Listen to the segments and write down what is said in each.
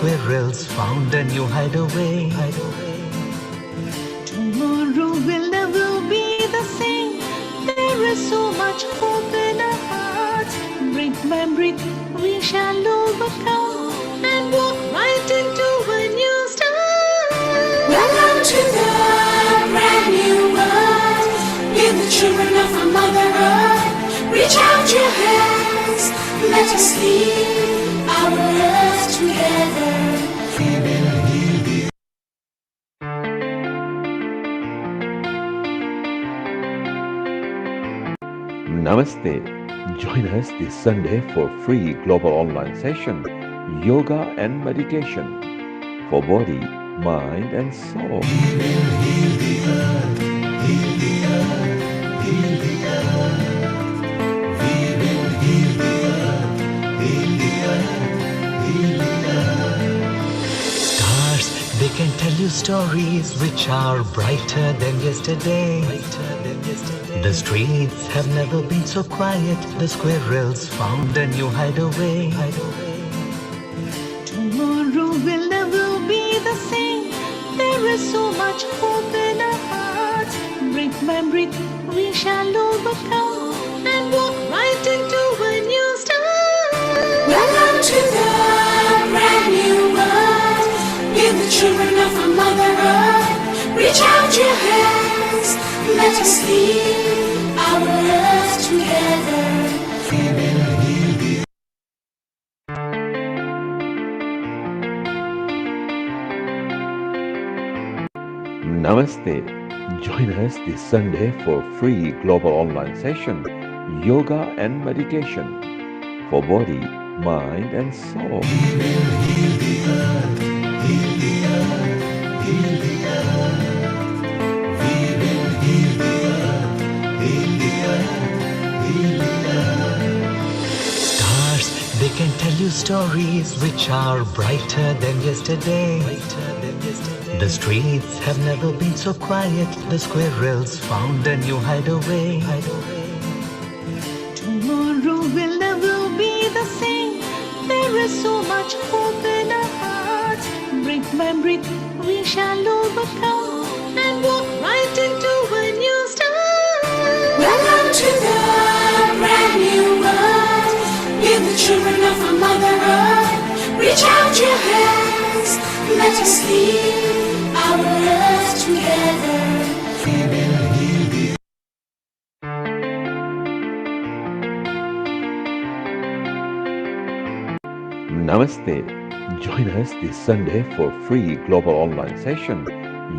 squirrels found a new hideaway. Tomorrow will never be the same. There is so much hope in our hearts. Brick by brick, we shall overcome and walk right into a new start. Welcome to the brand new world. We're the children of our Mother Earth. Reach out your hands, let us heal our earth together. We will heal the Namaste. Join us this Sunday for free global online session, Yoga and Meditation for body, mind and soul. We will heal the earth, heal the earth, heal the earth. We will heal the earth, heal the earth, heal the earth. Stars, they can tell you stories which are brighter than yesterday. The streets have never been so quiet. The squirrels found a new hideaway. Tomorrow will never be the same. There is so much hope in our hearts. Brick by brick, we shall overcome and walk right into a new start. Welcome to the brand new world. We're the children of our Mother Earth. Reach out your hands, let us heal our earth together. We will heal the Namaste. Join us this Sunday for free global online session, Yoga and Meditation for body, mind and soul. We will heal the earth, heal the earth, heal the earth. We will heal the earth, heal the earth, heal the earth. Stars, they can tell you stories which are brighter than yesterday. The streets have never been so quiet. The squirrels found a new hideaway. Tomorrow will never be the same. There is so much hope in our hearts. Brick by brick, we shall overcome and walk right into a new start. Welcome to the brand new world. We're the children of our Mother Earth. Reach out your hands, let us heal our earth together. We will heal the Namaste. Join us this Sunday for free global online session,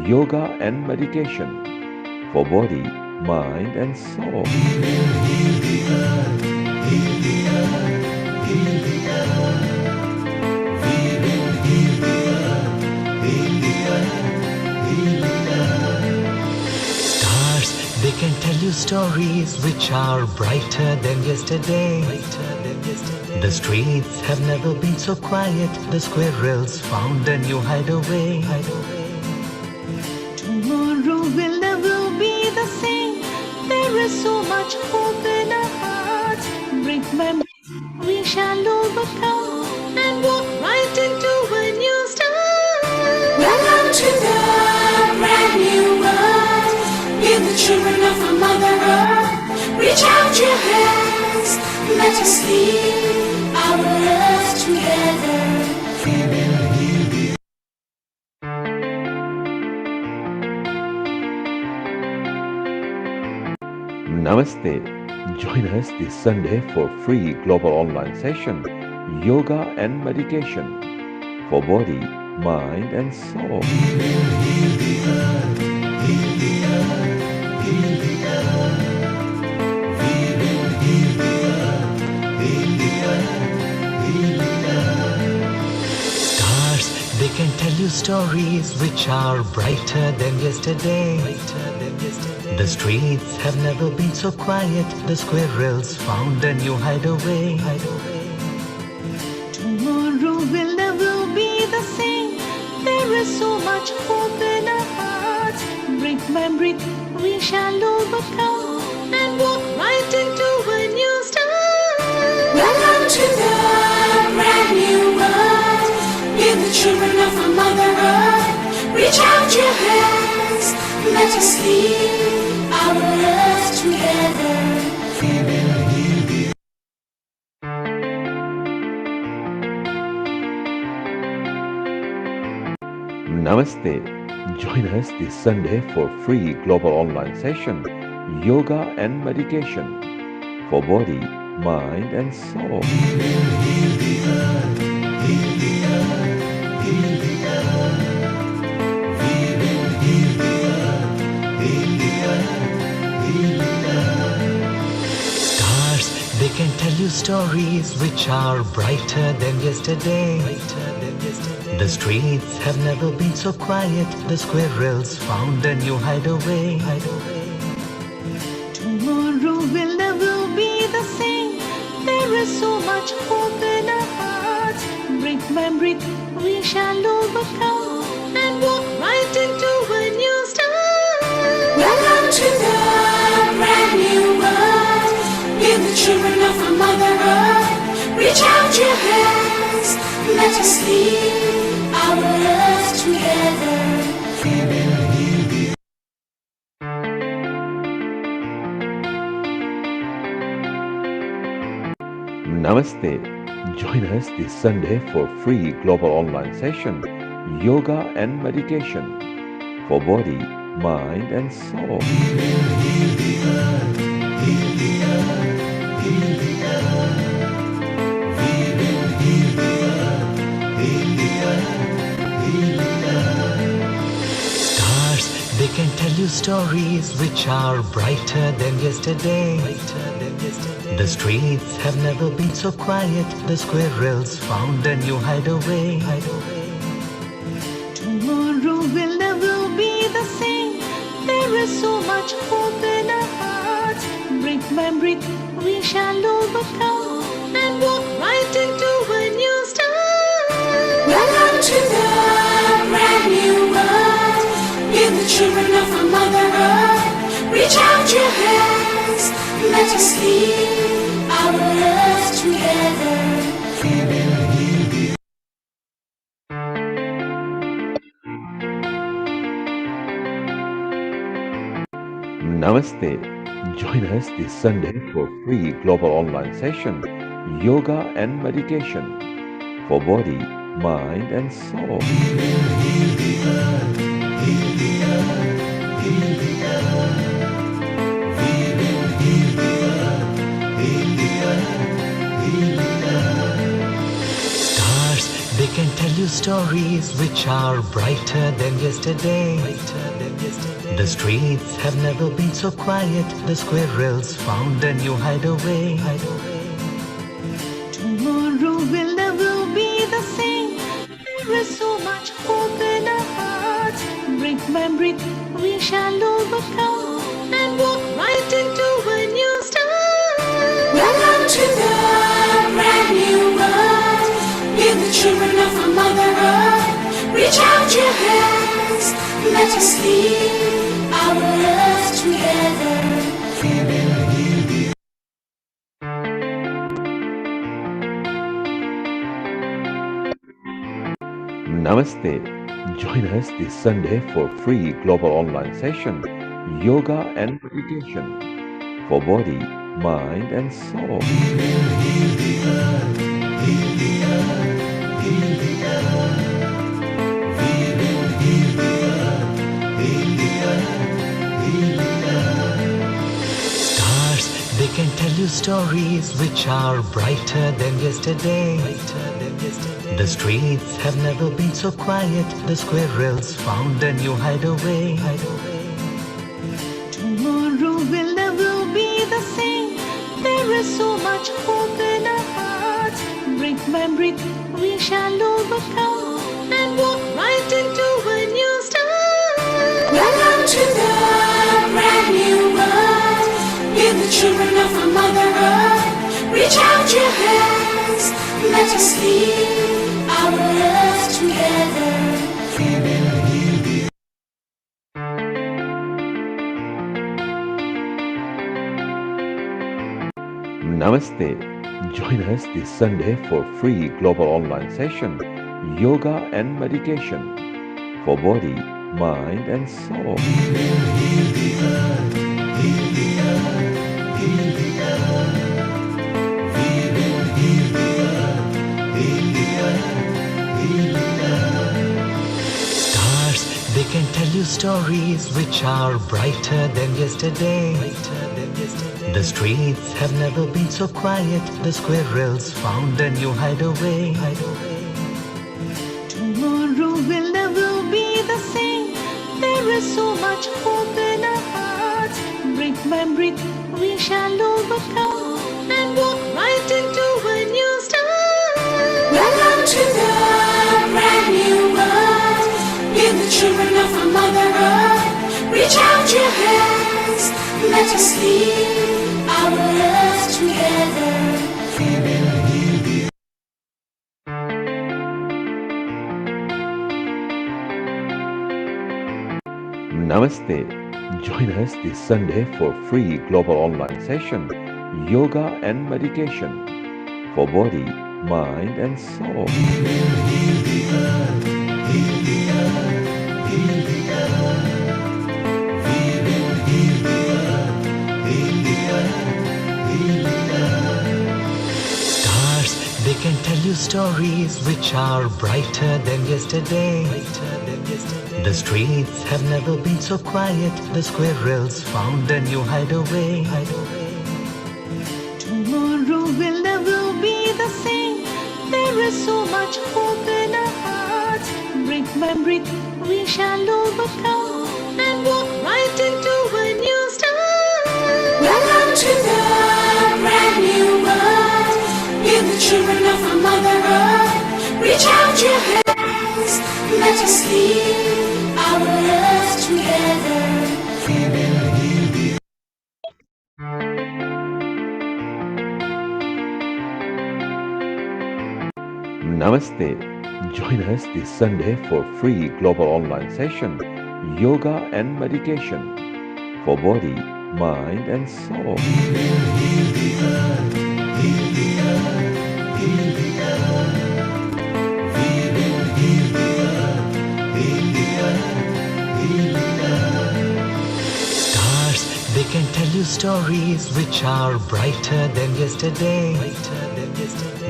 Yoga and Meditation for body, mind and soul. We will heal the earth, heal the earth, heal the earth. We will heal the earth, heal the earth, heal the earth. Stars, they can tell you stories which are brighter than yesterday. The streets have never been so quiet. The squirrels found a new hideaway. Tomorrow will never be the same. There is so much hope in our hearts. Brick by brick, we shall overcome and walk right into a new start. Welcome to the brand new world. We're the children of our Mother Earth. Reach out your hands, let us heal our earth together. We will heal the Namaste. Join us this Sunday for free global online session, Yoga and Meditation for body, mind and soul. We will heal the earth, heal the earth, heal the earth. We will heal the earth, heal the earth, heal the earth. Stars, they can tell you stories which are brighter than yesterday. The streets have never been so quiet. The squirrels found a new hideaway. Tomorrow will never be the same. There is so much hope in our hearts. Brick by brick, we shall overcome and walk right into a new start. Welcome to the brand new world. We're the children of a Mother Earth. Reach out your hands, let us heal our earth together. We will heal the Namaste. Join us this Sunday for free global online session, Yoga and Meditation for body, mind and soul. We will heal the earth, heal the earth, heal the earth. We will heal the earth, heal the earth, heal the earth. Stars, they can tell you stories which are brighter than yesterday. The streets have never been so quiet. The squirrels found a new hideaway. Tomorrow will never be the same. There is so much hope in our hearts. Brick by brick, we shall overcome and walk right into a new start. Welcome to the brand new world. We're the children of a Mother Earth. Reach out your hands, let us heal our earth together. We will heal the Namaste. Join us this Sunday for free global online session, Yoga and Meditation for body, mind and soul. We will heal the earth, heal the earth, heal the earth. We will heal the earth, heal the earth, heal the earth. Stars, they can tell you stories which are brighter than yesterday. The streets have never been so quiet. The squirrels found a new hideaway. Tomorrow will never be the same. There is so much hope in our hearts. Brick by brick, we shall overcome and walk right into a new start. Welcome to the brand new world. We're the children of a Mother Earth. Reach out your hands, let us heal our earth together. We will heal the Namaste. Join us this Sunday for free global online session, Yoga and Meditation for body, mind and soul. We will heal the earth, heal the earth, heal the earth. We will heal the earth, heal the earth, heal the earth. Stars, they can tell you stories which are brighter than yesterday. The streets have never been so quiet. The squirrels found a new hideaway. Tomorrow will never be the same. There is so much hope in our hearts. Brick by brick, we shall overcome and walk right into a new start. Welcome to the brand new world. We're the children of a Mother Earth. Reach out your hands, let us heal our earth together. We will heal the Namaste. Join us this Sunday for free global online session, Yoga and Meditation for body, mind and soul. We will heal the earth, heal the earth, heal the earth. We will heal the earth, heal the earth, heal the earth. Stars, they can tell you stories which are brighter than yesterday. The streets have never been so quiet. The squirrels found a new hideaway. Tomorrow will never be the same. There is so much hope in our hearts. Brick by brick, we shall overcome and walk right into a new start. Welcome to the brand new world. We're the children of a Mother Earth. Reach out your hands, let us heal our earth together. We will heal the Namaste. Join us this Sunday for free global online session, yoga and meditation for body, mind, and soul. Stars, they can tell you stories which are brighter than yesterday. The streets have never been so quiet. The squirrels found a new hideaway. Tomorrow will never be the same. There is so much hope in our hearts. Brick by brick, we shall overcome and walk right into a new start. Welcome to the brand new world. Be the children of our Mother Earth. Reach out your hands. Let us heal our earth together. Namaste. Join us this Sunday for free global online session, yoga and meditation for body, mind, and soul. Stars, they can tell you stories which are brighter than yesterday. The streets have never been so quiet. The squirrels found a new hideaway. Tomorrow will never be the same. There is so much hope in our hearts. Brick by brick, we shall overcome and walk right into a new start. Welcome to the brand new world. Be the children of our Mother Earth. Reach out your hands. Let us heal our earth together. Namaste. Join us this Sunday for free global online session, yoga and meditation for body, mind, and soul. Stars, they can tell you stories which are brighter than yesterday.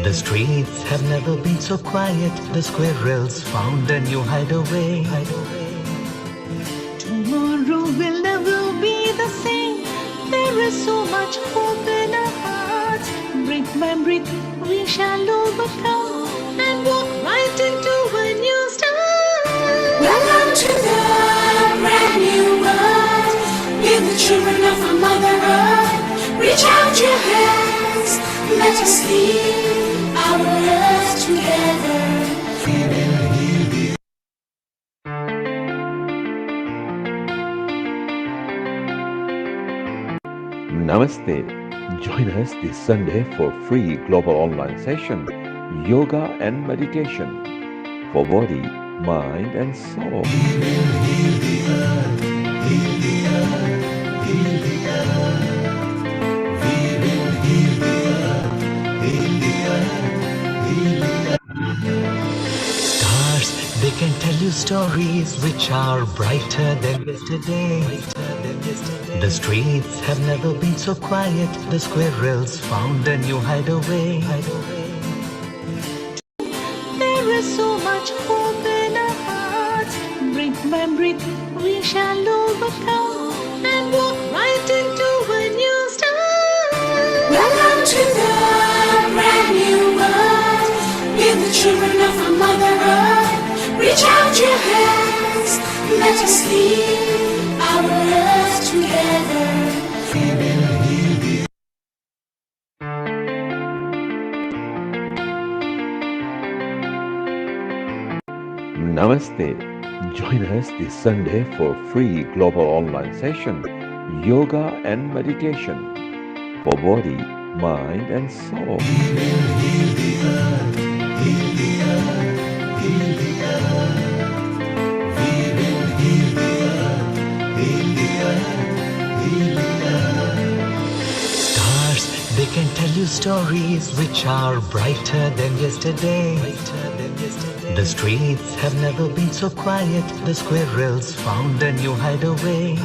The streets have never been so quiet. The squirrels found a new hideaway. Tomorrow will never be the same. There is so much hope in our hearts. Brick by brick, we shall overcome and walk right into a new start. Welcome to the brand new world. Be the children of our Mother Earth. Reach out your hands. Let us heal our earth together. Namaste. Join us this Sunday for free global online session, yoga and meditation for body, mind, and soul. Stars, they can tell you stories which are brighter than yesterday. The streets have never been so quiet. The squirrels found a new hideaway. There is so much hope in our hearts. Brick by brick, we shall overcome and walk right into a new start. Welcome to the brand new world. Be the children of our Mother Earth. Reach out your hands. Let us heal our earth together. Namaste. Join us this Sunday for free global online session, yoga and meditation for body, mind, and soul. Stars, they can tell you stories which are brighter than yesterday. The streets have never been so quiet. The squirrels found a new hideaway.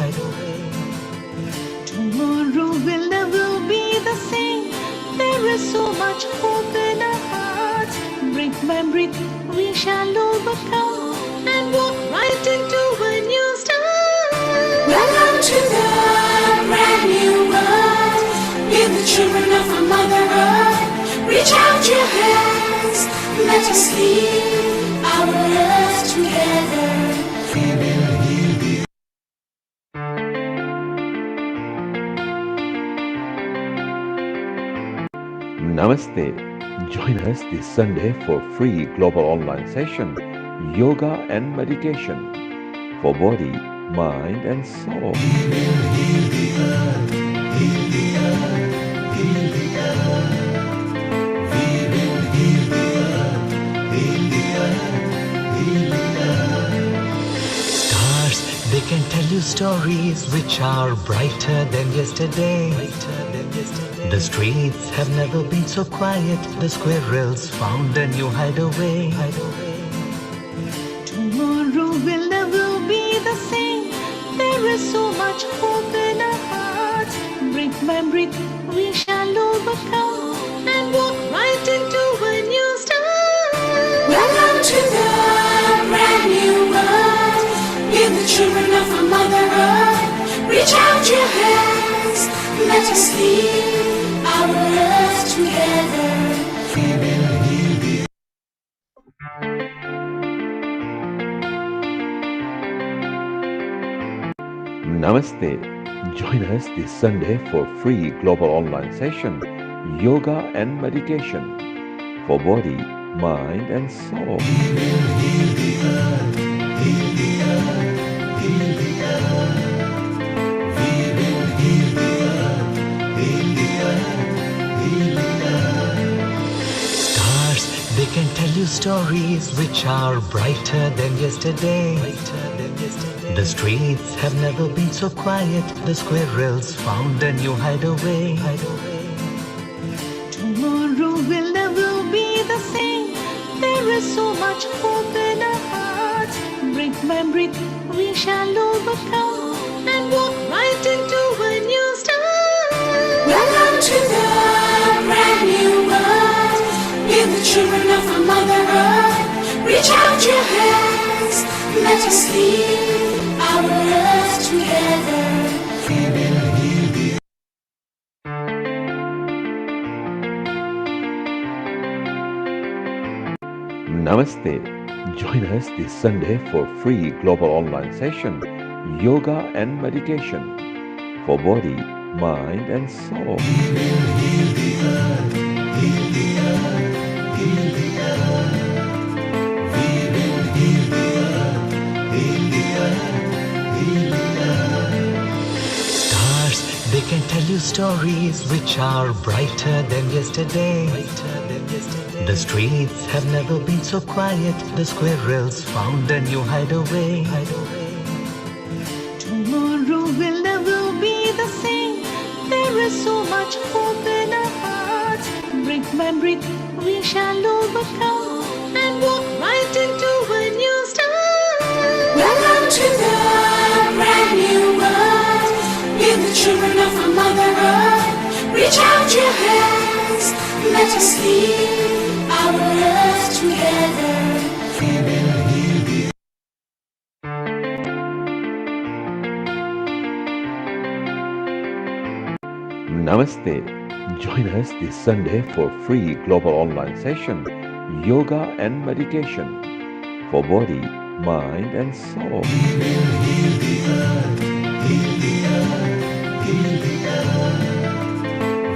Tomorrow will never be the same. There is so much hope in our hearts. Brick by brick, we shall overcome and walk right into a new start. Welcome to the brand new world. Be the children of our Mother Earth. Reach out your hands. Let us heal our earth together. We will heal the Namaste. Join us this Sunday for free global online session, Yoga and Meditation for body, mind and soul. We will heal the earth, heal the earth, heal the earth. We will heal the earth, heal the earth, heal the earth. Stars, they can tell you stories which are brighter than yesterday. The streets have never been so quiet. The squirrels found a new hideaway. Tomorrow will never be the same. There is so much hope in our hearts. Brick by brick, we shall overcome and walk right into a new start. Welcome to the brand new world. Be the children of our Mother Earth. Reach out your hands. Let us heal our earth together. We will heal the Namaste. Join us this Sunday for free global online session, Yoga and Meditation for body, mind and soul. We will heal the earth, heal the earth, heal the earth. We will heal the earth, heal the earth, heal the earth. Stars, they can tell you stories which are brighter than yesterday. The streets have never been so quiet. The squirrels found a new hideaway. Tomorrow will never be the same. There is so much hope in our hearts. Brick by brick, we shall overcome and walk right into a new start. Welcome to the brand new world. Be the children of our Mother Earth. Reach out your hands. Let us heal our earth together. We will heal the Namaste. Join us this Sunday for free global online session, Yoga and Meditation for body, mind and soul. We will heal the earth, heal the earth, heal the earth. We will heal the earth, heal the earth, heal the earth. Stars, they can tell you stories which are brighter than yesterday. The streets have never been so quiet. The squirrels found a new hideaway. Tomorrow will never be the same. There is so much hope in our hearts. Brick by brick, we shall overcome and walk right into a new start. Welcome to the brand new world. Be the children of our Mother Earth. Reach out your hands. Let us heal our earth together. We will heal the Namaste. Join us this Sunday for free global online session, Yoga and Meditation for body, mind and soul. We will heal the earth, heal the earth, heal the earth.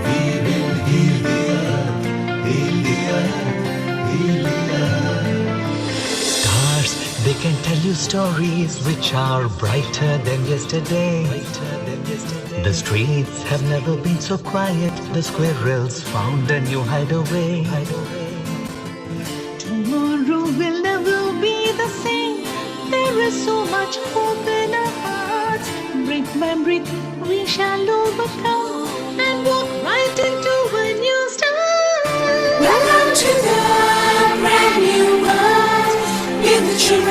We will heal the earth, heal the earth, heal the earth. Stars, they can tell you stories which are brighter than yesterday. The streets have never been so quiet. The squirrels found a new hideaway. Tomorrow will never be the same. There is so much hope in our hearts. Brick by brick, we shall overcome and walk right into a new start. Welcome to the brand new world.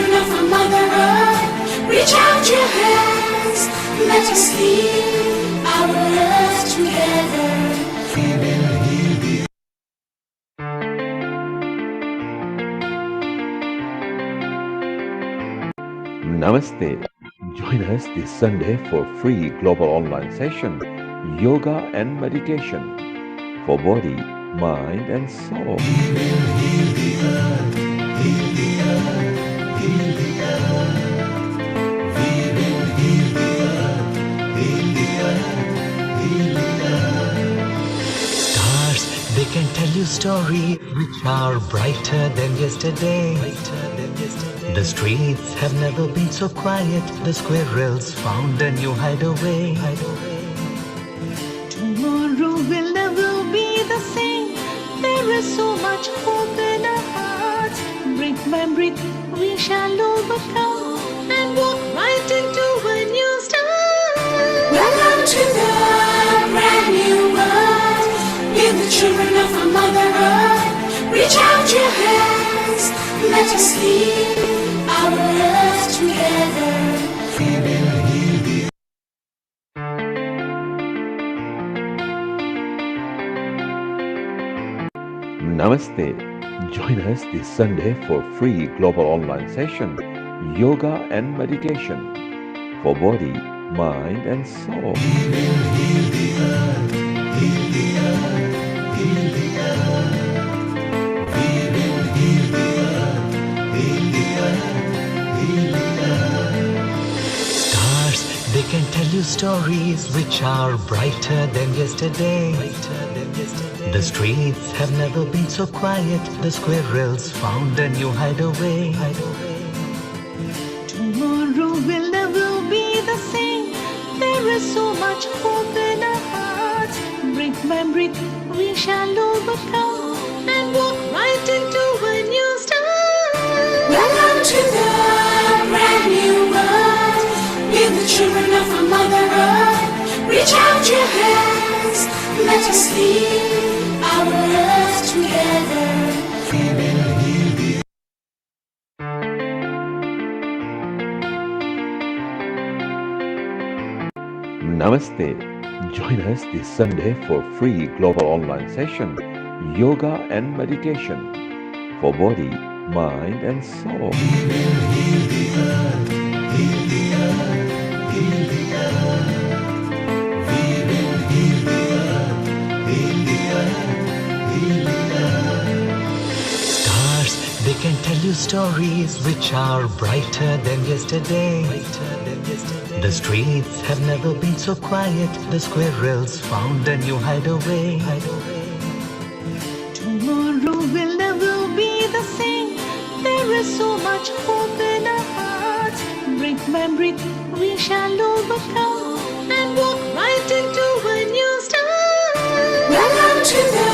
children of our Mother Earth. Reach out your hands, let us heal our earth together. Namaste. Join us this Sunday for free global online session, Yoga and Meditation for body, mind and soul. Stars, they can tell you stories which are brighter than yesterday. The streets have never been so quiet. The squirrels found a new hideaway. Tomorrow will never be the same. There is so much hope in our hearts. Brick by brick, we shall overcome and walk right into a new start. Welcome to the brand new world. We're the children of our Mother Earth. Reach out your hands, let us heal our earth together. Namaste. Join us this Sunday for free global online session, Yoga and Meditation for body, mind and soul. Stars, they can tell you stories which are brighter than yesterday. The streets have never been so quiet. The squirrels found a new hideaway. Tomorrow will never be the same. There is so much hope in our hearts. Brick by brick, we shall overcome and walk right into a new start. Welcome to the brand new world. We're the children of our Mother Earth. Reach out your hands, let us heal our earth together. Namaste. Join us this Sunday for free global online session, Yoga and Meditation for body, mind and soul. Stars, they can tell you stories which are brighter than yesterday. The streets have never been so quiet. The squirrels found a new hideaway. Tomorrow will never be the same. There is so much hope in our hearts. Brick by brick, we shall overcome and walk right into a new start. Welcome to the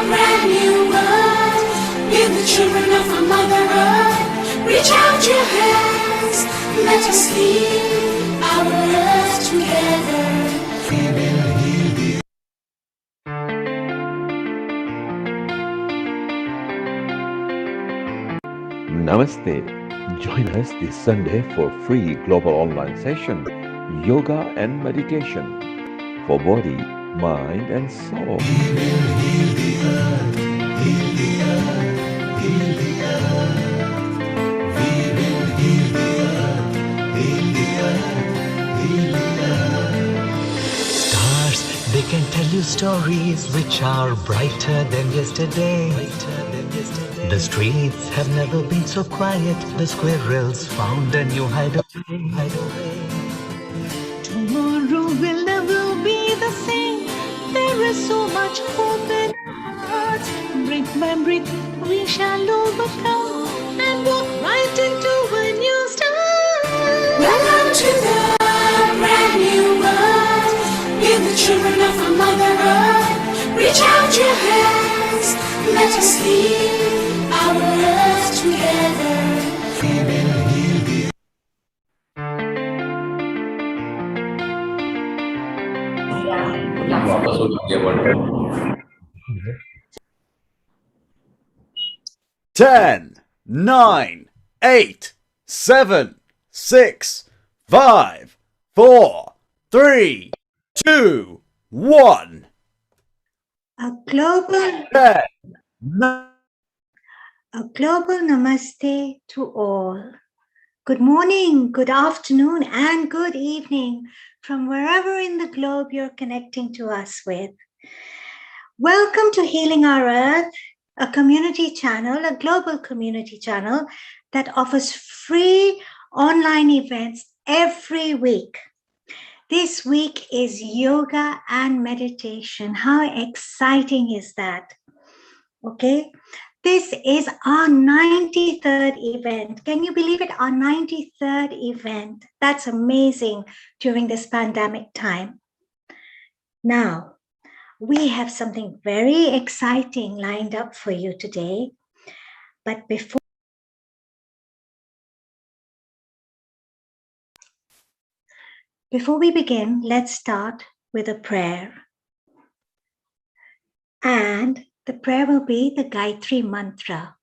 brand new world. We're the children of our Mother Earth. Reach out your hands, let us heal our earth together. Namaste. Join us this Sunday for free global online session, Yoga and Meditation for body, mind and soul. Stars, they can tell you stories which are brighter than yesterday. The streets have never been so quiet. The squirrels found a new hideaway. Tomorrow will never be the same. There is so much hope in our hearts. Brick by brick, we shall overcome and walk right into a new start. Welcome to the brand new world. We're the children of our Mother Earth. Reach out your hands, let us heal our earth together. वापस हो गया word 10, 9, 8, 7, 6, 5, 4, 3, 2, 1. A global, 10, 9. a global namaste to all. Good morning, good afternoon, and good evening from wherever in the globe you're connecting to us with. Welcome to Healing Our Earth, a community channel, a global community channel that offers free online events every week. This week is yoga and meditation. How exciting is that? Okay, this is our 93rd event. Can you believe it? Our 93rd event. That's amazing during this pandemic time. Now, we have something very exciting lined up for you today. But before we begin, let's start with a prayer. And the prayer will be the Gayatri Mantra.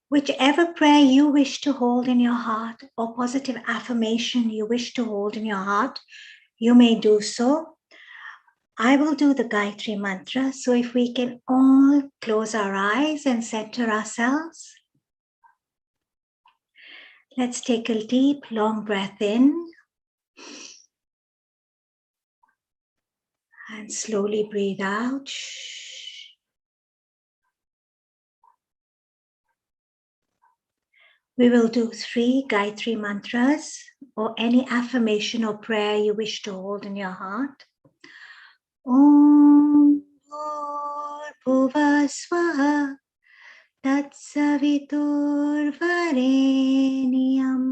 Whichever prayer you wish to hold in your heart or positive affirmation you wish to hold in your heart, you may do so. I will do the Gayatri Mantra. So if we can all close our eyes and center ourselves. Let's take a deep, long breath in. And slowly breathe out. We will do 3 Gayatri mantras or any affirmation or prayer you wish to hold in your heart. Om Bhurbhuva Swaha Tatsavitur Vareniyam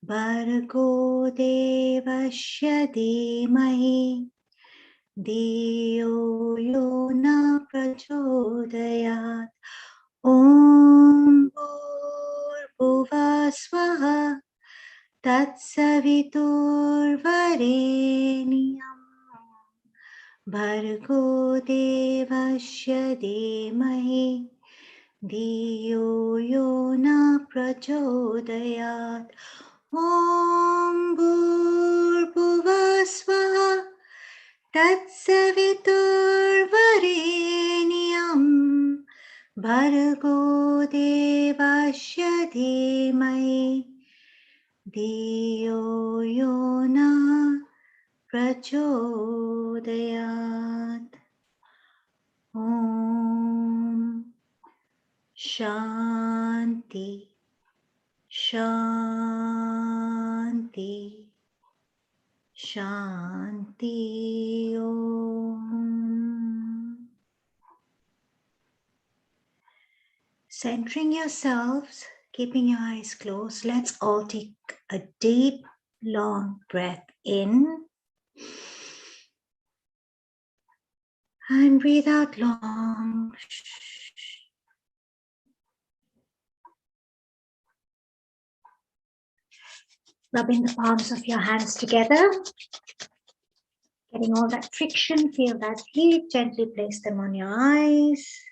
Bhargo Devasya Dhimahi Dhiyo Yo Na Prachodayat. Om Bhurbhuva Swaha Tatsavitur Vareniyam Bhargo Devasya Dhimahi Dhiyo Yo Na Prachodayat. Om Bhurbhuva Swaha Tatsavitur Vareniyam Bhargo Devasya Dhimahi Dhiyo Yo Na Prachodayat. Om Shanti Shanti Shanti Om. Centering yourselves, keeping your eyes closed, let's all take a deep, long breath in and breathe out long. Rubbing the palms of your hands together, getting all that friction, feel that heat, gently place them on your eyes.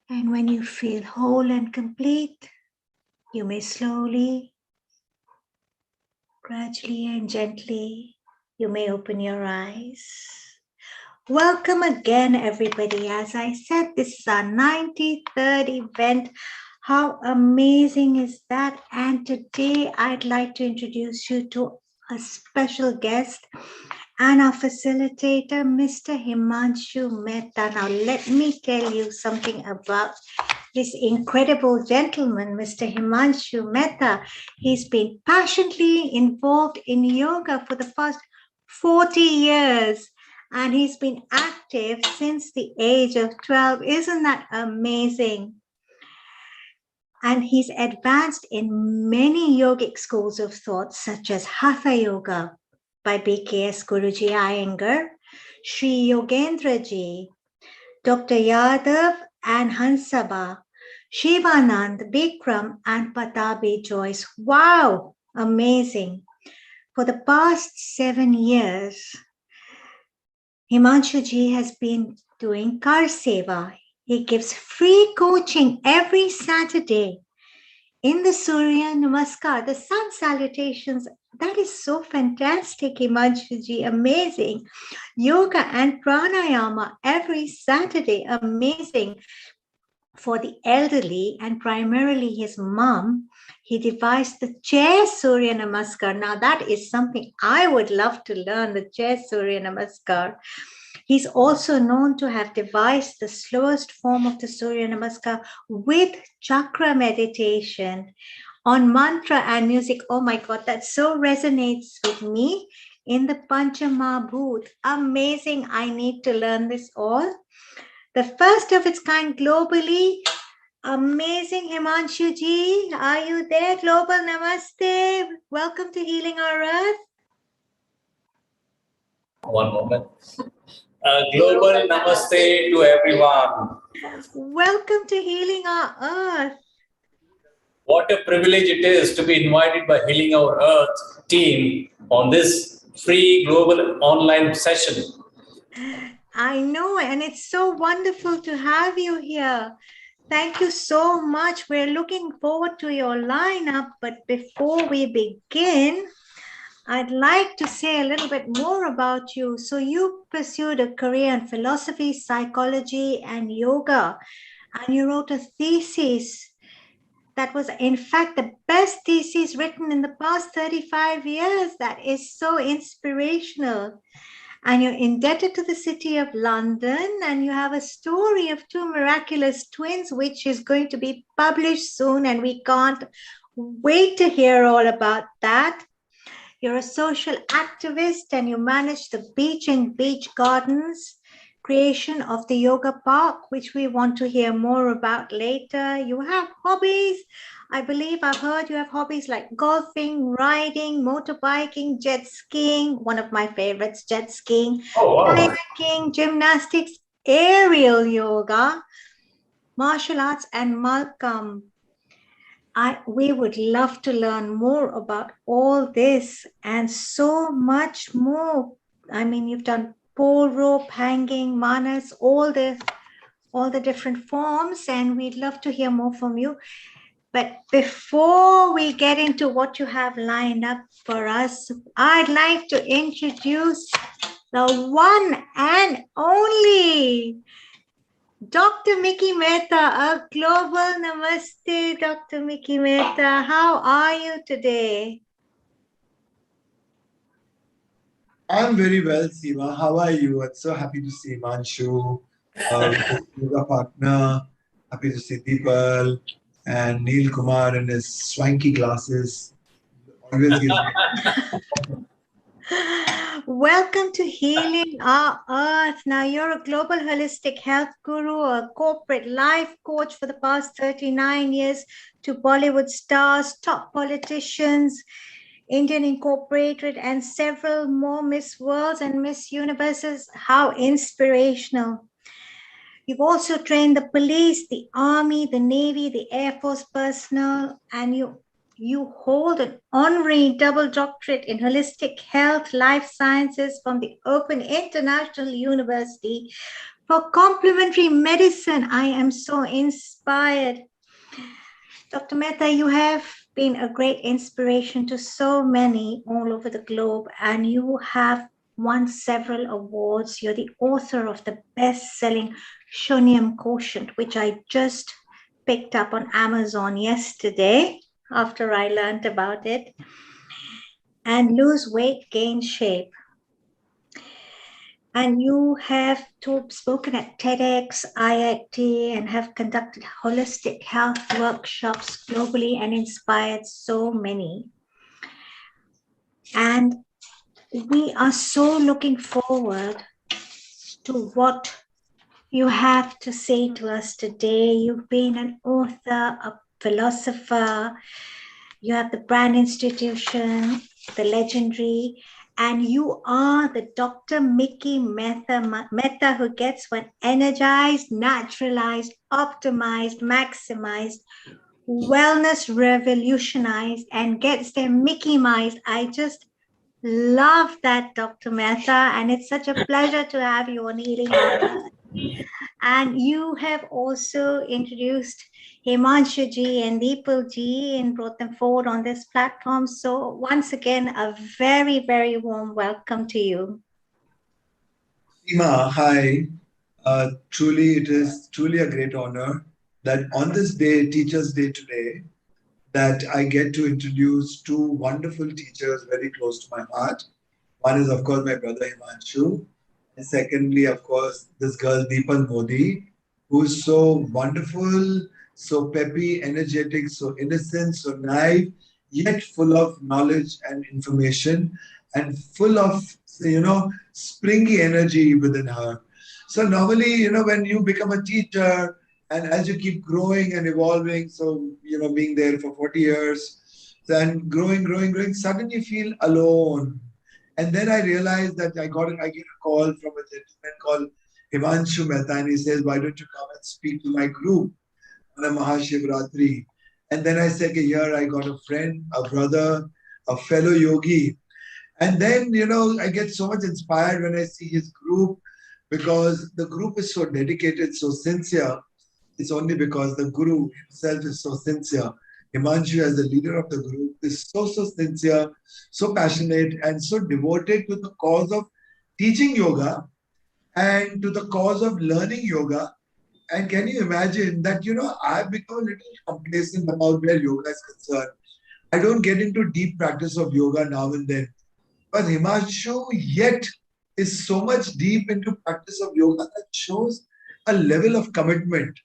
And when you feel whole and complete, you may slowly, gradually and gently, you may open your eyes. Welcome again, everybody. As I said, this is our 93rd event. How amazing is that? And today I'd like to introduce you to a special guest and our facilitator, Mr. Himanshu Mehta. Now, let me tell you something about this incredible gentleman, Mr. Himanshu Mehta. He's been passionately involved in yoga for the past 40 years. And he's been active since the age of 12. Isn't that amazing? And he's advanced in many yogic schools of thought, such as Hatha Yoga by BKS Guruji Iyengar, Sri Yogendra Ji, Dr. Yadav and Hansaba, Shivanand, Bikram, and Patabi Joyce. Wow, amazing. For the past 7 years, Himanshu Ji has been doing Kar Seva He gives free coaching every Saturday in the Surya Namaskar, the sun salutations. That is so fantastic, Himanshuji, amazing. Yoga and pranayama every Saturday, amazing. For the elderly and primarily his mom, he devised the chair Surya Namaskar. Now that is something I would love to learn, the chair Surya Namaskar. He's also known to have devised the slowest form of the Surya Namaskar with chakra meditation on mantra and music. Oh my God, that so resonates with me in the Panchamahabhut. Amazing. I need to learn this all. The first of its kind globally. Amazing, Himanshu ji. Are you there? Global Namaste. Welcome to Healing Our Earth. One moment. Global Namaste to everyone. Welcome to Healing Our Earth. What a privilege it is to be invited by Healing Our Earth team on this free global online session. I know, and it's so wonderful to have you here. Thank you so much. We're looking forward to your lineup. But before we begin, I'd like to say a little bit more about you. So you pursued a career in philosophy, psychology, and yoga, and you wrote a thesis that was, in fact, the best thesis written in the past 35 years. That is so inspirational. And you're indebted to the City of London, and you have a story of two miraculous twins, which is going to be published soon, and we can't wait to hear all about that. You're a social activist, and you manage the beach and beach gardens, creation of the yoga park, which we want to hear more about later. You have hobbies. I believe I've heard you have hobbies like golfing, riding, motorbiking, jet skiing, one of my favorites, jet skiing, kayaking, gymnastics, aerial yoga, martial arts, and Malcolm. We would love to learn more about all this and so much more. I mean, you've done pole rope, hanging, manas, all the different forms, and we'd love to hear more from you. But before we get into what you have lined up for us, I'd like to introduce the one and only Dr. Mickey Mehta, a global namaste, Dr. Mickey Mehta. How are you today? I'm very well, Seema. How are you? I'm so happy to see Manshu, yoga partner. Happy to see Deepal and Neil Kumar in his swanky glasses. Always gives me. Welcome to Healing Our Earth. Now, you're a global holistic health guru, a corporate life coach for the past 39 years to Bollywood stars, top politicians, Indian Incorporated, and several more Miss Worlds and Miss Universes. How inspirational. You've also trained the police, the army, the navy, the air force personnel, and you hold an honorary double doctorate in holistic health, life sciences from the Open International University for complementary medicine. I am so inspired. Dr. Mehta, you have been a great inspiration to so many all over the globe, and you have won several awards. You're the author of the best-selling Shunyam Quotient, which I just picked up on Amazon yesterday after I learned about it, and Lose Weight, Gain Shape. And you have spoken at TEDx, IIT, and have conducted holistic health workshops globally and inspired so many. And we are so looking forward to what you have to say to us today. You've been an author, a philosopher, you have the brand institution, the legendary, and you are the Dr. Mickey Mehta who gets one energized, naturalized, optimized, maximized, wellness revolutionized, and gets them Mickey-mized. I just love that, Dr. Mehta, and it's such a pleasure to have you on Healing Our Earth. And you have also introduced Himanshu ji and Deepal ji and brought them forward on this platform. So once again, a very, very warm welcome to you. Seema, hi. Truly, it is truly a great honor that on this day, Teachers' Day today, that I get to introduce two wonderful teachers very close to my heart. One is, of course, my brother Himanshu, and secondly, of course, this girl Deepal Modi, who's so wonderful, so peppy, energetic, so innocent, so naive, yet full of knowledge and information, and full of springy energy within her. So normally, when you become a teacher, and as you keep growing and evolving, so being there for 40 years, then growing, suddenly you feel alone. And then I realized that I get a call from a gentleman called Himanshu Mehta, and he says, "Why don't you come and speak to my group on a Mahashivratri?" And then I said, okay, here I got a friend, a brother, a fellow yogi. And then, I get so much inspired when I see his group, because the group is so dedicated, so sincere. It's only because the Guru himself is so sincere. Himanshu, as the leader of the group, is so sincere, so passionate, and so devoted to the cause of teaching yoga and to the cause of learning yoga. And can you imagine that, I've become a little complacent about where yoga is concerned. I don't get into deep practice of yoga now and then. But Himanshu yet is so much deep into practice of yoga that shows a level of commitment.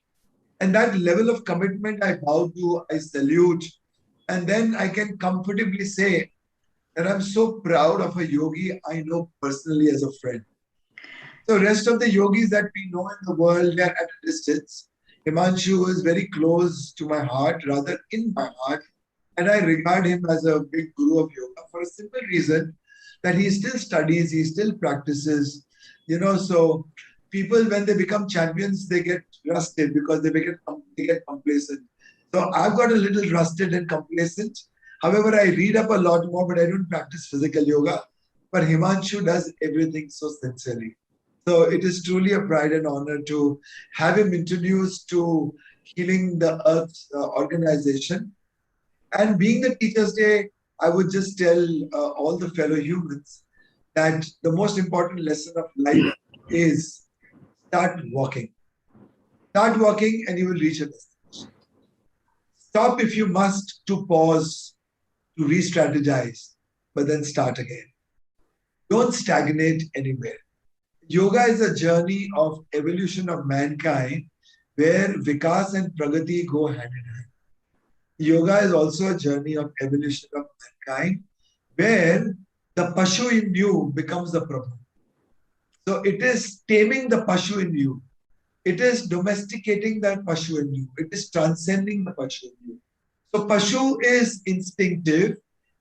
And that level of commitment I bow to, I salute. And then I can comfortably say that I'm so proud of a yogi I know personally as a friend. So rest of the yogis that we know in the world, they are at a distance. Himanshu is very close to my heart, rather in my heart. And I regard him as a big guru of yoga for a simple reason that he still studies, he still practices. So people, when they become champions, they get rusted because they get complacent. So I've got a little rusted and complacent. However, I read up a lot more, but I don't practice physical yoga. But Himanshu does everything so sincerely. So it is truly a pride and honor to have him introduced to Healing the Earth organization. And being the Teachers' Day, I would just tell all the fellow humans that the most important lesson of life is start walking. Start walking and you will reach a destination. Stop if you must to pause, to re-strategize, but then start again. Don't stagnate anywhere. Yoga is a journey of evolution of mankind where Vikas and Pragati go hand in hand. Yoga is also a journey of evolution of mankind where the Pashu in you becomes the Prabhu. So it is taming the Pashu in you. It is domesticating that Pashu in you. It is transcending the Pashu in you. So Pashu is instinctive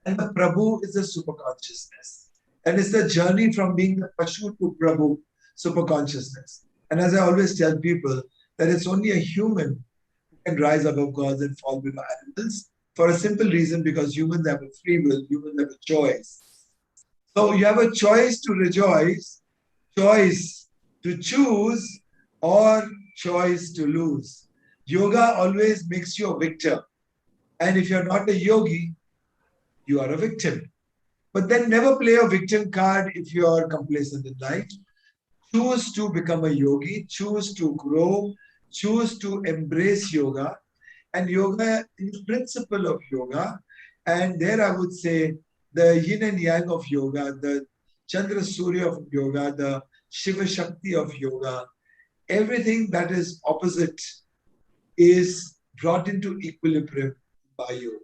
and the Prabhu is a superconsciousness. And it's the journey from being the Pashu to Prabhu, superconsciousness. And as I always tell people, that it's only a human who can rise above gods and fall below animals for a simple reason, because humans have a free will, humans have a choice. So you have a choice to rejoice, choice to choose, or choice to lose. Yoga always makes you a victor. And if you're not a yogi, you are a victim. But then never play a victim card if you are complacent in life. Choose to become a yogi, choose to grow, choose to embrace yoga. And yoga is the principle of yoga. And there I would say the yin and yang of yoga, the Chandra Surya of yoga, the Shiva Shakti of yoga, everything that is opposite is brought into equilibrium by yoga.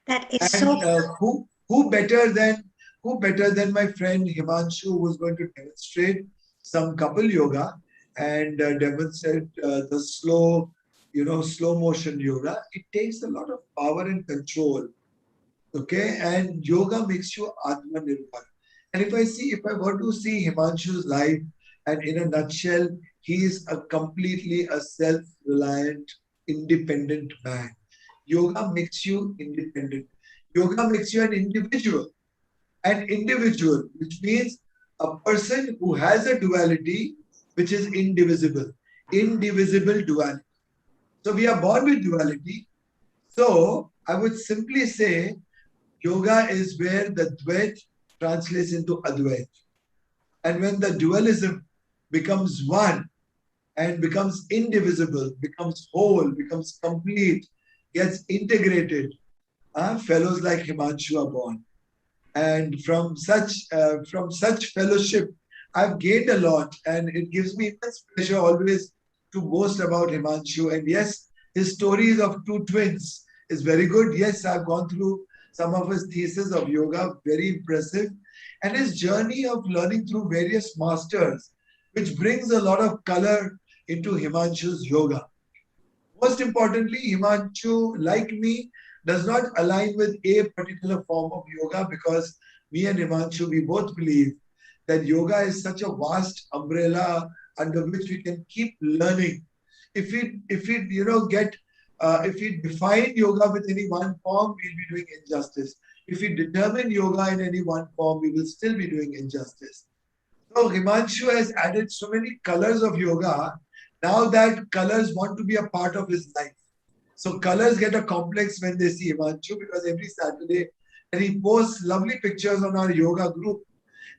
That is And so. who better than my friend Himanshu, who is going to demonstrate some couple yoga and demonstrate the slow motion yoga. It takes a lot of power and control. Okay, and yoga makes you Atmanirbhar. And if I were to see Himanshu's life, and in a nutshell, he is completely a self-reliant, independent man. Yoga makes you independent. Yoga makes you an individual. An individual, which means a person who has a duality which is indivisible. Indivisible duality. So we are born with duality. So I would simply say yoga is where the Dvait translates into Advait. And when the dualism becomes one and becomes indivisible, becomes whole, becomes complete, gets integrated, fellows like Himanshu are born. And from such fellowship, I've gained a lot, and it gives me immense pleasure always to boast about Himanshu. And yes, his stories of two twins is very good. Yes, I've gone through some of his thesis of yoga, very impressive, and his journey of learning through various masters, which brings a lot of color into Himanshu's yoga. Most importantly, Himanshu, like me, does not align with a particular form of yoga, because me and Himanshu, we both believe that yoga is such a vast umbrella under which we can keep learning. If we define yoga with any one form, we'll be doing injustice. If we determine yoga in any one form, we will still be doing injustice. So Himanshu has added so many colors of yoga. Now that colors want to be a part of his life. So colors get a complex when they see Himanshu, because every Saturday, and he posts lovely pictures on our yoga group.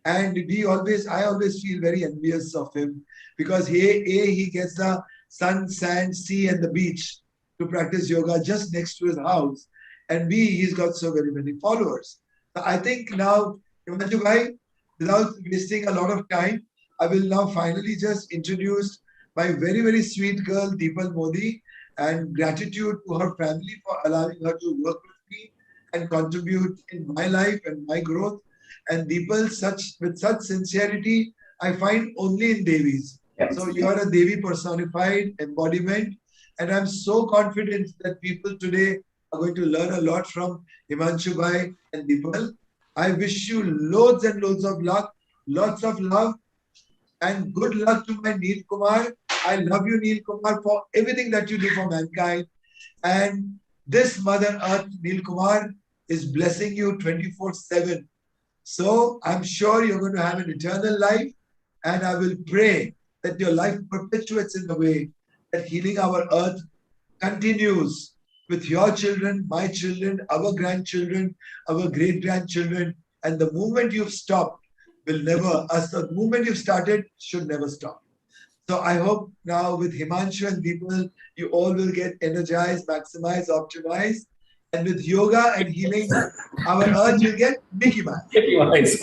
And I always feel very envious of him, because he gets the sun, sand, sea, and the beach to practice yoga just next to his house. And B, he's got so very many followers. So I think now, Himanshu bhai, without wasting a lot of time, I will now finally just introduce my very, very sweet girl, Deepal Modi, and gratitude to her family for allowing her to work with me and contribute in my life and my growth. And Deepal, with such sincerity, I find only in Devis. So you are a Devi personified embodiment, and I'm so confident that people today are going to learn a lot from Himanshu bhai and Deepal. I wish you loads and loads of luck, lots of love, and good luck to my Neel Kumar. I love you, Neel Kumar, for everything that you do for mankind. And this Mother Earth, Neel Kumar, is blessing you 24/7. So I'm sure you're going to have an eternal life. And I will pray that your life perpetuates in the way that healing our earth continues with your children, my children, our grandchildren, our great grandchildren. And the moment you've stopped will never, as the moment you've started should never stop. So I hope now with Himanshu and Deepal, you all will get energized, maximized, optimized. And with yoga and healing, our earth will get Mickey Mouse. Mickey Mouse.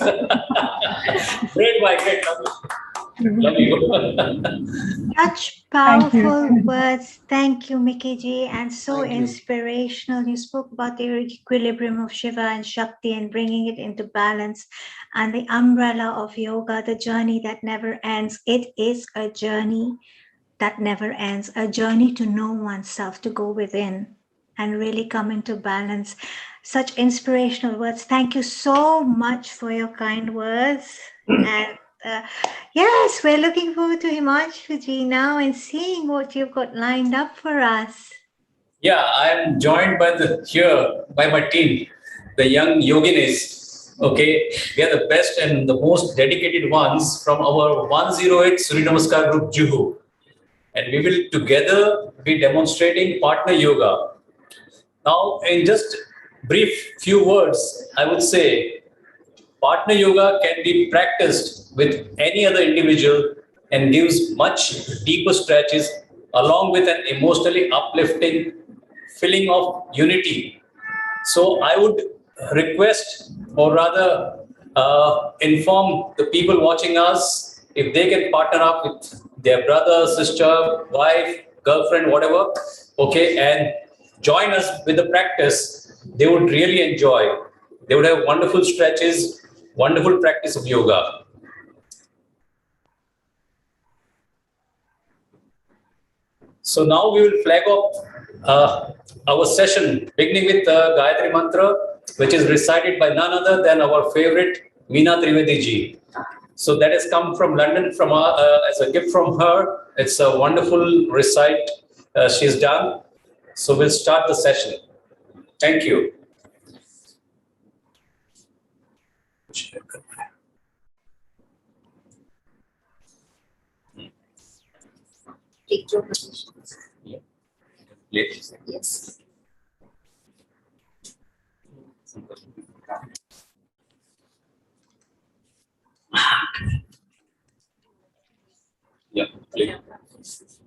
Great, my great. Love you. Such powerful words. Thank you, Mickey ji, and so Thank you. inspirational. You spoke about the equilibrium of Shiva and Shakti and bringing it into balance, and the umbrella of yoga, the journey that never ends. It is a journey that never ends, a journey to know oneself, to go within and really come into balance. Such inspirational words. Thank you so much for your kind words. And yes, we're looking forward to Himanshu ji now and seeing what you've got lined up for us. Yeah, I'm joined by my team, the young yoginis. Okay, we are the best and the most dedicated ones from our 108 Surya Namaskar group Juhu. And we will together be demonstrating partner yoga. Now, in just brief few words, I would say partner yoga can be practiced with any other individual and gives much deeper stretches along with an emotionally uplifting feeling of unity. So I would request, or rather inform the people watching us, if they can partner up with their brother, sister, wife, girlfriend, whatever, okay, and join us with the practice, they would really enjoy. They would have wonderful stretches, wonderful practice of yoga. So now we will flag off our session, beginning with Gayatri Mantra, which is recited by none other than our favorite Meena Trivedi ji. So that has come from London as a gift from her. It's a wonderful recite she's done. So we'll start the session. Thank you. Take your positions. Please. Yes. Yeah, please.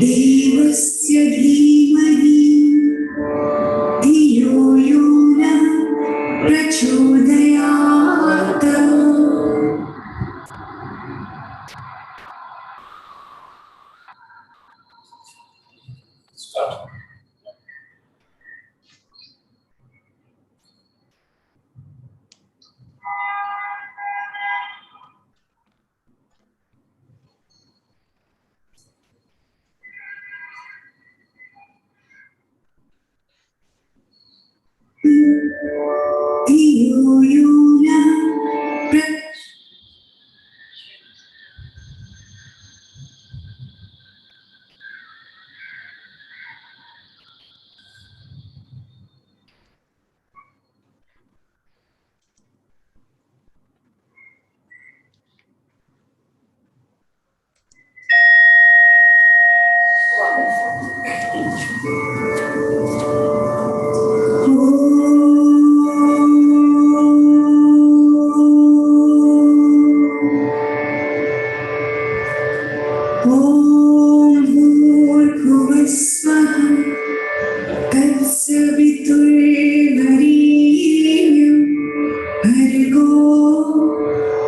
देवस्य धीमहि धियो यो न प्रचोदयात् Start. धियो यो न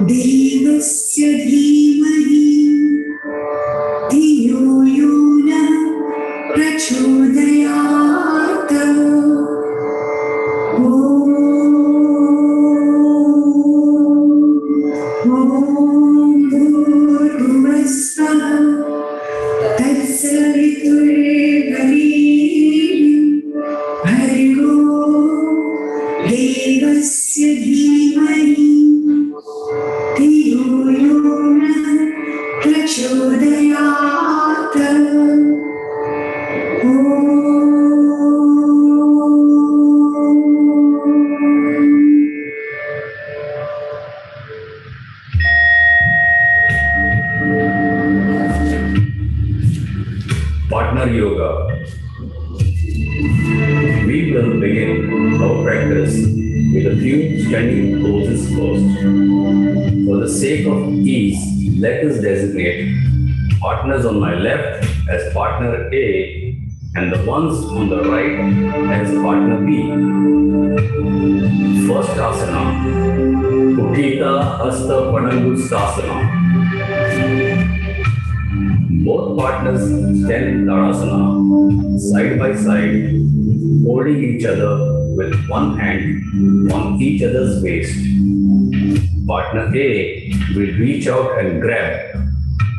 देवस्य धीमहि धियो यो न प्रचोदयात् ॐ भूर्भुवस्सुः तत्सवितुर्वरेण्यं भर्गो देवस्य धीमहि धियो यो न प्रचोदयात् Partner Yoga. We will begin our practice with a few standing poses first. For the sake of ease, let us designate partners on my left as partner A and the ones on the right as partner B. First asana, Uttita Hasta Padangusthasana. Both partners stand in Tadasana, side by side, holding each other with one hand on each other's waist. Partner A will reach out and grab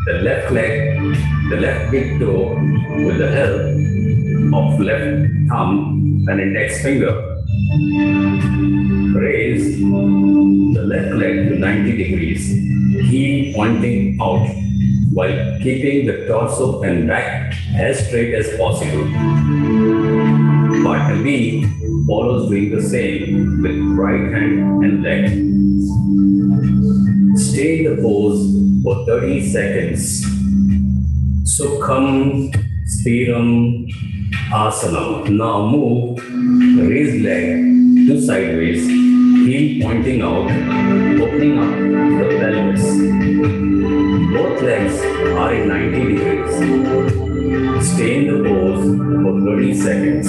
the left leg, the left big toe with the help of left thumb and index finger. Raise the left leg to 90 degrees, heel pointing out, while keeping the torso and back as straight as possible. Partner B follows doing the same with right hand and leg. Stay in the pose for 30 seconds. Sukham Sthiram Asana. Now move raised leg to sideways, heel pointing out, opening up the pelvis. Both legs are in 90 degrees. Stay in the pose for 30 seconds.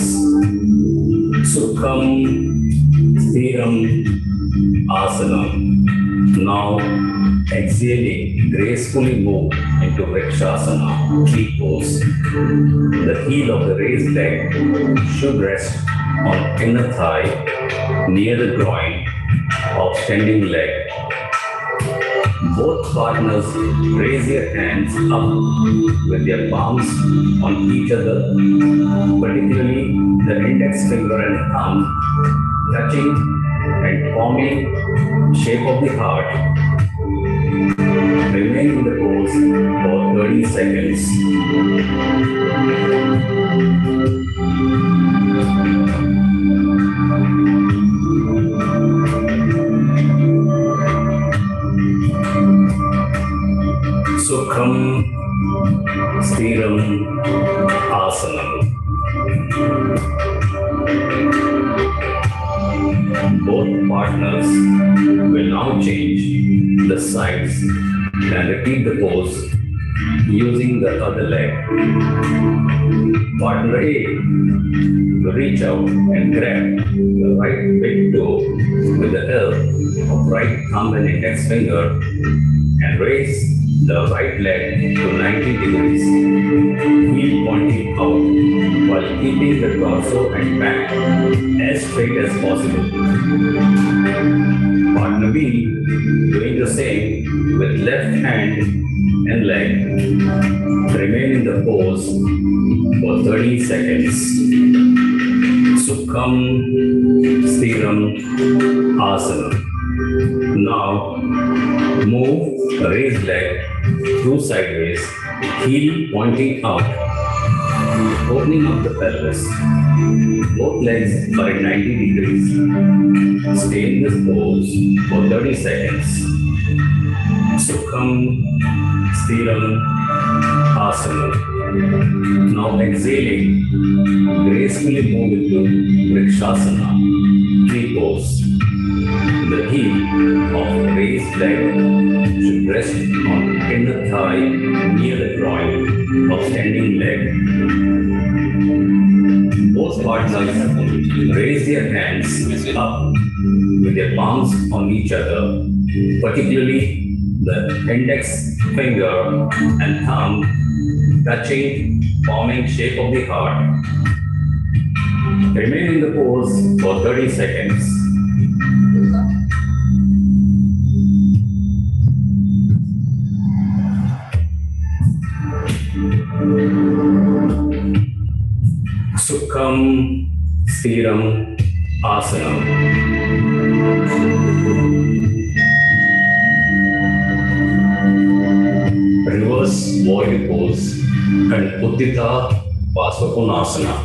Sukham Sthiram Asana. Now exhaling, gracefully move into Vrikshasana, tree pose. The heel of the raised leg should rest on inner thigh near the groin of standing leg. Both partners raise their hands up with their palms on each other, particularly the index finger and thumb touching and forming shape of the heart. Remain in the pose for 30 seconds. Sukham Stiram Asanam. Both partners will now change the sides and repeat the pose using the other leg. Partner A will reach out and grab the right big toe with the help of right thumb and index finger and raise the right leg to 90 degrees, heel pointing out while keeping the torso and back as straight as possible. Partner B doing the same with left hand and leg. Remain in the pose for 30 seconds. Sukham Stiram Asana. Now move the raised leg through sideways, heel pointing out, opening up the pelvis. Both legs are at 90 degrees. Stay in this pose for 30 seconds. Sukham Stiram Asana. Now exhaling, gracefully move into Vrikshasana, tree pose. The heel of raised leg should rest on inner thigh near the groin of standing leg. Both partners raise their hands up with their palms on each other, particularly the index finger and thumb touching, forming shape of the heart. Remain in the pose for 30 seconds. Sukham Stiram Asanam. Reverse warrior pose and Uttita Pasvakonasana.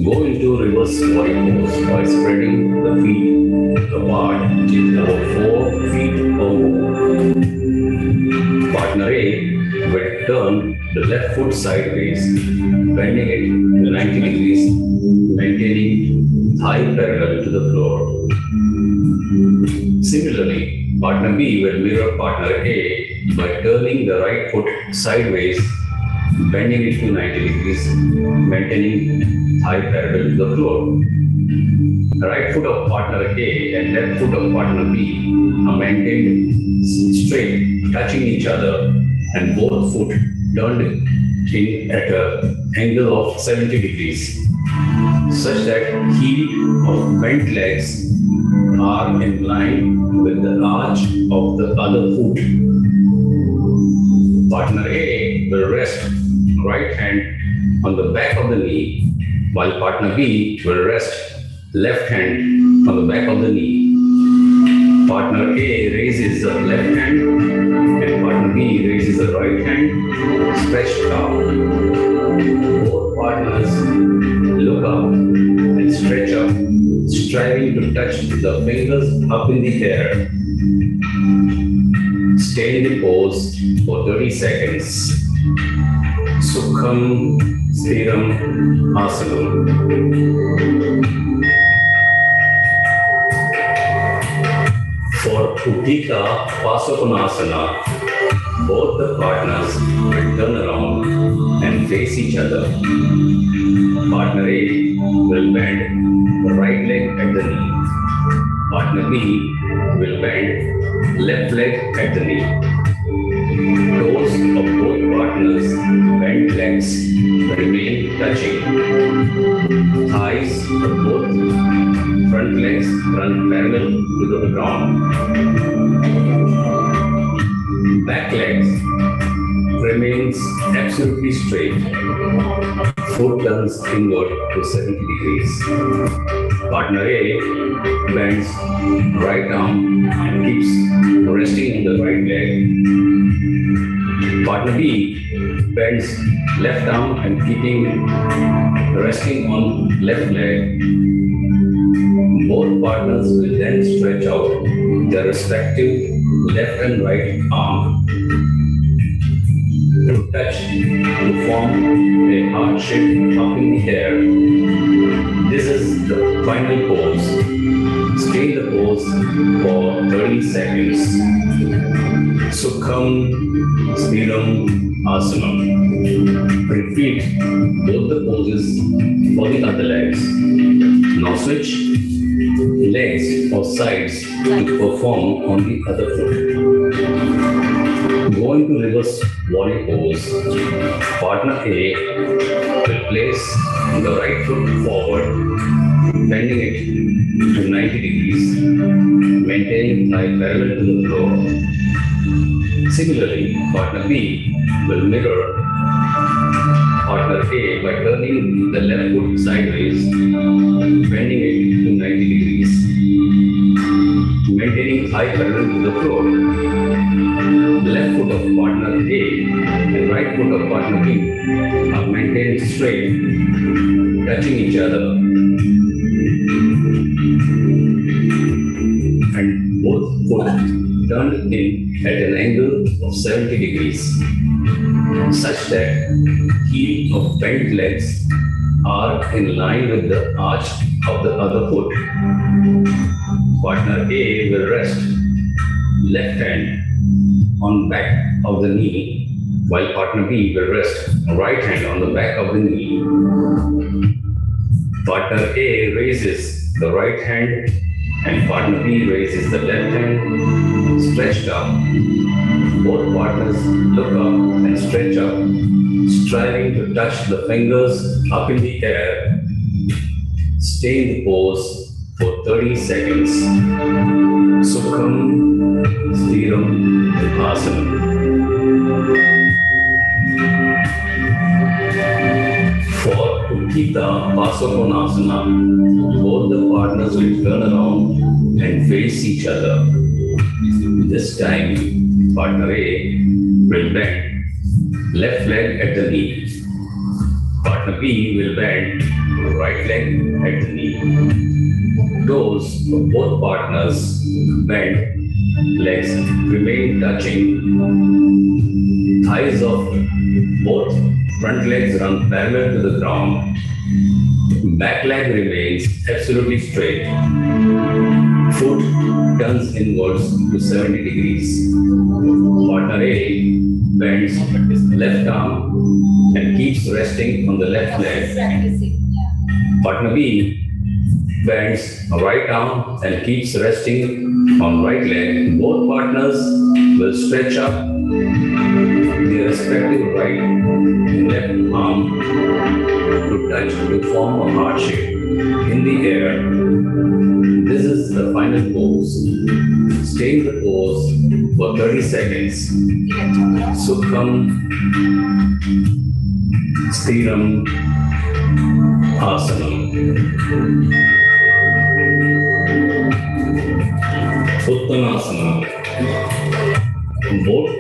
Go into reverse warrior pose by spreading the feet apart about 4 feet or more. Partner A will turn the left foot sideways, bending it to 90 degrees, maintaining thigh parallel to the floor. Similarly, partner B will mirror partner A by turning the right foot sideways, bending it to 90 degrees, maintaining thigh parallel to the floor. The right foot of partner A and left foot of partner B are maintained straight, touching each other, and both foot turned in at an angle of 70 degrees, such that heel of bent legs are in line with the arch of the other foot. Partner A will rest right hand on the back of the knee, while partner B will rest left hand on the back of the knee. Partner A raises the left hand and partner B raises the right hand, stretched out. Both partners look up and stretch up, striving to touch the fingers up in the air. Stay in the pose for 30 seconds. Sukham Stiram Asanam. For Uttita Pasvakonasana, both the partners will turn around and face each other. Partner A will bend the right leg at the knee. Partner B will bend left leg at the knee. Toes of both partners' bent legs remain touching. Thighs of both front legs run parallel to the ground. Back legs remains absolutely straight. Foot turns inward to 70 degrees. Partner A bends right arm and keeps resting on the right leg. Partner B bends left arm and keeping resting on left leg. Both partners will then stretch out their respective left and right arm to touch to form a heart shape up in the air. This is the final pose. Stay in the pose for 30 seconds. Sukham Sthiram Asanam. Repeat both the poses for the other legs. Now switch legs or sides to perform on the other foot. Going to reverse warrior pose, partner A will place the right foot forward, bending it to 90 degrees, maintaining thigh parallel to the floor. Similarly, partner B will mirror partner A by turning the left foot sideways, bending it to 90 degrees, maintaining thigh parallel to the floor. Left foot of partner A and right foot of partner B are maintained straight, touching each other, and both foot turned in at an angle of 70 degrees, such that heel of bent legs are in line with the arch of the other foot. Partner A will rest left hand on back of the knee, while partner B will rest right hand on the back of the knee. Partner A raises the right hand and partner B raises the left hand, stretched up. Both partners look up and stretch up, striving to touch the fingers up in the air. Stay in the pose for 30 seconds. Sukham Sthiram Asanam. For Uttita Pasakonasana, both the partners will turn around and face each other. This time, partner A will bend left leg at the knee. Partner B will bend right leg at the knee. Toes of both partners bend, legs remain touching. Thighs of both front legs run parallel to the ground. Back leg remains absolutely straight. Foot turns inwards to 70 degrees. Partner A bends left arm and keeps resting on the left leg. Partner B bends right arm and keeps resting on right leg. Both partners will stretch up their respective right and left arm to touch to form a heart shape in the air. This is the final pose. Stay in the pose for 30 seconds. Sukham Sthiram Asanam. Uttanasana. Both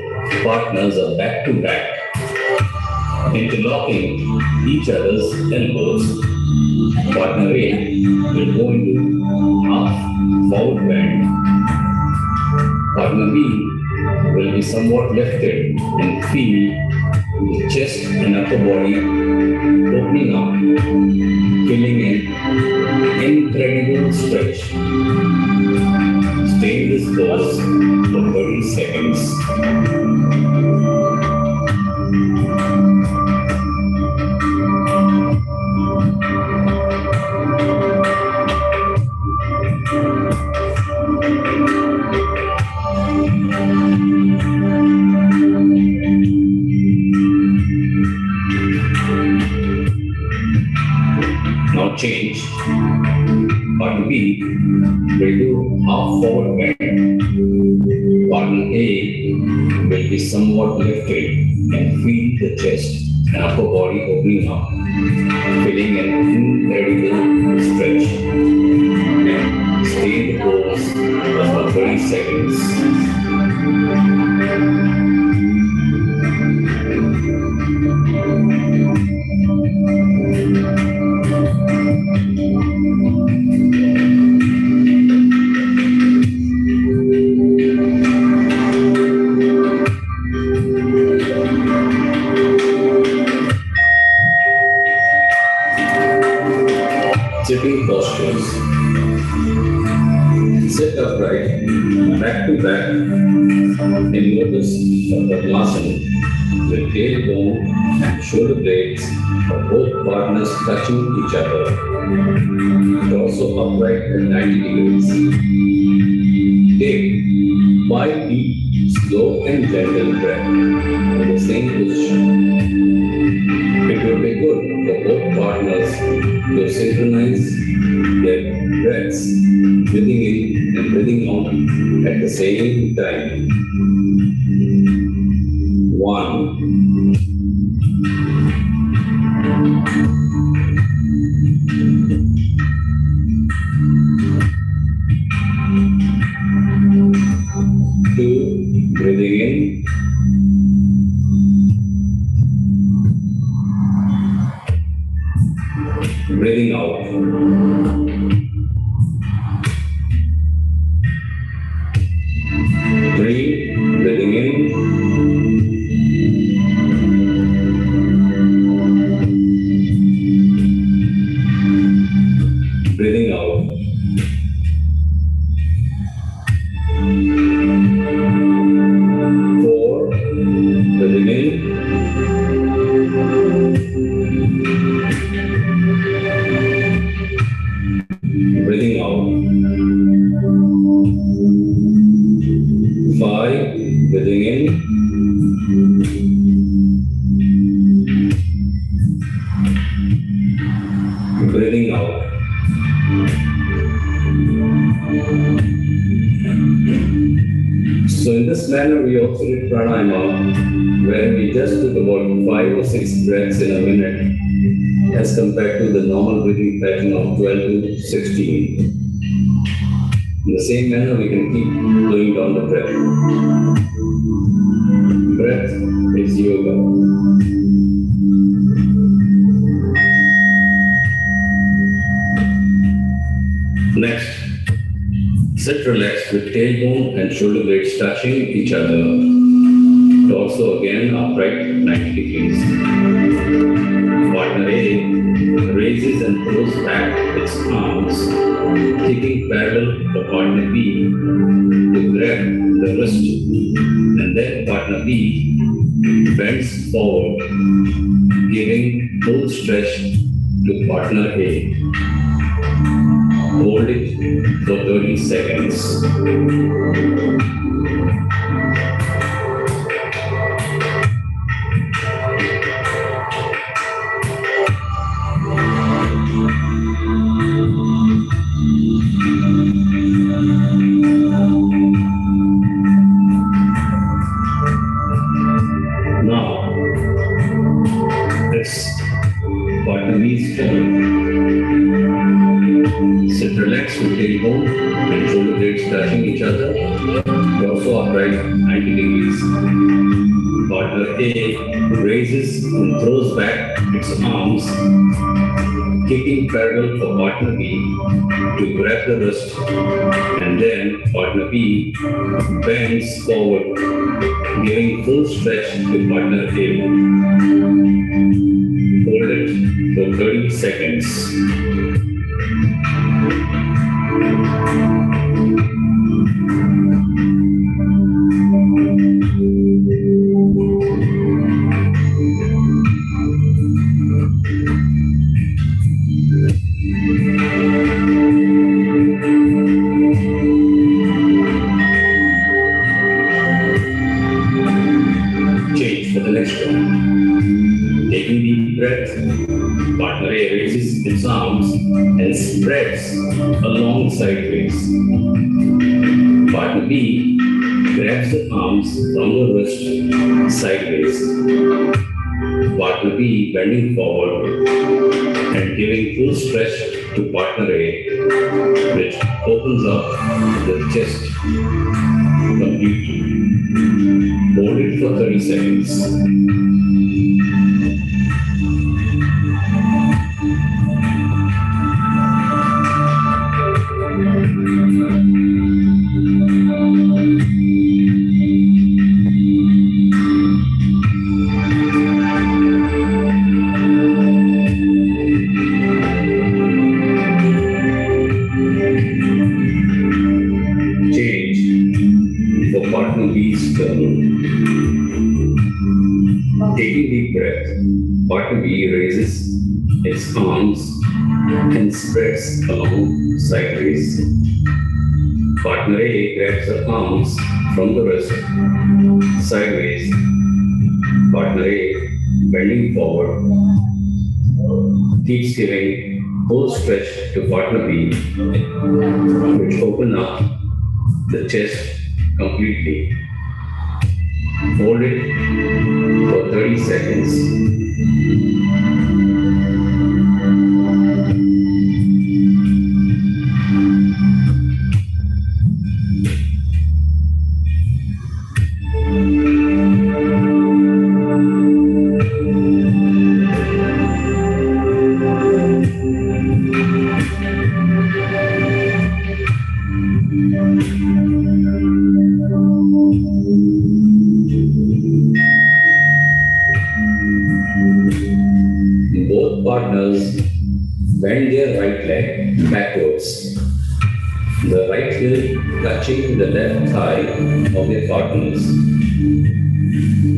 partners are back to back, interlocking each other's elbows. Partner A will go into half forward bend. Partner B will be somewhat lifted and feel the chest and upper body opening up, feeling an incredible stretch. Stay in this pose for 30 seconds. Now change. Partner B will do half forward bend. Partner A will be somewhat lifted and feel the chest and upper body opening up, feeling an incredible stretch. pose for 30 seconds. Sitting postures. Sit upright, back to back, in lotus or Padmasana, with tailbone and shoulder blades of both partners touching each other. Torso upright at 90 degrees. Take 5 deep, slow and gentle breath in the same position. It will be good for both partners to synchronize their breaths, breathing in and breathing out at the same time. 1. Breathing in. Breathing out. 3. Breathing in. Breathing out. 4. Breathing in. Breathing out. 5. Breathing in. Breathing out. So in this manner, we also did pranayama, where we just took about 5 or 6 breaths in a minute, as compared to the normal breathing pattern of 12 to 16. In the same manner, we can keep going down the breath. Breath is yoga. Next, sit relaxed with tailbone and shoulder blades touching each other. Torso again upright 90 degrees. Partner A raises and throws back its arms, kicking parallel to partner B to grab the wrist, and then partner B bends forward, giving full stretch to partner A. Hold it for 30 seconds. Now, it's partner B's turn. Sit relaxed with tailbone and shoulder blades touching each other. Torso upright 90 degrees. Partner A raises and throws back its arms, kicking parallel for partner B to grab the wrist, and then partner B bends forward, giving full stretch to partner A. Hold it for 30 seconds. Change for the next one. Taking deep breath, partner A raises its arms and spreads along sideways. Partner B grabs the arms from the wrist sideways. Partner B bending forward and giving full stretch to partner A, which opens up the chest completely. Hold it for 30 seconds. Taking deep breath, partner B raises its arms and spreads along sideways. Partner A grabs her arms from the wrist sideways. Partner A bending forward keeps giving full stretch to partner B, which open up the chest completely. Hold it for 30 seconds. Both partners bend their right leg backwards. The right heel touching the left thigh of their partners.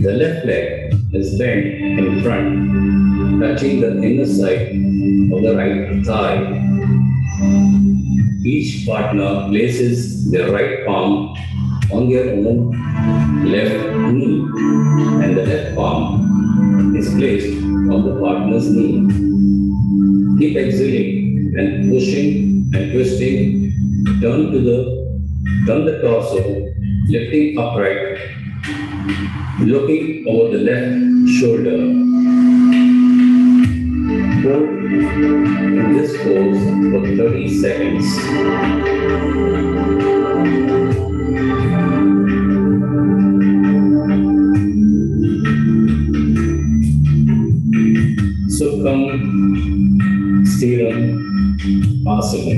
The left leg is bent in front, touching the inner side of the right thigh. Each partner places their right palm on their own left knee, and the left palm is placed on the partner's knee. Keep exhaling and pushing and twisting. Turn the torso, lifting upright, looking over the left shoulder. Hold in this pose for 30 seconds. Sukham Stiram Asana.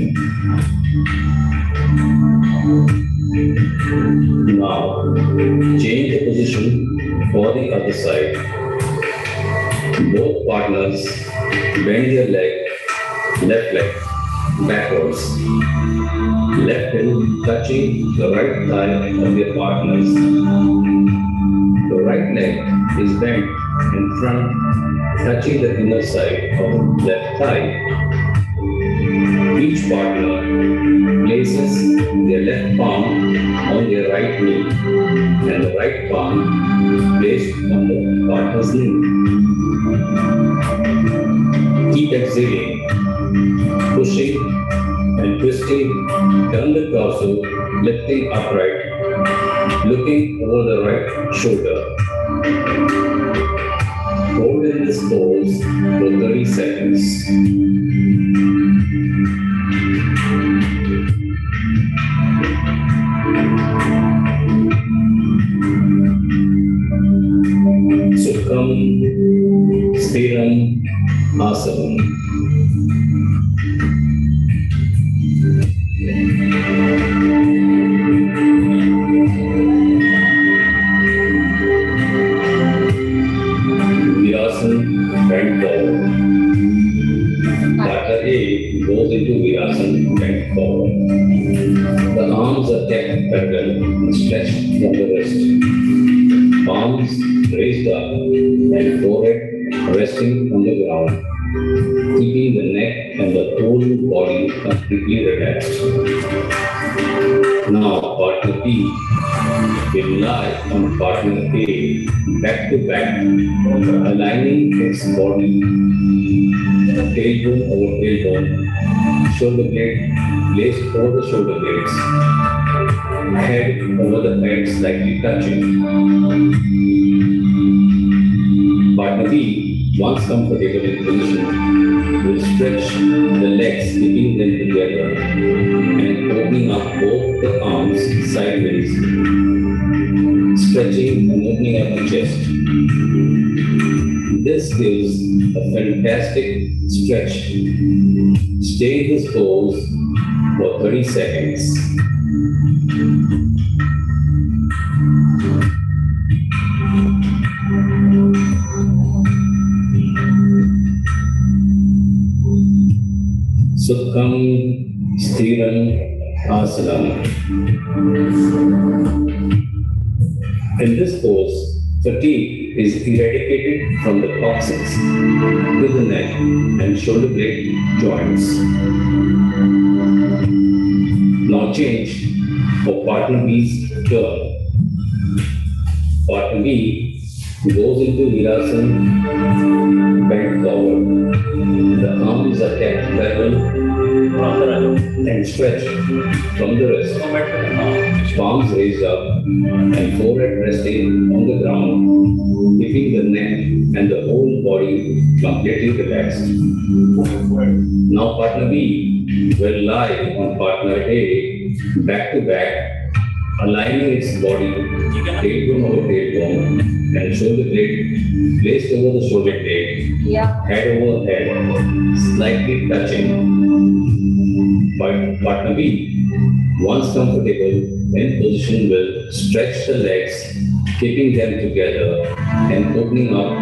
Now, change the position for the other side. Both partners bend their left leg backwards. Left heel touching the right thigh of their partners. The right leg is bent in front, touching the inner side of the left thigh. Each partner places their left palm on their right knee and the right palm placed on the partner's knee. Keep exhaling, pushing and twisting. Turn the torso, lifting upright, looking over the right shoulder. Hold in this pose for 30 seconds. Sukham Stiram Asana. Bend forward. Partner A goes into Virasana, bend forward. The arms are kept parallel and stretched from the wrist. Palms raised up and forehead resting on the ground, keeping the neck and the whole body completely relaxed. Now, partner B will lie on partner A back to back, aligning its body, tailbone over tailbone, shoulder blade placed over the shoulder blades, head over the head slightly touching. Partner B, once comfortable in position, will stretch the legs, keeping them together, and opening up both the arms sideways, stretching and opening up the chest. This gives a fantastic stretch. Stay in this pose for 30 seconds. Sukham Sthiram Asanam. In this pose, fatigue is eradicated from the coccyx to the neck and shoulder blade joints. Now change for partner B's turn. Partner B goes into Virasana, bent forward. The arms are kept level and stretched from the wrist. Palms raised up and forehead resting on the ground, keeping the neck and the whole body completely relaxed. Now partner B will lie on partner A back to back, aligning its body tailbone over tailbone and shoulder blade placed over the shoulder blade, head over head, slightly touching. But partner B, once comfortable in position, will stretch the legs, keeping them together and opening up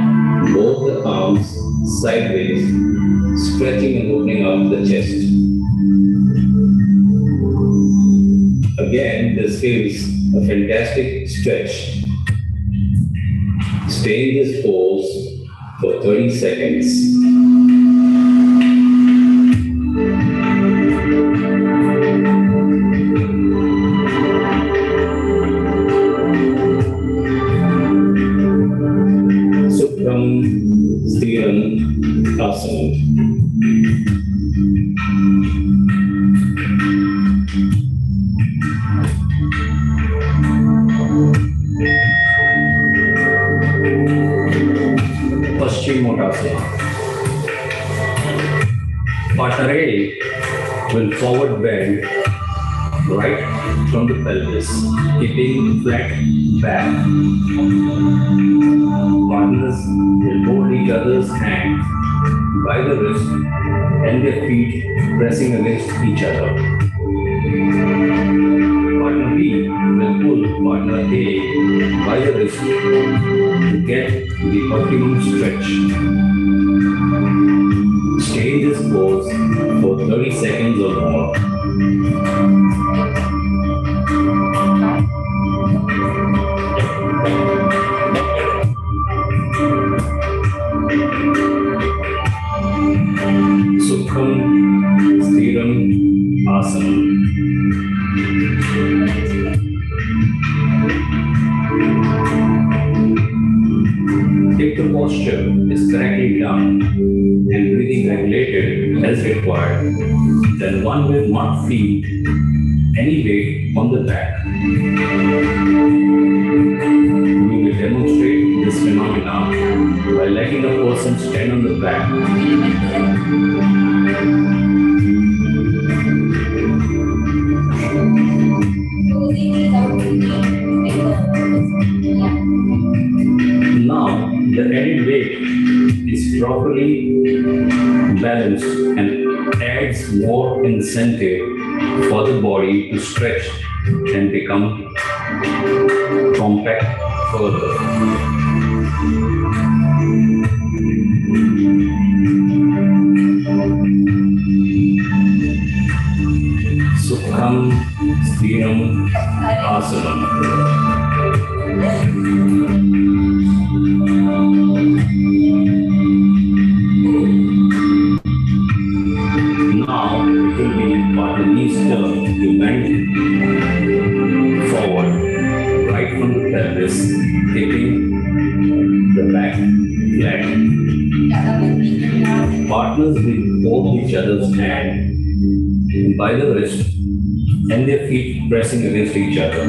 both the arms sideways, stretching and opening up the chest. Again, this gives a fantastic stretch. Stay in this pose for 30 seconds. Sukham Sthiram Asana. Partner A will forward bend right from the pelvis, keeping flat back. Partners will hold each other's hand by the wrist and their feet pressing against each other. Partner B will pull partner A by the wrist to get the optimum stretch. Stay in this pose for 30 seconds or more. Sukham Sthiram Asana. If the posture is correctly done and breathing regulated as required, then one will not feel any weight on the back. We will demonstrate this phenomenon by letting a person stand on the back. Now, the added weight is properly balanced and adds more incentive for the body to stretch and become compact further. Sukham Sthiram Asana. Now it will be partner B's turn to bend forward, right from the pelvis, keeping the back flat. Partners will hold each other's hand by the wrist and their feet pressing against each other.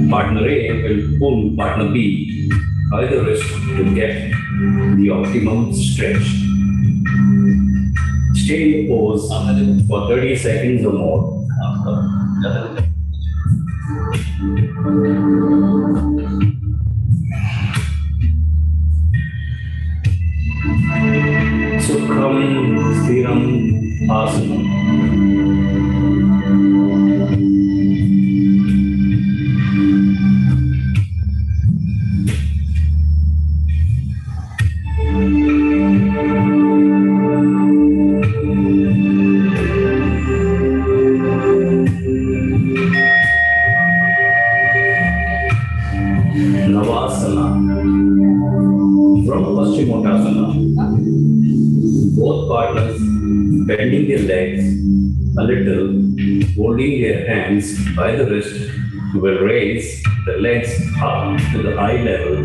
Partner A will pull partner B by the wrist to get the optimum stretch. Stay in the pose for 30 seconds or more. Sukham Sthiram Asanam. Navasana. From Paschimottanasana, both partners bending their legs a little, holding their hands by the wrist, will raise the legs up to the eye level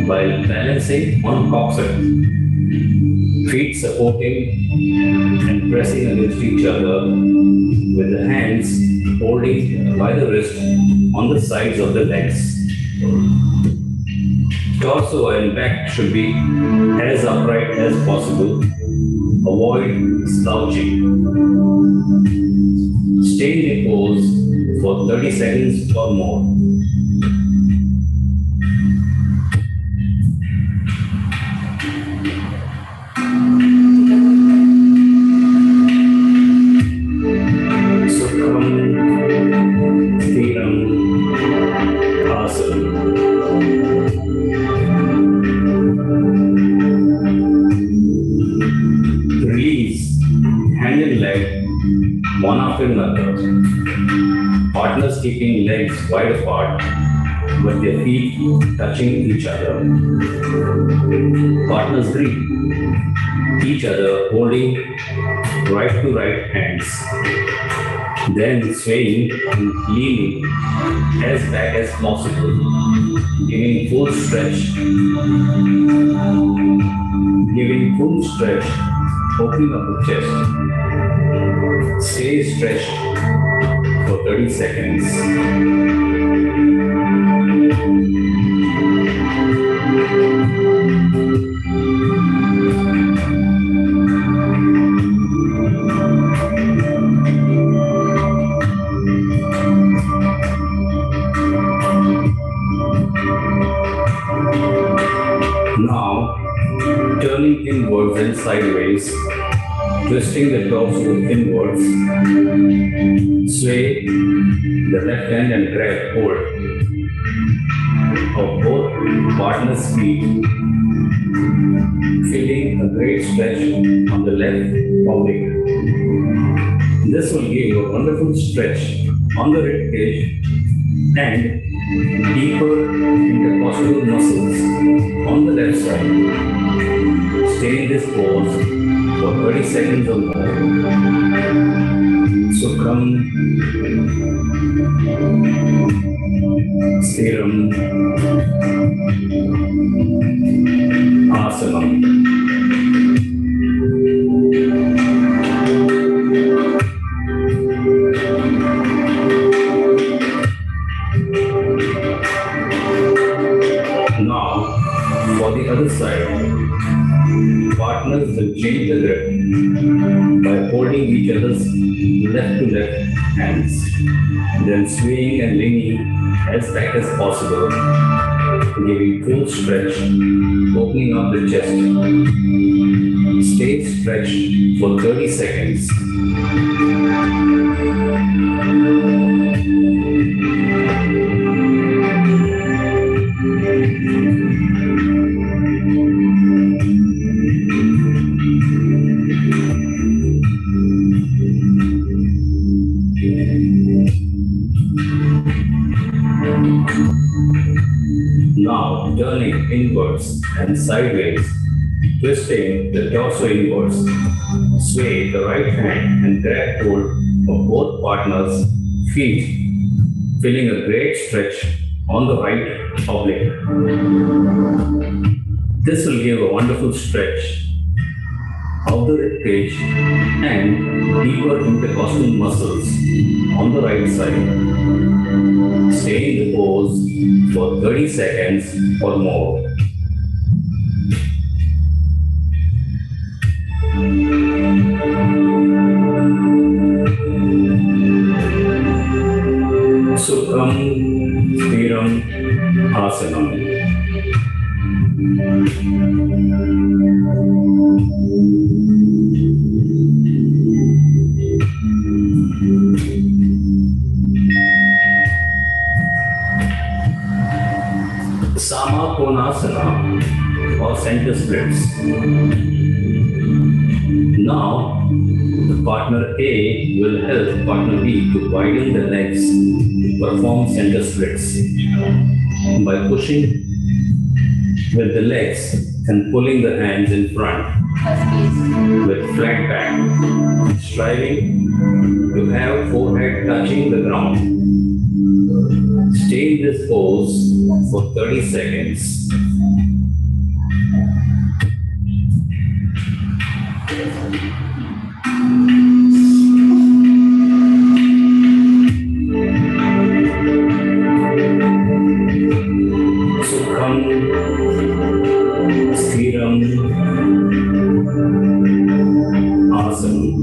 while balancing on coccyx, feet supporting and pressing against each other with the hands holding by the wrist on the sides of the legs. Torso and back should be as upright as possible. Avoid slouching. Stay in the pose for 30 seconds or more. Sukham Sthiram Asanam. Release hand and leg one after another. Partners keeping legs wide apart with their feet touching each other. Partners greet each other holding right to right hands. Then swaying and leaning as back as possible, giving full stretch. Giving full stretch, opening up the chest. Stay stretched for 30 seconds. Now, turning inwards and sideways, twisting the torso inwards, sway the left hand and grab hold of both partners' feet, feeling a great stretch on the left oblique. This will give you a wonderful stretch on the rib cage and deeper intercostal muscles on the left side. Stay in this pose for 30 seconds or more. Sukham Sthiram Asanam. Now, for the other side, partners will change the grip by holding each other's left to left hands, then swaying and leaning as back as possible, giving full stretch, opening up the chest. Stay stretched for 30 seconds. Now turning inwards and sideways, twisting the torso inwards, sway the right hand and grab hold of both partners' feet, feeling a great stretch on the right oblique. This will give a wonderful stretch of the rib cage and deeper intercostal muscles on the right side. Stay in the pose for 30 seconds or more. Sukham Stiram Asanam. Samakonasana or center splits. Now, the partner A will help partner B to widen the legs to perform center splits by pushing with the legs and pulling the hands in front with flat back, striving to have forehead touching the ground. Stay in this pose for 30 seconds. Sukham Stiram Asanam.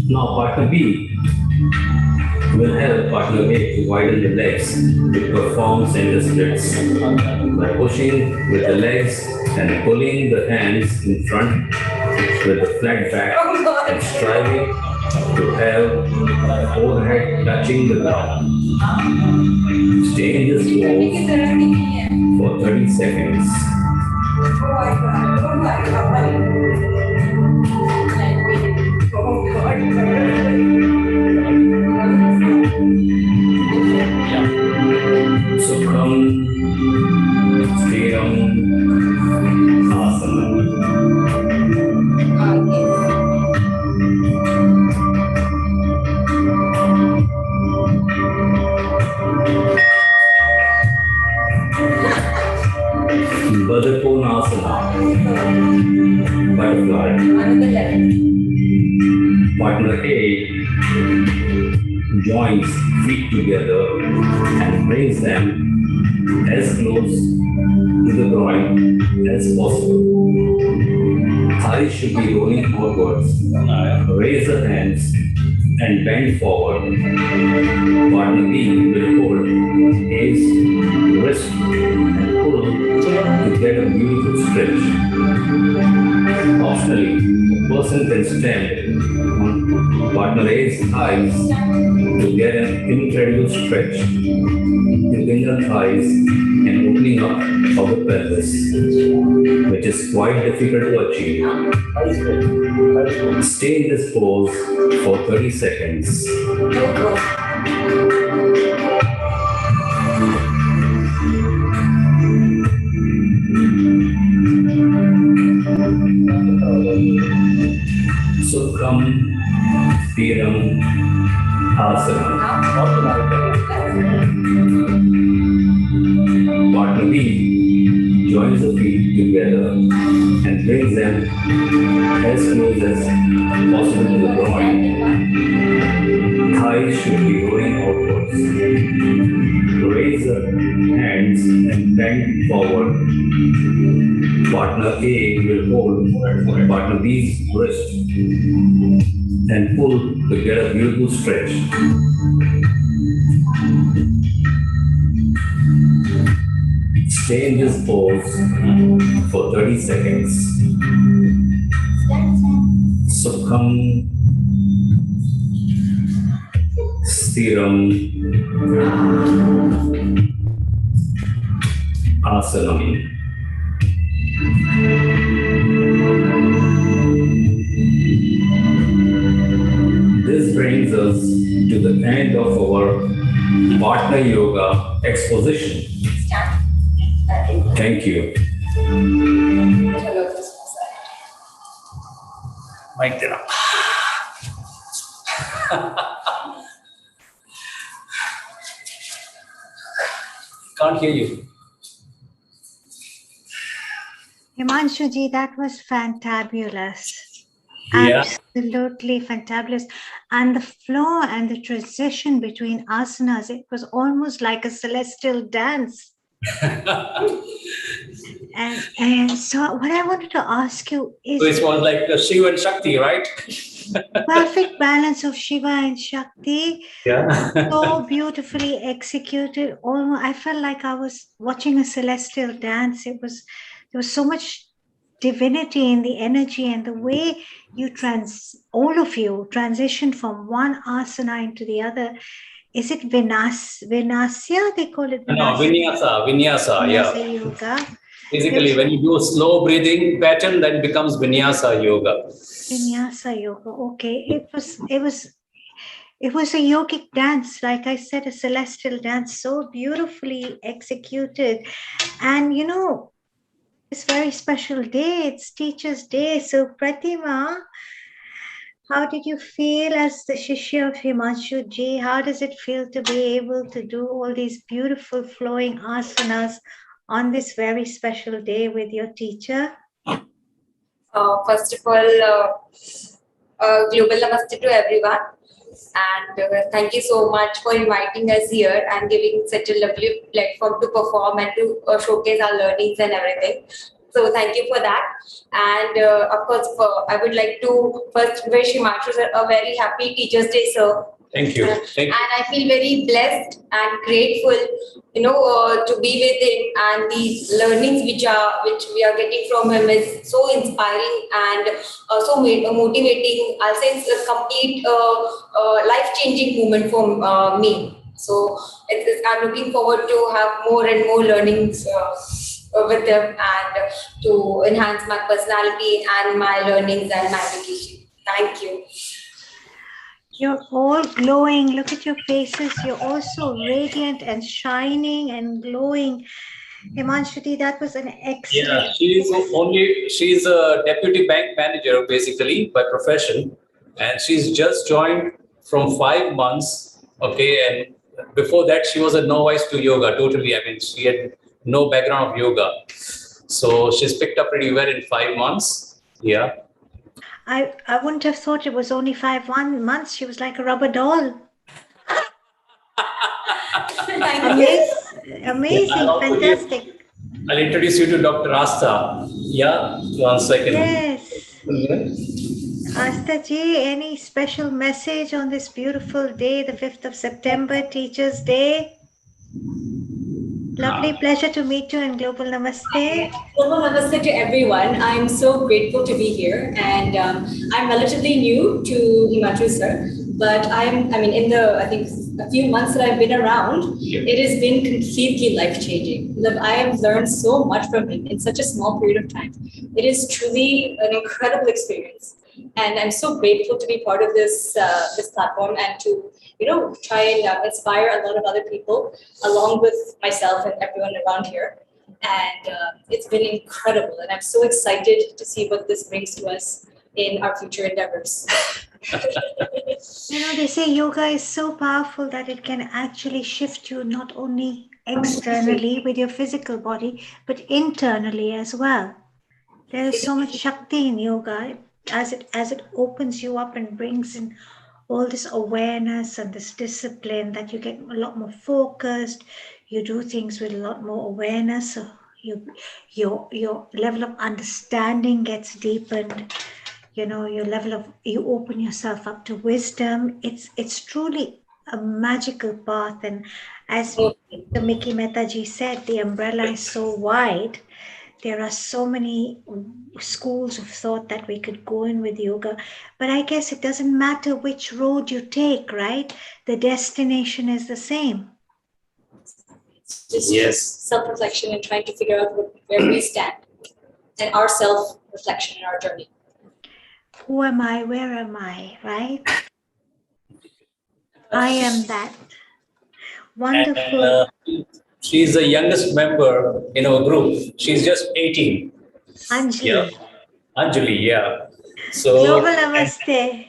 Now partner B will help partner A to widen the legs to perform center splits by pushing with the legs and pulling the hands in front with the flat back and striving to have forehead touching the ground. Stay in this pose for 30 seconds. Sukham Stiram Asanam. Badakonasana, butterfly. Partner A joins feet together and brings them as close to the groin as possible. Thighs should be rolling forwards. Raise the hands and bend forward. Partner B will hold A's wrist and pull to get a beautiful stretch. Optionally, a person can stand on partner A's thighs to get an incredible stretch. The inner thighs and opening up of the pelvis, which is quite difficult to achieve. Stay in this pose for 30 seconds. Sukham Stiram Asanam. Partner B joins the feet together and brings them as close as possible to the groin. Thighs should be rolling outwards. Raise the hands and bend forward. Partner A will hold partner B's wrist and pull to get a beautiful stretch. Stay in this pose for 30 seconds. Sukham Stiram Asanam. This brings us to the end of our partner yoga exposition. Thank you. Mic down. Can't hear you. Himanshuji, that was fantabulous. Yeah. Absolutely fantabulous. And the flow and the transition between asanas, it was almost like a celestial dance. And so what I wanted to ask you So is it was like Shiva and Shakti, right? perfect balance of Shiva and Shakti, Yeah. so beautifully executed. Almost, I felt like I was watching a celestial dance. There was so much divinity in the energy and the way all of you transitioned from one asana into the other. Is it Vinasya? They call it No, Vinasya. Vinyasa, yeah. Vinyasa yoga. Basically, when you do a slow breathing pattern, then becomes Vinyasa yoga. Vinyasa yoga. Okay. It was a yogic dance, like I said, a celestial dance, so beautifully executed. And this very special day, it's Teacher's Day. So Pratima, how did you feel as the Shishya of Himanshu Ji? How does it feel to be able to do all these beautiful flowing asanas on this very special day with your teacher? First of all, global namaste to everyone. And thank you so much for inviting us here and giving such a lovely platform to perform and to showcase our learnings and everything. So thank you for that. And of course, I would like to first wish Himanshu sir a very happy Teachers' Day, sir. Thank you. And I feel very blessed and grateful, to be with him, and these learnings which we are getting from him is so inspiring and so motivating. I'll say it's a complete life-changing moment for me. So I'm looking forward to have more and more learnings with him and to enhance my personality and my learnings and my education. Thank you. You're all glowing. Look at your faces. You're all so radiant and shining and glowing. Himanshuti, that was an excellent. Yeah, she's a deputy bank manager basically by profession, and she's just joined from 5 months. Okay, and before that she was a novice to yoga totally. I mean, she had no background of yoga, so she's picked up pretty well in 5 months. Yeah. I wouldn't have thought it was only 5 months. She was like a rubber doll. Amazing, fantastic. I'll introduce you to Dr. Asta. Yeah, 1 second. Yes. Asta ji, any special message on this beautiful day, the 5th of September, Teachers' Day? Lovely pleasure to meet you in Global Namaste. Global Namaste to everyone. I'm so grateful to be here, and I'm relatively new to Himanshu sir, but I think a few months that I've been around, it has been completely life-changing. I have learned so much from him in such a small period of time. It is truly an incredible experience, and I'm so grateful to be part of this platform and to try and inspire a lot of other people along with myself and everyone around here. And it's been incredible, and I'm so excited to see what this brings to us in our future endeavors. They say yoga is so powerful that it can actually shift you not only externally with your physical body, but internally as well. There is so much Shakti in yoga as it opens you up and brings in all this awareness and this discipline, that you get a lot more focused. You do things with a lot more awareness. So your level of understanding gets deepened. You open yourself up to wisdom. It's truly a magical path. And as the Mickey Mehtaji said, the umbrella is so wide. There are so many schools of thought that we could go in with yoga, but I guess it doesn't matter which road you take, right? The destination is the same. Just self-reflection and trying to figure out where we stand, and our self-reflection in our journey. Who am I? Where am I? Right? I am that. Wonderful. And, she's the youngest member in our group. She's just 18. Anjali. Yeah. Anjali, yeah. So Global Namaste.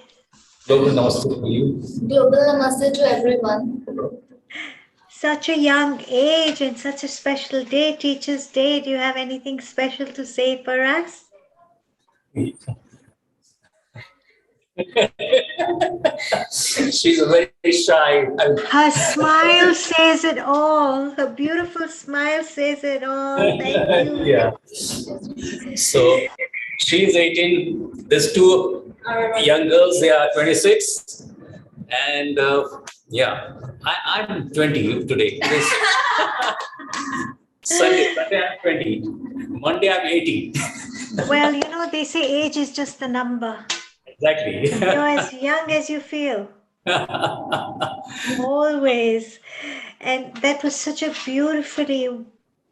Global Namaste to you. Global Namaste to everyone. Such a young age and such a special day, Teachers' Day. Do you have anything special to say for us? She's very shy. Her smile says it all. Her beautiful smile says it all. Thank you. Yeah. So she's 18. There's two young girls. They are 26. And I'm 20 today. Sunday I'm 20. Monday I'm 18. Well, they say age is just a number. Exactly. You're as young as you feel. Always. And that was such a beautifully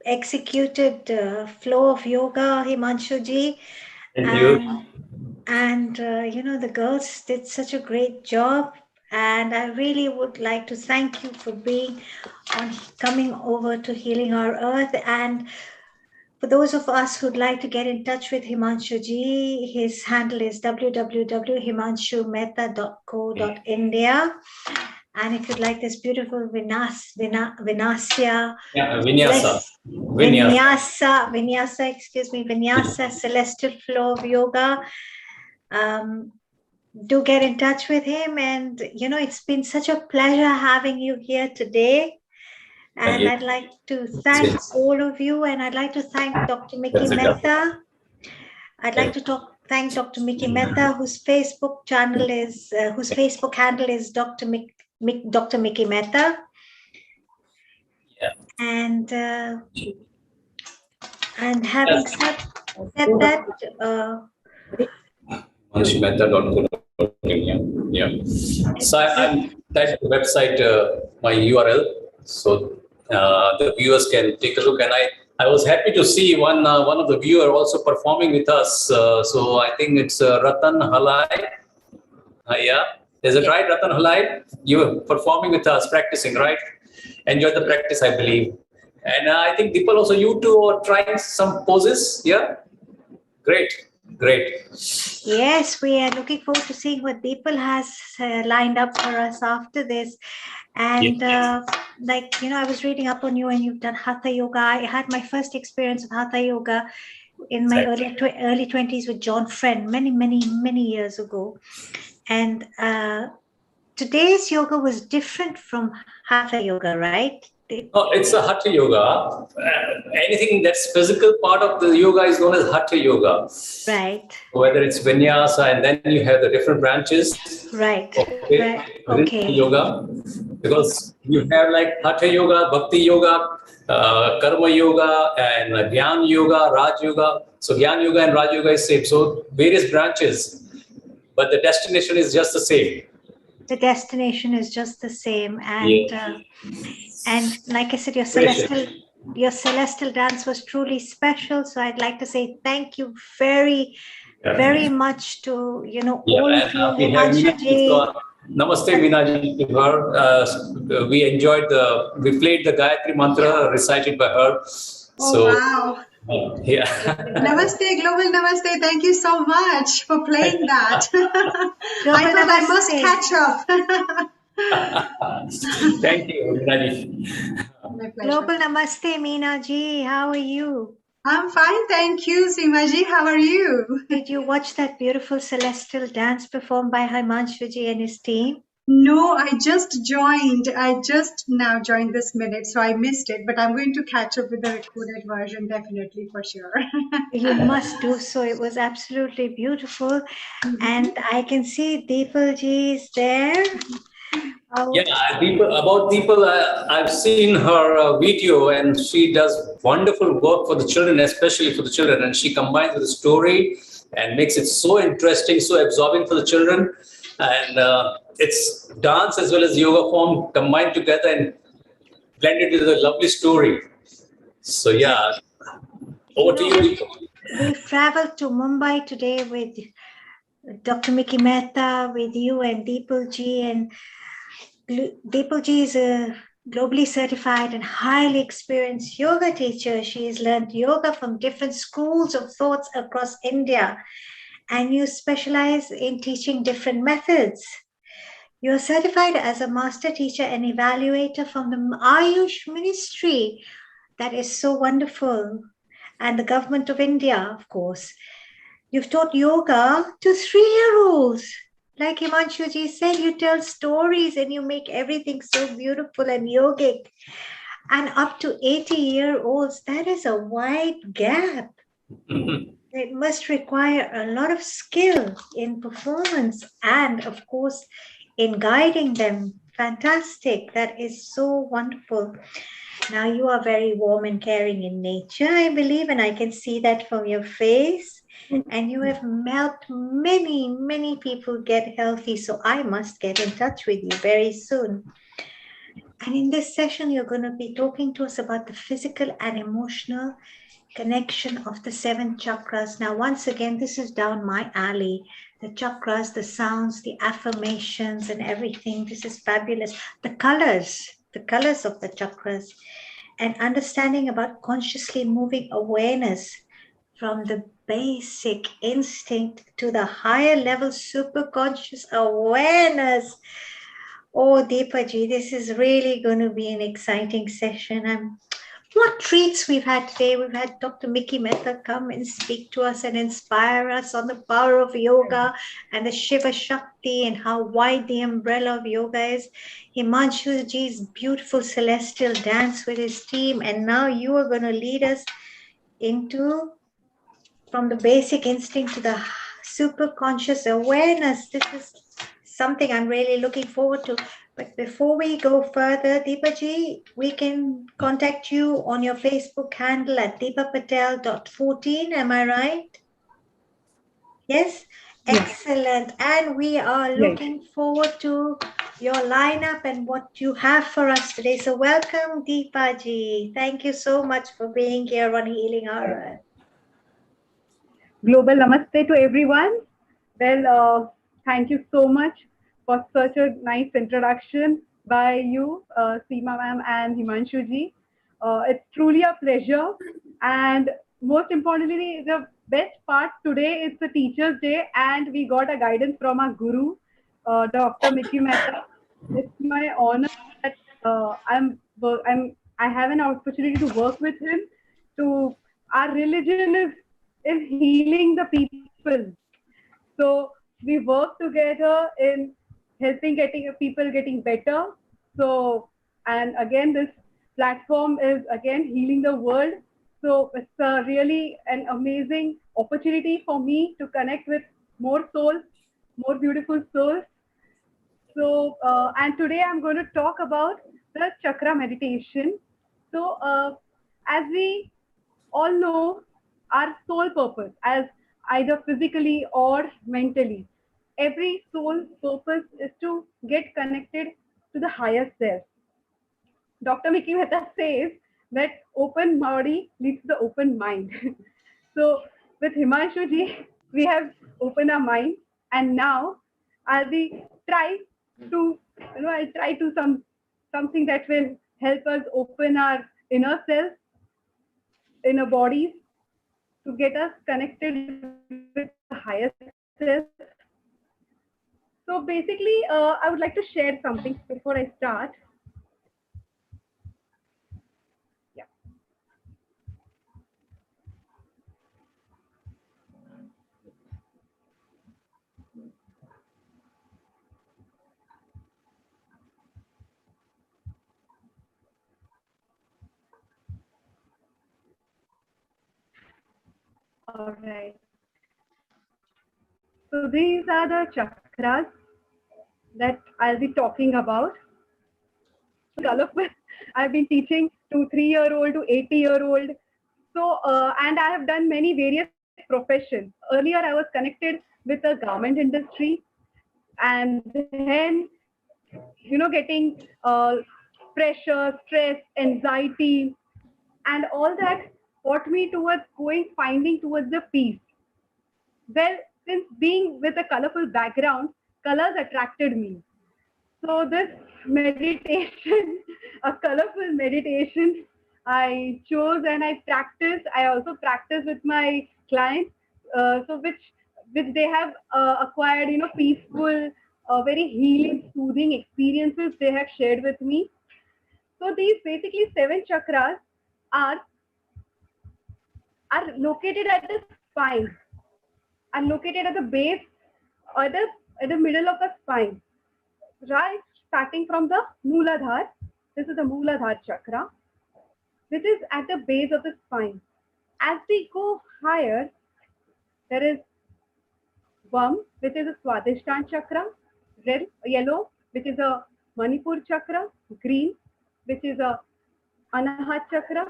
executed flow of yoga, Himanshu ji. Thank you. And the girls did such a great job. And I really would like to thank you for coming over to Healing Our Earth. And for those of us who'd like to get in touch with Himanshu ji, his handle is www.himanshumehta.co.india. And if you'd like this beautiful Vinyasa, celestial flow of yoga, do get in touch with him. And, it's been such a pleasure having you here today. And I'd like to thank all of you, and I'd like to thank Dr. Mickey Mehta. I'd like to thank Dr. Mickey Mehta, whose Facebook handle is Dr. Mickey Mehta. Yeah. And having said that, yeah. So I'm attached to the website, my URL, so the viewers can take a look. And I was happy to see one of the viewer also performing with us. So I think it's Ratan Halai. Yeah, is it right, Ratan Halai? You were performing with us, practicing, right? Enjoy the practice, I believe. And I think Deepal also, you two are trying some poses. Yeah, great. Yes, we are looking forward to seeing what Deepal has lined up for us after this. And I was reading up on you, and you've done Hatha Yoga. I had my first experience of Hatha Yoga in my early 20s with John Friend many years ago. And today's yoga was different from Hatha Yoga, right? Oh, it's a Hatha Yoga. Anything that's physical part of the yoga is known as Hatha Yoga. Right. Whether it's Vinyasa, and then you have the different branches. Right. Okay. Yoga. Because you have like Hatha Yoga, Bhakti Yoga, Karma Yoga, and Jnana Yoga, Raj Yoga. So Jnana Yoga and Raj Yoga is same. So various branches, but the destination is just the same. The destination is just the same. And and like I said, your celestial dance was truly special. So I'd like to say thank you very much to all of you. Namaste, Minaji, to her. We played the Gayatri mantra recited by her. Wow. Yeah. Namaste, global namaste. Thank you so much for playing that. I thought I must catch up. Thank you, Minaji. Global namaste, Minaji. How are you? I'm fine, thank you, Seemaji. How are you? Did you watch that beautiful celestial dance performed by Himanshuji and his team? No, I just joined. I just now joined this minute, so I missed it. But I'm going to catch up with the recorded version, definitely, for sure. You must do so. It was absolutely beautiful. And I can see Deepalji is there. About Deepal, I've seen her video, and she does wonderful work for the children, especially for the children. And she combines with the story and makes it so interesting, so absorbing for the children. And it's dance as well as yoga form combined together and blended with a lovely story. So over to you. We've traveled to Mumbai today with Dr. Mickey Mehta, with you and Deepalji. And Deepalji is a globally certified and highly experienced yoga teacher. She has learned yoga from different schools of thoughts across India. And you specialize in teaching different methods. You're certified as a master teacher and evaluator from the Ayush Ministry. That is so wonderful. And the government of India, of course. You've taught yoga to 3-year-olds. Like Himanshuji said, you tell stories and you make everything so beautiful and yogic. And up to 80-year-olds, that is a wide gap. It must require a lot of skill in performance and, of course, in guiding them. Fantastic. That is so wonderful. Now, you are very warm and caring in nature, I believe, and I can see that from your face. And you have helped many, many people get healthy. So I must get in touch with you very soon. And in this session, you're going to be talking to us about the physical and emotional connection of the 7 chakras. Now, once again, this is down my alley. The chakras, the sounds, the affirmations, and everything. This is fabulous. The colors of the chakras, and understanding about consciously moving awareness from the basic instinct to the higher level superconscious awareness. Oh, Deepaji, this is really going to be an exciting session. What treats we've had today. We've had Dr. Mickey Mehta come and speak to us and inspire us on the power of yoga and the Shiva Shakti and how wide the umbrella of yoga is. Himanshuji's beautiful celestial dance with his team. And now you are going to lead us into from the basic instinct to the super conscious awareness. This is something I'm really looking forward to. But before we go further, Deepaji, we can contact you on your Facebook handle at deepapatel.14. Am I right? Yes? Excellent. And we are looking forward to your lineup and what you have for us today. So welcome, Deepaji. Thank you so much for being here on Healing Aura. Global namaste to everyone. Well, thank you so much for such a nice introduction by you, Seema ma'am and Himanshu ji. It's truly a pleasure. And most importantly, the best part today is the Teacher's Day, and we got a guidance from our guru, Dr. Mickey Mehta. It's my honor that I have an opportunity to work with him. Our religion is healing the people. So we work together in helping people getting better. So, and again, this platform is again healing the world. So it's really an amazing opportunity for me to connect with more souls, more beautiful souls. So, and today I'm going to talk about the chakra meditation. So, as we all know, our soul purpose as either physically or mentally. Every soul purpose is to get connected to the higher self. Dr. Mickey Mehta says that open body leads to the open mind. So with Himanshu ji, we have opened our mind, and now I'll try to something that will help us open our inner self, inner bodies, to get us connected with the higher self. So basically, I would like to share something before I start. Yeah. All right. So these are the chakras that I'll be talking about. Colorful. I've been teaching to 3-year-old to 80-year-old. So, and I have done many various professions. Earlier, I was connected with the garment industry, and then, getting pressure, stress, anxiety, and all that brought me towards finding towards the peace. Well, since being with a colorful background, colors attracted me. So this meditation, a colorful meditation, I chose and I practice. I also practice with my clients, so which they have acquired, peaceful, very healing, soothing experiences they have shared with me. So these basically 7 chakras are located at the spine, are located at the base, or at the middle of the spine, right? Starting from the Mooladhar. This is the Mooladhar chakra, which is at the base of the spine. As we go higher, there is Vam, which is a Swadhisthana chakra, red, yellow, which is a Manipur chakra, green, which is a Anahat chakra.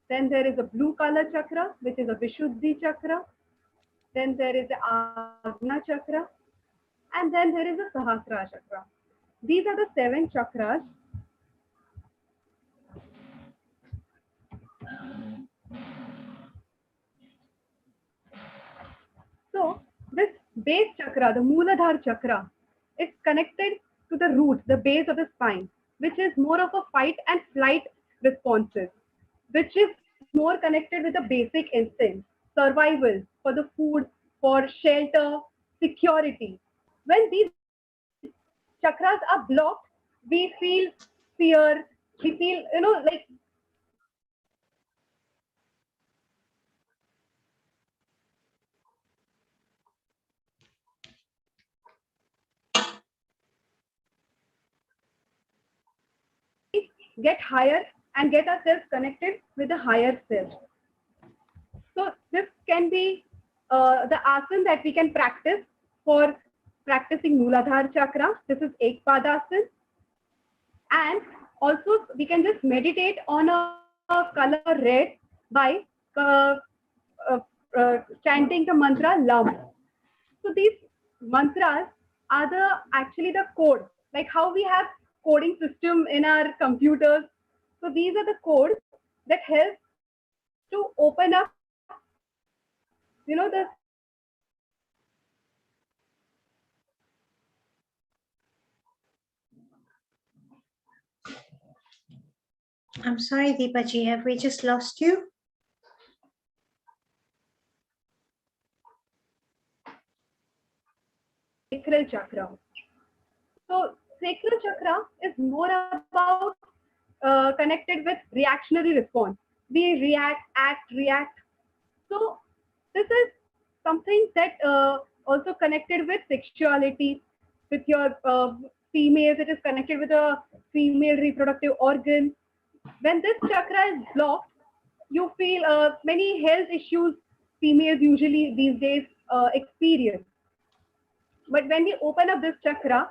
Then there is a blue color chakra, which is a Vishuddhi chakra. Then there is the Agna chakra. And then there is a Sahasrara chakra. These are the 7 chakras. So this base chakra, the Mooladhara chakra, is connected to the root, the base of the spine, which is more of a fight and flight responses, which is more connected with the basic instincts, survival, for the food, for shelter, security. When these chakras are blocked, we feel fear, we feel, like get higher and get ourselves connected with the higher self. So this can be the asana that we can practice for practicing Mooladhara chakra. This is Ekpadasana. And also we can just meditate on a color red by uh, chanting the mantra Lam. So these mantras are actually the code, like how we have coding system in our computers. So these are the codes that help to open up, the I'm sorry, Deepaji, have we just lost you? sacral chakra. So sacral chakra is more about connected with reactionary response. We react, act, react. So this is something that also connected with sexuality, with your females. It is connected with a female reproductive organ. When this chakra is blocked, you feel many health issues females usually these days experience. But when we open up this chakra,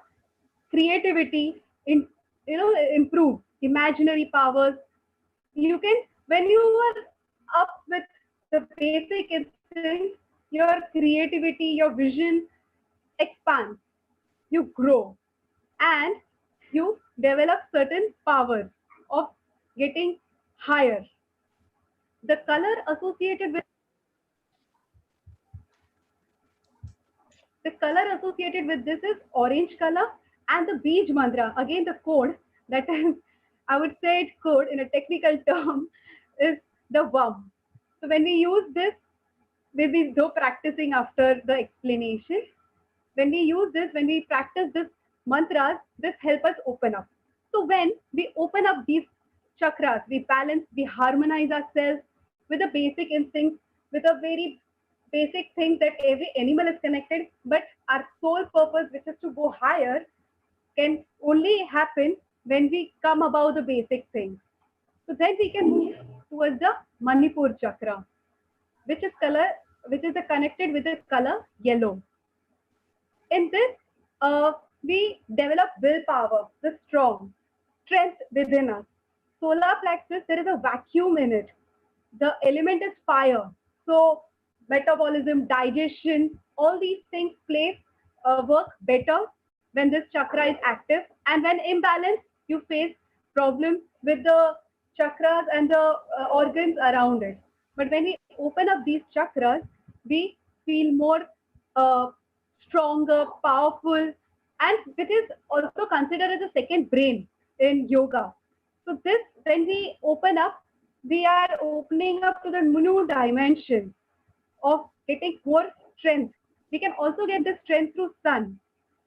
creativity in improve, imaginary powers. You can, when you are up with the basic instincts, your creativity, your vision expands, you grow, and you develop certain powers of getting higher. The color associated with this is orange color, and the beej mantra, again the code that is, I would say it code in a technical term, is the VUM. So when we use this, we'll be though practicing after the explanation. When we use this, when we practice this mantras, this help us open up. So when we open up these chakras, we balance, we harmonize ourselves with the basic instincts, with a very basic thing that every animal is connected, but our sole purpose, which is to go higher, can only happen when we come above the basic things. So then we can move towards the Manipur chakra, which is connected with the color yellow. In this, we develop willpower, the strength within us. Solar plexus, there is a vacuum in it. The element is fire. So metabolism, digestion, all these things work better when this chakra is active. And when imbalanced, you face problems with the chakras and the organs around it. But when we open up these chakras, we feel more uh, stronger, powerful, and it is also considered as a second brain in yoga. So this, when we open up, we are opening up to the new dimension of getting more strength. We can also get this strength through sun.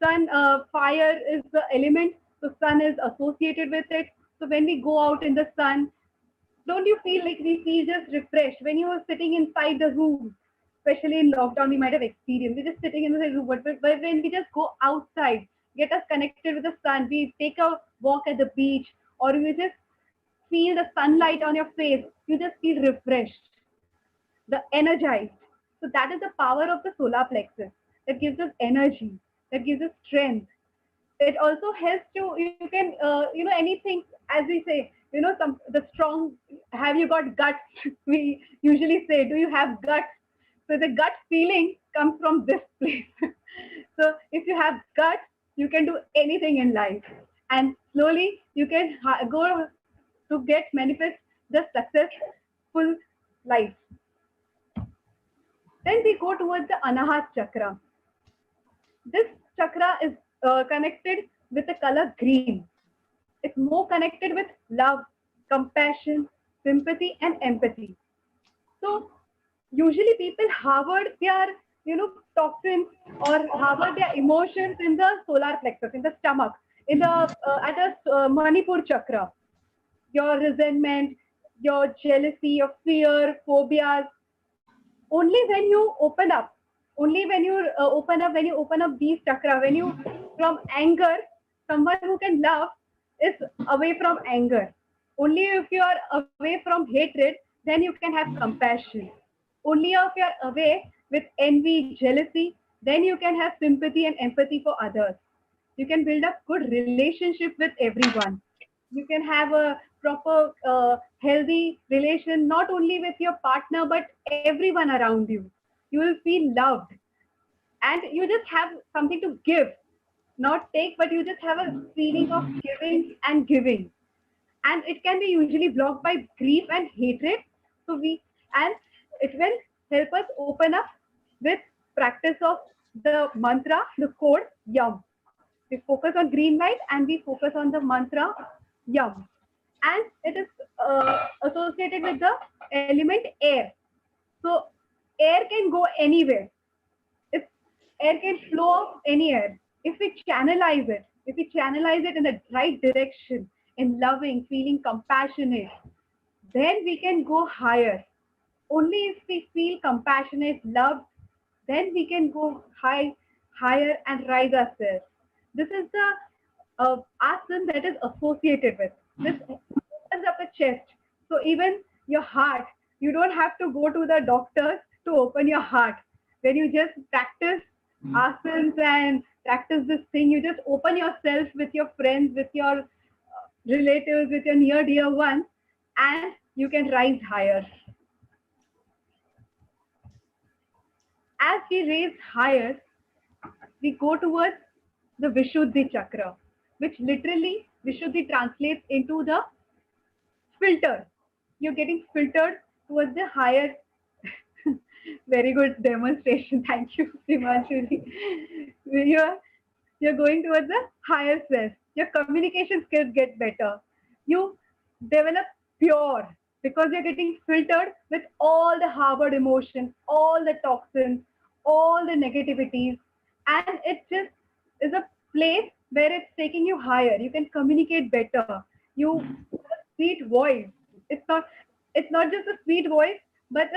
Sun, fire is the element, so sun is associated with it. So when we go out in the sun, don't you feel like we feel just refreshed when you are sitting inside the room? especially in lockdown, we might have experienced. We're just sitting in the room, but when we just go outside, get us connected with the sun, we take a walk at the beach, or you just feel the sunlight on your face, you just feel refreshed, the energized. So that is the power of the solar plexus that gives us energy, that gives us strength. It also helps you can anything, as we say, some the strong, have you got guts? We usually say, do you have guts? So the gut feeling comes from this place. So if you have guts, you can do anything in life, and slowly you can go to get manifest the successful life. Then we go towards the Anahat chakra. This chakra is connected with the color green. It's more connected with love, compassion, sympathy, and empathy. So usually people harbor their toxins or harbor their emotions in the solar plexus, in the stomach, in the at a Manipur chakra. Your resentment, your jealousy, your fear, phobias, only when you open up, only when you open up these chakra, when you from anger, someone who can love is away from anger. Only if you are away from hatred, then you can have compassion. Only if you are away with envy, jealousy, then you can have sympathy and empathy for others. You can build up good relationship with everyone. You can have a proper healthy relation, not only with your partner but everyone around you. You will feel loved, and you just have something to give, not take, but you just have a feeling of giving and giving. And it can be usually blocked by grief and hatred. So we, and it will help us open up with practice of the mantra, the code yum. We focus on green light and we focus on the mantra yum. And it is associated with the element air. So air can go anywhere. If air can flow off anywhere, if we channelize it in the right direction, in loving, feeling compassionate, then we can go higher. Only if we feel compassionate, loved, then we can go higher and rise ourselves. This is the asana that is associated with. This opens up the chest. So even your heart, you don't have to go to the doctors to open your heart. When you just practice asanas and practice this thing, you just open yourself with your friends, with your relatives, with your near dear ones, and you can rise higher. As we raise higher, we go towards the Vishuddhi chakra, which literally Vishuddhi translates into the filter. You're getting filtered towards the higher. Very good demonstration. Thank you, Simanshuri. You're going towards the higher self. Your communication skills get better. You develop pure because you're getting filtered with all the harbored emotions, all the toxins, all the negativities, and it just is a place where it's taking you higher. You can communicate better. You have a sweet voice. It's not just a sweet voice, but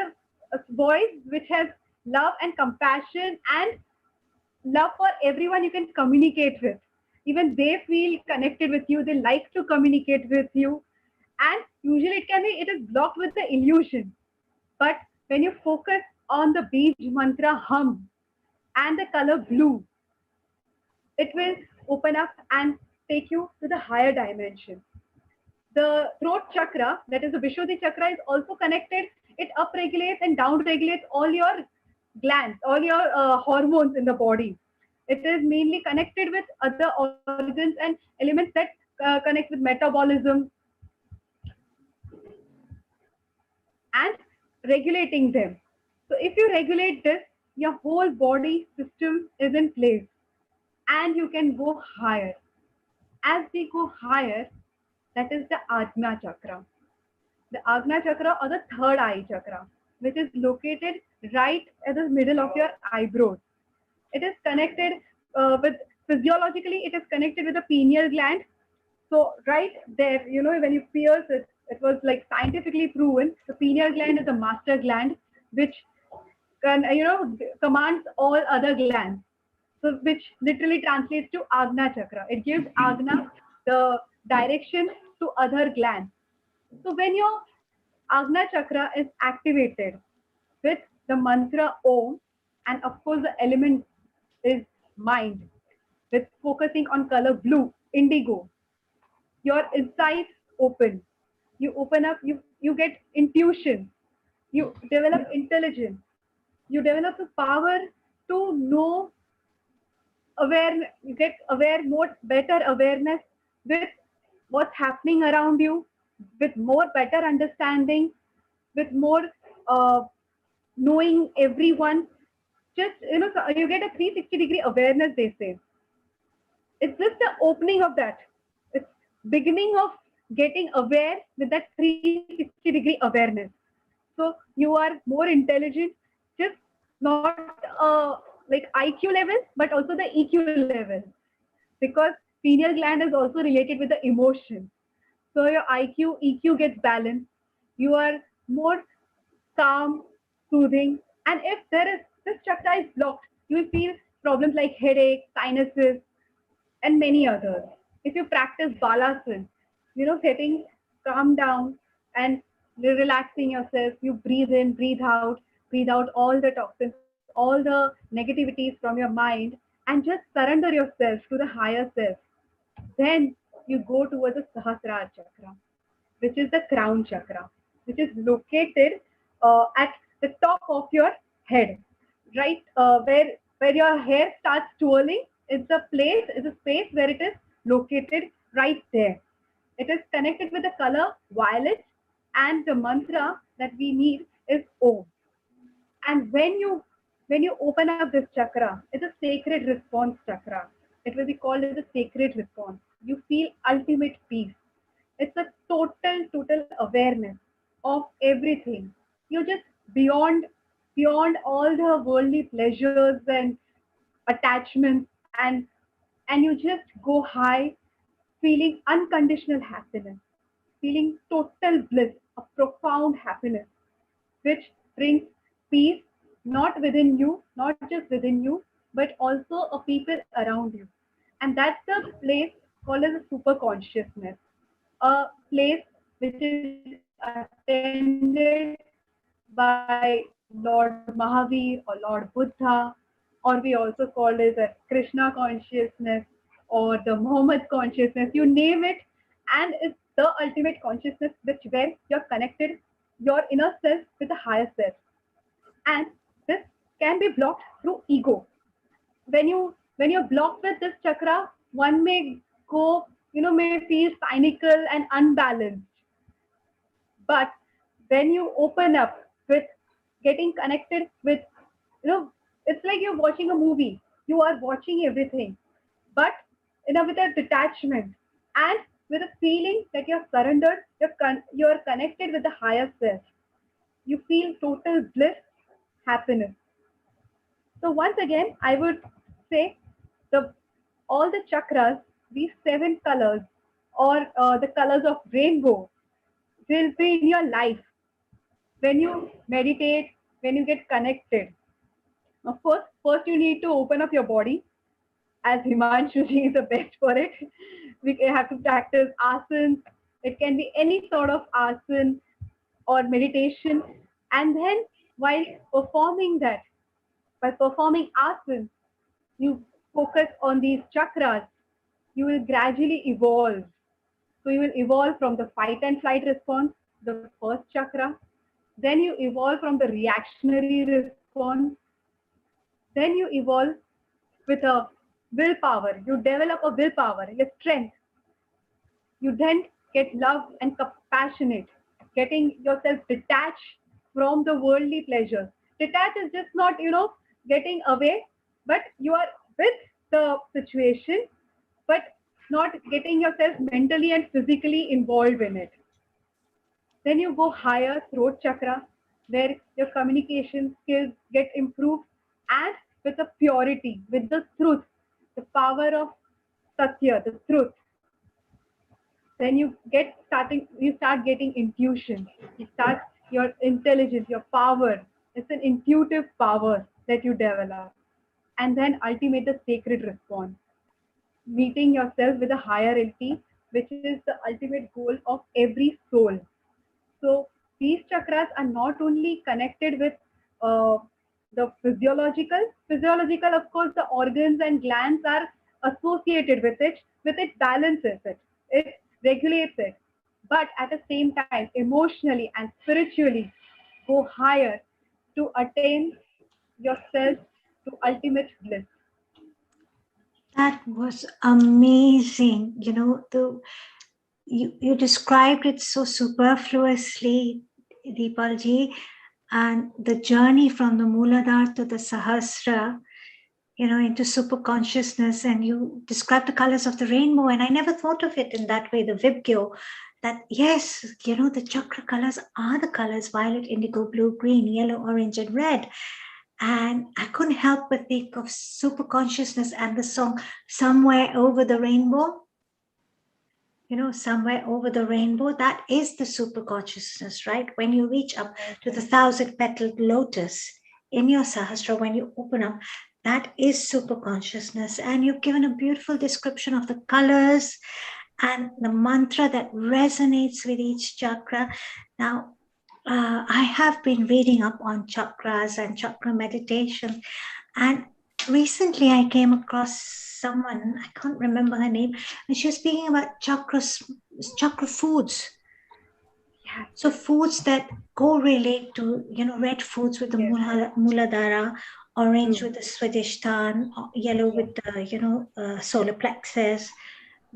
a voice which has love and compassion and love for everyone you can communicate with. Even they feel connected with you. They like to communicate with you. And usually it is blocked with the illusion. But when you focus on the Bij mantra hum and the color blue, it will open up and take you to the higher dimension. The throat chakra, that is the Vishuddhi chakra, is also connected. It upregulates and downregulates all your glands, all your hormones in the body. It is mainly connected with other organs and elements that connect with metabolism and regulating them. So if you regulate this, your whole body system is in place and you can go higher. As we go higher, that is the Ajna chakra. The Ajna chakra or the third eye chakra, which is located right at the middle of your eyebrows. It is connected with, physiologically, it is connected with the pineal gland. So right there, when you pierce it, it was like scientifically proven. The pineal gland is the master gland, which commands all other glands. So which literally translates to Agna chakra. It gives Agna the direction to other glands. So when your Agna chakra is activated with the mantra Om, and of course the element is mind, with focusing on color blue, indigo, your insights open. You open up, you get intuition, you develop intelligence, you develop the power to know aware, you get aware, more better awareness with what's happening around you, with more better understanding, with more uh, knowing everyone. Just so you get a 360-degree awareness, they say. It's just the opening of that. It's beginning of getting aware with that 360-degree awareness. So you are more intelligent, just not like IQ level, but also the EQ level, because pineal gland is also related with the emotions. So your IQ, EQ gets balanced. You are more calm, soothing. And if there is this chakra is blocked, you will feel problems like headache, sinuses, and many others. If you practice balasana, getting calm down and relaxing yourself, you breathe out all the toxins, all the negativities from your mind, and just surrender yourself to the higher self. Then you go towards the Sahasrara chakra, which is the crown chakra, which is located at the top of your head, right where your hair starts twirling. It's a space where it is located right there. It is connected with the color violet, and the mantra that we need is Om. And when you open up this chakra, it's a sacred response chakra. It will be called as a sacred response. You feel ultimate peace. It's a total awareness of everything. You're just beyond all the worldly pleasures and attachments, and you just go high, feeling unconditional happiness, feeling total bliss, a profound happiness, which brings peace not within you, not just within you, but also a people around you. And that's the place called as a super consciousness, a place which is attended by Lord Mahavir or Lord Buddha, or we also call it a Krishna consciousness or the Muhammad consciousness, you name it, and it's the ultimate consciousness where you're connected your inner self with the higher self. And this can be blocked through ego. When you're blocked with this chakra, one may go, may feel cynical and unbalanced. But when you open up with getting connected with, it's like you're watching a movie. You are watching everything, but with a detachment and with a feeling that you're surrendered, you're connected with the higher self. You feel total bliss, happiness. So once again, I would say the all the chakras, these 7 colors, or the colors of rainbow, will be in your life when you meditate, when you get connected. Of course, first you need to open up your body, as Himanshu ji is the best for it. We have to practice asanas. It can be any sort of asana or meditation. And then while performing that, by performing asana, you focus on these chakras, you will gradually evolve. So you will evolve from the fight and flight response, the first chakra. Then you evolve from the reactionary response. Then you evolve with a willpower. You develop a willpower, a strength. You then get love and compassionate, getting yourself detached from the worldly pleasures. Detach is just not, getting away, but you are with the situation, but not getting yourself mentally and physically involved in it. Then you go higher, throat chakra, where your communication skills get improved, and with the purity, with the truth, the power of Satya, the truth. Then you start getting intuition. You start your intelligence, your power. It's an intuitive power that you develop. And then ultimate the sacred response, meeting yourself with a higher entity, which is the ultimate goal of every soul. So these chakras are not only connected with uh, the physiological, of course, the organs and glands are associated with it balances it regulates it. But at the same time, emotionally and spiritually, go higher to attain yourself to ultimate bliss. That was amazing. You described it so superfluously, Deepalji, and the journey from the Mooladhara to the Sahasra, into super consciousness, and you described the colors of the rainbow, and I never thought of it in that way, the Vibgyo, that yes, the chakra colors are the colors violet, indigo, blue, green, yellow, orange, and red. And I couldn't help but think of super consciousness and the song Somewhere Over the Rainbow. Somewhere over the rainbow, that is the super consciousness, right? When you reach up to the 1,000-petaled lotus in your Sahasra, when you open up, that is super consciousness. And you've given a beautiful description of the colors and the mantra that resonates with each chakra. Now, I have been reading up on chakras and chakra meditation, and recently I came across someone, I can't remember her name, and she was speaking about chakra foods. Yeah. So foods that correlate to, red foods with the Mooladhara, orange with the Swadhisthana, yellow with the, solar plexus,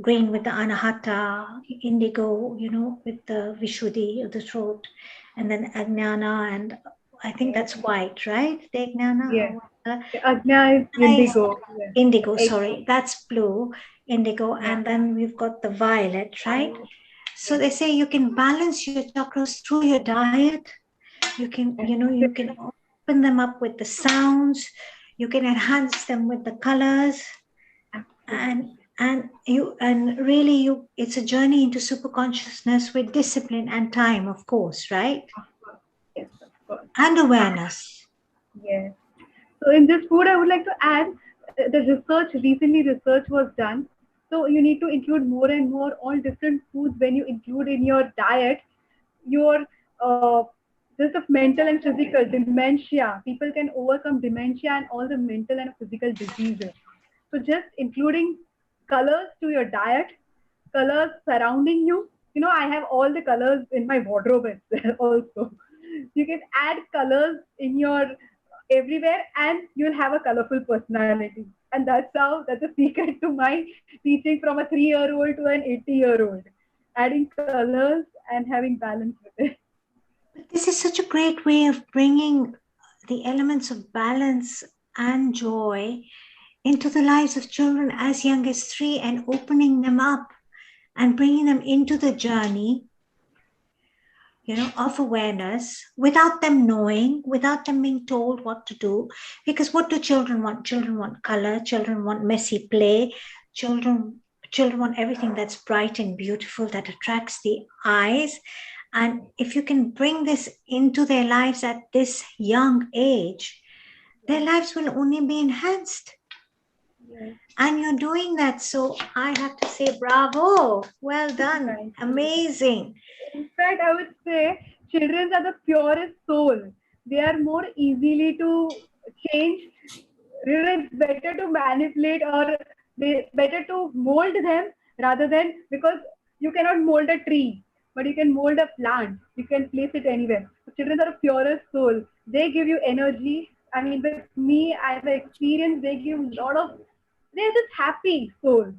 green with the Anahata, indigo, with the Vishuddhi of the throat, and then Ajnana, and I think that's white, right? The Ajnana? Yeah. Ajna is indigo. Yes. Indigo, sorry. That's blue, indigo, and then we've got the violet, right? So they say you can balance your chakras through your diet. You can, you can open them up with the sounds. You can enhance them with the colors. And really it's a journey into super consciousness with discipline and time, of course, right? Yes, of course. And awareness. Yes. So in this food, I would like to add recently research was done. So you need to include more and more all different foods when you include in your diet. Your just of mental and physical dementia. People can overcome dementia and all the mental and physical diseases. So just including colors to your diet, colors surrounding you. I have all the colors in my wardrobe also. You can add colors in your everywhere and you'll have a colorful personality. And that's a secret to my teaching from a 3-year-old to an 80-year-old. Adding colors and having balance with it. This is such a great way of bringing the elements of balance and joy into the lives of children as young as 3 and opening them up and bringing them into the journey, of awareness without them knowing, without them being told what to do. Because what do children want? Children want color, children want messy play, children want everything that's bright and beautiful, that attracts the eyes. And if you can bring this into their lives at this young age, their lives will only be enhanced. Yes. And you're doing that. So I have to say, bravo, well done, amazing. In fact, I would say children are the purest soul. They are more easily to change. It's better to manipulate or better to mold them rather than, because you cannot mold a tree, but you can mold a plant. You can place it anywhere. So children are the purest soul. They give you energy. I mean, with me, I have experience. They give a lot of. They're just happy souls.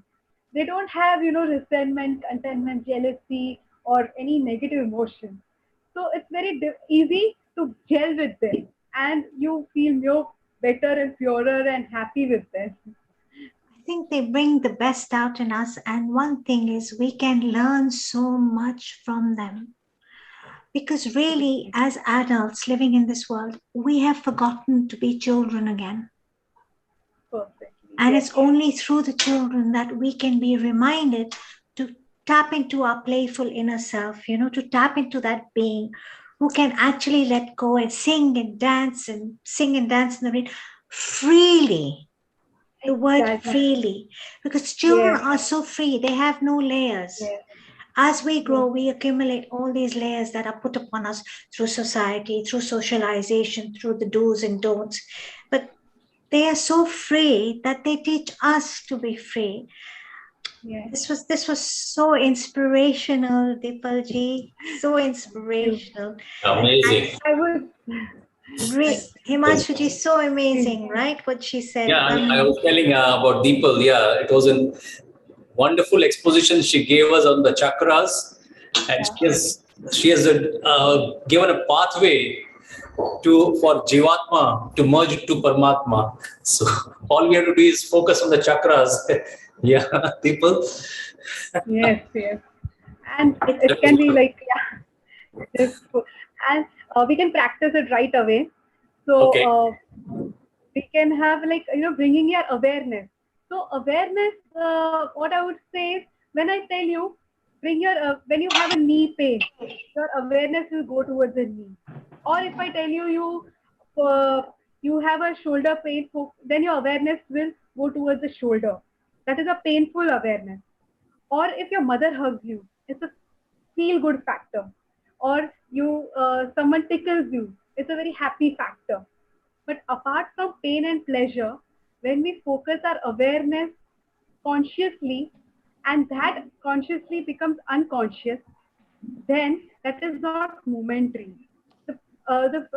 They don't have, resentment, contentment, jealousy, or any negative emotion. So it's very easy to gel with them, and you feel more better and purer and happy with them. I think they bring the best out in us, and one thing is we can learn so much from them. Because really, as adults living in this world, we have forgotten to be children again. Perfect. And it's only through the children that we can be reminded to tap into our playful inner self, to tap into that being who can actually let go and sing and dance in the rain freely. The word Exactly. freely, because children Yes. are so free, they have no layers. Yes. As we grow, Yes. we accumulate all these layers that are put upon us through society, through socialization, through the do's and don'ts. But they are so free that they teach us to be free. Yes. This was so inspirational, Dipalji. So inspirational. Amazing. I would. Great. Himanshuji, so amazing, right? What she said. Yeah, I was telling about Deepal. Yeah, it was a wonderful exposition she gave us on the chakras, and she has given a pathway for Jivatma to merge to Paramatma. So all we have to do is focus on the chakras. Yeah, Deepal. Yes, yes. And it can be like, yeah, and we can practice it right away. So Okay. we can have like, bringing your awareness. So awareness, what I would say is, when I tell you, bring your, when you have a knee pain, your awareness will go towards the knee. Or if I tell you have a shoulder pain, then your awareness will go towards the shoulder. That is a painful awareness. Or if your mother hugs you, it's a feel good factor. Or someone tickles you, it's a very happy factor. But apart from pain and pleasure, when we focus our awareness consciously, and that consciously becomes unconscious, then that is not momentary. The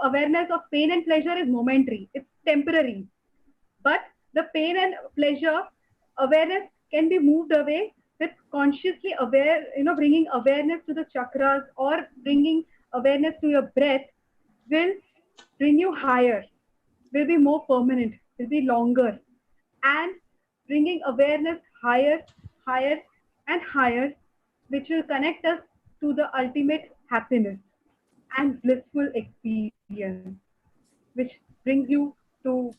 awareness of pain and pleasure is momentary. It's temporary. But the pain and pleasure awareness can be moved away with consciously aware, bringing awareness to the chakras or bringing awareness to your breath will bring you higher, will be more permanent, will be longer. And bringing awareness higher, higher, and higher, which will connect us to the ultimate happiness and blissful experience, which brings you to,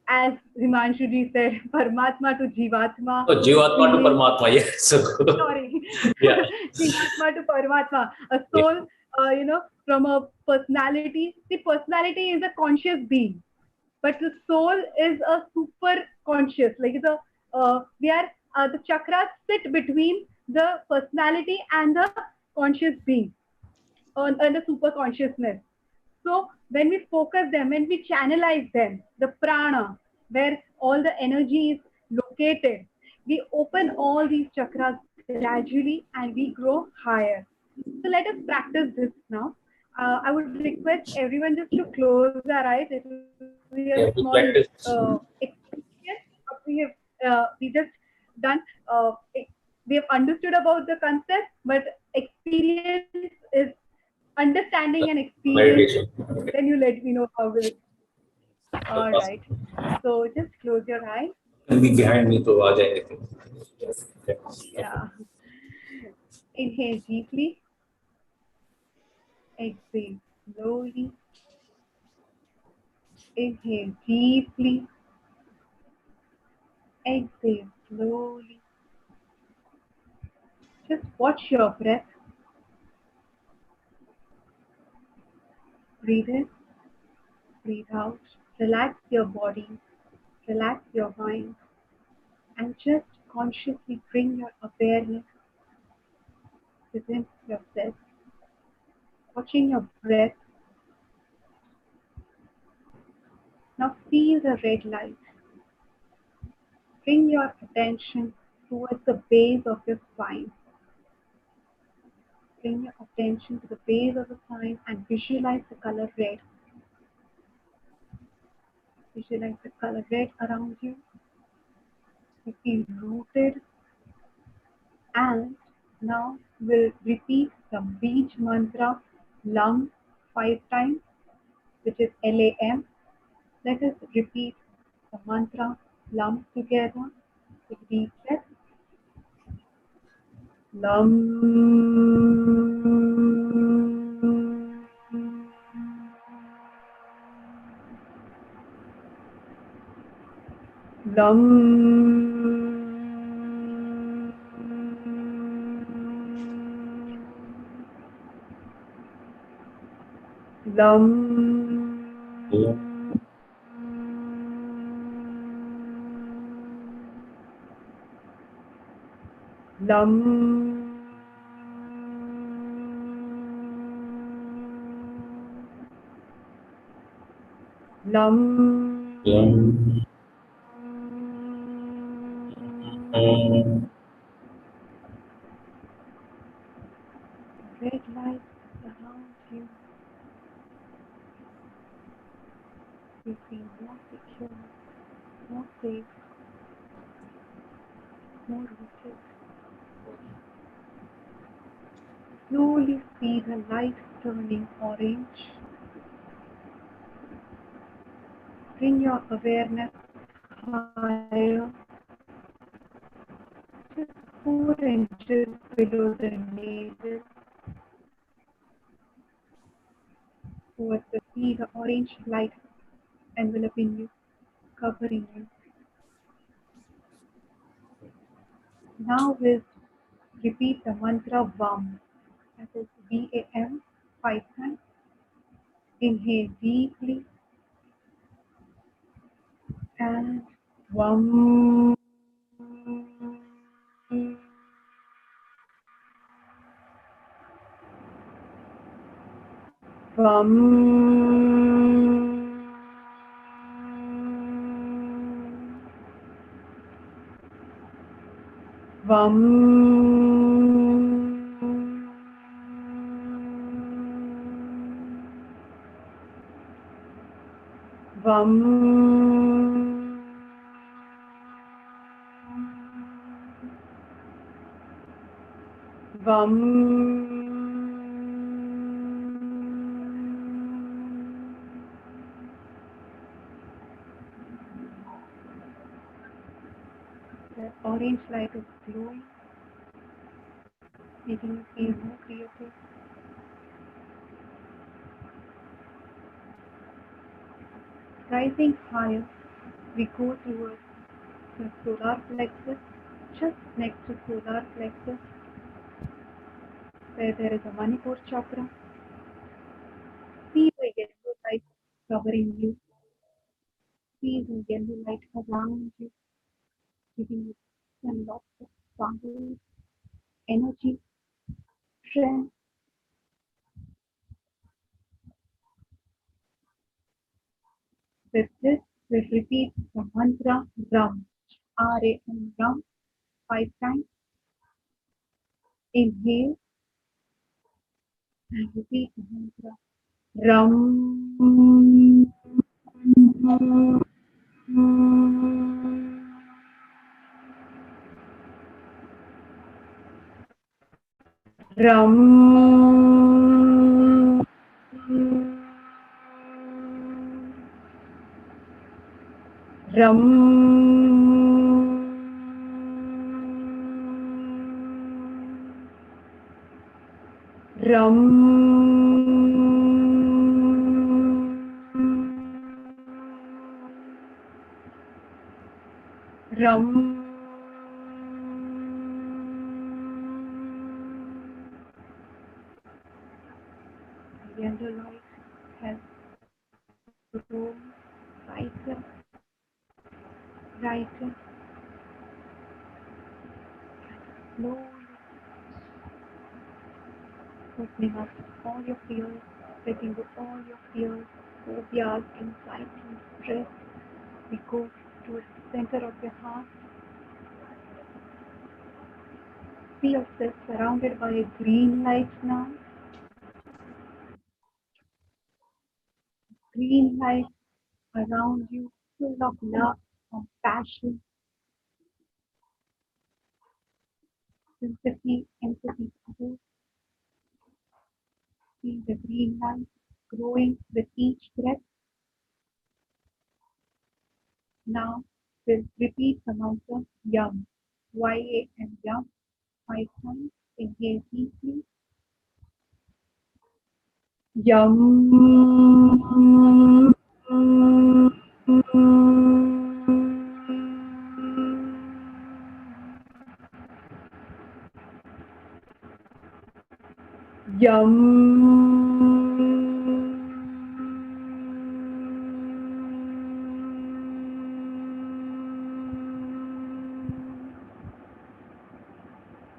as Himanshuji said, Paramatma to Jivatma. Oh, Jivatma to Paramatma. Yes. Sorry, Yeah. Jivatma to Paramatma. A soul, from a personality. See, personality is a conscious being, but the soul is a super conscious. Like the chakras sit between the personality and the conscious being, and the super consciousness. So when we focus them, when we channelize them, the prana, where all the energy is located, we open all these chakras gradually and we grow higher. So let us practice this now. I would request everyone just to close their eyes. It will be a small Yeah, we practice. experience. We just done. We have understood about the concept, but experience is understanding and experience. Meditation. Then you let me know how will it. All right. So just close your eyes. Can be behind me to aa jayenge. Yeah. Inhale deeply. Exhale slowly. Inhale deeply. Exhale slowly. Just watch your breath. Breathe in, breathe out. Relax your body, relax your mind, and just consciously bring your awareness within yourself. Watching your breath. Now feel the red light. Bring your attention towards the base of your spine. Bring your attention to the base of the spine and visualize the color red. Visualize the color red around you. You feel rooted. And now we'll repeat the beach mantra LAM 5 times, which is LAM. Let us repeat the mantra LAM together. Take a deep breath. Lam. Lam. Lam. Red light around you. You feel more secure, more safe, more rooted. Slowly see the light turning orange. Bring your awareness higher, just 4 inches below the navel, towards the sea, the orange light enveloping you, covering you. Now we'll repeat the mantra VAM, that is VAM, 5 times. Inhale deeply and VAM. VAM. VAM. VAM. VAM. The orange light is glowing, making you feel more creative. Rising higher, we go towards the solar plexus, just next to solar plexus, where there is a Manipur chakra. See the yellow light covering you. See the yellow light around you, giving you lots of sparkle, energy, strength. With this, we'll repeat the mantra Ram, R-A-M, Ram, 5 times. Inhale and repeat the mantra Ram. Ram. Ram. Ram. Ram. The yellow light has grown brighter, brighter, slowly opening up all your fears, letting go all your fears, phobias, anxiety, stress. We go towards the center of your heart. See yourself surrounded by a green light now. Green light around you, full of love, compassion, sympathy, empathy, others. See the green light growing with each breath. Now we'll repeat the mantra YAM, Y-A-M, YAM, 5 times. Inhale deeply. YAM. Yum.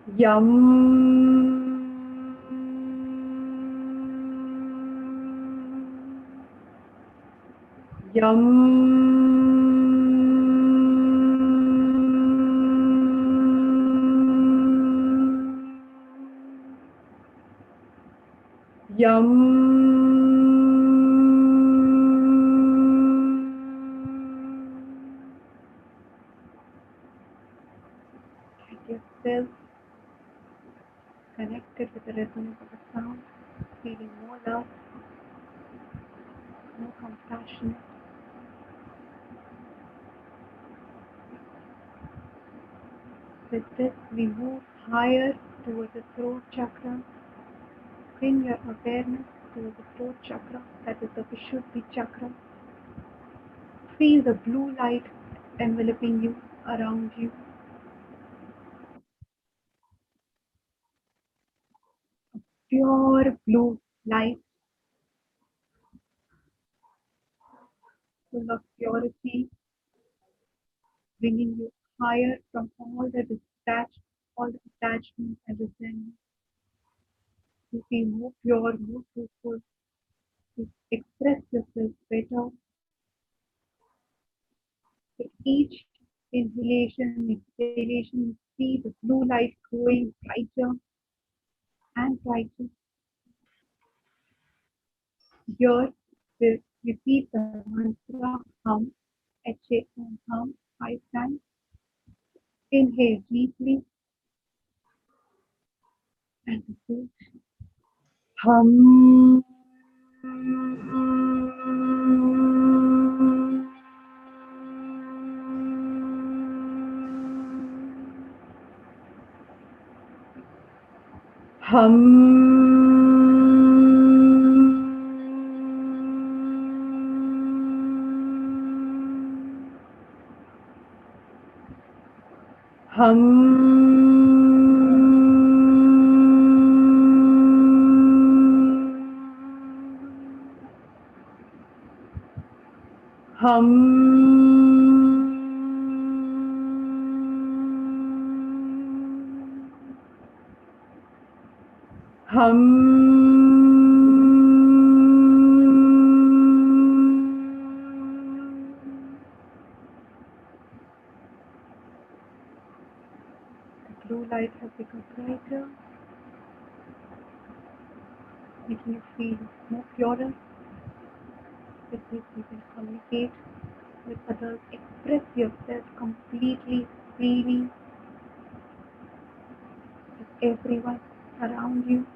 Yum. Yum. Get yourself connected with the resonance of the sound, feeling more love, more compassion. With this, we move higher towards the throat chakra. Bring your awareness towards the throat chakra, that is the Vishuddhi chakra. Feel the blue light enveloping you, around you. Pure blue light, full of purity, bringing you higher from all the attachment and resentment. You feel more pure, more truthful, to express yourself better. With each inhalation and exhalation, you see the blue light growing brighter and brighter. Here, we'll repeat the mantra hum, H-A-M, hum, 5 times. Inhale deeply and repeat hum. The blue light has become brighter, making you feel more purer. With this, you can communicate with others, express yourself completely, freely with everyone around you.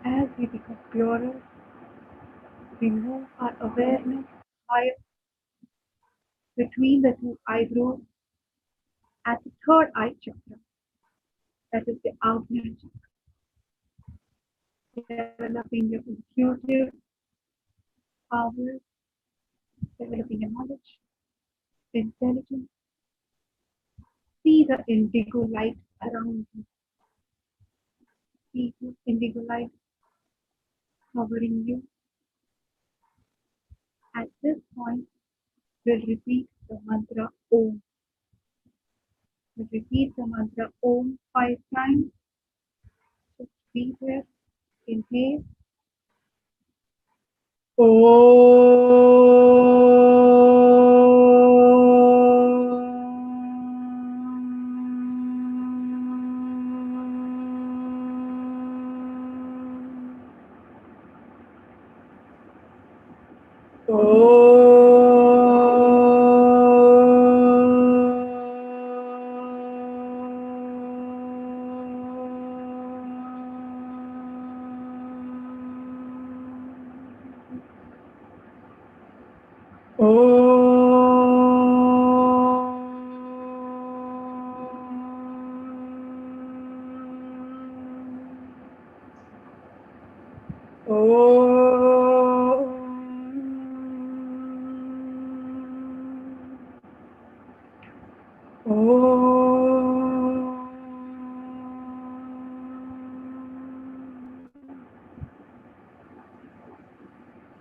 As we become purer, we move our awareness higher between the two eyebrows at the third eye chakra, that is the Ajna chakra, developing your intuitive powers, developing your knowledge, intelligence. See the indigo light around you. See the indigo light covering you. At this point, we'll repeat the mantra Om. We'll repeat the mantra Om 5 times. Just breathe there. Inhale.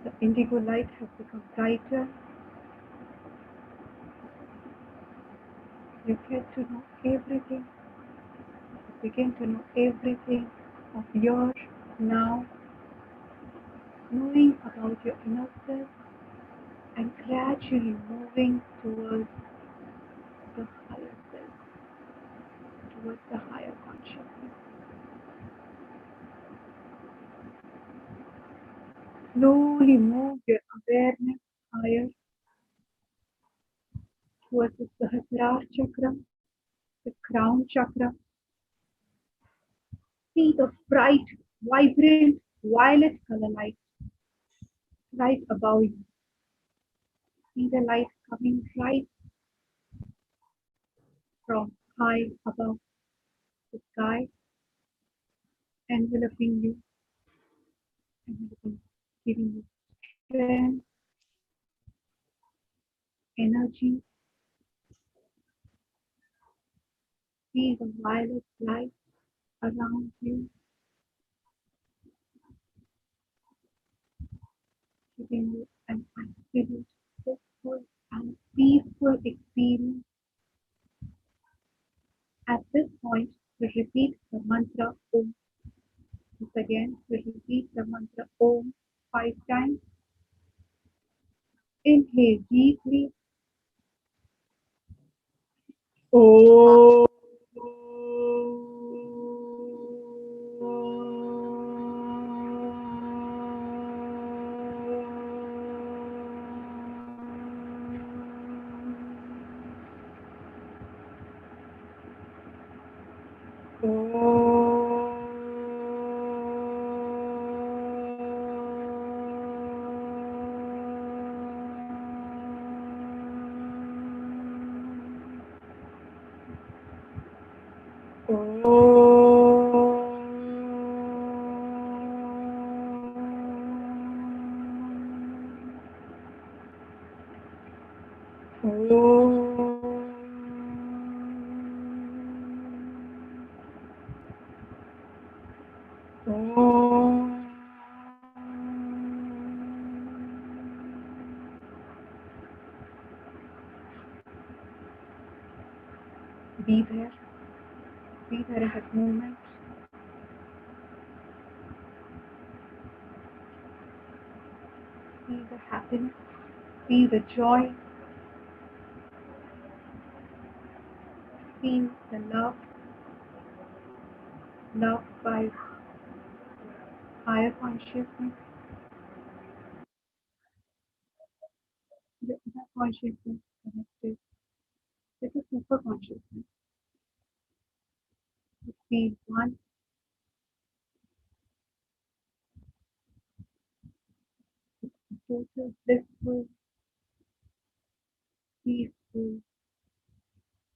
The indigo light has become brighter. You get to know everything. You begin to know everything of your now, knowing about your inner self and gradually moving towards the higher self, towards the higher consciousness. Slowly move your awareness higher towards the Sahasrara chakra, the crown chakra. See the bright, vibrant, violet color light right above you. See the light coming right from high above the sky, enveloping you, giving you strength, energy. See the violet light around you, giving you an absolute blissful and peaceful experience. At this point, we repeat the mantra Om. Once again, we repeat the mantra Om 5 times. Inhale deeply. Om. Be there. Be there in that moment. Feel the happiness. Feel the joy. Feel the love. Love by higher consciousness. The inner consciousness connected with the super consciousness. You feel one. Total blissful, peaceful,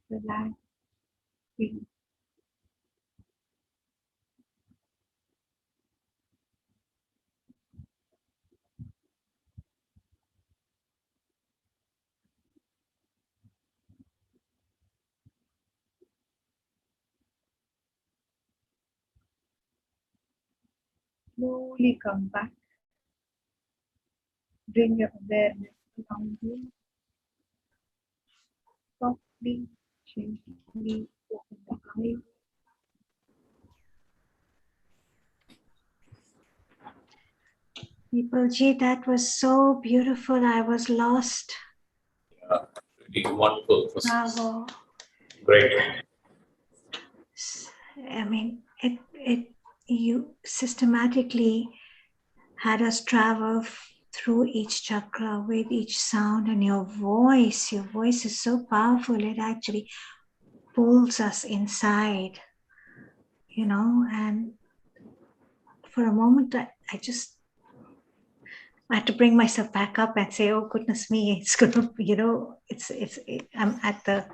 relaxed feeling. Slowly come back. Bring your awareness around you. Softly, gently open the eyes. Deepalji, that was so beautiful. I was lost. Really wonderful. Bravo. Great. I mean, you systematically had us travel through each chakra with each sound, and your voice is so powerful. It actually pulls us inside, and for a moment, I had to bring myself back up and say, oh, goodness me, it's going to, I'm at the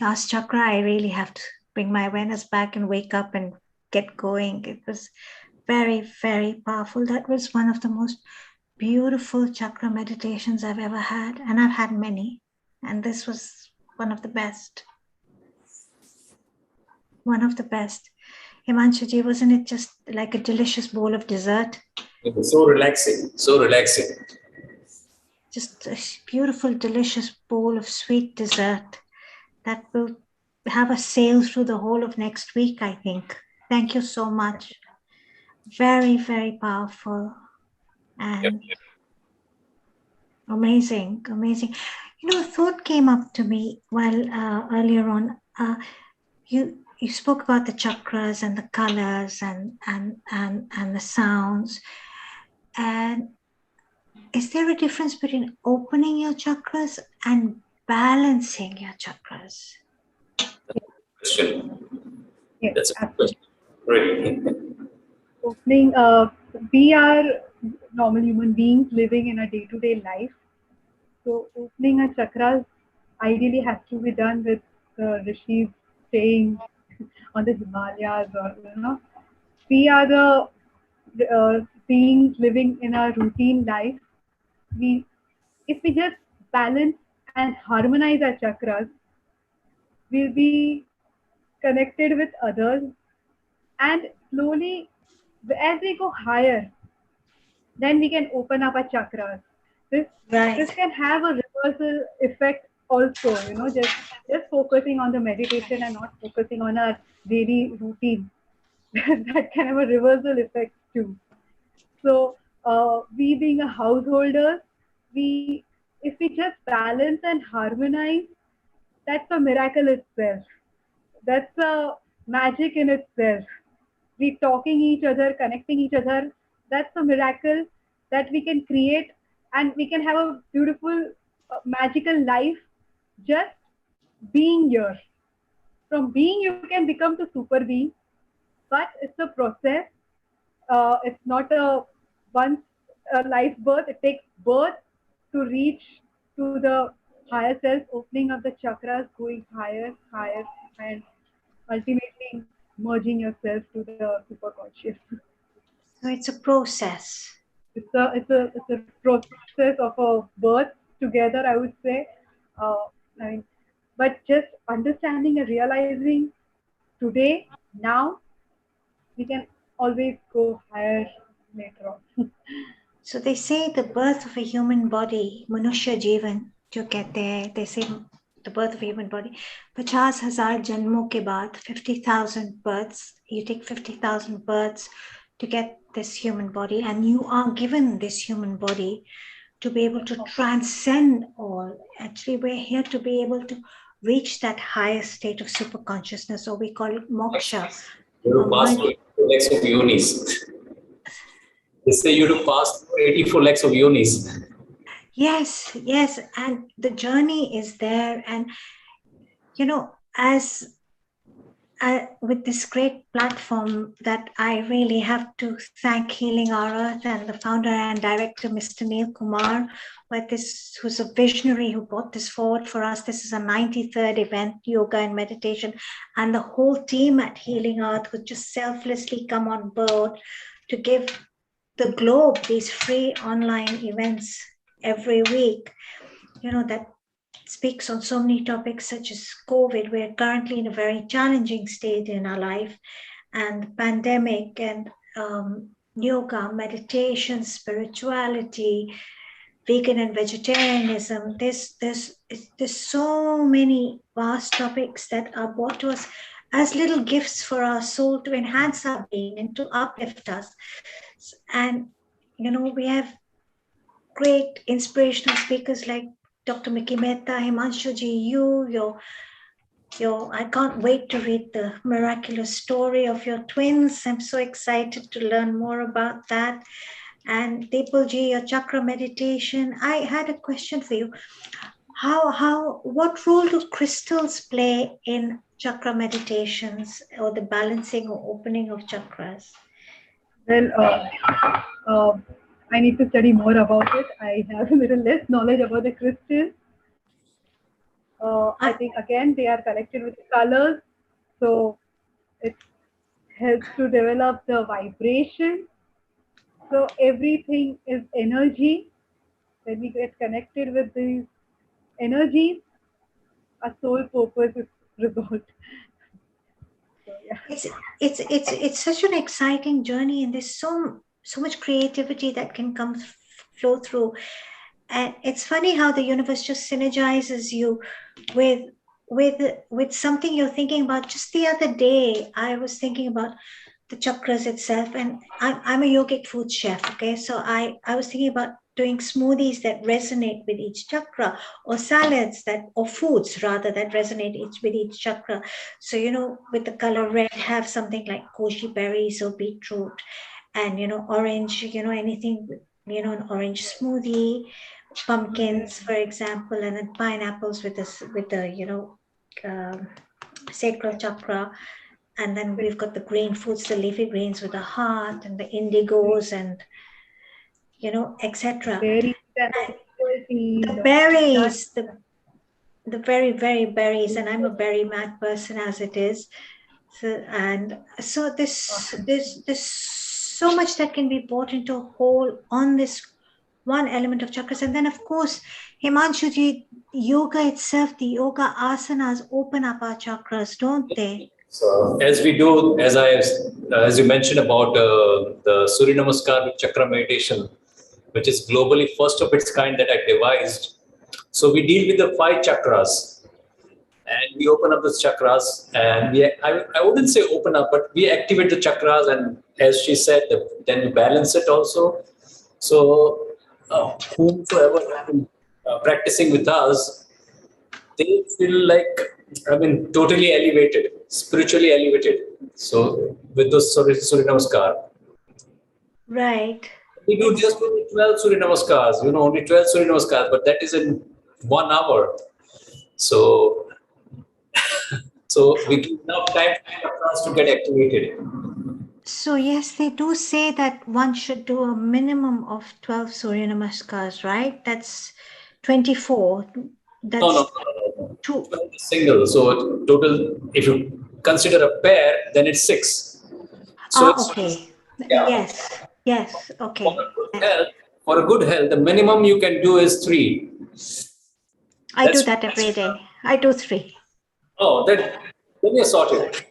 last chakra. I really have to bring my awareness back and wake up and get going. It was very, very powerful. That was one of the most beautiful chakra meditations I've ever had. And I've had many. And this was one of the best. One of the best. Himanshuji, wasn't it just like a delicious bowl of dessert? It was so relaxing, so relaxing. Just a beautiful, delicious bowl of sweet dessert that will have us sail through the whole of next week, I think. Thank you so much. Very, very powerful and amazing, amazing. You know, a thought came up to me while earlier on. You spoke about the chakras and the colors and the sounds. And is there a difference between opening your chakras and balancing your chakras? Question. Yes, That's a good absolutely. question. Really. Opening, we are normal human beings living in a day-to-day life. So opening a chakras ideally has to be done with the rishis staying on the Himalayas, or we are the beings living in a routine life. We, if we just balance and harmonize our chakras, we'll be connected with others, and slowly, as we go higher, then we can open up our chakras. This Right. this can have a reversal effect also, just focusing on the meditation and not focusing on our daily routine. That can have a reversal effect too. So we being a householder, if we just balance and harmonize, that's a miracle itself. That's a magic in itself. We talking each other, connecting each other. That's a miracle that we can create, and we can have a beautiful, magical life just being here. From being, you can become the super being, but it's a process. It's not a once a life birth. It takes birth to reach to the higher self, opening of the chakras, going higher, higher, and ultimately merging yourself to the super conscious. So it's a process. It's a process of a birth together, I would say. I mean, but just understanding and realizing today, now, we can always go higher later on. So they say the birth of a human body, Manushya Jeevan, जो कहते हैं, they say the birth of a human body, 50,000 जन्मों के बाद, 50,000 births, you take 50,000 births to get this human body, and you are given this human body to be able to transcend all. Actually, we're here to be able to reach that higher state of super consciousness, or we call it moksha. You pass through 84 lakhs of yonis. They say you to pass through 84 lakhs of yonis. Yes, yes, and the journey is there. And as with this great platform that I really have to thank Healing Our Earth and the founder and director, Mr. Neil Kumar, who's a visionary who brought this forward for us. This is a 93rd event, yoga and meditation, and the whole team at Healing Earth would just selflessly come on board to give the globe these free online events every week, that speaks on so many topics such as COVID. We're currently in a very challenging state in our life, and the pandemic, and yoga, meditation, spirituality, vegan and vegetarianism. There's so many vast topics that are brought to us as little gifts for our soul to enhance our being and to uplift us. And we have great inspirational speakers like Dr. Mickey Mehta, Himanshu ji, I can't wait to read the miraculous story of your twins. I'm so excited to learn more about that. And Deepal ji, your chakra meditation. I had a question for you. What role do crystals play in chakra meditations, or the balancing or opening of chakras? Well, I need to study more about it. I have a little less knowledge about the crystals. I think again they are connected with colors, so it helps to develop the vibration. So everything is energy. When we get connected with these energies, our soul purpose is resolved. So, yeah. It's such an exciting journey, and there's so much creativity that can flow through. And it's funny how the universe just synergizes you with with something you're thinking about. Just the other day, I was thinking about the chakras itself, and I'm a yogic food chef. Okay, so I was thinking about doing smoothies that resonate with each chakra, or salads or foods rather, that resonate with each chakra. So, with the color red, have something like goji berries or beetroot, and orange, anything with, an orange smoothie, pumpkins, for example, and then pineapples with the sacral chakra. And then we've got the green foods, the leafy greens with the heart, and the indigos, and etc. The berries, the very, very berries, and I'm a berry mad person as it is. So there's so much that can be brought into a whole on this one element of chakras. And then, of course, Himanshuji, yoga itself, the yoga asanas open up our chakras, don't they? So as we do, as you mentioned about the Surya Namaskar with chakra meditation, which is globally first of its kind that I devised. So we deal with the 5 chakras, and we open up the chakras, and I wouldn't say open up, but we activate the chakras, and as she said, then we balance it also. So whomsoever has been practicing with us, they feel like, totally elevated, spiritually elevated. So with those Surya Namaskar. Right. We do just only 12 Surya Namaskars, only 12 Surya Namaskars, but that is in 1 hour. So, we give enough time for us to get activated. So yes, they do say that one should do a minimum of 12 Surya Namaskars, right? That's 24. That's No. 12 is single. So total, if you consider a pair, then it's 6. So okay. Yeah. Yes. Okay. For a good health, the minimum you can do is 3. I do that every day. I do 3. Oh, then you're sorted.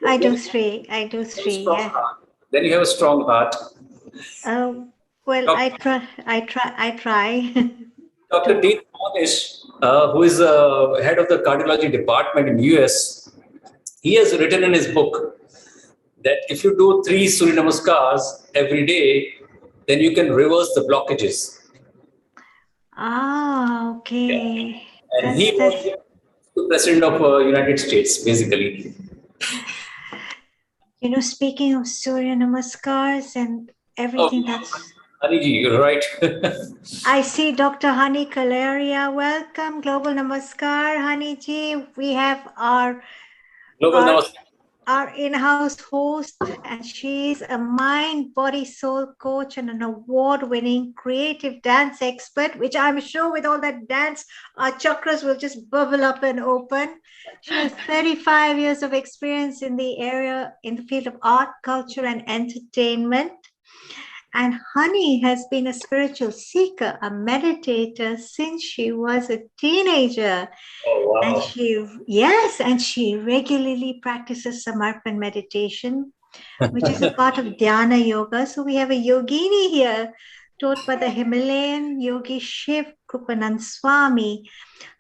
I do 3. Yeah. Then you have a strong heart. Well, I try. Dr. Dean Cornish, who is head of the cardiology department in US, he has written in his book that if you do 3 Surya Namaskars every day, then you can reverse the blockages. Okay. Yeah. And he was the president of United States, basically. Speaking of Surya Namaskars and everything that's... Haniji, you're right. I see Dr. Hani Kalaria. Welcome, Global Namaskar, Haniji. We have our in-house host, and she's a mind, body, soul coach and an award-winning creative dance expert, which I'm sure with all that dance, our chakras will just bubble up and open. She has 35 years of experience in the field of art, culture, and entertainment. And Honey has been a spiritual seeker, a meditator since she was a teenager. Oh, wow. And she regularly practices Samarpan meditation, which is a part of Dhyana Yoga. So we have a yogini here, taught by the Himalayan yogi Shiv Krupanand Swami.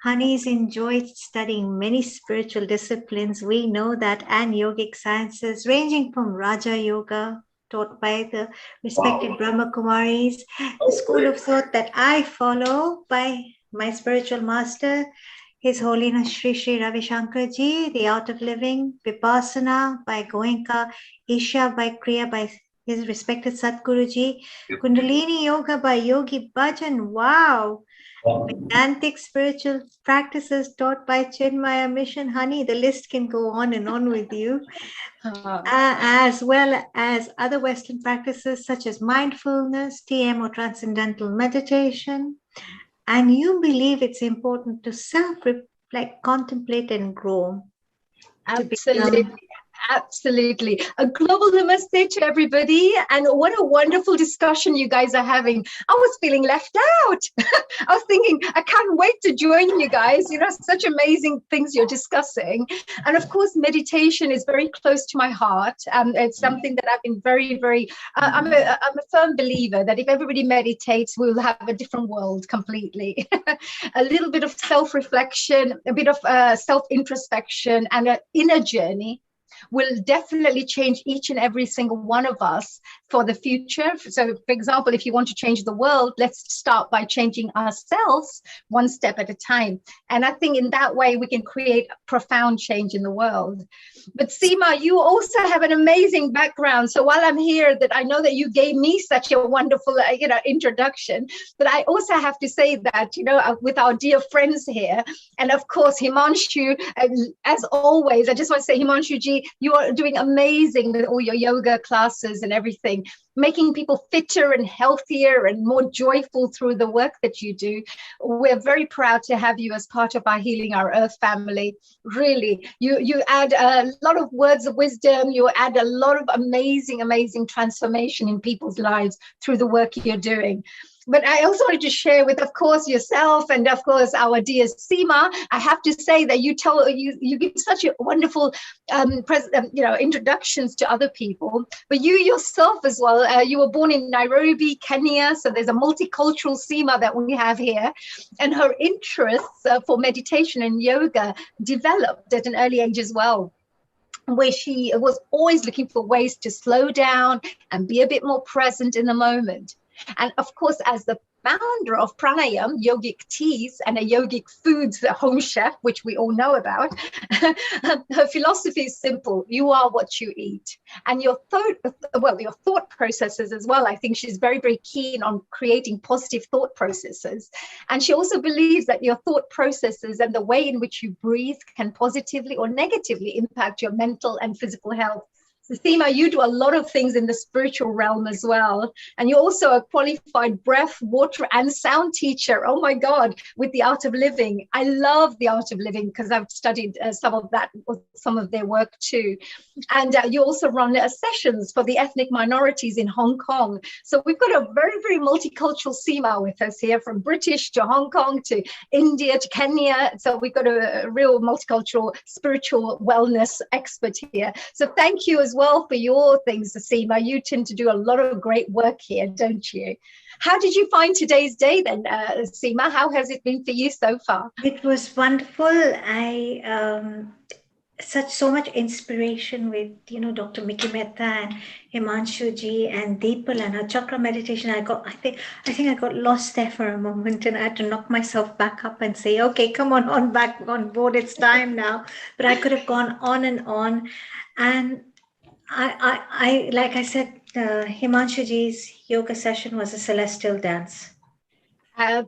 Honey's enjoyed studying many spiritual disciplines, we know that, and yogic sciences, ranging from Raja Yoga, taught by the respected Brahma Kumaris, the school of thought that I follow by my spiritual master, His Holiness Sri Sri Ravi Shankar Ji, The Art of Living, Vipassana by Goenka, Isha by Kriya by his respected Sadhguru Ji, Kundalini Yoga by Yogi Bhajan, wow! Vedantic spiritual practices taught by Chinmaya Mission, Honey, the list can go on and on with you. As well as other Western practices such as mindfulness, TM or transcendental meditation. And you believe it's important to self-reflect, contemplate, and grow. Absolutely. Absolutely. A global namaste to everybody. And what a wonderful discussion you guys are having. I was feeling left out. I was thinking, I can't wait to join you guys. You know, such amazing things you're discussing. And of course, meditation is very close to my heart. It's something that I've been I'm a firm believer that if everybody meditates, we'll have a different world completely. A little bit of self-reflection, a bit of self-introspection, and an inner journey will definitely change each and every single one of us for the future. So, for example, if you want to change the world, let's start by changing ourselves one step at a time. And I think in that way, we can create a profound change in the world. But Seema, you also have an amazing background. So while I'm here, that I know that you gave me such a wonderful, introduction, but I also have to say that, with our dear friends here, and of course, Himanshu, as always, I just want to say, Himanshu ji, you are doing amazing with all your yoga classes and everything, making people fitter and healthier and more joyful through the work that you do. We're very proud to have you as part of our Healing Our Earth family. Really, you add a lot of words of wisdom. You add a lot of amazing, amazing transformation in people's lives through the work you're doing. But I also wanted to share with, of course, yourself and, of course, our dear Seema. I have to say that you give such a wonderful, introductions to other people. But you yourself as well, you were born in Nairobi, Kenya. So there's a multicultural Seema that we have here. And her interests for meditation and yoga developed at an early age as well, where she was always looking for ways to slow down and be a bit more present in the moment. And of course, as the founder of Pranayam, yogic teas, and a yogic foods home chef, which we all know about, her philosophy is simple: you are what you eat. And your thought processes as well. I think she's very, very keen on creating positive thought processes. And she also believes that your thought processes and the way in which you breathe can positively or negatively impact your mental and physical health. Seema, you do a lot of things in the spiritual realm as well. And you're also a qualified breath, water, and sound teacher. Oh my God, with the Art of Living. I love the Art of Living because I've studied some of their work too. And you also run sessions for the ethnic minorities in Hong Kong. So we've got a very, very multicultural Seema with us here, from British to Hong Kong to India to Kenya. So we've got a real multicultural spiritual wellness expert here. So thank you as well for your things, Seema. You tend to do a lot of great work here, don't you? How did you find today's day then, Seema? How has it been for you so far? It was wonderful. I so much inspiration with Dr. Mickey Mehta and Himanshu ji and Deepal and her chakra meditation. I think I got lost there for a moment, and I had to knock myself back up and say, okay, come on back on board. It's time now. But I could have gone on and on. And I like I said, Himanshu ji's yoga session was a celestial dance.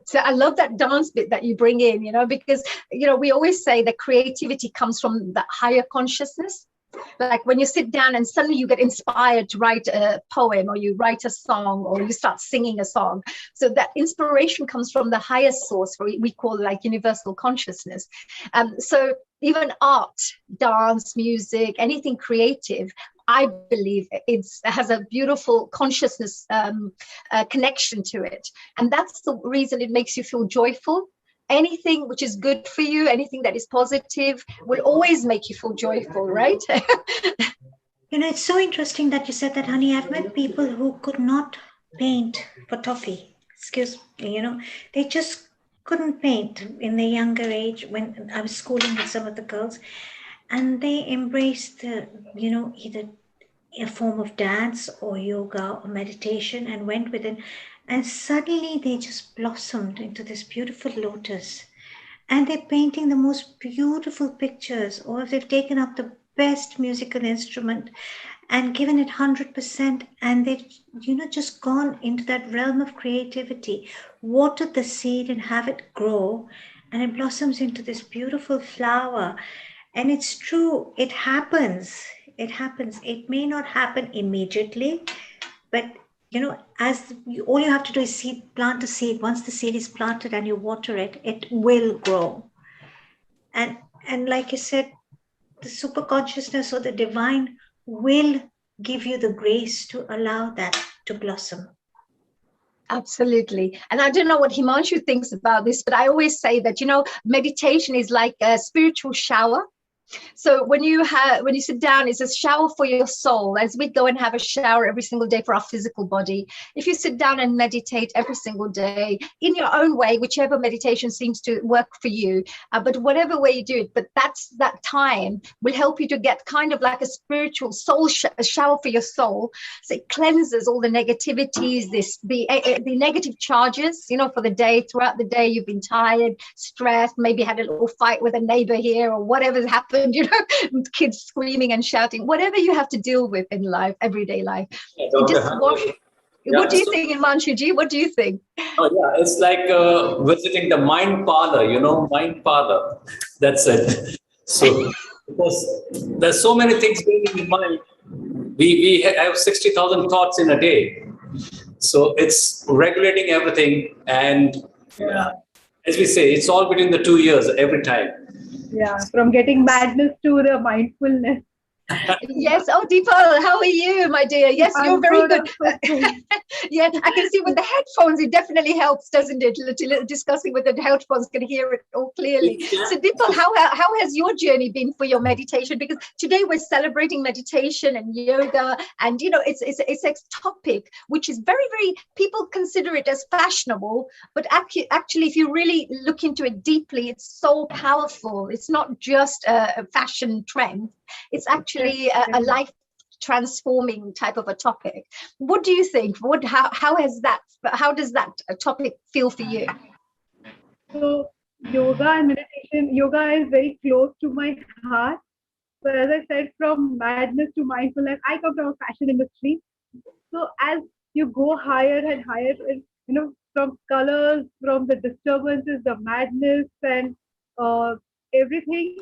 So I love that dance bit that you bring in, because, we always say that creativity comes from the higher consciousness. Like when you sit down and suddenly you get inspired to write a poem, or you write a song, or you start singing a song. So that inspiration comes from the highest source, we call like universal consciousness. So even art, dance, music, anything creative, I believe it has a beautiful consciousness connection to it. And that's the reason it makes you feel joyful. Anything which is good for you, anything that is positive, will always make you feel joyful, right? It's so interesting that you said that, honey. I've met people who could not paint for toffee. Excuse me, they just couldn't paint in their younger age when I was schooling with some of the girls. And they embraced, either a form of dance or yoga or meditation, and went with it. And suddenly they just blossomed into this beautiful lotus. And they're painting the most beautiful pictures, or if they've taken up the best musical instrument and given it 100%, and they've, just gone into that realm of creativity, watered the seed and have it grow, and it blossoms into this beautiful flower. And it's true, it happens. It may not happen immediately, but all you have to do is plant a seed. Once the seed is planted and you water it, it will grow. And like you said, the super consciousness or the divine will give you the grace to allow that to blossom. Absolutely. And I don't know what Himanshu thinks about this, but I always say that, meditation is like a spiritual shower. So when you sit down, it's a shower for your soul, as we go and have a shower every single day for our physical body. If you sit down and meditate every single day in your own way, whichever meditation seems to work for you, but whatever way you do it, but that time will help you to get kind of like a spiritual soul shower for your soul. So it cleanses all the negativities, the negative charges, for the day. Throughout the day, you've been tired, stressed, maybe had a little fight with a neighbor here or whatever's happened, kids screaming and shouting, whatever you have to deal with in life, everyday life. You just wash. What do you think, Himanshuji? What do you think? Oh, yeah, it's like visiting the mind parlor, mind parlor. That's it. So, because there's so many things going in the mind. We have 60,000 thoughts in a day. So it's regulating everything. And as we say, it's all between the 2 years every time. Yeah, from getting madness to the mindfulness. Yes. Oh, Deepal, how are you, my dear? Yes, you're very good. Yeah, I can see with the headphones, it definitely helps, doesn't it? Discussing with the headphones, can hear it all clearly. So, Deepal, how has your journey been for your meditation? Because today we're celebrating meditation and yoga, and it's a topic which is very, very, people consider it as fashionable, but actually, if you really look into it deeply, it's so powerful. It's not just a fashion trend. It's actually a life transforming type of a topic. What do you think? How does that topic feel for you? So yoga and meditation, yoga is very close to my heart. So as I said, from madness to mindfulness, I come from a fashion industry. So as you go higher and higher, from colors, from the disturbances, the madness and everything,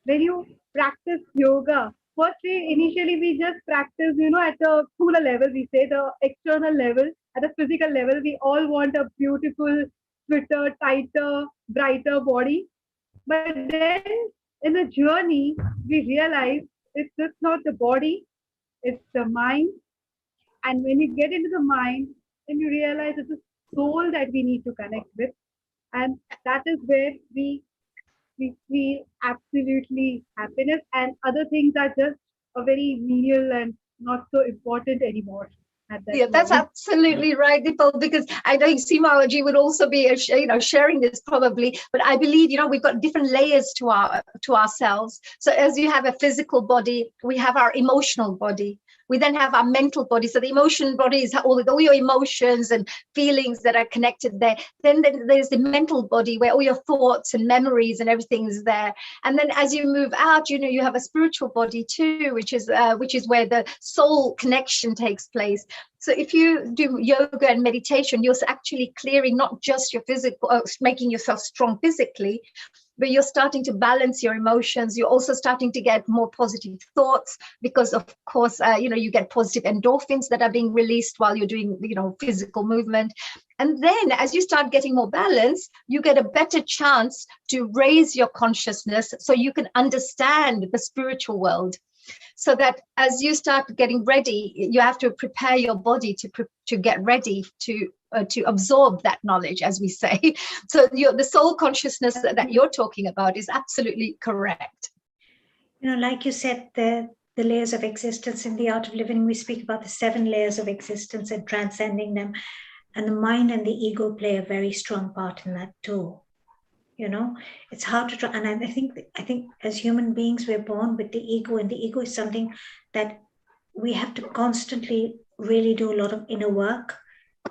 when you practice yoga, firstly, initially we just practice, at a cooler level, we say the external level, at a physical level, we all want a beautiful, fitter, tighter, brighter body. But then in the journey, we realize it's just not the body, it's the mind. And when you get into the mind, then you realize it's the soul that we need to connect with. And that is where we feel absolutely happiness, and other things are just a very menial and not so important anymore. Yeah, that's absolutely right, Deepal, because I know Seemaji would also be, sharing this probably, but I believe, we've got different layers to ourselves. So as you have a physical body, we have our emotional body. We then have our mental body. So the emotion body is all your emotions and feelings that are connected there. Then there's the mental body where all your thoughts and memories and everything is there. And then as you move out, you have a spiritual body too, which is where the soul connection takes place. So if you do yoga and meditation, you're actually clearing not just your physical, making yourself strong physically, but you're starting to balance your emotions. You're also starting to get more positive thoughts because, of course, you get positive endorphins that are being released while you're doing, physical movement. And then as you start getting more balance, you get a better chance to raise your consciousness so you can understand the spiritual world. So that as you start getting ready, you have to prepare your body to get ready to absorb that knowledge, as we say. So the soul consciousness that you're talking about is absolutely correct. Like you said, the layers of existence in the Art of Living, we speak about the 7 layers of existence and transcending them. And the mind and the ego play a very strong part in that too. It's hard to try. And I think as human beings, we're born with the ego, and the ego is something that we have to constantly really do a lot of inner work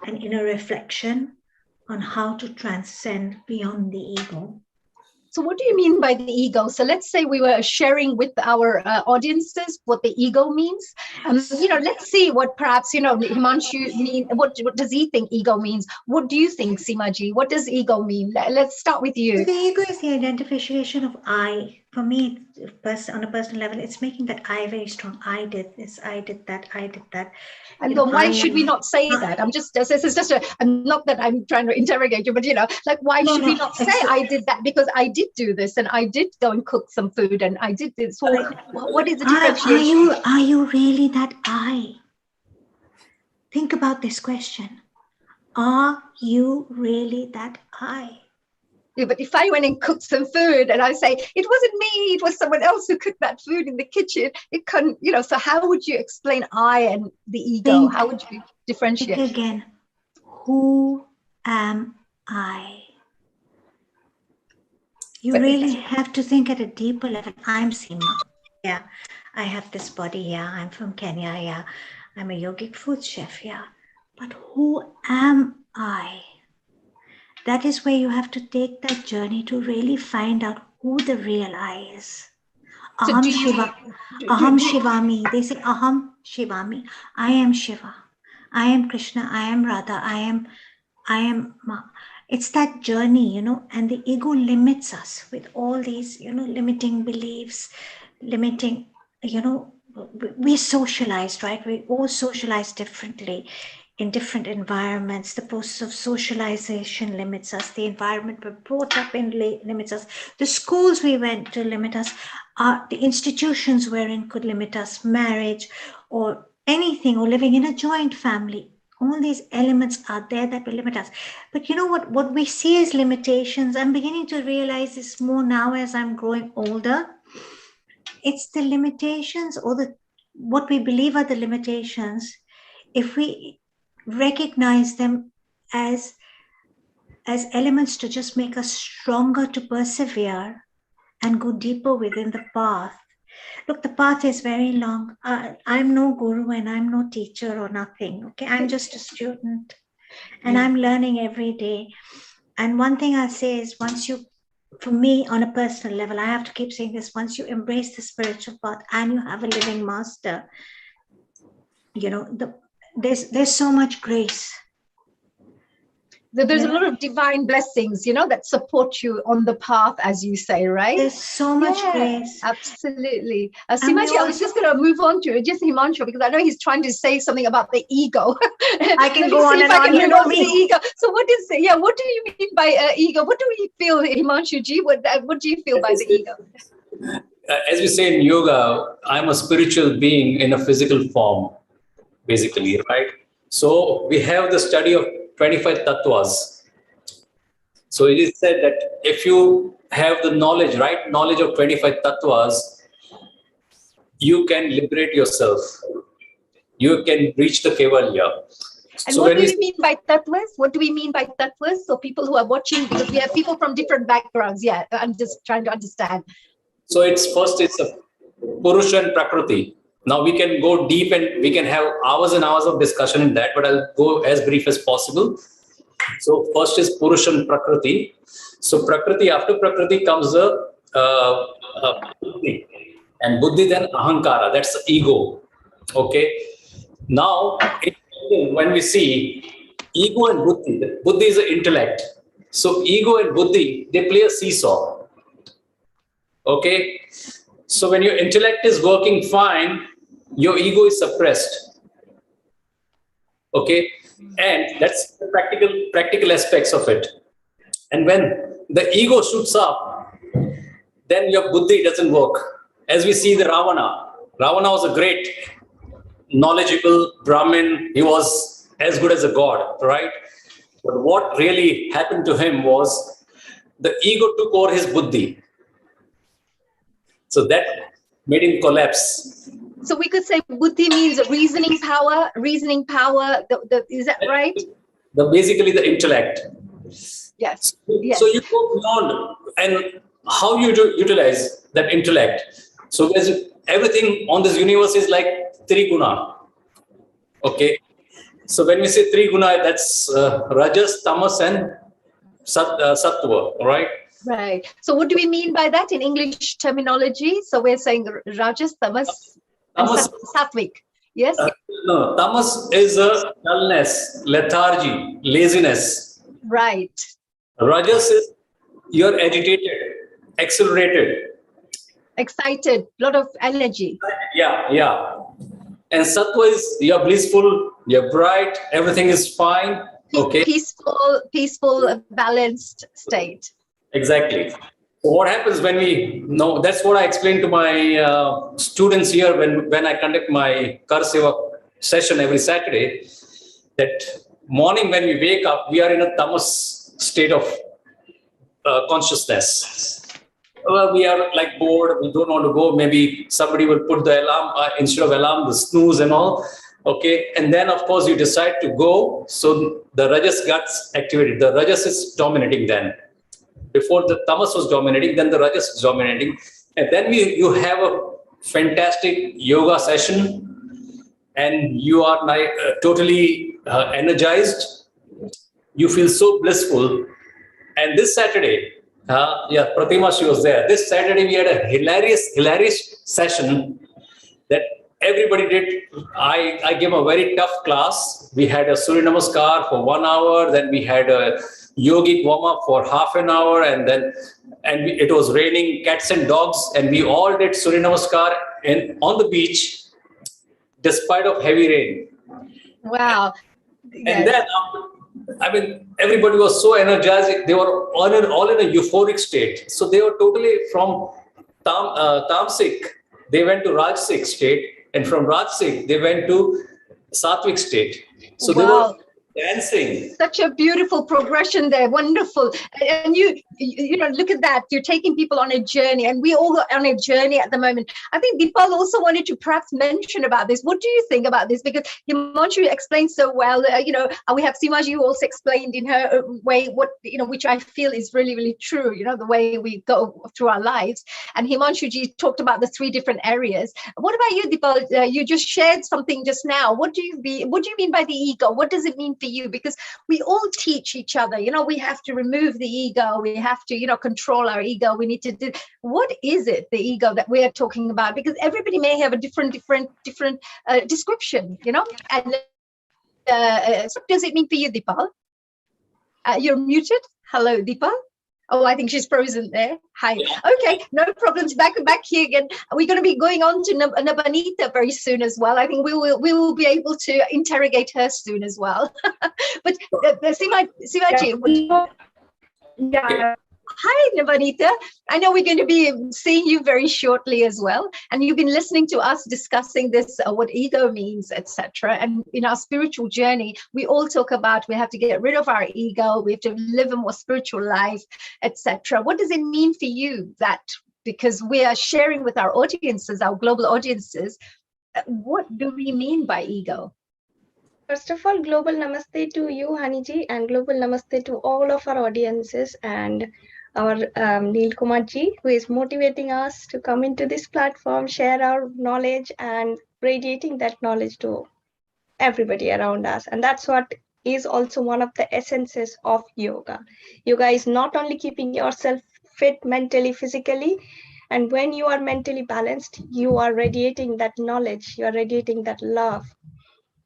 and inner reflection on how to transcend beyond the ego. So what do you mean by the ego? So let's say we were sharing with our audiences what the ego means. Let's see what perhaps, Himanshu mean. What does he think ego means? What do you think, Seemaji? What does ego mean? Let's start with you. The ego is the identification of I, for me, on a personal level, it's making that I very strong. I did this, I did that, I did that. And then why should we not say that? I'm just, this is just I'm not that I'm trying to interrogate you, but like, why should we not say I did that? Because I did do this, and I did go and cook some food, and I did this. So what is the differentiation? Are you really that I? Think about this question. Are you really that I? Yeah, but if I went and cooked some food and I say, it wasn't me, it was someone else who cooked that food in the kitchen, it couldn't, so how would you explain I and the ego? How would you differentiate? Think again, who am I? You really have to think at a deeper level. I'm Seema. Yeah, I have this body. Yeah, I'm from Kenya. Yeah, I'm a yogic food chef. Yeah, but who am I? That is where you have to take that journey to really find out who the real I is. Aham Shiva. Aham Shivami. They say Aham Shivami. I am Shiva. I am Krishna. I am Radha. I am Ma. It's that journey, and the ego limits us with all these, limiting beliefs, limiting, we're socialized, right? We all socialize differently in different environments. The process of socialization limits us. The environment we're brought up in limits us. The schools we went to limit us. The institutions we're in could limit us. Marriage or anything, or living in a joint family. All these elements are there that will limit us. But you know what we see as limitations, I'm beginning to realize this more now as I'm growing older. It's the limitations, or what we believe are the limitations. If we recognize them as elements to just make us stronger to persevere and go deeper within the path. Look, the path is very long. I'm no guru and I'm no teacher or nothing. Okay, I'm just a student, and I'm learning every day. And one thing I'll say is, for me, on a personal level, I have to keep saying this, once you embrace the spiritual path and you have a living master, there's so much grace. There's a lot of divine blessings, that support you on the path, as you say, right? There's so much grace. Absolutely. Simaji, I was just going to move on to just Himanshu, because I know he's trying to say something about the ego. I can go on and on. The ego. So what do you mean by ego? What do we feel, Himanshu ji? What do you feel by the ego? As we say in yoga, I'm a spiritual being in a physical form, basically, right? So we have the study of 25 tattvas. So it is said that if you have the knowledge, right knowledge of 25 tattvas, you can liberate yourself. You can reach the Kevalya. And what do you mean by tattvas? What do we mean by tattvas? So people who are watching, because we have people from different backgrounds. Yeah, I'm just trying to understand. So it's a Purusha and Prakriti. Now we can go deep and we can have hours and hours of discussion in that, but I'll go as brief as possible. So first is Purusha and Prakriti. So Prakriti, after Prakriti comes Buddhi. And Buddhi then Ahankara, that's the ego. Okay. Now, when we see ego and Buddhi, Buddhi is the intellect. So ego and Buddhi, they play a seesaw. Okay. So when your intellect is working fine, your ego is suppressed. Okay, and that's the practical aspects of it. And when the ego shoots up, then your buddhi doesn't work. As we see the Ravana was a great, knowledgeable Brahmin. He was as good as a god, right? But what really happened to him was the ego took over his buddhi. So that made him collapse. So we could say buddhi means reasoning power. Is that right? Basically the intellect. Yes. So you go beyond, and how you utilize that intellect. So everything on this universe is like Triguna. Okay. So when we say Triguna, that's Rajas, Tamas, and Sattva, right? Right. So what do we mean by that in English terminology? So we're saying Rajas, Tamas, and Sattvic. Yes? No, Tamas is a dullness, lethargy, laziness. Right. Rajas is you're agitated, accelerated. excited, a lot of energy. Yeah. And sattva is you're blissful, you're bright, everything is fine. Okay. Peaceful, balanced state. Exactly. So what happens when we know? That's what I explain to my students here when I conduct my Kar Seva session every Saturday. That morning when we wake up, we are in a tamas state of consciousness. We are like bored, we don't want to go. Maybe somebody will put the alarm instead of alarm, the snooze and all. Okay, and then of course you decide to go. So the rajas gets activated. The rajas is dominating then. Before the tamas was dominating, then the rajas is dominating, and then you have a fantastic yoga session, and you are like totally energized. You feel so blissful. And this Saturday, Pratima, she was there. This Saturday we had a hilarious session that everybody did. I gave a very tough class. We had a Surya Namaskar for 1 hour, then we had a yogic warm-up for half an hour, and it was raining cats and dogs, and we all did Surya Namaskar on the beach, despite of heavy rain. Wow. And then, everybody was so energized. They were all in a euphoric state. So they were totally from Tamasic, they went to Rajasic state, and from Rajasic, they went to Sattvic state. So they were dancing. Such a beautiful progression there. Wonderful. And you know, look at that. You're taking people on a journey, and we all are on a journey at the moment. I think Deepal also wanted to perhaps mention about this. What do you think about this? Because Himanshu explained so well. We have Simaji who also explained in her way what, which I feel is really, really true. The way we go through our lives. And Himanshu ji talked about the 3 different areas. What about you, Deepal? You just shared something just now. What do you mean by the ego? What does it mean for you? Because we all teach each other, we have to remove the ego, we have to, control our ego, we need to do, what is it, the ego that we're talking about? Because everybody may have a different description, and what does it mean for you, Deepal? You're muted. Hello, Deepal. Oh, I think she's frozen there. Hi. Okay, no problems. Back here again. We're going to be going on to Nabanita very soon as well. I think we will be able to interrogate her soon as well. But Sivaji. Yeah. Hi, Nabanita. I know we're going to be seeing you very shortly as well. And you've been listening to us discussing this, what ego means, etc. And in our spiritual journey, we all talk about we have to get rid of our ego. We have to live a more spiritual life, etc. What does it mean for you that, because we are sharing with our audiences, our global audiences, what do we mean by ego? First of all, global namaste to you, Haniji, and global namaste to all of our audiences and our Neel Kumar ji, who is motivating us to come into this platform, share our knowledge and radiating that knowledge to everybody around us. And that's what is also one of the essences of yoga. Yoga is not only keeping yourself fit mentally, physically, and when you are mentally balanced, you are radiating that knowledge, you are radiating that love,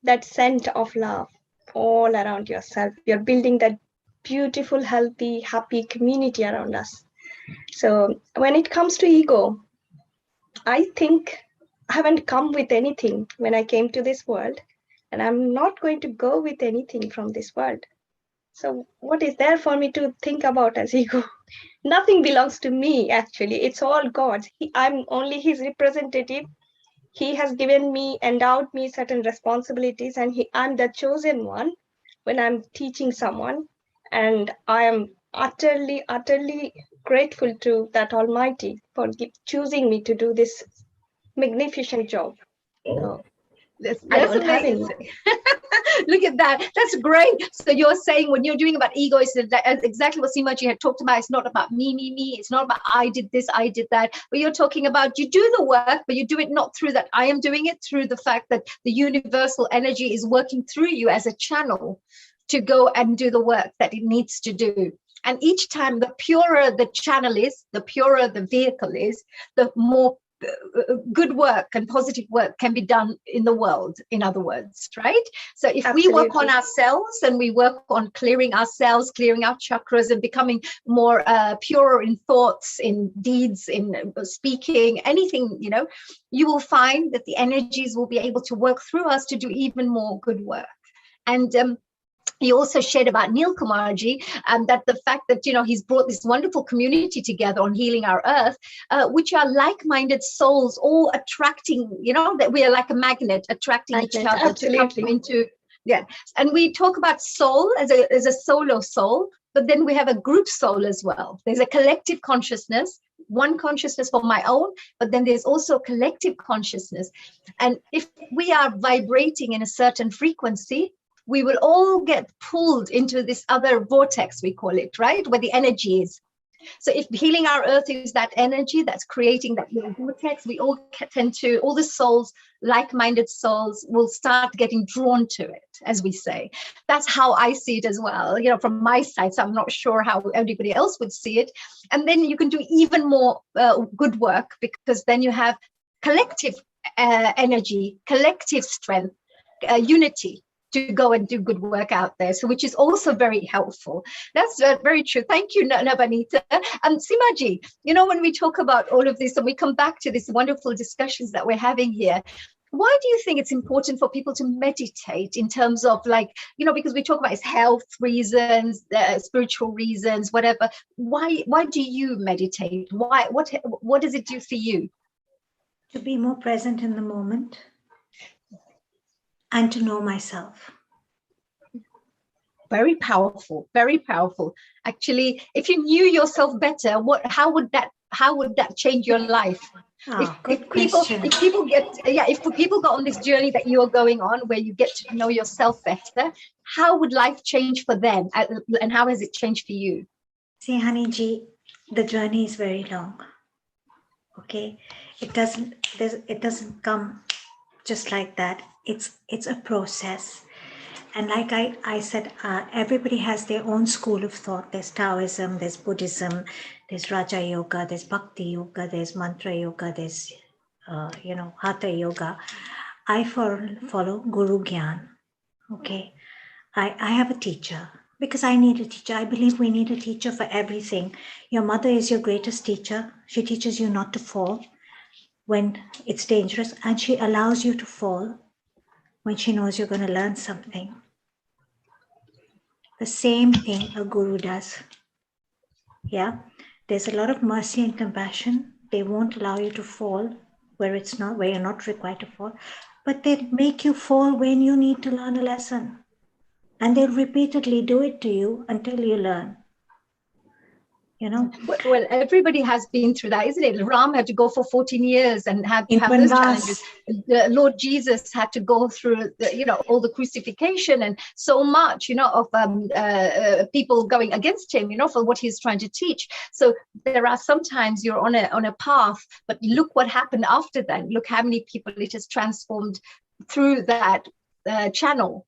that scent of love all around yourself. You're building that beautiful, healthy, happy community around us. So when it comes to ego, I think I haven't come with anything when I came to this world, and I'm not going to go with anything from this world. So what is there for me to think about as ego? Nothing belongs to me, actually. It's all God's. I'm only his representative. He has given me, endowed me certain responsibilities, and I'm the chosen one when I'm teaching someone. And I am utterly grateful to that Almighty for choosing me to do this magnificent job. So, that's amazing. Look at that. That's great. So you're saying when you're doing about ego, it's exactly what Simaji had talked about. It's not about me. It's not about I did this, I did that. But you're talking about you do the work, but you do it not through that I am doing it, through the fact that the universal energy is working through you as a channel to go and do the work that it needs to do. And each time, the purer the channel is, the purer the vehicle is, the more good work and positive work can be done in the world, in other words, right? So if we work on ourselves and we work on clearing ourselves, clearing our chakras and becoming more purer in thoughts, in deeds, in speaking, anything, you know, you will find that the energies will be able to work through us to do even more good work. And he also shared about Neil Kumarji, and that the fact that, you know, he's brought this wonderful community together on healing our earth, which are like-minded souls, all attracting, you know, that we are like a magnet, attracting each other to come into, yeah. And we talk about soul as a solo soul, but then we have a group soul as well. There's a collective consciousness, one consciousness for my own, but then there's also collective consciousness. And if we are vibrating in a certain frequency, we will all get pulled into this other vortex, we call it, right? Where the energy is. So if healing our earth is that energy that's creating that little vortex, we all tend to, all the souls, like-minded souls will start getting drawn to it, as we say. That's how I see it as well, you know, from my side. So I'm not sure how everybody else would see it. And then you can do even more good work, because then you have collective energy, collective strength, unity, to go and do good work out there, so which is also very helpful. That's very true. Thank you, Nabanita. And Simaji, you know, when we talk about all of this and we come back to these wonderful discussions that we're having here, why do you think it's important for people to meditate in terms of, like, you know, because we talk about health reasons, spiritual reasons, whatever. Why do you meditate? Why? What does it do for you? To be more present in the moment and to know myself. Very powerful, very powerful. Actually, if you knew yourself better, how would that change your life? If people go on this journey that you're going on, where you get to know yourself better, how would life change for them, and how has it changed for you? See, Haniji, the journey is very long. Okay, it doesn't come just like that. It's a process. And like I said, everybody has their own school of thought. There's Taoism, there's Buddhism, there's Raja Yoga, there's Bhakti Yoga, there's Mantra Yoga, there's, Hatha Yoga. I follow Guru Gyan. Okay, I have a teacher because I need a teacher. I believe we need a teacher for everything. Your mother is your greatest teacher. She teaches you not to fall when it's dangerous, and she allows you to fall when she knows you're going to learn something. The same thing a guru does. Yeah, there's a lot of mercy and compassion. They won't allow you to fall where you're not required to fall, but they make you fall when you need to learn a lesson. And they'll repeatedly do it to you until you learn. You know, well, everybody has been through that, isn't it? Ram had to go for 14 years and had to have those challenges. Lord Jesus had to go through all the crucifixion and so much, of people going against him, for what he's trying to teach. So there are sometimes you're on a path, but look what happened after that. Look how many people it has transformed through that channel.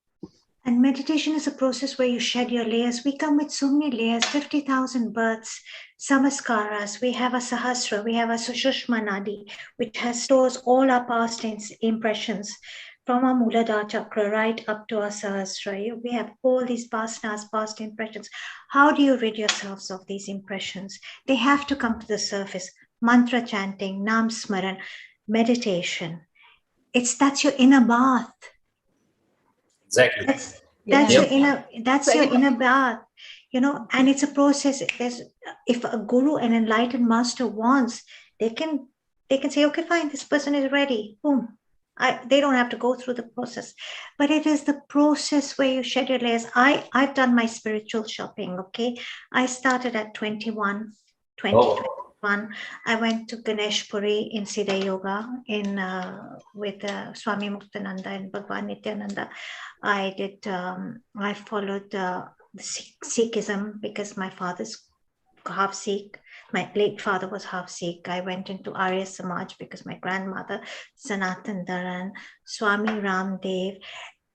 And meditation is a process where you shed your layers. We come with so many layers, 50,000 births, samaskaras. We have a sahasra, we have a sushma nadi, which stores all our past impressions from our Muladhara chakra right up to our sahasra. We have all these past impressions. How do you rid yourselves of these impressions? They have to come to the surface. Mantra chanting, nam smaran, meditation. That's your inner bath. Exactly. That's your inner bath, and it's a process. If a guru, an enlightened master wants, they can say, okay, fine, this person is ready. Boom. They don't have to go through the process, but it is the process where you shed your layers. I've done my spiritual shopping. Okay, I started at 2021. I went to Ganesh Puri in Siddha Yoga with Swami Muktananda and Bhagwan Nityananda. I followed Sikhism because my father's half Sikh. My late father was half Sikh. I went into Arya Samaj because my grandmother, Sanatan Dharan, Swami Ramdev.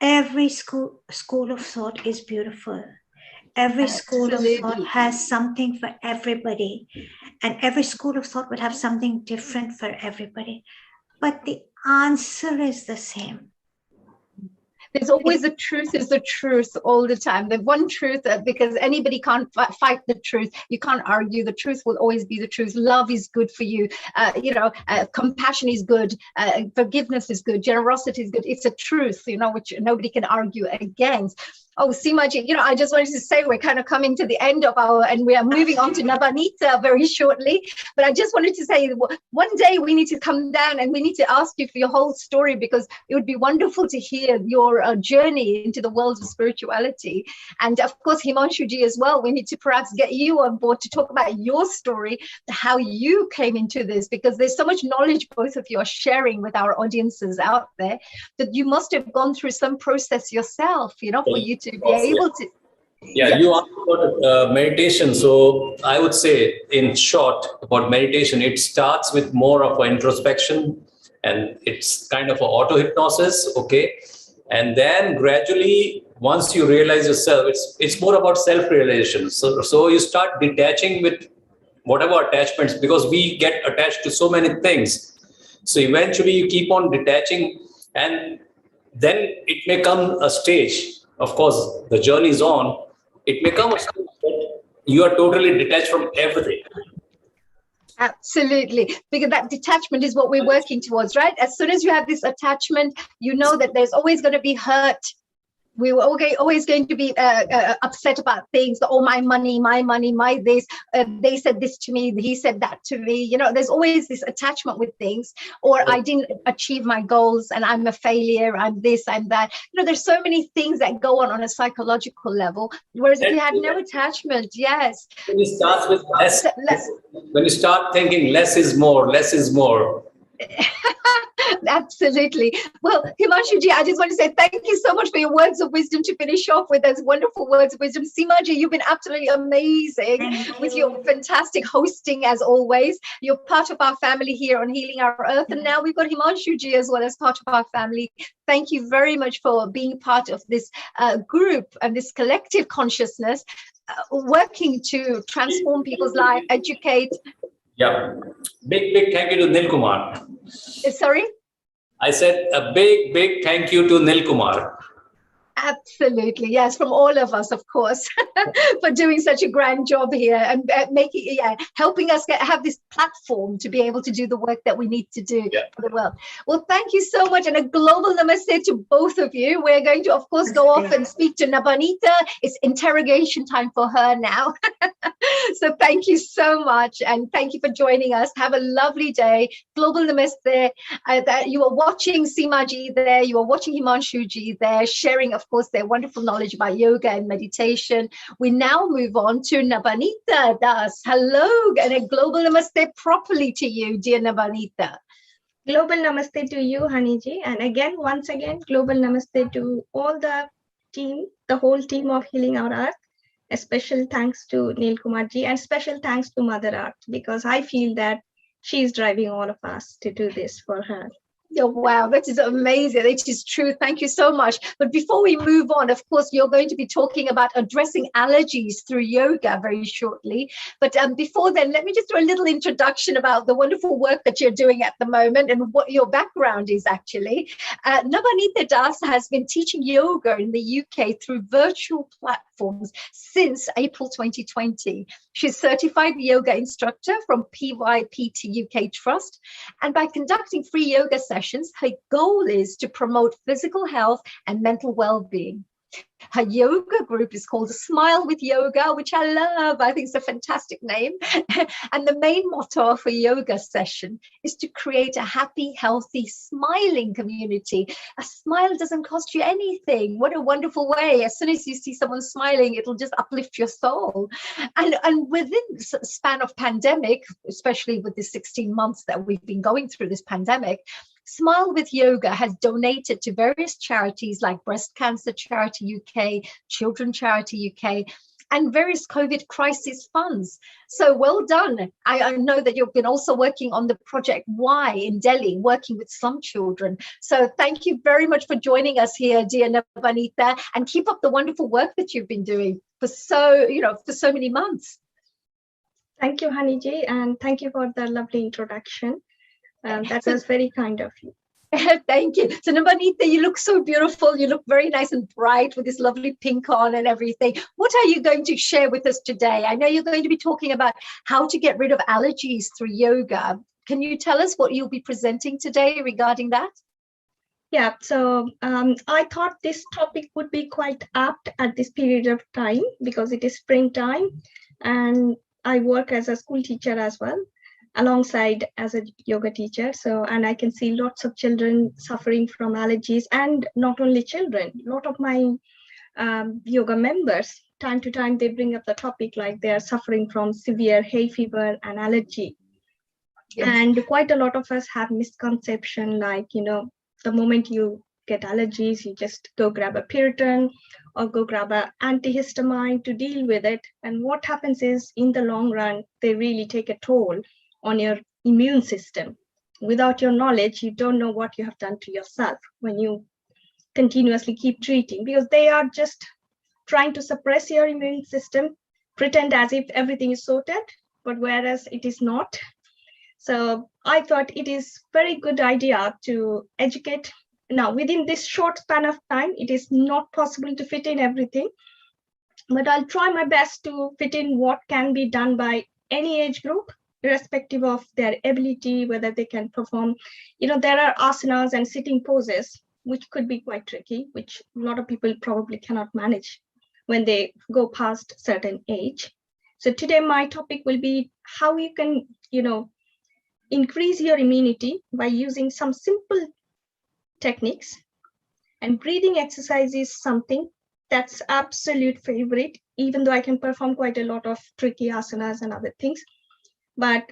Every school of thought is beautiful. Every school of thought Absolutely. has something for everybody, and every school of thought would have something different for everybody. But the answer is the same. There's always the truth is the truth all the time. The one truth, because anybody can't fight the truth. You can't argue. The truth will always be the truth. Love is good for you. Compassion is good. Forgiveness is good. Generosity is good. It's a truth, which nobody can argue against. Oh, Seemaji, I just wanted to say we're kind of coming to the end of and we are moving on to Nabanita very shortly. But I just wanted to say one day we need to come down and we need to ask you for your whole story, because it would be wonderful to hear your journey into the world of spirituality. And of course, Himanshuji as well, we need to perhaps get you on board to talk about your story, how you came into this, because there's so much knowledge both of you are sharing with our audiences out there that you must have gone through some process yourself, for you to be able to. Yeah, you asked about meditation. So I would say, in short, about meditation, it starts with more of an introspection, and it's kind of an auto-hypnosis, okay? And then gradually, once you realize yourself, it's more about self-realization. So you start detaching with whatever attachments, because we get attached to so many things. So eventually you keep on detaching, and then it may come a stage. Of course, the journey is on. It may come a stage that you are totally detached from everything. Absolutely, because that detachment is what we're working towards, right? As soon as you have this attachment, you know that there's always going to be hurt. We were always going to be upset about things. Oh, my money, my this. They said this to me. He said that to me. There's always this attachment with things. Or I didn't achieve my goals and I'm a failure. I'm this, I'm that. There's so many things that go on a psychological level. Whereas if you had no attachment, yes. When you start with less, when you start thinking less is more, less is more. Absolutely. Well, Himanshuji, I just want to say thank you so much for your words of wisdom to finish off with those wonderful words of wisdom. Seemaji, you've been absolutely amazing with your fantastic hosting as always. You're part of our family here on Healing Our Earth, and now we've got Himanshuji as well as part of our family. Thank you very much for being part of this group and this collective consciousness, working to transform people's life, educate. Yeah. Big thank you to Nil Kumar. Sorry? I said a big thank you to Nil Kumar. Absolutely, yes, from all of us, of course, for doing such a grand job here and helping us have this platform to be able to do the work that we need to do for the world. Well, thank you so much, and a global namaste to both of you. We're going to, of course, go off and speak to Nabanita. It's interrogation time for her now. So thank you so much, and thank you for joining us. Have a lovely day. Global namaste. You are watching Seemaji there. You are watching Himanshuji there, sharing, of course, their wonderful knowledge about yoga and meditation. We now move on to Nabanita Das. Hello, and a global namaste properly to you, dear Nabanita. Global namaste to you, Haniji. And once again, global namaste to all the team, the whole team of Healing Our Earth. A special thanks to Nil Kumarji and special thanks to Mother Earth, because I feel that she is driving all of us to do this for her. Oh, wow, that is amazing. It is true. Thank you so much. But before we move on, of course, you're going to be talking about addressing allergies through yoga very shortly. But before then, let me just do a little introduction about the wonderful work that you're doing at the moment and what your background is actually. Nabanita Das has been teaching yoga in the UK through virtual platforms since April 2020. She's a certified yoga instructor from PYPT UK Trust. And by conducting free yoga sessions, her goal is to promote physical health and mental well-being. Her yoga group is called Smile with Yoga, which I love. I think it's a fantastic name. And the main motto of a yoga session is to create a happy, healthy, smiling community. A smile doesn't cost you anything. What a wonderful way. As soon as you see someone smiling, it'll just uplift your soul. And within the span of pandemic, especially with the 16 months that we've been going through this pandemic, Smile with Yoga has donated to various charities like Breast Cancer Charity UK, Children Charity UK, and various COVID crisis funds. So well done. I know that you've been also working on the Project Y in Delhi, working with slum children. So thank you very much for joining us here, dear Navanita, and keep up the wonderful work that you've been doing for so many months. Thank you, Haniji, and thank you for the lovely introduction. That was very kind of you. Thank you. So Navanita, you look so beautiful. You look very nice and bright with this lovely pink on and everything. What are you going to share with us today? I know you're going to be talking about how to get rid of allergies through yoga. Can you tell us what you'll be presenting today regarding that? Yeah, so I thought this topic would be quite apt at this period of time because it is springtime and I work as a school teacher as well, alongside as a yoga teacher. So, and I can see lots of children suffering from allergies, and not only children, a lot of my yoga members, time to time, they bring up the topic like they are suffering from severe hay fever and allergy. Yes. And quite a lot of us have misconception like, the moment you get allergies, you just go grab a Puritan or go grab an antihistamine to deal with it. And what happens is, in the long run, they really take a toll on your immune system. Without your knowledge, you don't know what you have done to yourself when you continuously keep treating, because they are just trying to suppress your immune system, pretend as if everything is sorted, but whereas it is not. So I thought it is very good idea to educate. Now, within this short span of time, it is not possible to fit in everything, but I'll try my best to fit in what can be done by any age group, irrespective of their ability, whether they can perform. There are asanas and sitting poses, which could be quite tricky, which a lot of people probably cannot manage when they go past certain age. So today my topic will be how you can, increase your immunity by using some simple techniques. And breathing exercise is something that's absolute favorite, even though I can perform quite a lot of tricky asanas and other things. But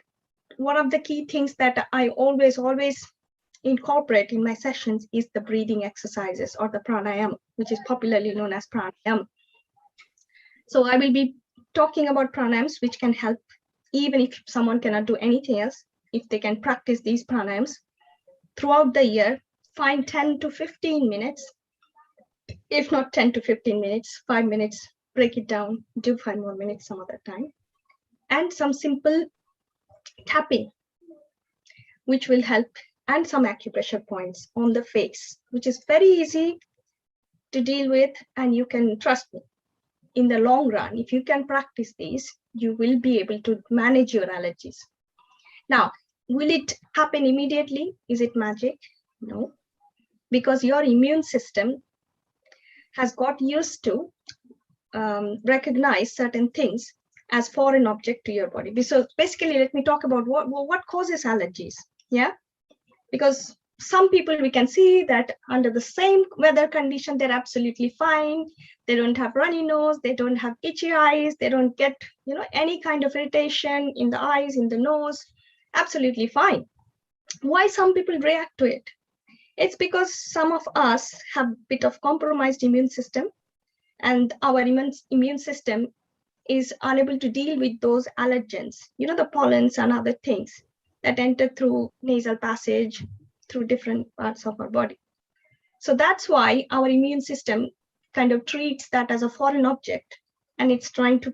one of the key things that I always incorporate in my sessions is the breathing exercises, or the pranayama, which is popularly known as pranayama. So I will be talking about pranayams, which can help even if someone cannot do anything else. If they can practice these pranayams throughout the year, find 10 to 15 minutes, if not 10 to 15 minutes, 5 minutes, break it down, do 5 more minutes some other time, and some simple tapping, which will help, and some acupressure points on the face, which is very easy to deal with. And you can trust me, in the long run, if you can practice these, you will be able to manage your allergies. Now, will it happen immediately? Is it magic? No, because your immune system has got used to recognize certain things as foreign object to your body. So basically, let me talk about what causes allergies. Yeah, because some people, we can see that under the same weather condition, they're absolutely fine. They don't have runny nose, they don't have itchy eyes, they don't get any kind of irritation in the eyes, in the nose, absolutely fine. Why some people react to it? It's because some of us have a bit of compromised immune system, and our immune system is unable to deal with those allergens, the pollens and other things that enter through nasal passage, through different parts of our body. So that's why our immune system kind of treats that as a foreign object, and it's trying to,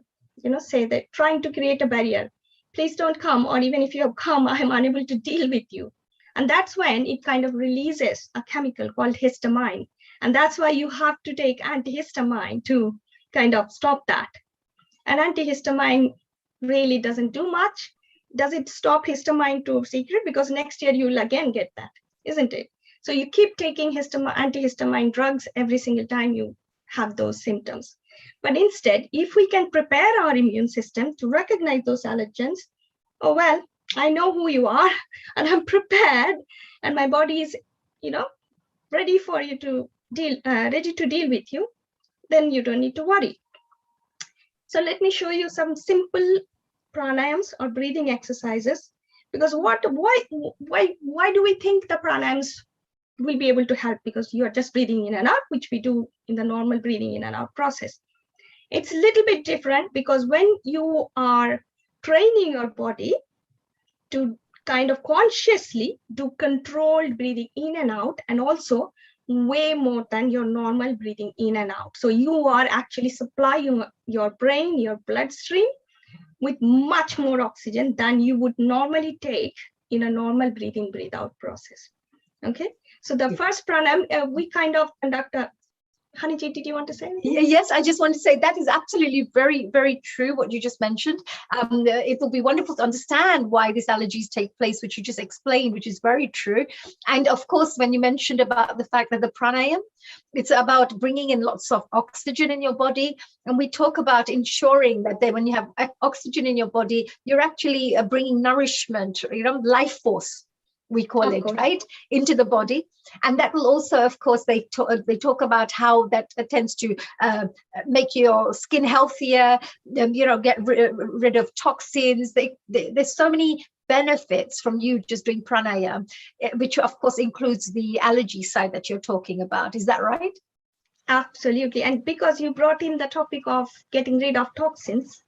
trying to create a barrier. Please don't come, or even if you have come, I'm unable to deal with you. And that's when it kind of releases a chemical called histamine. And that's why you have to take antihistamine to kind of stop that. And antihistamine really doesn't do much. Does it stop histamine to secret? Because next year you'll again get that, isn't it? So you keep taking antihistamine drugs every single time you have those symptoms. But instead, if we can prepare our immune system to recognize those allergens, oh, well, I know who you are and I'm prepared, and my body is, ready for you to deal, ready to deal with you, then you don't need to worry. So let me show you some simple pranayams or breathing exercises, because why do we think the pranayams will be able to help? Because you are just breathing in and out, which we do in the normal breathing in and out process. It's a little bit different because when you are training your body to kind of consciously do controlled breathing in and out, and also way more than your normal breathing in and out. So you are actually supplying your brain, your bloodstream with much more oxygen than you would normally take in a normal breathing breathe out process. Okay, so the first pranayam, we kind of conduct a Haniji, did you want to say anything? Yes, I just want to say that is absolutely very, very true what you just mentioned. It will be wonderful to understand why these allergies take place, which you just explained, which is very true. And of course, when you mentioned about the fact that the pranayam, it's about bringing in lots of oxygen in your body. And we talk about ensuring that when you have oxygen in your body, you're actually bringing nourishment, life force, we call it, right, into the body. And that will also, of course, they talk about how that tends to make your skin healthier, get rid of toxins. There's so many benefits from you just doing pranayam, which of course includes the allergy side that you're talking about. Is that right? Absolutely. And because you brought in the topic of getting rid of toxins,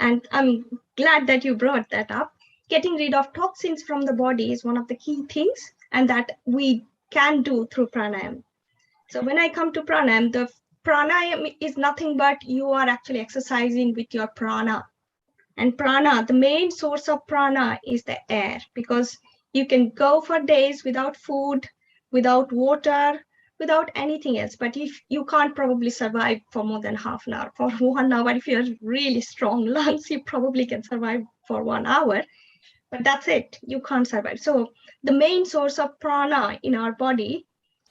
and I'm glad that you brought that up. Getting rid of toxins from the body is one of the key things, and that we can do through pranayam. So when I come to pranayam, the pranayam is nothing but you are actually exercising with your prana. And prana, the main source of prana is the air, because you can go for days without food, without water, without anything else. But if you can't probably survive for more than half an hour, for 1 hour, if you have really strong lungs, you probably can survive for 1 hour. But that's it, you can't survive. So the main source of prana in our body,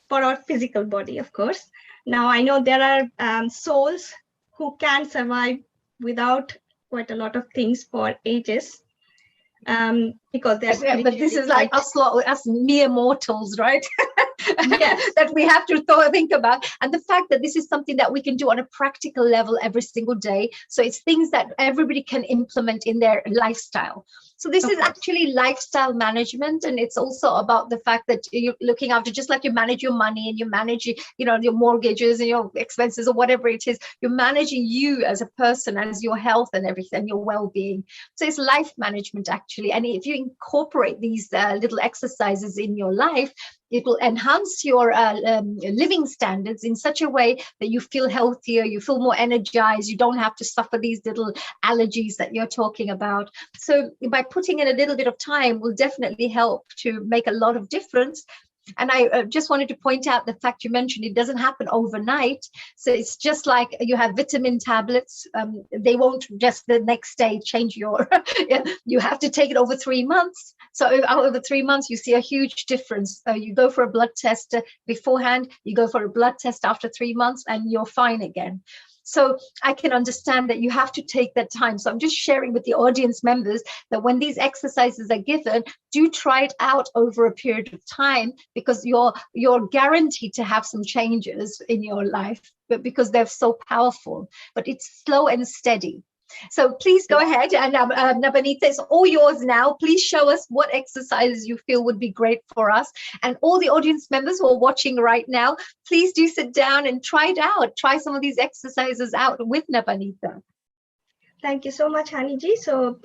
for our physical body, of course. Now I know there are souls who can survive without quite a lot of things for ages, because they're but this is like us mere mortals, right? Yes. That we have to think about. And the fact that this is something that we can do on a practical level every single day. So it's things that everybody can implement in their lifestyle. So this is actually lifestyle management. And it's also about the fact that you're looking after, just like you manage your money and you manage, your mortgages and your expenses or whatever it is, you're managing you as a person, as your health and everything, your well-being. So it's life management actually. And if you incorporate these little exercises in your life, it will enhance your living standards in such a way that you feel healthier, you feel more energized, you don't have to suffer these little allergies that you're talking about. So by putting in a little bit of time will definitely help to make a lot of difference. And I just wanted to point out the fact you mentioned it doesn't happen overnight. So it's just like you have vitamin tablets. They won't just the next day change your, you have to take it over 3 months. So over 3 months, you see a huge difference. You go for a blood test beforehand, you go for a blood test after 3 months, and you're fine again. So I can understand that you have to take that time. So I'm just sharing with the audience members that when these exercises are given, do try it out over a period of time, because you're guaranteed to have some changes in your life, but because they're so powerful. But it's slow and steady. So please go ahead, and Nabanita, it's all yours now. Please show us what exercises you feel would be great for us. And all the audience members who are watching right now, please do sit down and try it out. Try some of these exercises out with Nabanita. Thank you so much, Haniji. So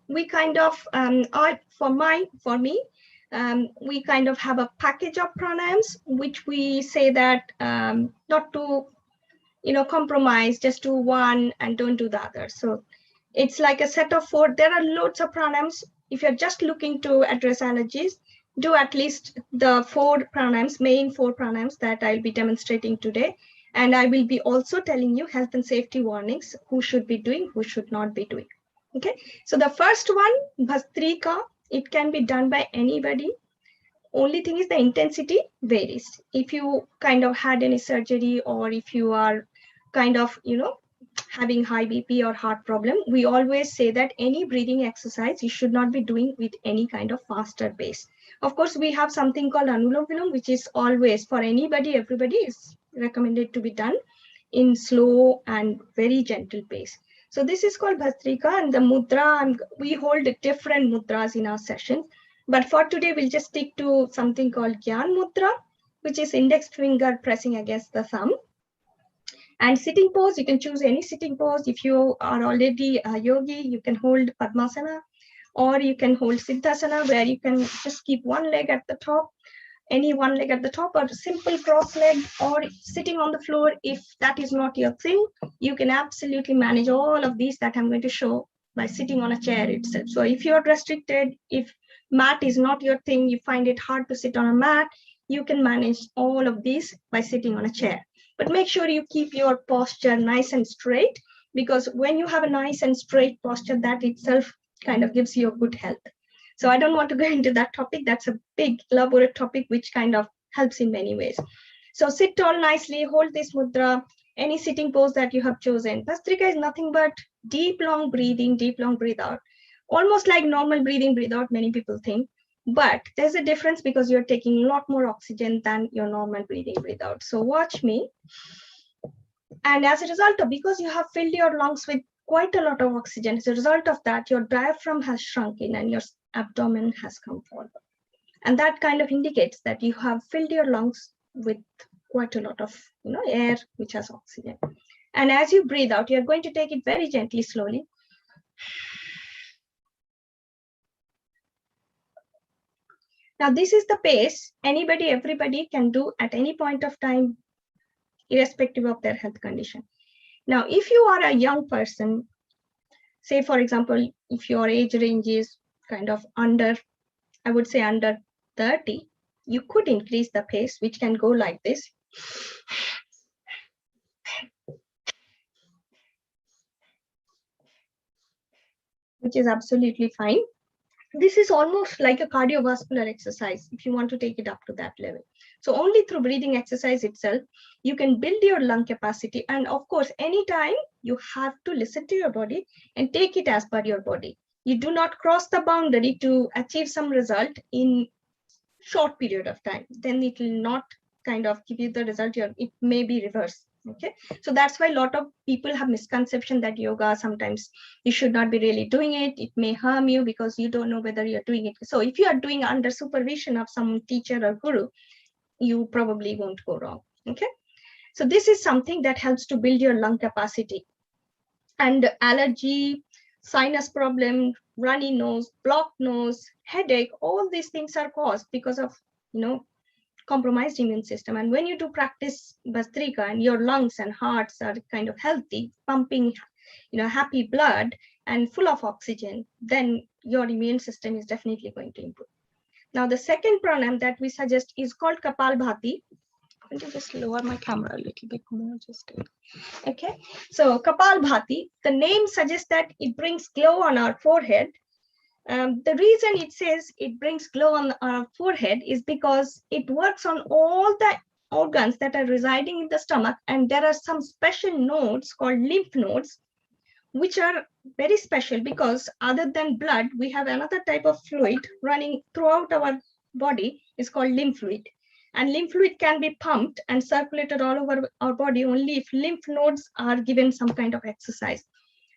we kind of, for me, we kind of have a package of pranayams, which we say that not to compromise, just do one and don't do the other. So it's like a set of 4. There are loads of pranayams. If you're just looking to address allergies, do at least the 4 pranayams, main 4 pranayams that I'll be demonstrating today. And I will be also telling you health and safety warnings, who should be doing, who should not be doing. Okay, so the first one, Bhastrika, it can be done by anybody. Only thing is the intensity varies. If you kind of had any surgery, or if you are kind of, having high BP or heart problem, we always say that any breathing exercise you should not be doing with any kind of faster pace. Of course, we have something called Anulom Vilom, which is always for anybody, everybody is recommended to be done in slow and very gentle pace. So this is called Bhastrika, and the mudra, and we hold different mudras in our sessions. But for today, we'll just stick to something called Gyan Mudra, which is index finger pressing against the thumb. And sitting pose, you can choose any sitting pose. If you are already a yogi, you can hold Padmasana, or you can hold Siddhasana, where you can just keep one leg at the top, any one leg at the top, or simple cross leg, or sitting on the floor. If that is not your thing, you can absolutely manage all of these that I'm going to show by sitting on a chair itself. So if you're restricted, if mat is not your thing, you find it hard to sit on a mat, you can manage all of these by sitting on a chair. But make sure you keep your posture nice and straight, because when you have a nice and straight posture, that itself kind of gives you a good health. So I don't want to go into that topic. That's a big elaborate topic, which kind of helps in many ways. So sit tall nicely, hold this mudra, any sitting pose that you have chosen. Bhastrika is nothing but deep, long breathing, deep, long breathe out. Almost like normal breathing, breathe out, many people think. But there's a difference because you're taking a lot more oxygen than your normal breathing, breathe out. So watch me. And as a result of, because you have filled your lungs with quite a lot of oxygen, as a result of that, your diaphragm has shrunk in and your abdomen has come forward. And that kind of indicates that you have filled your lungs with quite a lot of air, which has oxygen. And as you breathe out, you're going to take it very gently, slowly. Now, this is the pace anybody, everybody can do at any point of time, irrespective of their health condition. Now, if you are a young person, say, for example, if your age range is kind of under, I would say under 30, you could increase the pace, which can go like this. Which is absolutely fine. This is almost like a cardiovascular exercise if you want to take it up to that level. So only through breathing exercise itself, you can build your lung capacity. And of course, anytime you have to listen to your body and take it as per your body. You do not cross the boundary to achieve some result in short period of time. Then it will not kind of give you the result. It may be reversed. Okay, so that's why a lot of people have misconception that yoga, sometimes you should not be really doing it. It may harm you because you don't know whether you're doing it. So if you are doing under supervision of some teacher or guru, you probably won't go wrong. Okay, so this is something that helps to build your lung capacity. And allergy, sinus problem, runny nose, blocked nose, headache, all these things are caused because of compromised immune system. And when you do practice Bhastrika and your lungs and hearts are kind of healthy, pumping happy blood and full of oxygen, then your immune system is definitely going to improve. Now the second pranayam that we suggest is called Kapalbhati. Let me just lower my camera a little bit more. Okay, so Kapalbhati, the name suggests that it brings glow on our forehead. The reason it says it brings glow on our forehead is because it works on all the organs that are residing in the stomach, and there are some special nodes called lymph nodes, which are very special because other than blood, we have another type of fluid running throughout our body. It's called lymph fluid. And lymph fluid can be pumped and circulated all over our body only if lymph nodes are given some kind of exercise.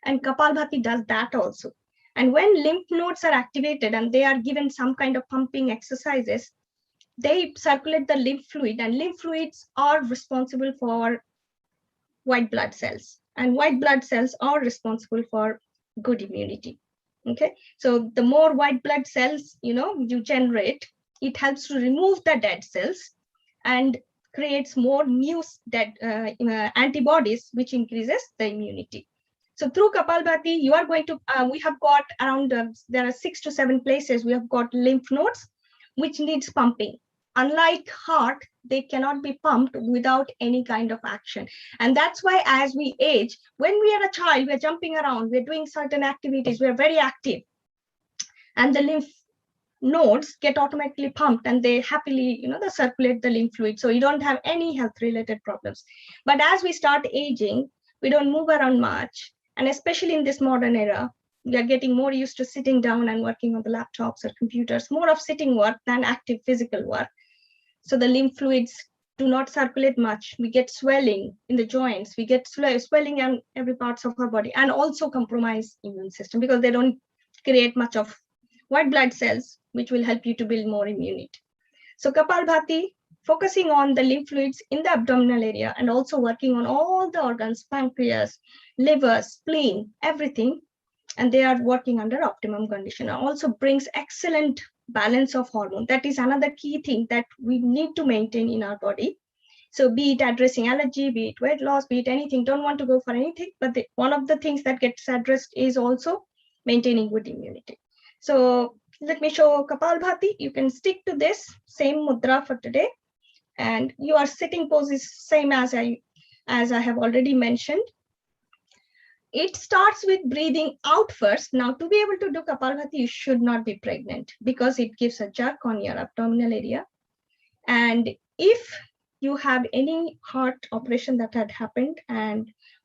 And Kapalbhati does that also. And when lymph nodes are activated and they are given some kind of pumping exercises, they circulate the lymph fluid, and lymph fluids are responsible for white blood cells, and white blood cells are responsible for good immunity. Okay, so the more white blood cells you generate, it helps to remove the dead cells and creates more new dead antibodies, which increases the immunity. So through Kapalbhati, you are going to, we have got around, there are 6 to 7 places we have got lymph nodes, which needs pumping. Unlike heart, they cannot be pumped without any kind of action. And that's why as we age, when we are a child, we're jumping around, we're doing certain activities, we're very active. And the lymph nodes get automatically pumped and they happily, they circulate the lymph fluid. So you don't have any health related problems. But as we start aging, we don't move around much. And especially in this modern era, we are getting more used to sitting down and working on the laptops or computers, more of sitting work than active physical work. So the lymph fluids do not circulate much. We get swelling in the joints. We get swelling in every parts of our body, and also compromise immune system because they don't create much of white blood cells, which will help you to build more immunity. So Kapalbhati focusing on the lymph fluids in the abdominal area and also working on all the organs, pancreas, liver, spleen, everything. And they are working under optimum condition. It also brings excellent balance of hormone. That is another key thing that we need to maintain in our body. So be it addressing allergy, be it weight loss, be it anything, don't want to go for anything, but one of the things that gets addressed is also maintaining good immunity. So let me show Kapalbhati. You can stick to this same mudra for today. And your sitting pose is same as I have already mentioned. It starts with breathing out first. Now, to be able to do Kapalbhati, you should not be pregnant because it gives a jerk on your abdominal area. And if you have any heart operation that had happened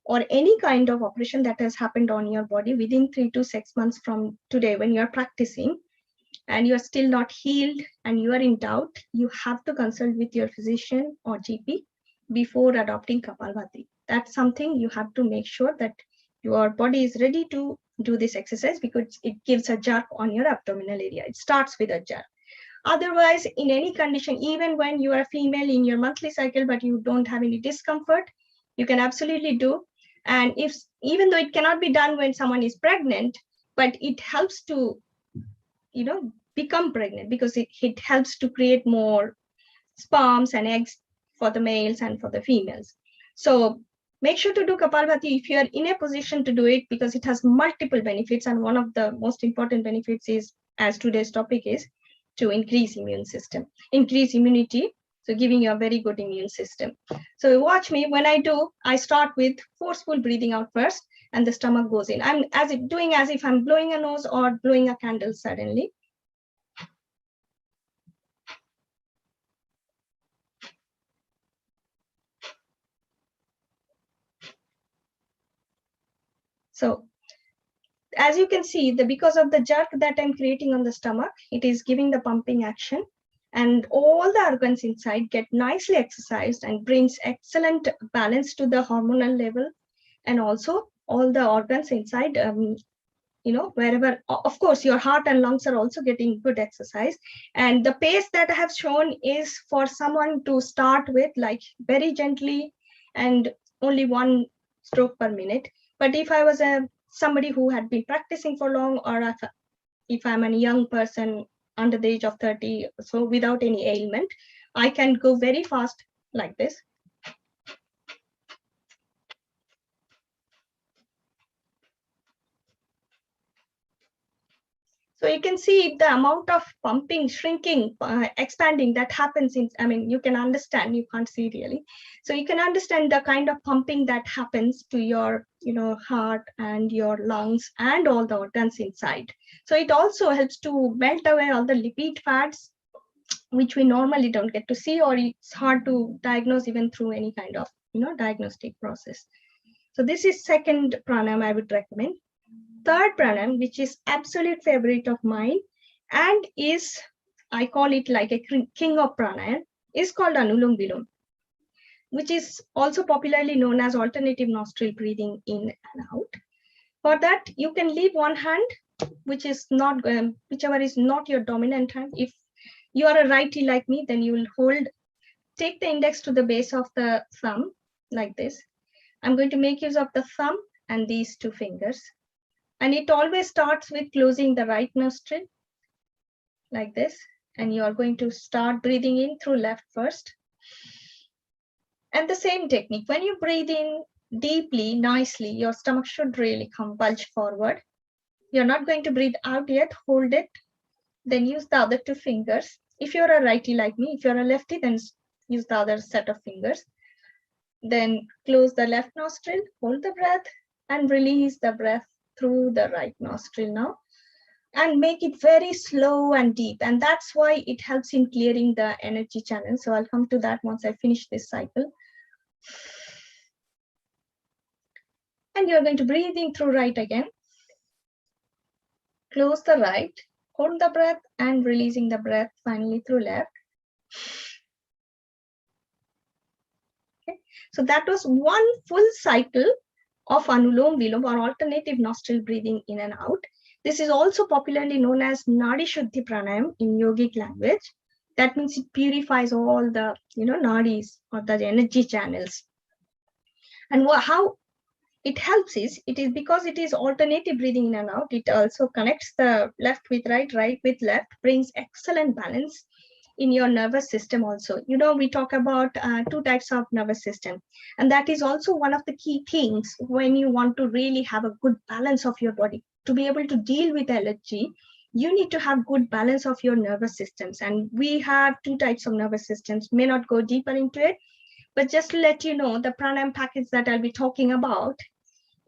or any kind of operation that has happened on your body within 3 to 6 months from today, when you're practicing and you're still not healed and you are in doubt, you have to consult with your physician or GP before adopting Kapalbhati. That's something you have to make sure that your body is ready to do this exercise because it gives a jerk on your abdominal area. It starts with a jerk. Otherwise, in any condition, even when you are a female in your monthly cycle, but you don't have any discomfort, you can absolutely do. And even though it cannot be done when someone is pregnant, but it helps to, become pregnant because it helps to create more sperms and eggs for the males and for the females. So make sure to do Kapalbhati if you are in a position to do it because it has multiple benefits. And one of the most important benefits is, as today's topic is, to increase immune system, increase immunity. So giving you a very good immune system. So watch me when I do, I start with forceful breathing out first and the stomach goes in. I'm doing as if I'm blowing a nose or blowing a candle suddenly. So as you can see, because of the jerk that I'm creating on the stomach, it is giving the pumping action and all the organs inside get nicely exercised and brings excellent balance to the hormonal level. And also all the organs inside, wherever, of course, your heart and lungs are also getting good exercise. And the pace that I have shown is for someone to start with, like very gently and only 1 stroke per minute. But if I was somebody who had been practicing for long, or if I'm a young person under the age of 30, so without any ailment, I can go very fast like this. So you can see the amount of pumping, shrinking, expanding that happens in, you can understand, you can't see really. So you can understand the kind of pumping that happens to your, heart and your lungs and all the organs inside. So it also helps to melt away all the lipid fats, which we normally don't get to see, or it's hard to diagnose even through any kind of, diagnostic process. So this is second pranayama I would recommend. Third pranayam, which is absolute favorite of mine and is, I call it like a king of pranayam, is called Anulom Vilom, which is also popularly known as alternative nostril breathing in and out. For that, you can leave one hand, which is not, whichever is not your dominant hand. If you are a righty like me, then you will take the index to the base of the thumb like this. I'm going to make use of the thumb and these 2 fingers. And it always starts with closing the right nostril like this. And you are going to start breathing in through left first. And the same technique, when you breathe in deeply, nicely, your stomach should really bulge forward. You're not going to breathe out yet, hold it. Then use the other 2 fingers. If you're a righty like me, if you're a lefty, then use the other set of fingers. Then close the left nostril, hold the breath, and release the breath through the right nostril now, and make it very slow and deep. And that's why it helps in clearing the energy channel. So I'll come to that once I finish this cycle. And you're going to breathe in through right again. Close the right, hold the breath, and releasing the breath finally through left. Okay. So that was 1 full cycle of Anulom Vilom, or alternative nostril breathing in and out. This is also popularly known as Nadi Shuddhi Pranayam in yogic language. That means it purifies all the, nadis or the energy channels. And how it helps is, it is because it is alternative breathing in and out. It also connects the left with right, right with left, brings excellent balance in your nervous system also. We talk about 2 types of nervous system, and that is also one of the key things when you want to really have a good balance of your body. To be able to deal with allergy, you need to have good balance of your nervous systems. And we have 2 types of nervous systems. May not go deeper into it, but just to let you know, the pranayama package that I'll be talking about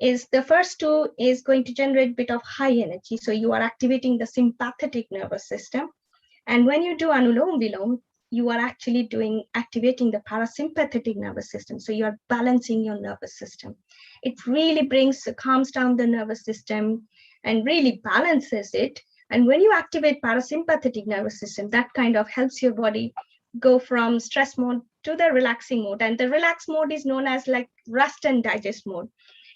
is the first 2 is going to generate a bit of high energy. So you are activating the sympathetic nervous system. And when you do Anulom Vilom, you are actually activating the parasympathetic nervous system. So you are balancing your nervous system. It really calms down the nervous system and really balances it. And when you activate parasympathetic nervous system, that kind of helps your body go from stress mode to the relaxing mode. And the relaxed mode is known as like rest and digest mode.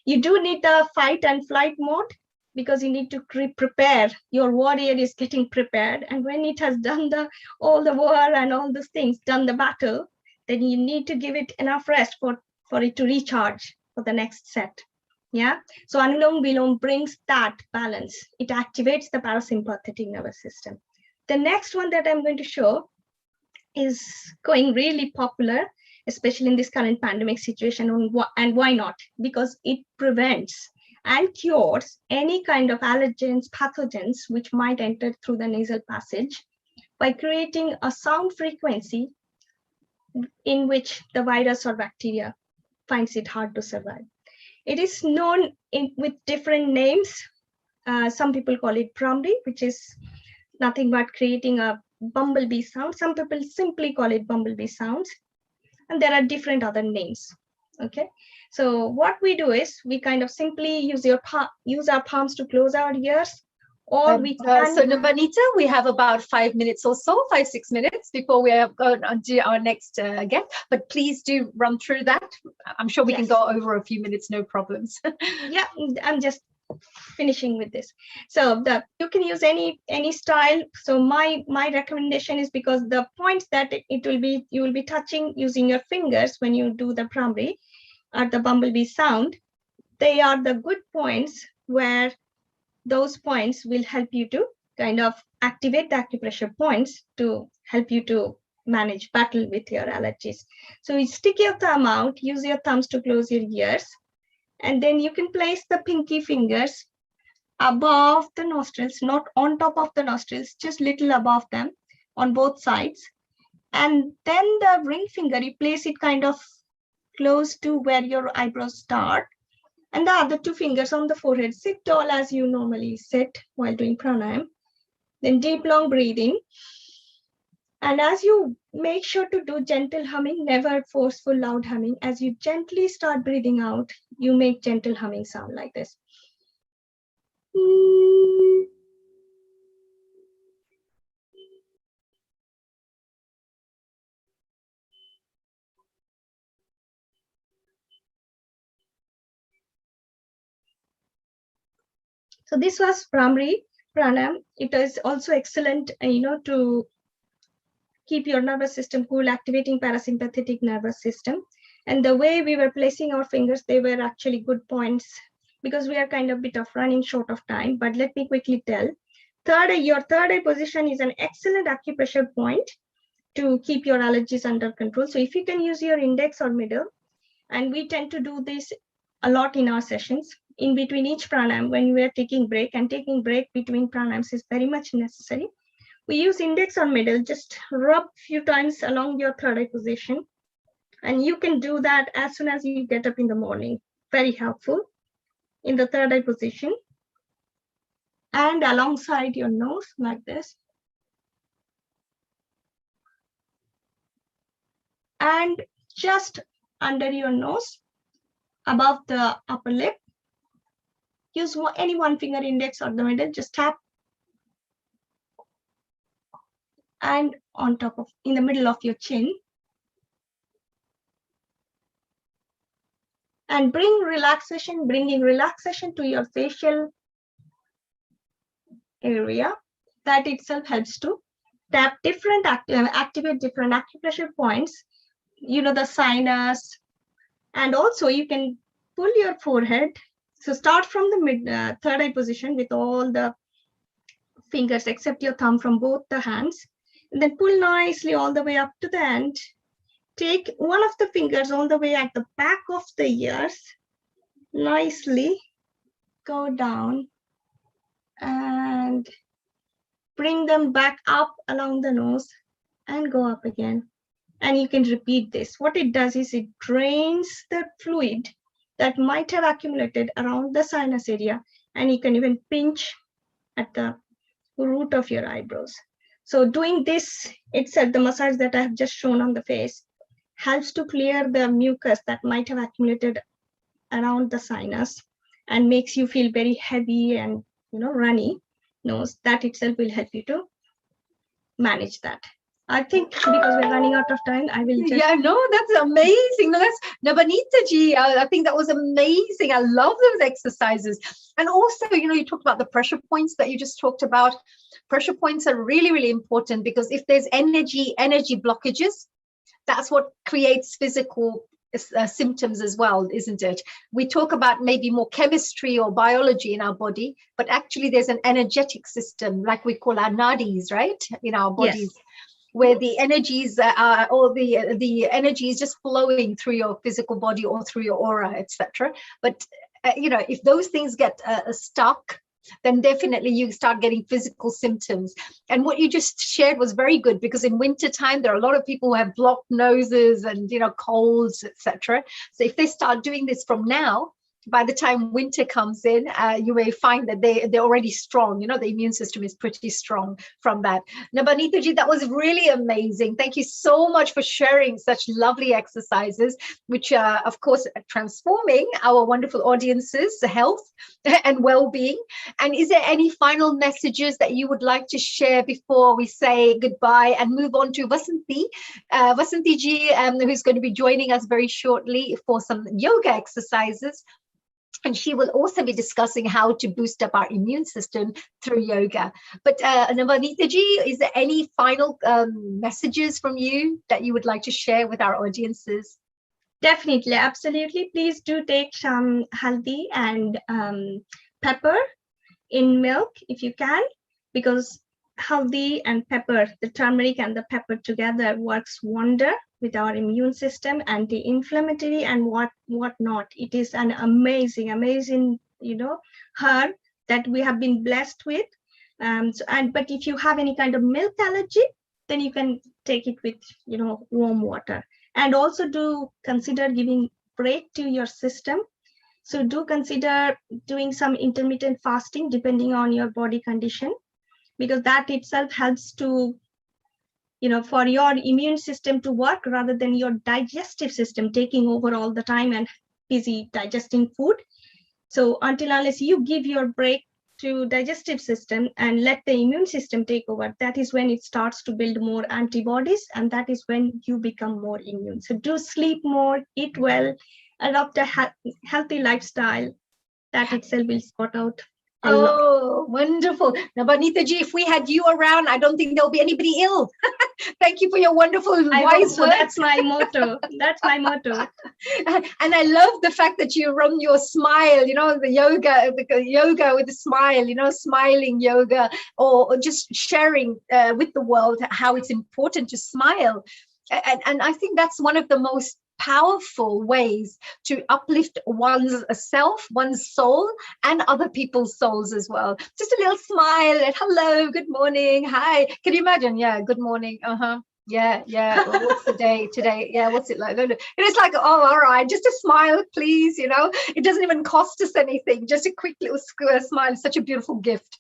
You do need the fight and flight mode, because you need to prepare. Your warrior is getting prepared. And when it has done all the war and all those things, done the battle, then you need to give it enough rest for it to recharge for the next set. Yeah. So Anulom Vilom brings that balance. It activates the parasympathetic nervous system. The next one that I'm going to show is going really popular, especially in this current pandemic situation. And why not? Because it prevents and cures any kind of allergens, pathogens, which might enter through the nasal passage by creating a sound frequency in which the virus or bacteria finds it hard to survive. It is known with different names. Some people call it Brahmi, which is nothing but creating a bumblebee sound. Some people simply call it bumblebee sounds. And there are different other names. Okay, so what we do is we kind of simply use our palms to close our ears, or we can. So Navanita, we have about 5 minutes or so, 5-6 minutes before we have gone on to our next guest. But please do run through that. I'm sure we can go over a few minutes, no problems. Yeah, I'm just finishing with this. So you can use any style. So my recommendation is, because the points that you will be touching using your fingers when you do the Brahmi or the bumblebee sound, they are the good points where those points will help you to kind of activate the acupressure points to help you to battle with your allergies. So you stick your thumb out, use your thumbs to close your ears, and then you can place the pinky fingers above the nostrils, not on top of the nostrils, just little above them on both sides. And then the ring finger, you place it kind of close to where your eyebrows start. And the other 2 fingers on the forehead. Sit tall as you normally sit while doing pranayam. Then deep, long breathing. And as you make sure to do gentle humming, never forceful, loud humming. As you gently start breathing out, you make gentle humming sound like this. So this was Brahmi pranayam. It is also excellent, to keep your nervous system cool, activating parasympathetic nervous system. And the way we were placing our fingers, they were actually good points, because we are kind of bit of running short of time. But let me quickly tell. Your third eye position is an excellent acupressure point to keep your allergies under control. So if you can use your index or middle, and we tend to do this a lot in our sessions, in between each pranayam, when we are taking break, and taking break between pranayams is very much necessary. We use index or middle, just rub a few times along your third eye position. And you can do that as soon as you get up in the morning. Very helpful in the third eye position. And alongside your nose like this. And just under your nose, above the upper lip, use any one finger, index or the middle, just tap. And on top of, in the middle of your chin. And bringing relaxation to your facial area. That itself helps to tap different, activate different acupressure points, the sinus, and also you can pull your forehead. So start from the third eye position with all the fingers except your thumb from both the hands, and then pull nicely all the way up to the end. Take one of the fingers all the way at the back of the ears, nicely go down and bring them back up along the nose and go up again. And you can repeat this. What it does is it drains the fluid that might have accumulated around the sinus area, and you can even pinch at the root of your eyebrows. So doing this itself, the massage that I have just shown on the face, helps to clear the mucus that might have accumulated around the sinus and makes you feel very heavy and runny nose. That itself will help you to manage that. I think because we're running out of time, I will just... Yeah, no, that's amazing. No, that's Nabanita ji. I think that was amazing. I love those exercises. And also, you talked about the pressure points that you just talked about. Pressure points are really, really important because if there's energy blockages, that's what creates physical symptoms as well, isn't it? We talk about maybe more chemistry or biology in our body, but actually there's an energetic system, like we call our nadis, right, in our bodies. Yes. Where the energies or the energy is just flowing through your physical body or through your aura, etc. But if those things get stuck, then definitely you start getting physical symptoms. And what you just shared was very good, because in winter time there are a lot of people who have blocked noses and colds, etc. So if they start doing this from now, by the time winter comes in, you may find that they're already strong. The immune system is pretty strong from that. Nabanita ji, that was really amazing. Thank you so much for sharing such lovely exercises, which are, of course, transforming our wonderful audience's health and well-being. And is there any final messages that you would like to share before we say goodbye and move on to Vasanti? Vasanti ji, who's going to be joining us very shortly for some yoga exercises. And she will also be discussing how to boost up our immune system through yoga. But Nabanita ji, is there any final messages from you that you would like to share with our audiences? Definitely, absolutely. Please do take some haldi and pepper in milk if you can, because haldi and pepper, the turmeric and the pepper together works wonder with our immune system, anti-inflammatory and whatnot. It is an amazing herb that we have been blessed with. But if you have any kind of milk allergy, then you can take it with warm water. And also do consider giving break to your system. So do consider doing some intermittent fasting depending on your body condition, because that itself helps to for your immune system to work rather than your digestive system taking over all the time and busy digesting food. So unless you give your break to digestive system and let the immune system take over, that is when it starts to build more antibodies, and that is when you become more immune. So do sleep more, eat well, adopt a healthy lifestyle. That itself will sort out. Oh, wonderful. Now, Nabanita ji, if we had you around, I don't think there'll be anybody ill. Thank you for your wonderful wise words. That's my motto. That's my motto. And I love the fact that you run your smile, the yoga with a smile, smiling yoga, or just sharing with the world how it's important to smile. And I think that's one of the most powerful ways to uplift one's self, one's soul, and other people's souls as well. Just a little smile and hello, good morning, hi. Can you imagine? Yeah, good morning. Yeah. Well, what's the day today? Yeah, what's it like? And it's like, oh, all right, just a smile, please. It doesn't even cost us anything. Just a quick little smile. Such a beautiful gift.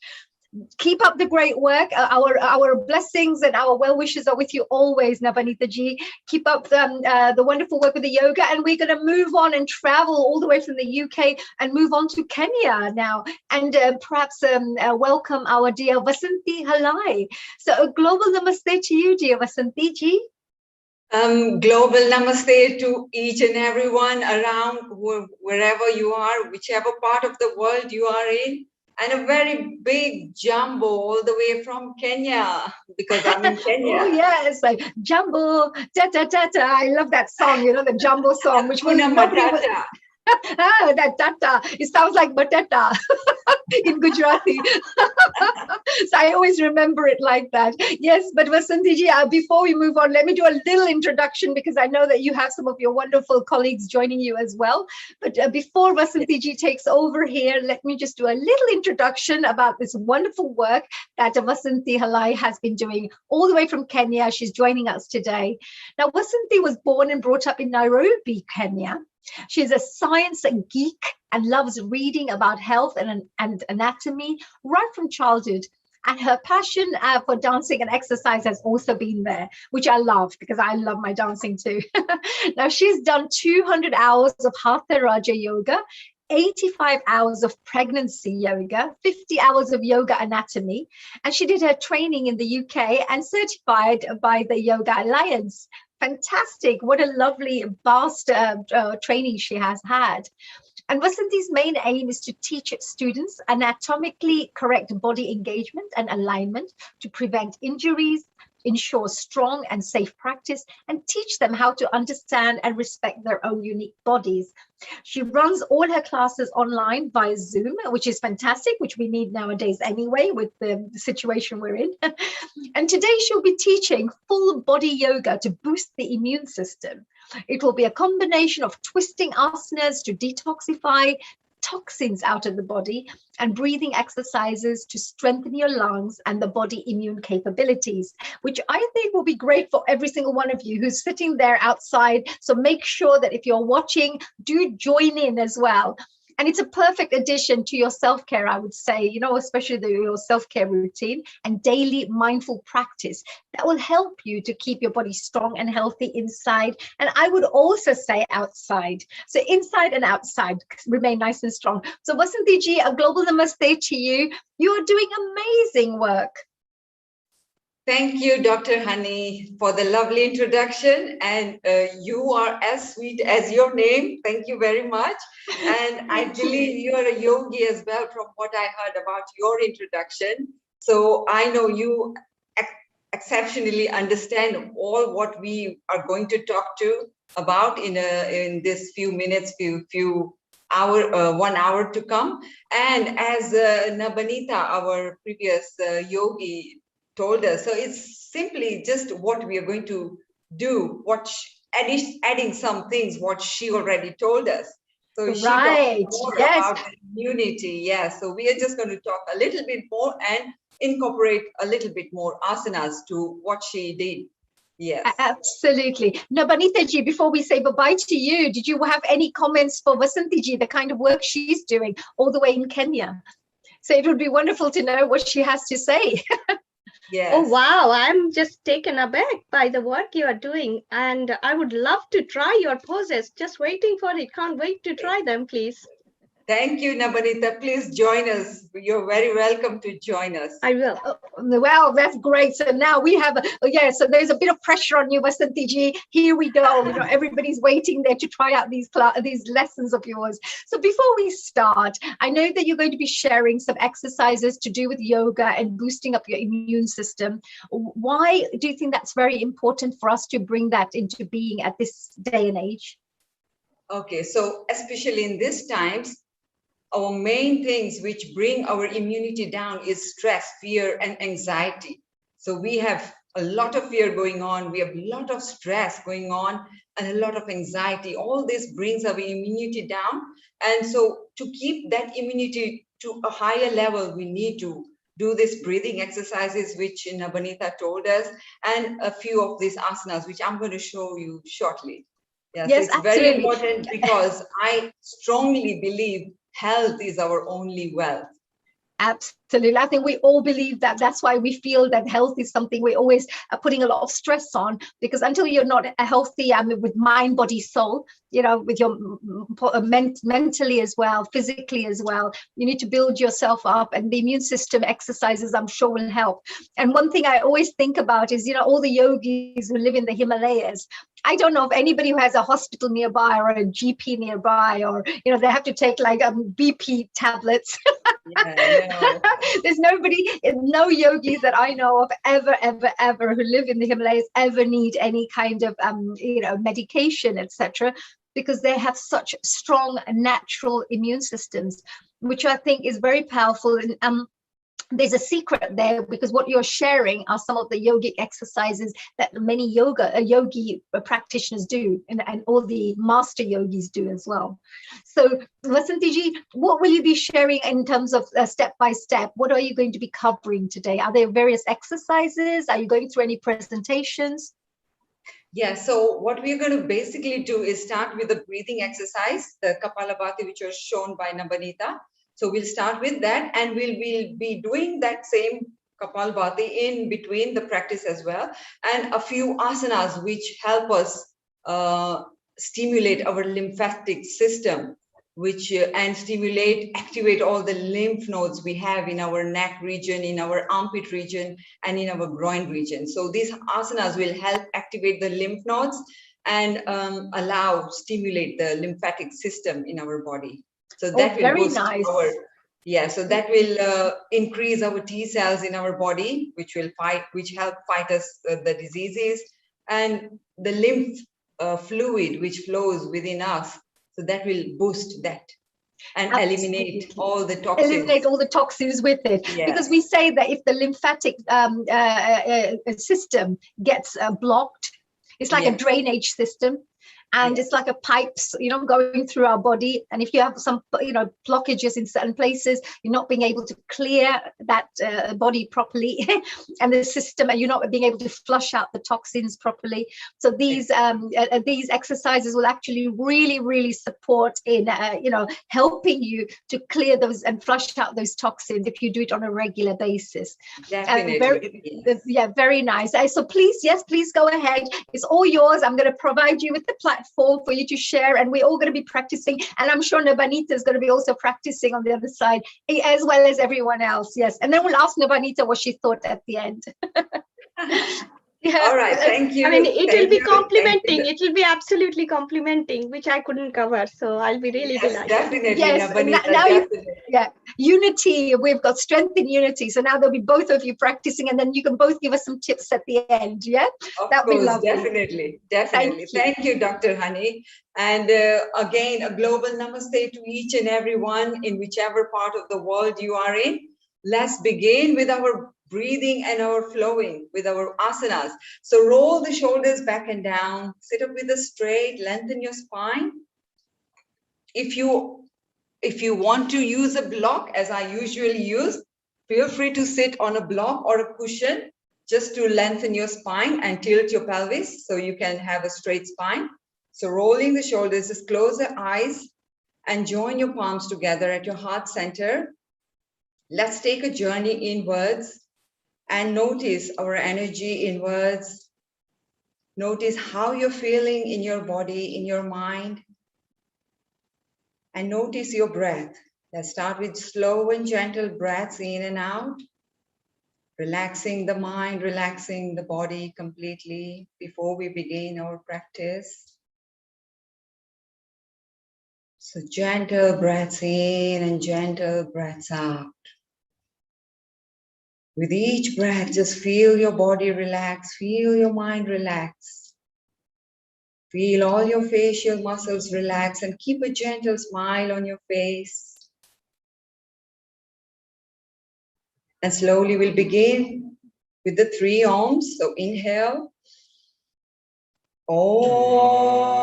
Keep up the great work. Our blessings and our well wishes are with you always, Nabanita ji. Keep up the wonderful work with the yoga, and we're going to move on and travel all the way from the UK and move on to Kenya now, and perhaps welcome our dear Vasanti Halai. So a global namaste to you, dear Vasanti ji. Global namaste to each and everyone around, wherever you are, whichever part of the world you are in. and a very big jumbo all the way from Kenya, because I'm in Kenya. Oh yes, like Jumbo, ta ta ta ta. I love that song. You know, the Jumbo song, which was Hakuna nobody was. Matata. That tata. It sounds like batata in Gujarati. So I always remember it like that. Yes, but Vasantiji, before we move on, let me do a little introduction because I know that you have some of your wonderful colleagues joining you as well. But before Vasantiji takes over here, let me just do a little introduction about this wonderful work that Vasanti Halai has been doing all the way from Kenya. She's joining us today. Now, Vasanti was born and brought up in Nairobi, Kenya. She's a science geek and loves reading about health and anatomy right from childhood. And her passion for dancing and exercise has also been there, which I love because I love my dancing too. Now, she's done 200 hours of Hatha Raja yoga, 85 hours of pregnancy yoga, 50 hours of yoga anatomy. And she did her training in the UK and certified by the Yoga Alliance. Fantastic. What a lovely, vast training she has had. And Vasanti's main aim is to teach students anatomically correct body engagement and alignment to prevent injuries, ensure strong and safe practice, and teach them how to understand and respect their own unique bodies. She runs all her classes online via Zoom, which is fantastic, which we need nowadays anyway with the situation we're in. And today she'll be teaching full body yoga to boost the immune system. It will be a combination of twisting asanas to detoxify toxins out of the body and breathing exercises to strengthen your lungs and the body immune capabilities, which I think will be great for every single one of you who's sitting there outside. So make sure that if you're watching, do join in as well. And it's a perfect addition to your self-care, I would say, you know, especially your self-care routine and daily mindful practice that will help you to keep your body strong and healthy inside. And I would also say outside. So inside and outside remain nice and strong. So Vasanti ji, a global namaste to you. You are doing amazing work. Thank you, Dr. Honey, for the lovely introduction. And you are as sweet as your name. Thank you very much. And I believe you are a yogi as well from what I heard about your introduction. So I know you exceptionally understand all what we are going to talk to about in this few minutes, few hour, 1 hour to come. And as Nabanita, our previous yogi, told us. So it's simply just what we are going to do, adding some things, what she already told us. So she talked more about the immunity. Yeah, so we are just going to talk a little bit more and incorporate a little bit more asanas to what she did. Yes. Absolutely. Now, Banita ji, before we say bye-bye to you, did you have any comments for Vasanti ji, the kind of work she's doing all the way in Kenya? So it would be wonderful to know what she has to say. Yes. Oh, wow. I'm just taken aback by the work you are doing. And I would love to try your poses. Just waiting for it. Can't wait to try them, please. Thank you, Nabanita. Please join us. You're very welcome to join us. I will. Well, that's great. So now we have, so there's a bit of pressure on you, Vasanti ji. Here we go. You know, everybody's waiting there to try out these lessons of yours. So before we start, I know that you're going to be sharing some exercises to do with yoga and boosting up your immune system. Why do you think that's very important for us to bring that into being at this day and age? Okay, so especially in these times, our main things which bring our immunity down is stress, fear, and anxiety. So we have a lot of fear going on. We have a lot of stress going on and a lot of anxiety. All this brings our immunity down. And so to keep that immunity to a higher level, we need to do this breathing exercises, which Nabanita told us, and a few of these asanas, which I'm going to show you shortly. Yes, it's absolutely. very important because I strongly believe health is our only wealth. Absolutely. I think we all believe that. That's why we feel that health is something we're always putting a lot of stress on, because until you're not healthy, with mind, body, soul, you know, with your mentally as well, physically as well, you need to build yourself up, and the immune system exercises, I'm sure, will help. And one thing I always think about is, you know, all the yogis who live in the Himalayas. I don't know of anybody who has a hospital nearby or a GP nearby, or, you know, they have to take like BP tablets. Yeah, There's nobody, no yogis that I know of ever who live in the Himalayas ever need any kind of medication, etc., because they have such strong natural immune systems, which I think is very powerful. And there's a secret there, because what you're sharing are some of the yogic exercises that many yogi practitioners do, and all the master yogis do as well. So Vasantiji, what will you be sharing in terms of step by step? What are you going to be covering today? Are there various exercises? Are you going through any presentations? Yeah, so what we're going to basically do is start with the breathing exercise, the Kapalabhati, which was shown by Nabanita. So we'll start with that, and we'll be doing that same Kapalabhati in between the practice as well, and a few asanas which help us stimulate our lymphatic system, which and activate all the lymph nodes we have in our neck region, in our armpit region, and in our groin region. So these asanas will help activate the lymph nodes and stimulate the lymphatic system in our body. So that will very boost nice. so that will increase our T cells in our body, which help fight us the diseases, and the lymph fluid which flows within us. So that will boost that and eliminate all the toxins. Eliminate all the toxins with it. Yeah. Because we say that if the lymphatic system gets blocked, it's like a drainage system. And it's like a pipes, going through our body. And if you have some, blockages in certain places, you're not being able to clear that body properly and the system, and you're not being able to flush out the toxins properly. So these exercises will actually really, really support in, helping you to clear those and flush out those toxins if you do it on a regular basis. Definitely. Very nice. So please go ahead. It's all yours. I'm going to provide you with the platform for you to share, and we're all going to be practicing, and I'm sure Nabanita is going to be also practicing on the other side, as well as everyone else. Yes, and then we'll ask Nabanita what she thought at the end. All right, thank you. I mean, it will be complementing. It will be absolutely complementing, which I couldn't cover. So I'll be really delighted. Definitely, yes, Nabanita, now definitely. Unity. We've got strength in unity. So now there'll be both of you practicing, and then you can both give us some tips at the end. Yeah, that'd be lovely. Definitely. Thank you, Dr. Honey. And again, a global namaste to each and everyone in whichever part of the world you are in. Let's begin with our breathing and our flowing with our asanas. So roll the shoulders back and down, sit up with a straight, lengthen your spine. If you want to use a block, as I usually use, feel free to sit on a block or a cushion just to lengthen your spine and tilt your pelvis so you can have a straight spine. So rolling the shoulders, just close the eyes and join your palms together at your heart center. Let's take a journey inwards and notice our energy inwards. Notice how you're feeling in your body, in your mind. And notice your breath. Let's start with slow and gentle breaths in and out. Relaxing the mind, relaxing the body completely before we begin our practice. So gentle breaths in and gentle breaths out. With each breath, just feel your body relax, feel your mind relax. Feel all your facial muscles relax and keep a gentle smile on your face. And slowly we'll begin with the 3 Oms. So inhale. Om.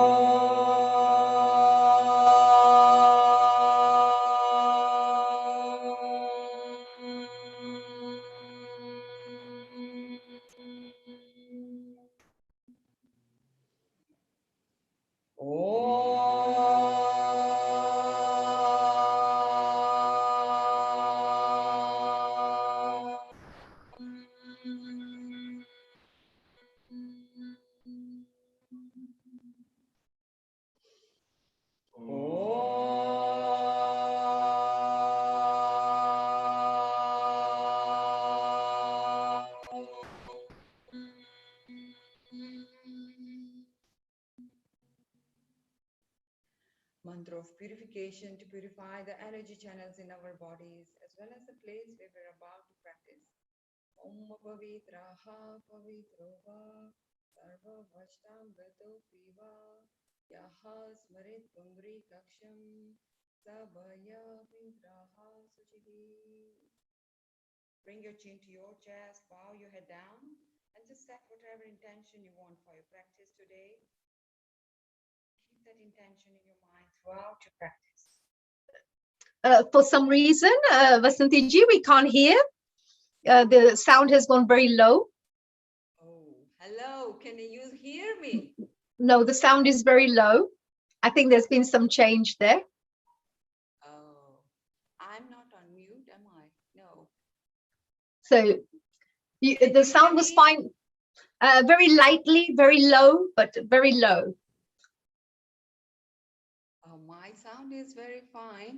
mantra of purification to purify the energy channels in our bodies as well as the place where we're about to practice. Om pavitraha pavitrova sarva vashtam gato piva yaha smarit pundri kaksham sabaya pintraha suchihi. Bring your chin to your chest, bow your head down, and just set whatever intention you want for your practice today. Keep that intention in your mind throughout your practice. For some reason, Vasantiji, we can't hear. The sound has gone very low. Oh, hello. Can you hear me? No, the sound is very low. I think there's been some change there. Oh, I'm not on mute, am I? No. So the sound was fine. Very lightly, very low, but very low. My sound is very fine.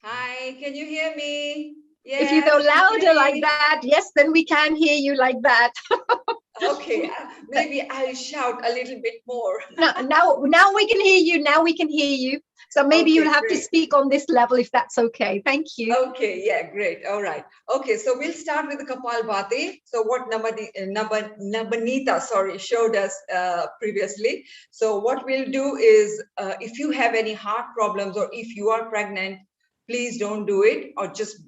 Hi, can you hear me? Yes, if you go louder like that, yes, then we can hear you like that. Okay, maybe I'll shout a little bit more. now we can hear you. Now we can hear you. So maybe Okay, you'll have great. to speak on this level if that's okay. Thank you. Okay, yeah, great. All right. Okay, so we'll start with the Kapalbhati. So what Nabanita, showed us previously. So what we'll do is, if you have any heart problems or if you are pregnant, please don't do it, or just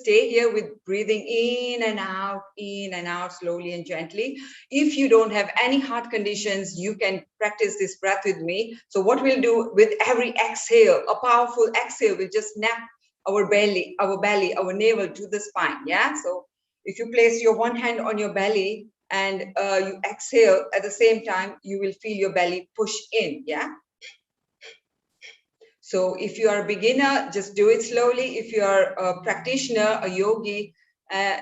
stay here with breathing in and out slowly and gently. If you don't have any heart conditions, you can practice this breath with me. So what we'll do with every exhale, a powerful exhale, we'll just snap our belly, our navel to the spine. Yeah. So if you place your one hand on your belly and you exhale at the same time, you will feel your belly push in. Yeah. So if you are a beginner, just do it slowly. If you are a practitioner, a yogi,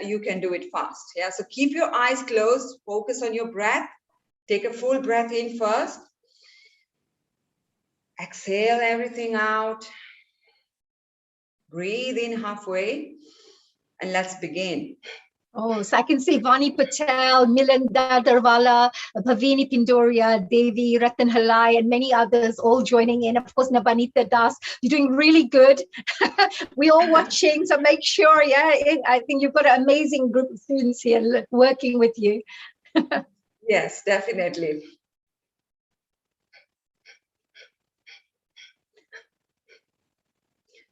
you can do it fast. Yeah. So keep your eyes closed, focus on your breath. Take a full breath in first. Exhale everything out. Breathe in halfway, and let's begin. Oh, so I can see Vani Patel, Milinda Darwala, Bhavini Pindoria, Devi, Ratan Halai, and many others all joining in. Of course, Nabanita Das, you're doing really good. We're all watching, so make sure, yeah, I think you've got an amazing group of students here working with you. Yes, definitely.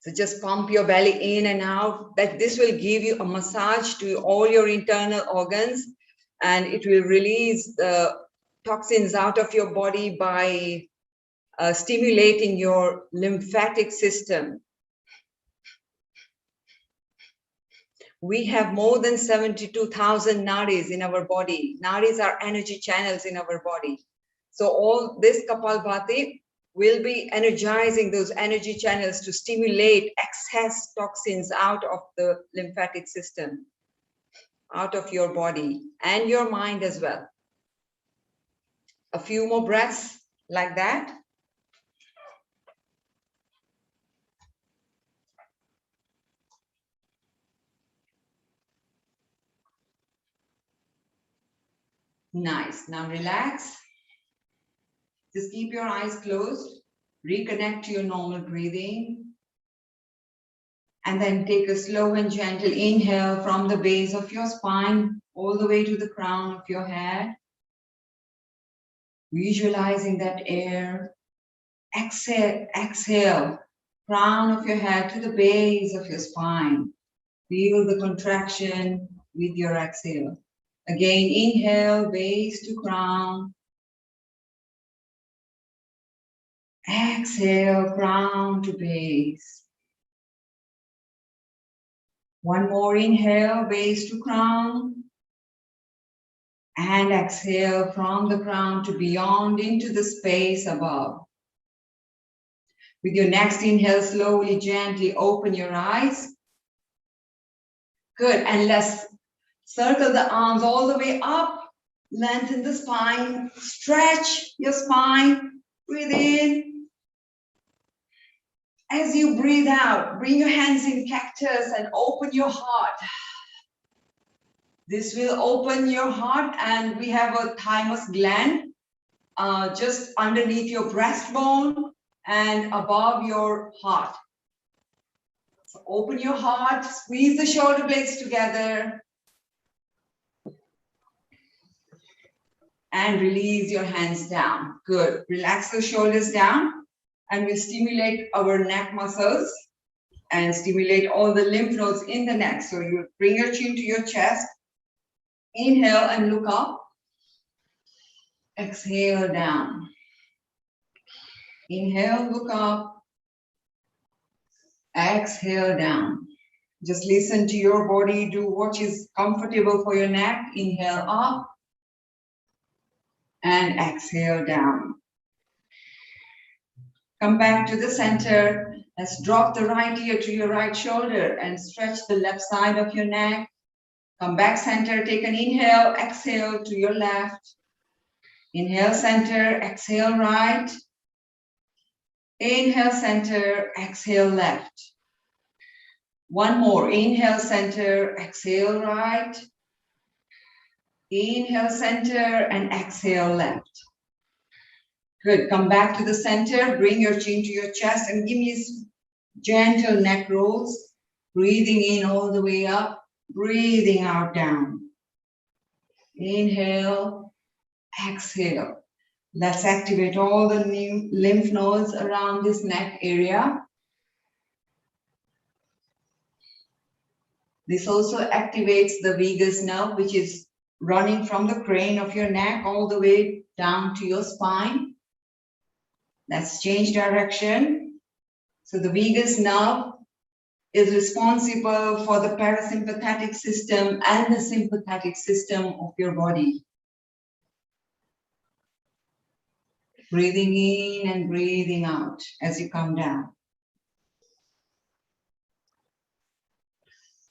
So just pump your belly in and out. That this will give you a massage to all your internal organs, and it will release the toxins out of your body by stimulating your lymphatic system. We have more than 72,000 nadis in our body. Nadis are energy channels in our body. So all this Kapalbhati will be energizing those energy channels to stimulate excess toxins out of the lymphatic system, out of your body and your mind as well. A few more breaths like that. Nice. Now relax. Just keep your eyes closed. Reconnect to your normal breathing. And then take a slow and gentle inhale from the base of your spine all the way to the crown of your head. Visualizing that air. Exhale, crown of your head to the base of your spine. Feel the contraction with your exhale. Again, inhale, base to crown. Exhale, crown to base. One more inhale, base to crown. And exhale from the crown to beyond into the space above. With your next inhale, slowly, gently open your eyes. Good, and let's circle the arms all the way up. Lengthen the spine, stretch your spine, breathe in. As you breathe out, bring your hands in cactus and open your heart. This will open your heart, and we have a thymus gland. just underneath your breastbone and above your heart. So open your heart, squeeze the shoulder blades together, and release your hands down. Good. Relax the shoulders down, and we'll stimulate our neck muscles and stimulate all the lymph nodes in the neck. So you bring your chin to your chest, inhale and look up, exhale down. Inhale, look up, exhale down. Just listen to your body, do what is comfortable for your neck. Inhale up and exhale down. Come back to the center. Let's drop the right ear to your right shoulder and stretch the left side of your neck. Come back center, take an inhale, exhale to your left. Inhale center, exhale right. Inhale center, exhale left. One more, inhale center, exhale right. Inhale center and exhale left. Good, come back to the center, bring your chin to your chest and give me gentle neck rolls. Breathing in all the way up, breathing out down. Inhale, exhale. Let's activate all the new lymph nodes around this neck area. This also activates the vagus nerve, which is running from the crane of your neck all the way down to your spine. Let's change direction. So the vagus nerve is responsible for the parasympathetic system and the sympathetic system of your body. Breathing in and breathing out as you come down.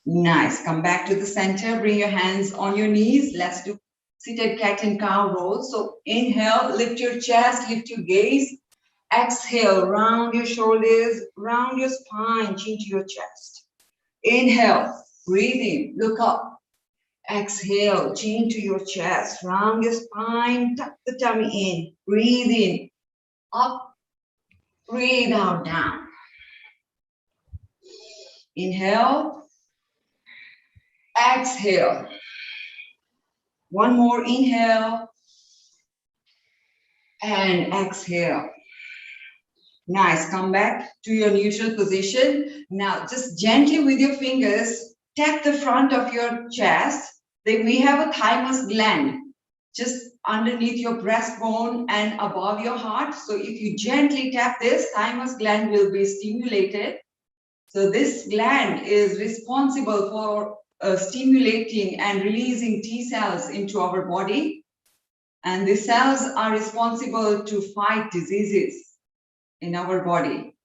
Nice. Come back to the center. Bring your hands on your knees. Let's do seated cat and cow roll. So inhale, lift your chest, lift your gaze. Exhale, round your shoulders, round your spine, chin to your chest. Inhale, breathe in, look up. Exhale, chin to your chest, round your spine, tuck the tummy in. Breathe in, up, breathe out, down. Inhale, exhale. One more inhale and exhale. Nice, come back to your neutral position. Now just gently with your fingers, tap the front of your chest. Then we have a thymus gland just underneath your breastbone and above your heart. So if you gently tap this, thymus gland will be stimulated. So this gland is responsible for stimulating and releasing T cells into our body. And these cells are responsible to fight diseases in our body.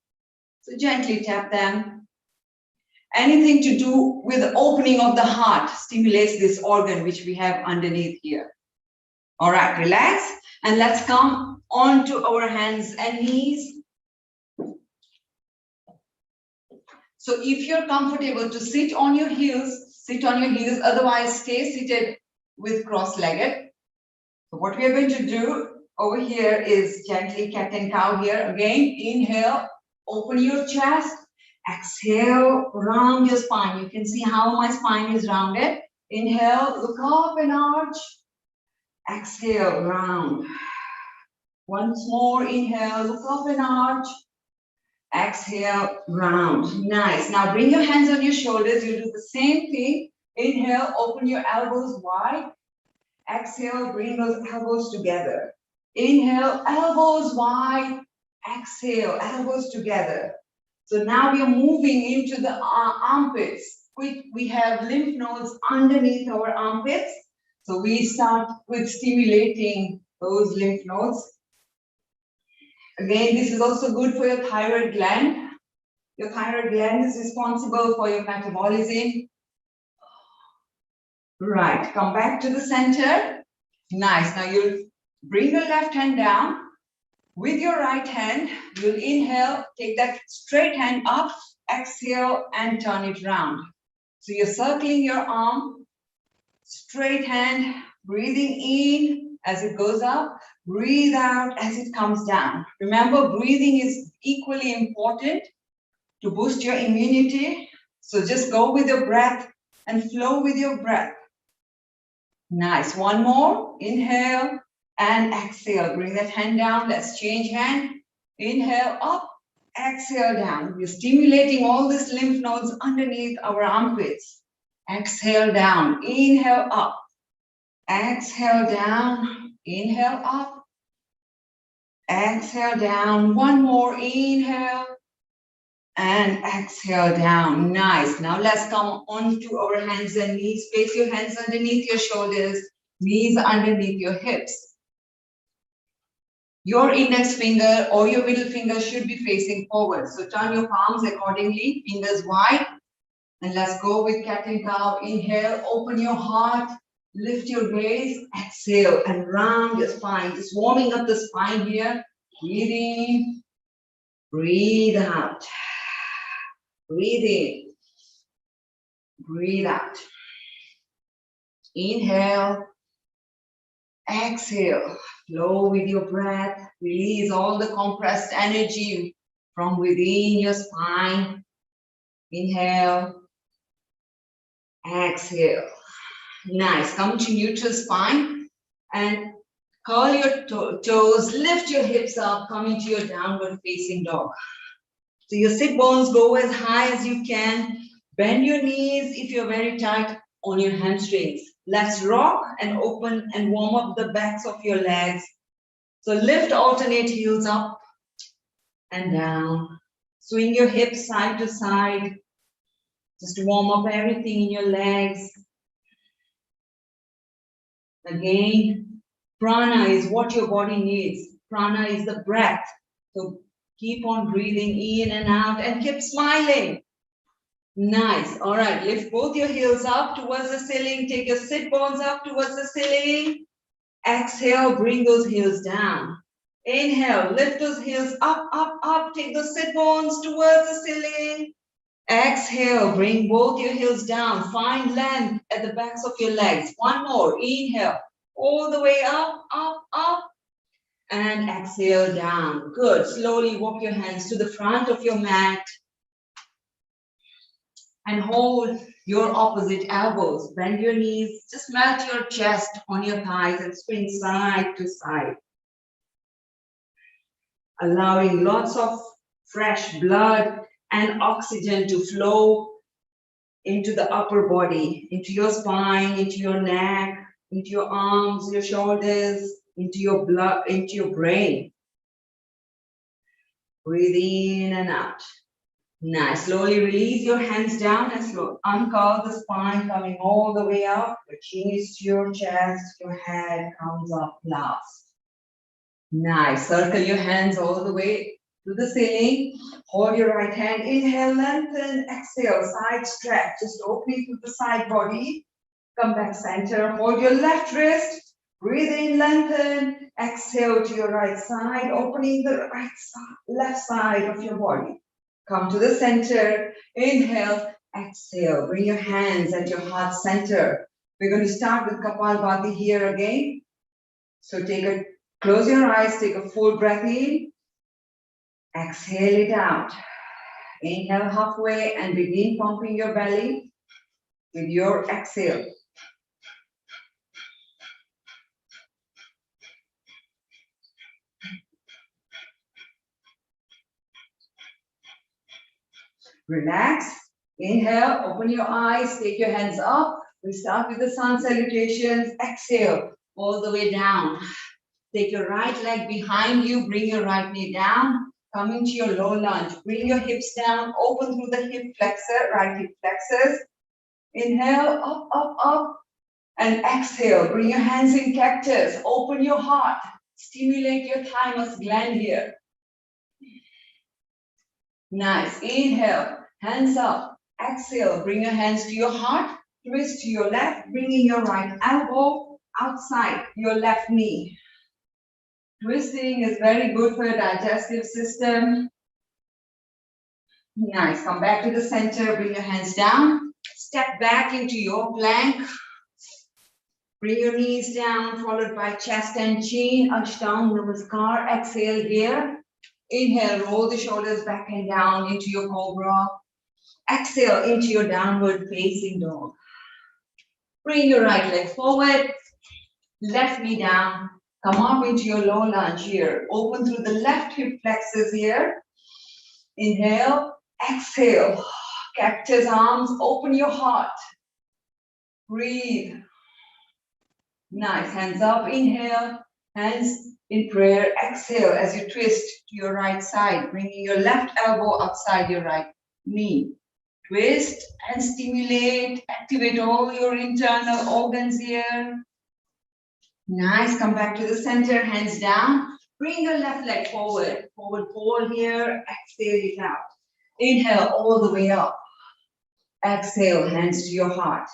So gently tap them. Anything to do with the opening of the heart stimulates this organ which we have underneath here. All right, relax and let's come onto our hands and knees. So if you're comfortable to sit on your heels, sit on your heels, otherwise stay seated with cross-legged. So what we are going to do over here is gently cat and cow here. Again, inhale, open your chest, exhale, round your spine. You can see how my spine is rounded. Inhale, look up and arch. Exhale, round. Once more, inhale, look up and arch. Exhale, round. Nice. Now bring your hands on your shoulders. You do the same thing. Inhale, open your elbows wide. Exhale, bring those elbows together. Inhale, elbows wide. Exhale, elbows together. So now we are moving into the armpits. We have lymph nodes underneath our armpits. So we start with stimulating those lymph nodes. Again, this is also good for your thyroid gland. Your thyroid gland is responsible for your metabolism. Right, come back to the center. Nice. Now you'll bring your left hand down. With your right hand, you'll inhale, take that straight hand up, exhale, and turn it round. So you're circling your arm, straight hand, breathing in, as it goes up. Breathe out as it comes down. Remember, breathing is equally important to boost your immunity. So just go with your breath and flow with your breath. Nice. One more. Inhale and exhale. Bring that hand down. Let's change hand. Inhale up, exhale down. We're stimulating all these lymph nodes underneath our armpits. Exhale down. Inhale up. Exhale down. Inhale up. Exhale down. One more. Inhale. And exhale down. Nice. Now let's come onto our hands and knees. Place your hands underneath your shoulders, knees underneath your hips. Your index finger or your middle finger should be facing forward. So turn your palms accordingly, fingers wide. And let's go with cat and cow. Inhale, open your heart, lift your gaze, exhale, and round your spine. Just warming up the spine here. Breathe in, breathe out. Breathe in, breathe out. Inhale, exhale, flow with your breath. Release all the compressed energy from within your spine. Inhale, exhale. Nice. Come to neutral spine and curl your toes, lift your hips up, come into your downward facing dog. So your sit bones go as high as you can. Bend your knees if you're very tight on your hamstrings. Let's rock and open and warm up the backs of your legs. So lift, alternate heels up and down. Swing your hips side to side. Just warm up everything in your legs. Again, prana is what your body needs. Prana is the breath. So keep on breathing in and out and keep smiling. Nice. All right. Lift both your heels up towards the ceiling. Take your sit bones up towards the ceiling. Exhale. Bring those heels down. Inhale. Lift those heels up, up, up. Take those sit bones towards the ceiling. Exhale. Bring both your heels down. Find length at the backs of your legs. One more. Inhale. All the way up, up, up. And exhale down. Good. Slowly walk your hands to the front of your mat. And hold your opposite elbows. Bend your knees. Just melt your chest on your thighs and swing side to side. Allowing lots of fresh blood and oxygen to flow into the upper body, into your spine, into your neck, into your arms, your shoulders, into your blood, into your brain. Breathe in and out. Nice. Slowly release your hands down and slowly uncurl the spine, coming all the way up. Your chin is to your chest, your head comes up last. Nice. Circle your hands all the way to the ceiling. Hold your right hand. Inhale, lengthen. Exhale, side stretch. Just opening to the side body. Come back center. Hold your left wrist. Breathe in, lengthen. Exhale to your right side, opening the right side, left side of your body. Come to the center. Inhale, exhale. Bring your hands at your heart center. We're going to start with Kapalbhati here again. So close your eyes, take a full breath in. Exhale it out. Inhale halfway and begin pumping your belly with your exhale. Relax. Inhale, open your eyes, take your hands up. We start with the sun salutations. Exhale, all the way down. Take your right leg behind you, bring your right knee down. Come into your low lunge. Bring your hips down, open through the hip flexor, right hip flexors. Inhale, up, up, up. And exhale, bring your hands in cactus. Open your heart. Stimulate your thymus gland here. Nice. Inhale, hands up. Exhale, bring your hands to your heart. Twist to your left, bringing your right elbow outside your left knee. Twisting is very good for your digestive system. Nice. Come back to the center, bring your hands down. Step back into your plank. Bring your knees down, followed by chest and chin, Ashtanga Namaskar. Exhale here. Inhale, roll the shoulders back and down into your cobra. Exhale into your downward facing dog. Bring your right leg forward, left knee down. Come up into your low lunge here. Open through the left hip flexors here. Inhale, exhale. Cactus arms, open your heart. Breathe. Nice, hands up, inhale, hands in prayer, exhale as you twist to your right side, bringing your left elbow outside your right knee. Twist and stimulate, activate all your internal organs here. Nice, come back to the center, hands down. Bring your left leg forward, forward fold here, exhale it out. Inhale all the way up. Exhale, hands to your heart.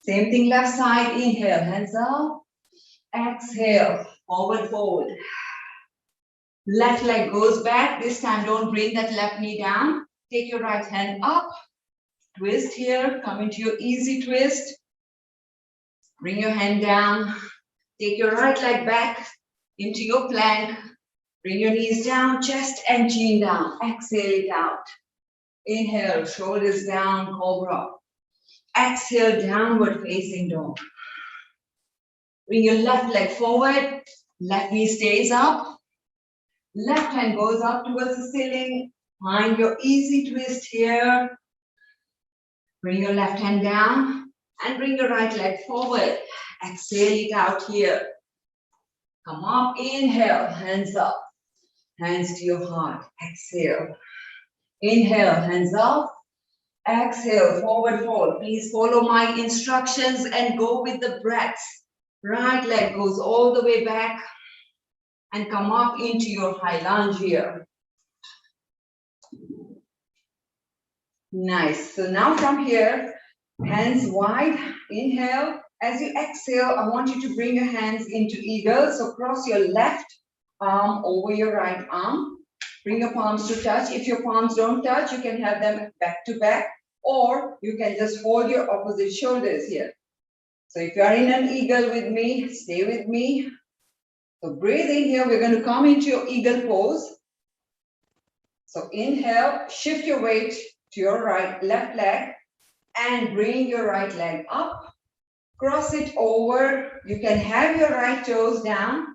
Same thing, left side, inhale, hands up. Exhale, forward fold. Left leg goes back. This time, don't bring that left knee down. Take your right hand up. Twist here, come into your easy twist. Bring your hand down. Take your right leg back into your plank. Bring your knees down, chest and chin down. Exhale it out. Inhale, shoulders down, cobra. Exhale, downward facing dog. Bring your left leg forward. Left knee stays up. Left hand goes up towards the ceiling. Find your easy twist here. Bring your left hand down and bring your right leg forward. Exhale it out here. Come up, inhale, hands up. Hands to your heart. Exhale. Inhale, hands up. Exhale, forward fold. Please follow my instructions and go with the breath. Right leg goes all the way back and come up into your high lunge here. Nice. So now from here, hands wide. Inhale. As you exhale, I want you to bring your hands into eagle. So cross your left arm over your right arm. Bring your palms to touch. If your palms don't touch, you can have them back to back, or you can just hold your opposite shoulders here. So if you are in an eagle with me, stay with me. So breathe in here. We're going to come into your eagle pose. So inhale, shift your weight to your left leg and bring your right leg up. Cross it over. You can have your right toes down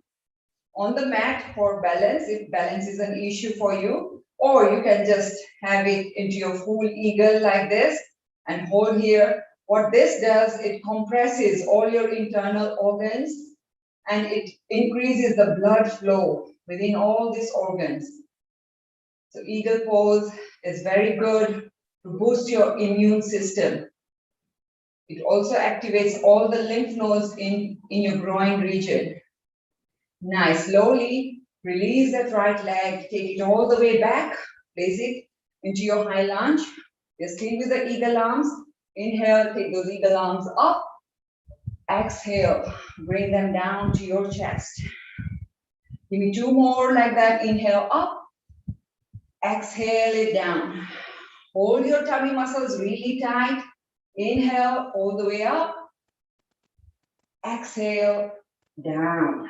on the mat for balance, if balance is an issue for you, or you can just have it into your full eagle like this and hold here. What this does, it compresses all your internal organs and it increases the blood flow within all these organs. So eagle pose is very good to boost your immune system. It also activates all the lymph nodes in your groin region. Nice. Slowly release that right leg, take it all the way back, place it into your high lunge. Just stay with the eagle arms. Inhale, take those eagle arms up. Exhale, bring them down to your chest. Give me two more like that. Inhale up. Exhale it down. Hold your tummy muscles really tight. Inhale all the way up. Exhale down.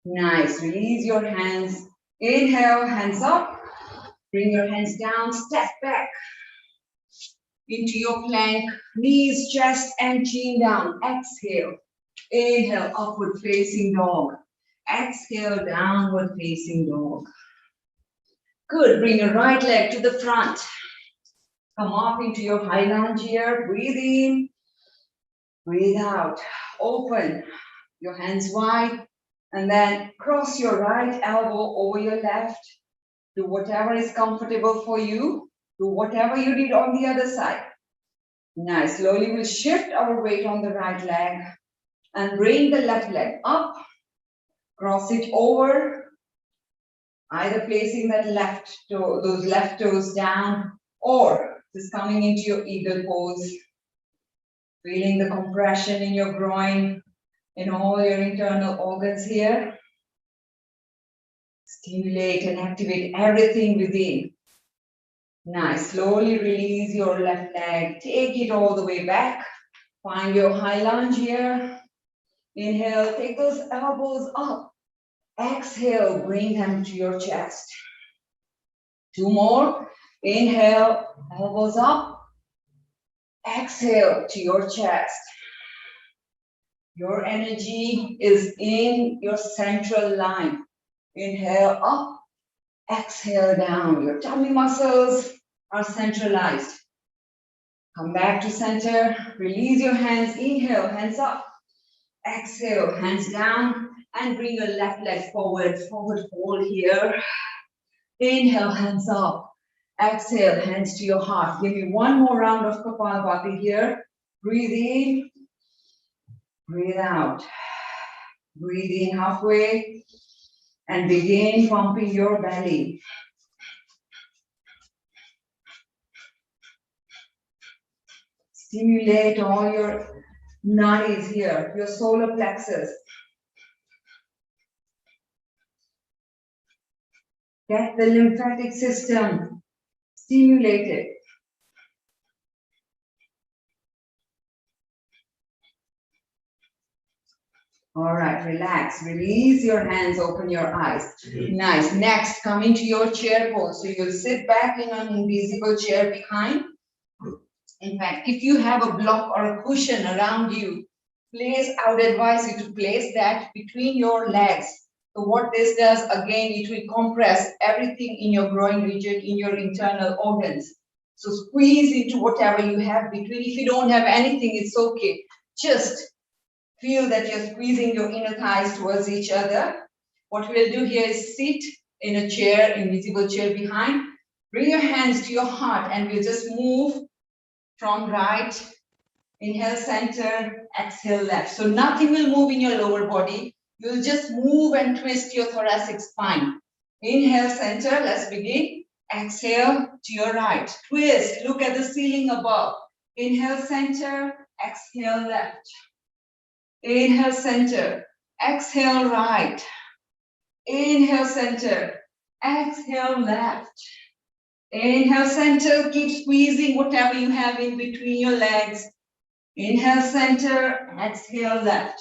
Nice. Release your hands. Inhale, hands up. Bring your hands down. Step back into your plank. Knees, chest, and chin down. Exhale. Inhale, upward facing dog. Exhale, downward facing dog. Good. Bring your right leg to the front. Come up into your high lunge here. Breathe in. Breathe out. Open. Your hands wide. And then cross your right elbow over your left. Do whatever is comfortable for you. Do whatever you did on the other side. Nice. Slowly we'll shift our weight on the right leg and bring the left leg up. Cross it over. Either placing that left toe, those left toes down, or just coming into your eagle pose. Feeling the compression in your groin, in all your internal organs here. Stimulate and activate everything within. Nice. Slowly release your left leg. Take it all the way back. Find your high lunge here. Inhale, take those elbows up. Exhale, bring them to your chest. 2 more. Inhale, elbows up. Exhale to your chest. Your energy is in your central line. Inhale up, exhale down. Your tummy muscles are centralized. Come back to center, release your hands, inhale, hands up. Exhale, hands down, and bring your left leg forward, forward fold here. Inhale, hands up. Exhale, hands to your heart. Give me 1 more round of Kapalabhati here. Breathe in, breathe out. Breathe in halfway, and begin pumping your belly. Stimulate all your nadis here, your solar plexus. Get the lymphatic system stimulated. All right, relax, release your hands, open your eyes. Nice. Next, come into your chair pose. So you'll sit back in an invisible chair behind. In fact, if you have a block or a cushion around you, I would advise you to place that between your legs. So what this does, again, it will compress everything in your groin region, in your internal organs. So squeeze into whatever you have between. If you don't have anything, it's okay. Just feel that you're squeezing your inner thighs towards each other. What we'll do here is sit in a chair, invisible chair behind. Bring your hands to your heart and we'll just move from right. Inhale, center, exhale, left. So nothing will move in your lower body. You'll just move and twist your thoracic spine. Inhale, center, let's begin. Exhale to your right. Twist, look at the ceiling above. Inhale, center, exhale, left. Inhale, center, exhale, right. Inhale, center, exhale, left. Inhale, center, keep squeezing whatever you have in between your legs. Inhale, center, exhale, left.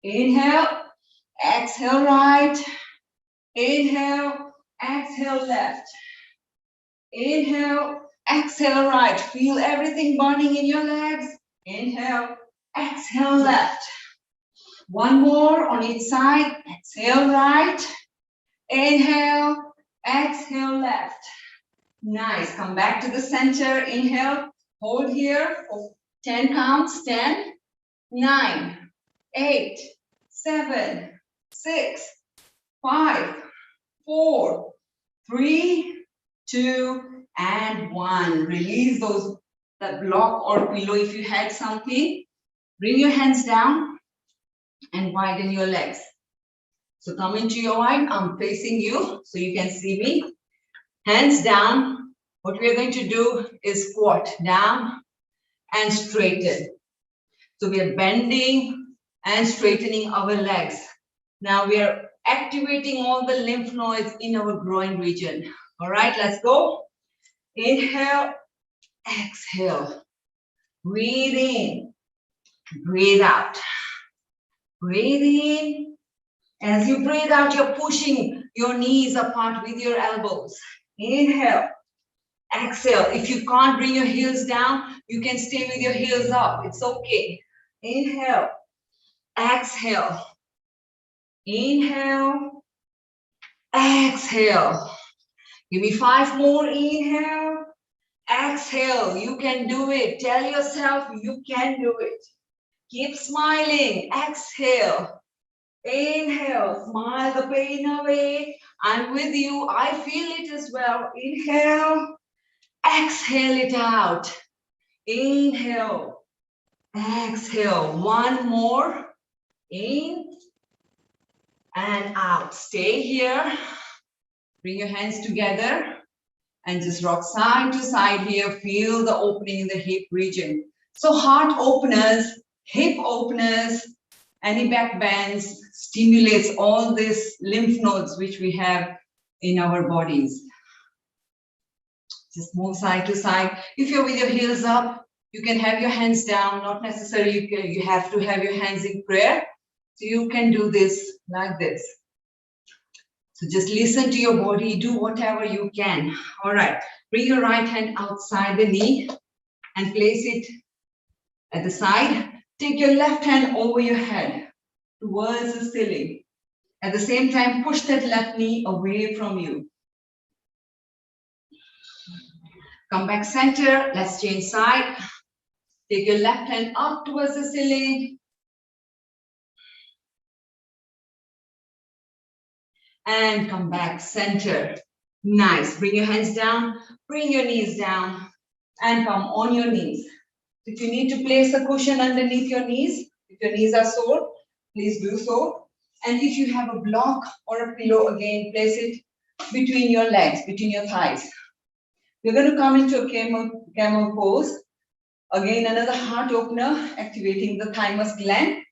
Inhale, exhale, right. Inhale, exhale, left. Inhale, exhale, right. Feel everything burning in your legs. Inhale, exhale, left. 1 more on each side. Exhale, right. Inhale, exhale, left. Nice. Come back to the center. Inhale, hold here for 10 counts. 10, 9, 8, 7, 6, 5, 4, 3, 2, and 1. Release that block or pillow if you had something. Bring your hands down and widen your legs. So come into your wide. I'm facing you so you can see me. Hands down. What we are going to do is squat down and straighten. So we are bending and straightening our legs. Now we are activating all the lymph nodes in our groin region. All right, let's go. Inhale, exhale. Breathe in, breathe out. Breathe in. As you breathe out, you're pushing your knees apart with your elbows. Inhale, exhale. If you can't bring your heels down, you can stay with your heels up. It's okay. Inhale, exhale. Inhale, exhale. Give me 5 more. Inhale, exhale. You can do it. Tell yourself you can do it. Keep smiling. Exhale. Inhale. Smile the pain away. I'm with you. I feel it as well. Inhale. Exhale it out. Inhale. Exhale. 1 more. In and out. Stay here. Bring your hands together and just rock side to side here. Feel the opening in the hip region. So heart openers, hip openers, any back bends stimulates all these lymph nodes which we have in our bodies. Just move side to side. If you're with your heels up, You can have your hands down, not necessarily you have to have your hands in prayer. So you can do this like this. So just listen to your body, do whatever you can. All right, bring your right hand outside the knee and place it at the side. Take your left hand over your head towards the ceiling. At the same time, push that left knee away from you. Come back center, let's change side. Take your left hand up towards the ceiling. And come back center. Nice, bring your hands down, bring your knees down, and come on your knees. If you need to place a cushion underneath your knees, if your knees are sore, please do so. And if you have a block or a pillow, again, place it between your legs, between your thighs. We're going to come into a camel pose. Again, another heart opener, activating the thymus gland.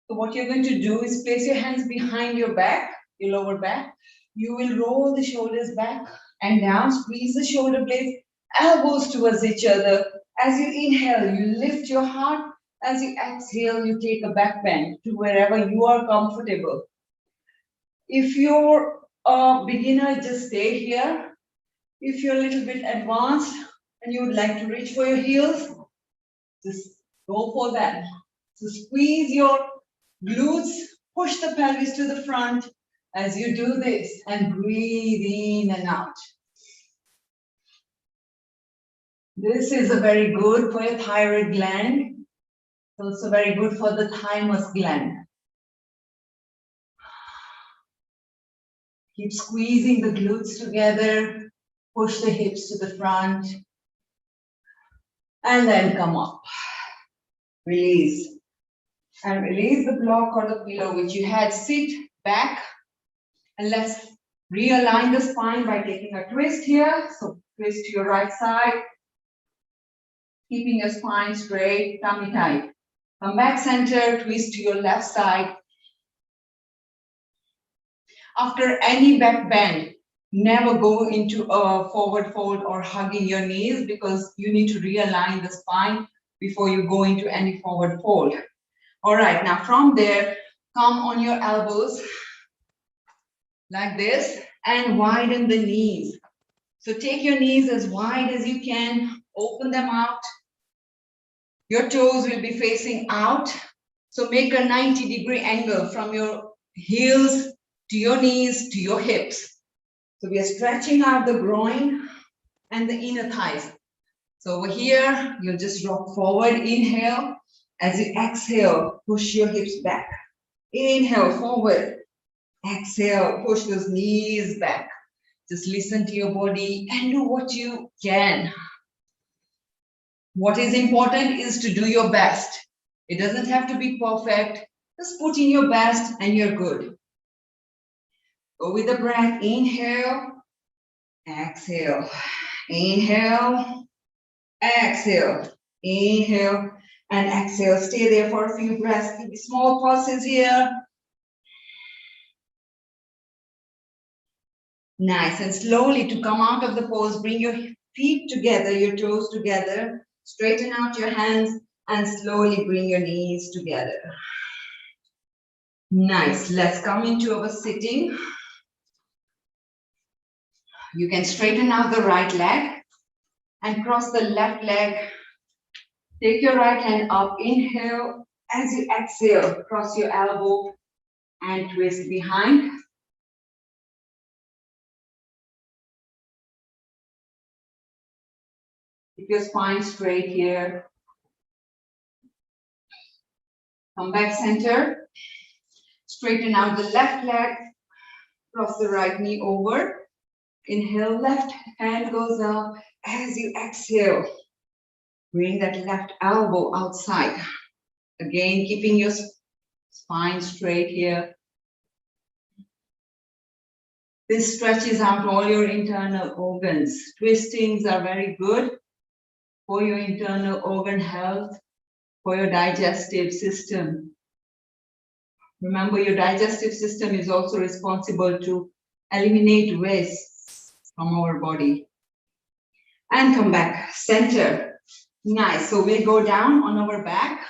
So what you're going to do is place your hands behind your back, your lower back. You will roll the shoulders back and down, squeeze the shoulder blades, elbows towards each other. As you inhale, you lift your heart. As you exhale, you take a back bend to wherever you are comfortable. If you're a beginner, just stay here. If you're a little bit advanced and you would like to reach for your heels, just go for that. So squeeze your glutes, push the pelvis to the front as you do this and breathe in and out. This is a very good for your thyroid gland. It's also very good for the thymus gland. Keep squeezing the glutes together, push the hips to the front, and then come up. Release. And release the block or the pillow which you had. Sit back, and let's realign the spine by taking a twist here. So twist to your right side, keeping your spine straight, tummy tight. Come back center, twist to your left side. After any back bend, never go into a forward fold or hugging your knees because you need to realign the spine before you go into any forward fold. All right, now from there, come on your elbows like this and widen the knees. So take your knees as wide as you can, open them out. Your toes will be facing out. So make a 90-degree angle from your heels to your knees to your hips. So we are stretching out the groin and the inner thighs. So over here, you'll just rock forward, inhale. As you exhale, push your hips back. Inhale, forward. Exhale, push those knees back. Just listen to your body and do what you can. What is important is to do your best. It doesn't have to be perfect. Just put in your best and you're good. Go with the breath. Inhale, exhale. Inhale, exhale. Inhale and exhale. Stay there for a few breaths. Give me small pauses here. Nice. And slowly to come out of the pose, bring your feet together, your toes together. Straighten out your hands and slowly bring your knees together. Nice. Let's come into our sitting. You can straighten out the right leg and cross the left leg. Take your right hand up. Inhale. As you exhale, cross your elbow and twist behind. Keep your spine straight here. Come back center. Straighten out the left leg. Cross the right knee over. Inhale, left hand goes up. As you exhale, bring that left elbow outside. Again, keeping your spine straight here. This stretches out all your internal organs. Twistings are very good for your internal organ health, for your digestive system. Remember, your digestive system is also responsible to eliminate waste from our body. And come back, center. Nice. So we'll go down on our back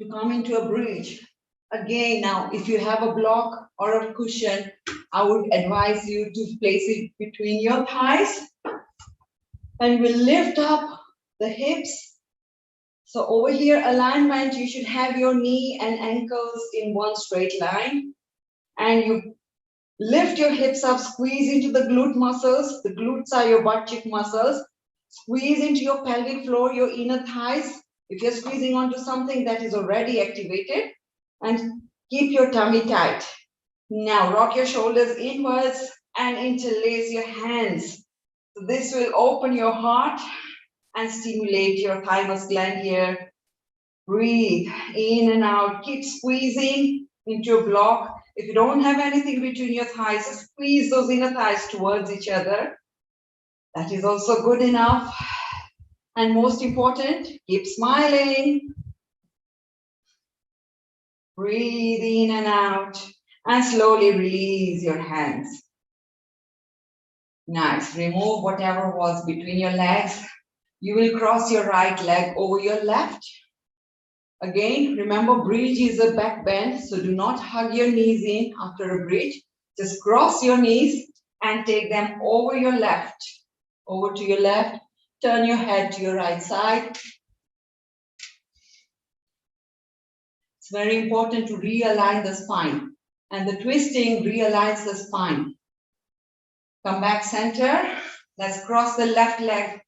to come into a bridge. Again, now, if you have a block or a cushion, I would advise you to place it between your thighs. And we'll lift up the hips. So over here, alignment, you should have your knee and ankles in one straight line. And you lift your hips up, squeeze into the glute muscles. The glutes are your butt cheek muscles. Squeeze into your pelvic floor, your inner thighs. If you're squeezing onto something that is already activated, and keep your tummy tight. Now rock your shoulders inwards and interlace your hands. So this will open your heart and stimulate your thymus gland here. Breathe in and out. Keep squeezing into your block. If you don't have anything between your thighs, squeeze those inner thighs towards each other. That is also good enough. And most important, keep smiling. Breathe in and out and slowly release your hands. Nice. Remove whatever was between your legs. You will cross your right leg over your left. Again, remember, bridge is a back bend, so do not hug your knees in after a bridge. Just cross your knees and take them over your left. Over to your left. Turn your head to your right side. It's very important to realign the spine, and the twisting realigns the spine. Come back center. Let's cross the left leg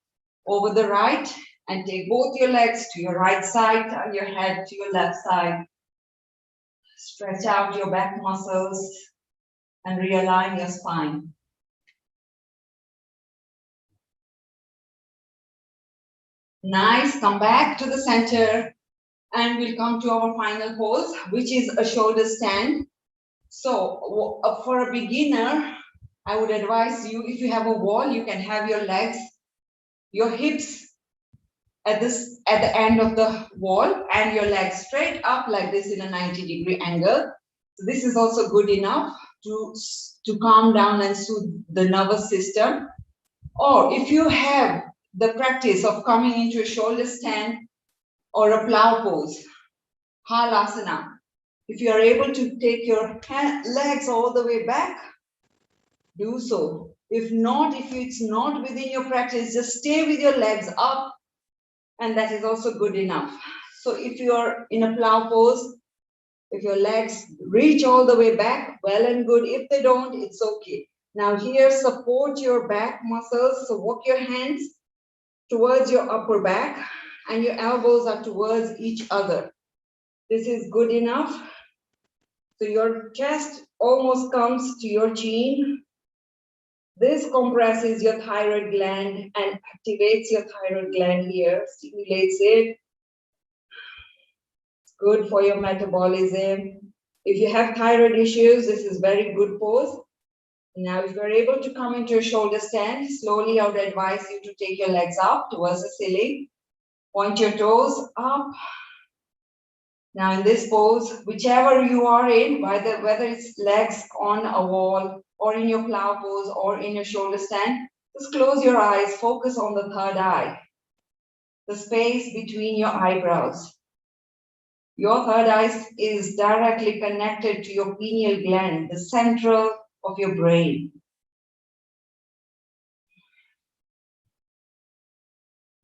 over the right and take both your legs to your right side, turn your head to your left side. Stretch out your back muscles and realign your spine. Nice. Come back to the center. And we'll come to our final pose, which is a shoulder stand. So for a beginner, I would advise you, if you have a wall, you can have your legs, your hips at the end of the wall, and your legs straight up like this in a 90-degree angle. So this is also good enough to calm down and soothe the nervous system. Or if you have the practice of coming into a shoulder stand, or a plow pose, halasana. If you are able to take your legs all the way back, do so. If not, if it's not within your practice, just stay with your legs up, and that is also good enough. So if you're in a plow pose, if your legs reach all the way back, well and good. If they don't, it's okay. Now here, support your back muscles. So walk your hands towards your upper back, and your elbows are towards each other. This is good enough. So your chest almost comes to your chin. This compresses your thyroid gland and activates your thyroid gland here, stimulates it. It's good for your metabolism. If you have thyroid issues, this is very good pose. Now, if you're able to come into a shoulder stand, slowly I would advise you to take your legs up towards the ceiling. Point your toes up. Now in this pose, whichever you are in, whether it's legs on a wall or in your plow pose or in your shoulder stand, just close your eyes, focus on the third eye, the space between your eyebrows. Your third eye is directly connected to your pineal gland, the central of your brain.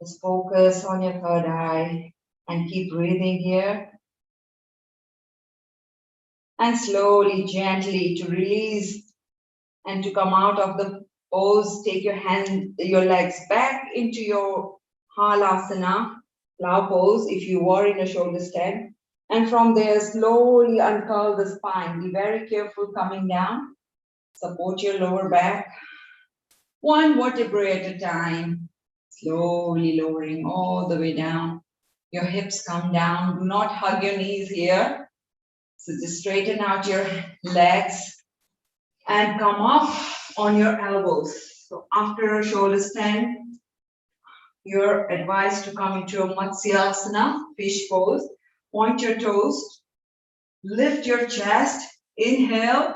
Just focus on your third eye and keep breathing here. And slowly, gently to release and to come out of the pose, take your legs back into your halasana, plow pose, if you were in a shoulder stand. And from there, slowly uncurl the spine. Be very careful coming down. Support your lower back. One vertebrae at a time. Slowly lowering all the way down. Your hips come down. Do not hug your knees here. So just straighten out your legs and come up on your elbows. So after a shoulder stand, you're advised to come into a Matsyasana, fish pose. Point your toes, lift your chest, inhale,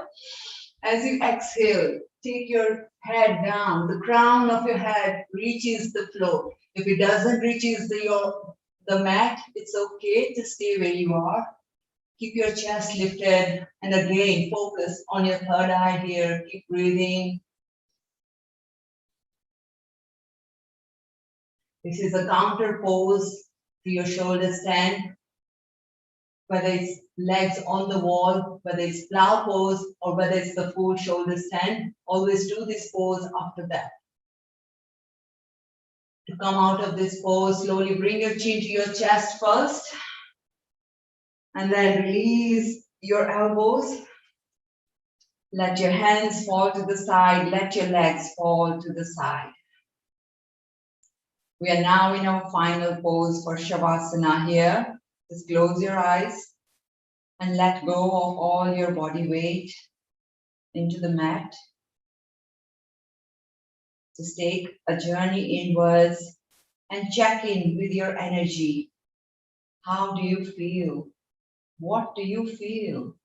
As you exhale, take your head down. The crown of your head reaches the floor. If it doesn't reaches the mat, it's okay to stay where you are. Keep your chest lifted and again focus on your third eye here. Keep breathing. This is a counter pose to your shoulder stand. Whether it's legs on the wall, whether it's plow pose, or whether it's the full shoulder stand, always do this pose after that. To come out of this pose, slowly bring your chin to your chest first, and then release your elbows. Let your hands fall to the side, let your legs fall to the side. We are now in our final pose for shavasana here. Just close your eyes and let go of all your body weight into the mat. Just take a journey inwards and check in with your energy. How do you feel? What do you feel?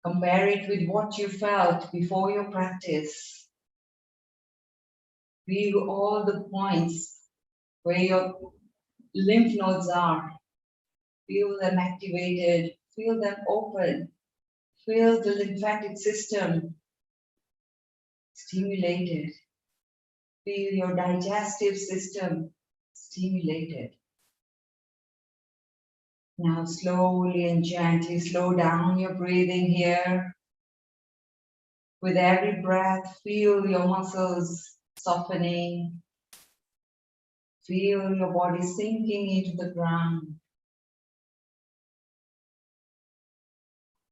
Compare it with what you felt before your practice. Feel all the points where your lymph nodes are. Feel them activated, feel them open. Feel the lymphatic system stimulated. Feel your digestive system stimulated. Now slowly and gently slow down your breathing here. With every breath, feel your muscles softening. Feel your body sinking into the ground.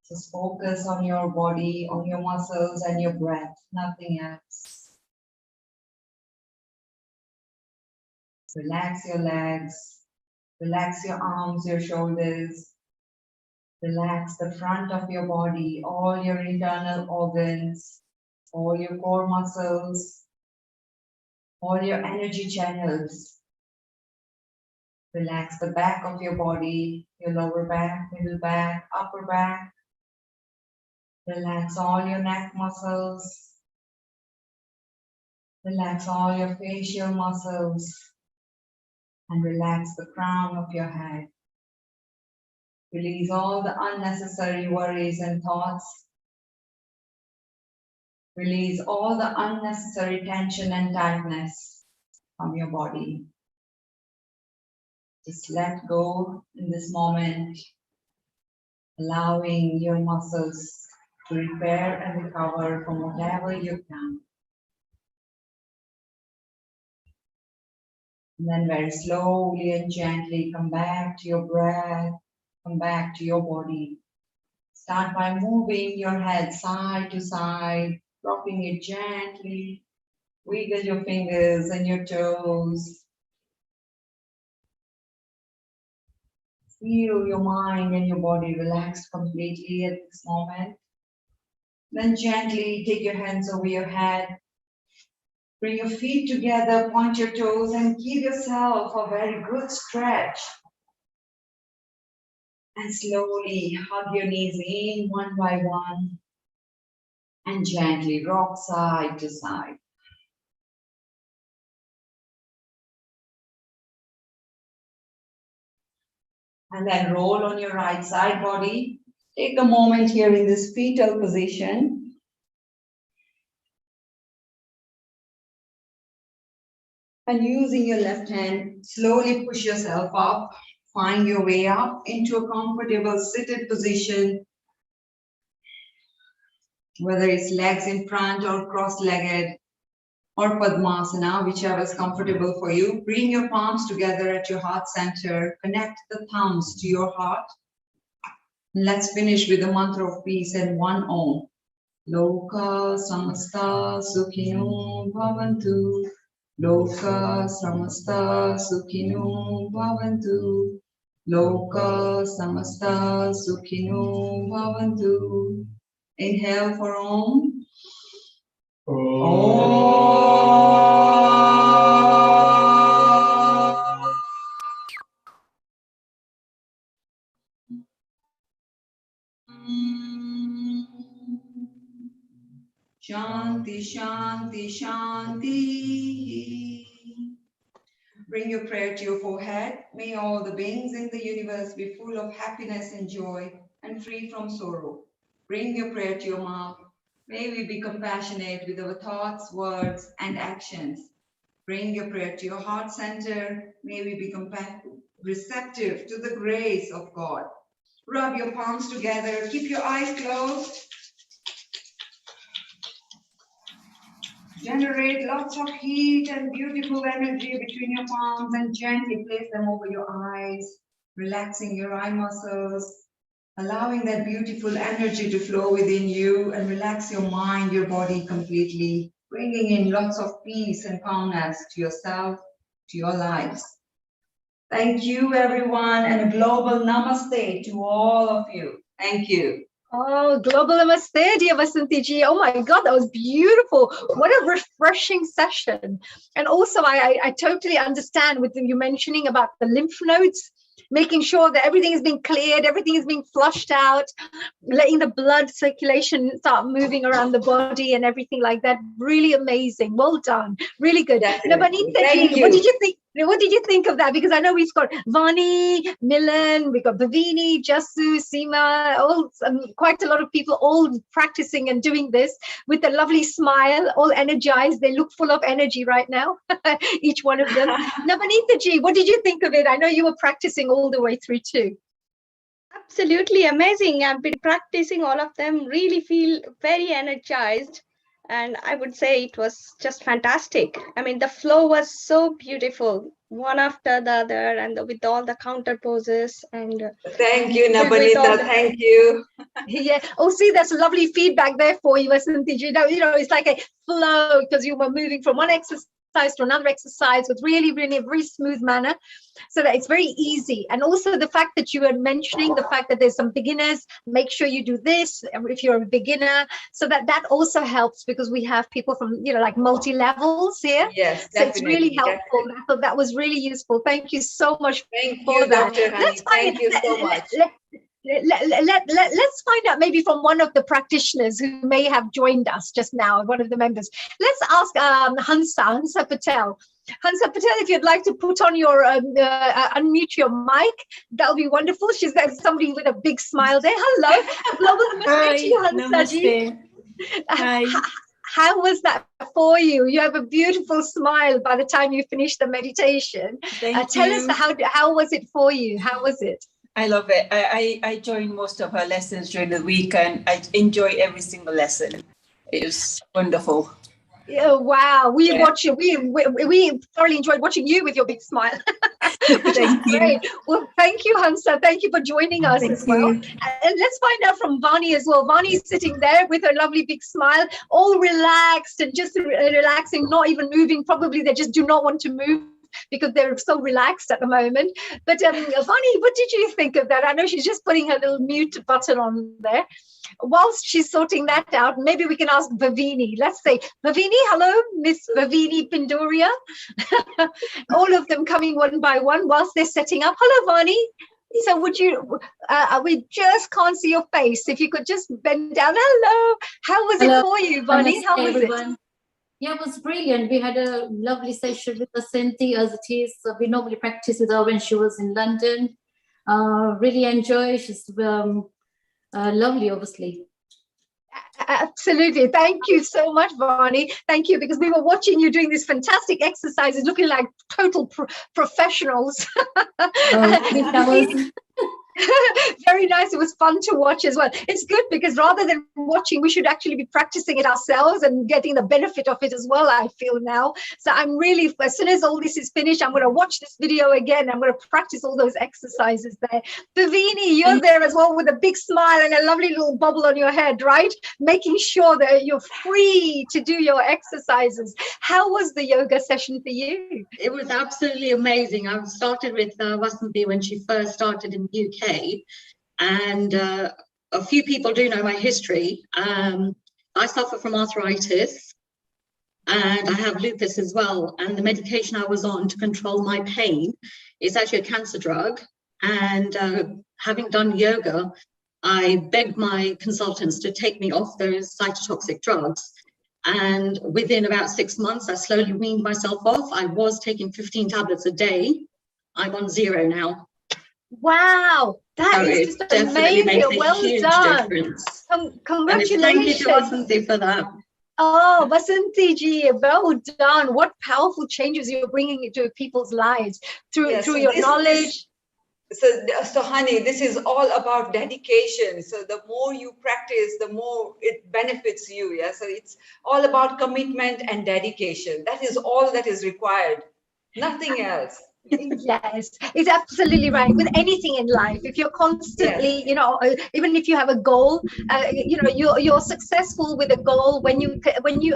Just focus on your body, on your muscles and your breath, nothing else. Relax your legs, relax your arms, your shoulders. Relax the front of your body, all your internal organs, all your core muscles, all your energy channels. Relax the back of your body, your lower back, middle back, upper back. Relax all your neck muscles. Relax all your facial muscles. And relax the crown of your head. Release all the unnecessary worries and thoughts. Release all the unnecessary tension and tightness from your body. Just let go in this moment, allowing your muscles to repair and recover from whatever you've done. And then very slowly and gently come back to your breath, come back to your body. Start by moving your head side to side, rocking it gently. Wiggle your fingers and your toes. Feel your mind and your body relaxed completely at this moment. Then gently take your hands over your head. Bring your feet together, point your toes, and give yourself a very good stretch. And slowly hug your knees in one by one. And gently rock side to side. And then roll on your right side body. Take a moment here in this fetal position. And using your left hand, slowly push yourself up. Find your way up into a comfortable seated position. Whether it's legs in front or cross-legged or Padmasana, whichever is comfortable for you. Bring your palms together at your heart center. Connect the thumbs to your heart. Let's finish with the mantra of peace and one Om. Loka samasta sukhino bhavantu. Loka samasta sukhino bhavantu. Loka samasta sukhino bhavantu. Inhale for Om. Shanti, Shanti, Shanti. Bring your prayer to your forehead. May all the beings in the universe be full of happiness and joy and free from sorrow. Bring your prayer to your mouth. May we be compassionate with our thoughts, words, and actions. Bring your prayer to your heart center. May we be receptive to the grace of God. Rub your palms together. Keep your eyes closed. Generate lots of heat and beautiful energy between your palms and gently place them over your eyes, relaxing your eye muscles, allowing that beautiful energy to flow within you and relax your mind, your body completely, bringing in lots of peace and calmness to yourself, to your lives. Thank you, everyone, and a global namaste to all of you. Thank you. Oh, global namaste, dear Vasanti ji. Oh my God, that was beautiful. What a refreshing session. And also, I totally understand with you mentioning about the lymph nodes, making sure that everything is being cleared, everything is being flushed out, letting the blood circulation start moving around the body and everything like that. Really amazing. Well done. Really good. Definitely. Nabanita Thank ji, you. what did you think? What did you think of that? Because I know we've got Vani, Milan, we've got Bhavini, Jasu, Seema, all quite a lot of people all practicing and doing this with a lovely smile, all energized. They look full of energy right now, each one of them. Nabanita ji, what did you think of it? I know you were practicing all the way through too. Absolutely amazing. I've been practicing all of them, really feel very energized. And I would say it was just fantastic. I mean, the flow was so beautiful, one after the other, and with all the counter poses. And thank you, Nabanita. Thank you. Yeah. Oh, see, that's lovely feedback there for you, Vasanti ji. You know, it's like a flow because you were moving from one exercise to another exercise with really, really a very smooth manner, so that it's very easy. And also the fact that you were mentioning the fact that there's some beginners, make sure you do this if you're a beginner, so that also helps because we have people from, you know, like multi-levels here. Yes, so it's really helpful. I thought that was really useful. Thank you so much. Thank you, Dr. Honey. Thank you so much. Let's find out maybe from one of the practitioners who may have joined us just now, one of the members. Let's ask Hansa Patel. Hansa Patel, if you'd like to put on your unmute your mic, that'll be wonderful. She's got somebody with a big smile there. Hello, global namaste to you, Hansa ji. Hi. How was that for you? You have a beautiful smile by the time you finish the meditation. Tell us how was it for you? How was it? I love it. I join most of her lessons during the week and I enjoy every single lesson. It was wonderful. Yeah, wow. We thoroughly enjoyed watching you with your big smile. Which is great. Well, thank you, Hansa. Thank you for joining us as well. And let's find out from Vani as well. Vani's sitting there with her lovely big smile, all relaxed and just relaxing, not even moving. Probably they just do not want to move because they're so relaxed at the moment. But Vani, what did you think of that? I know she's just putting her little mute button on there. Whilst she's sorting that out, maybe we can ask Bhavini. Let's say, Bhavini, hello, Miss Bhavini Pindoria. All of them coming one by one whilst they're setting up. Hello, Vani. So would you, we just can't see your face. If you could just bend down. Hello. How was it for you, Vani? How was it? Yeah, it was brilliant. We had a lovely session with Vasanti as it is. We normally practice with her when she was in London. Really enjoy. She's lovely, obviously. Absolutely. Thank you so much, Vani. Thank you, because we were watching you doing these fantastic exercises, looking like total professionals. Very nice. It was fun to watch as well. It's good because rather than watching, we should actually be practicing it ourselves and getting the benefit of it as well, I feel now. So I'm really, as soon as all this is finished, I'm going to watch this video again. I'm going to practice all those exercises there. Bhavini, you're there as well with a big smile and a lovely little bubble on your head, right? Making sure that you're free to do your exercises. How was the yoga session for you? It was absolutely amazing. I started with Vasanti when she first started in the UK. And a few people do know my history. I suffer from arthritis and I have lupus as well. And the medication I was on to control my pain is actually a cancer drug. And having done yoga, I begged my consultants to take me off those cytotoxic drugs. And within about 6 months, I slowly weaned myself off. I was taking 15 tablets a day. I'm on 0 now. Wow, that So is it just definitely amazing. makes a Well huge done. difference. Congratulations. And thank you to Vasanthi for that. Oh, Vasanthi ji, well done. What powerful changes you're bringing into people's lives through So your knowledge. So honey, this is all about dedication. So the more you practice, the more it benefits you. Yeah. So it's all about commitment and dedication. That is all that is required. Nothing else. Yes, it's absolutely right. With anything in life, if you're constantly, even if you have a goal, you're successful with a goal when you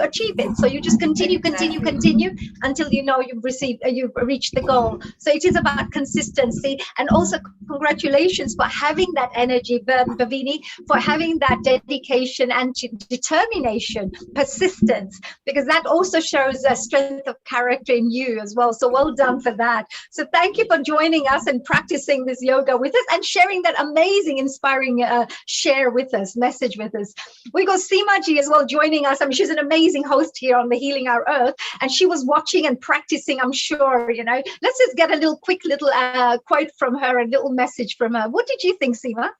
achieve it. So you just continue until you've reached the goal. So it is about consistency, and also congratulations for having that energy, Bhavini, for having that dedication and determination, persistence, because that also shows a strength of character in you as well. So well done for that. So thank you for joining us and practicing this yoga with us and sharing that amazing, inspiring message with us. We got Seema ji as well joining us. I mean, she's an amazing host here on the Healing Our Earth, and she was watching and practicing, I'm sure, Let's just get a quick little quote from her, a little message from her. What did you think, Seema?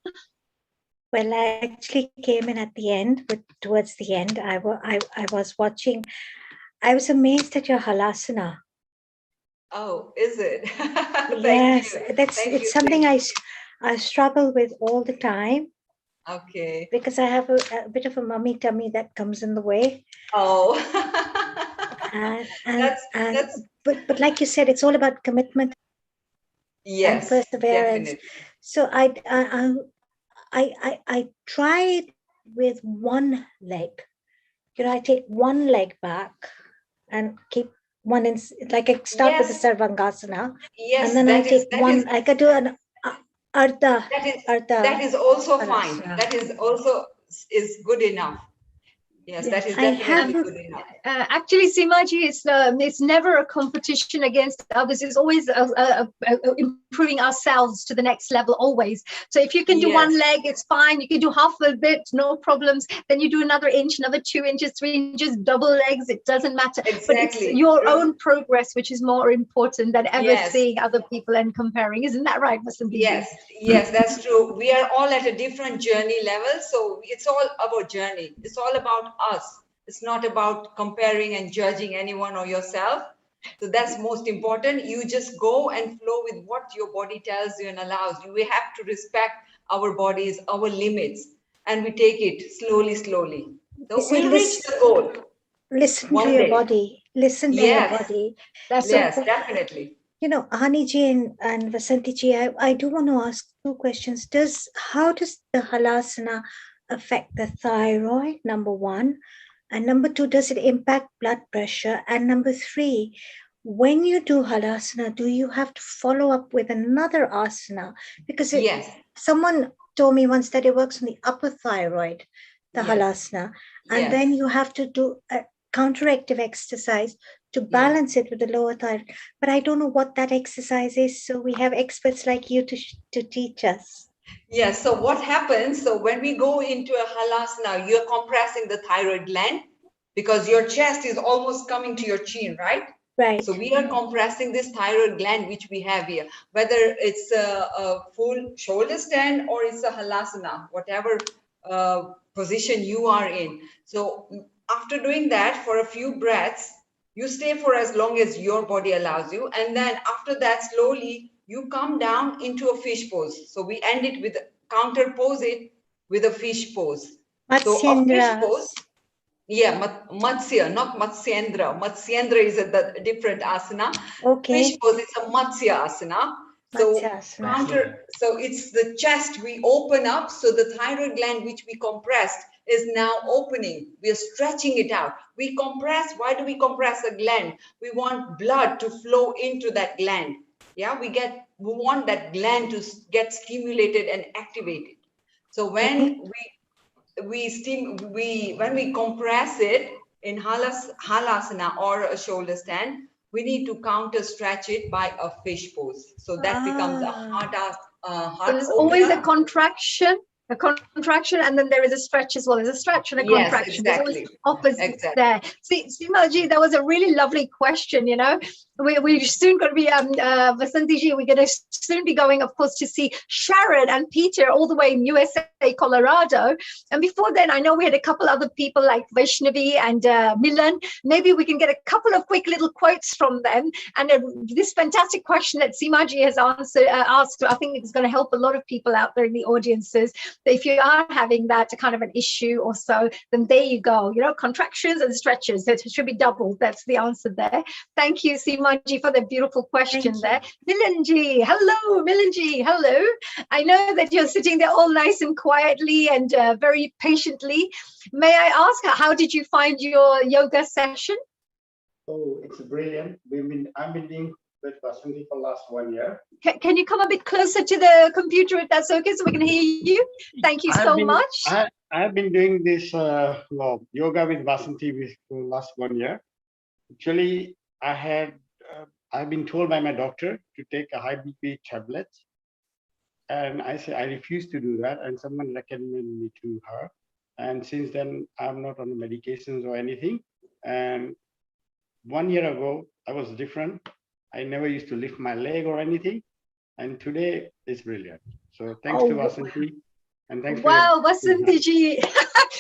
Well, I actually came in at the end, but towards the end, I was watching. I was amazed at your halasana. Oh, is it? Yes, it's something I struggle with all the time. Okay. Because I have a bit of a mummy tummy that comes in the way. Oh. But like you said, it's all about commitment. Yes, and perseverance. Definitely. So I tried with one leg. I take one leg back and keep one in, like I start with the Sarvangasana. Yes, and then I take one. I could do an Ardha. That is also fine. That is also is good enough. Yes, that is definitely good enough. Actually, Seemaji, it's never a competition against others. It's always improving ourselves to the next level, always. So if you can do one leg, it's fine. You can do half of it, no problems. Then you do another inch, another 2 inches, 3 inches, double legs. It doesn't matter. Exactly. But it's your own progress, which is more important than ever seeing other people and comparing. Isn't that right, Vasanthi? Yes, that's true. We are all at a different journey level. So it's all our journey. It's all about us. It's not about comparing and judging anyone or yourself. So that's most important. You just go and flow with what your body tells you and allows you. We have to respect our bodies, our limits, and we take it slowly. So we'll reach the goal. Listen to your body. Listen to your body. Yes, definitely. Hani ji and Vasanthi ji, I do want to ask two questions. How does the halasana affect the thyroid, number one? And number two, does it impact blood pressure? And number three, when you do halasana, do you have to follow up with another asana? Because someone told me once that it works on the upper thyroid, the halasana, and then you have to do a counteractive exercise to balance it with the lower thyroid. But I don't know what that exercise is. So we have experts like you to teach us. Yes. So what happens? So when we go into a halasana, you're compressing the thyroid gland because your chest is almost coming to your chin, right? Right. So we are compressing this thyroid gland, which we have here, whether it's a full shoulder stand or it's a halasana, whatever position you are in. So after doing that for a few breaths, you stay for as long as your body allows you. And then after that, slowly, you come down into a fish pose. So we end it with counter pose it with a fish pose. So a fish pose. Matsya, not Matsyendra. Matsyendra is a different asana. Okay. Fish pose is a Matsya asana. So so it's the chest we open up. So the thyroid gland which we compressed is now opening. We are stretching it out. We compress. Why do we compress a gland? We want blood to flow into that gland. Yeah, we want that gland to get stimulated and activated. So when when we compress it in halasana or a shoulder stand, we need to counter stretch it by a fish pose. So that becomes a heart so there's always a contraction A contraction, and then there is a stretch as well. There's a stretch and a Yes, contraction. exactly. There's always opposites Exactly. there. See, Simaji, that was a really lovely question. You know, we're soon going to be Vasantiji. We're going to soon be going, of course, to see Sharon and Peter all the way in USA, Colorado. And before then, I know we had a couple other people like Vaishnavi and Milan. Maybe we can get a couple of quick little quotes from them. And this fantastic question that Simaji has asked, I think it's going to help a lot of people out there in the audiences. If you are having that kind of an issue or so, then there you go. You know, contractions and stretches. It should be doubled. That's the answer there. Thank you, Simaji, for the beautiful question there. Milanji, hello, Milanji, hello. I know that you're sitting there all nice and quietly and very patiently. May I ask, how did you find your yoga session? Oh, it's brilliant. I've been doing with Vasanthi for the last 1 year. Can you come a bit closer to the computer if that's okay, so we can hear you? Thank you so much. I've been doing this yoga with Vasanthi for the last 1 year. Actually, I've been told by my doctor to take a high BP tablet. And I said, I refuse to do that. And someone recommended me to her. And since then, I'm not on the medications or anything. And 1 year ago, I was different. I never used to lift my leg or anything. And today is brilliant. So thanks to Vasanthi. And thanks wow, Vasantiji.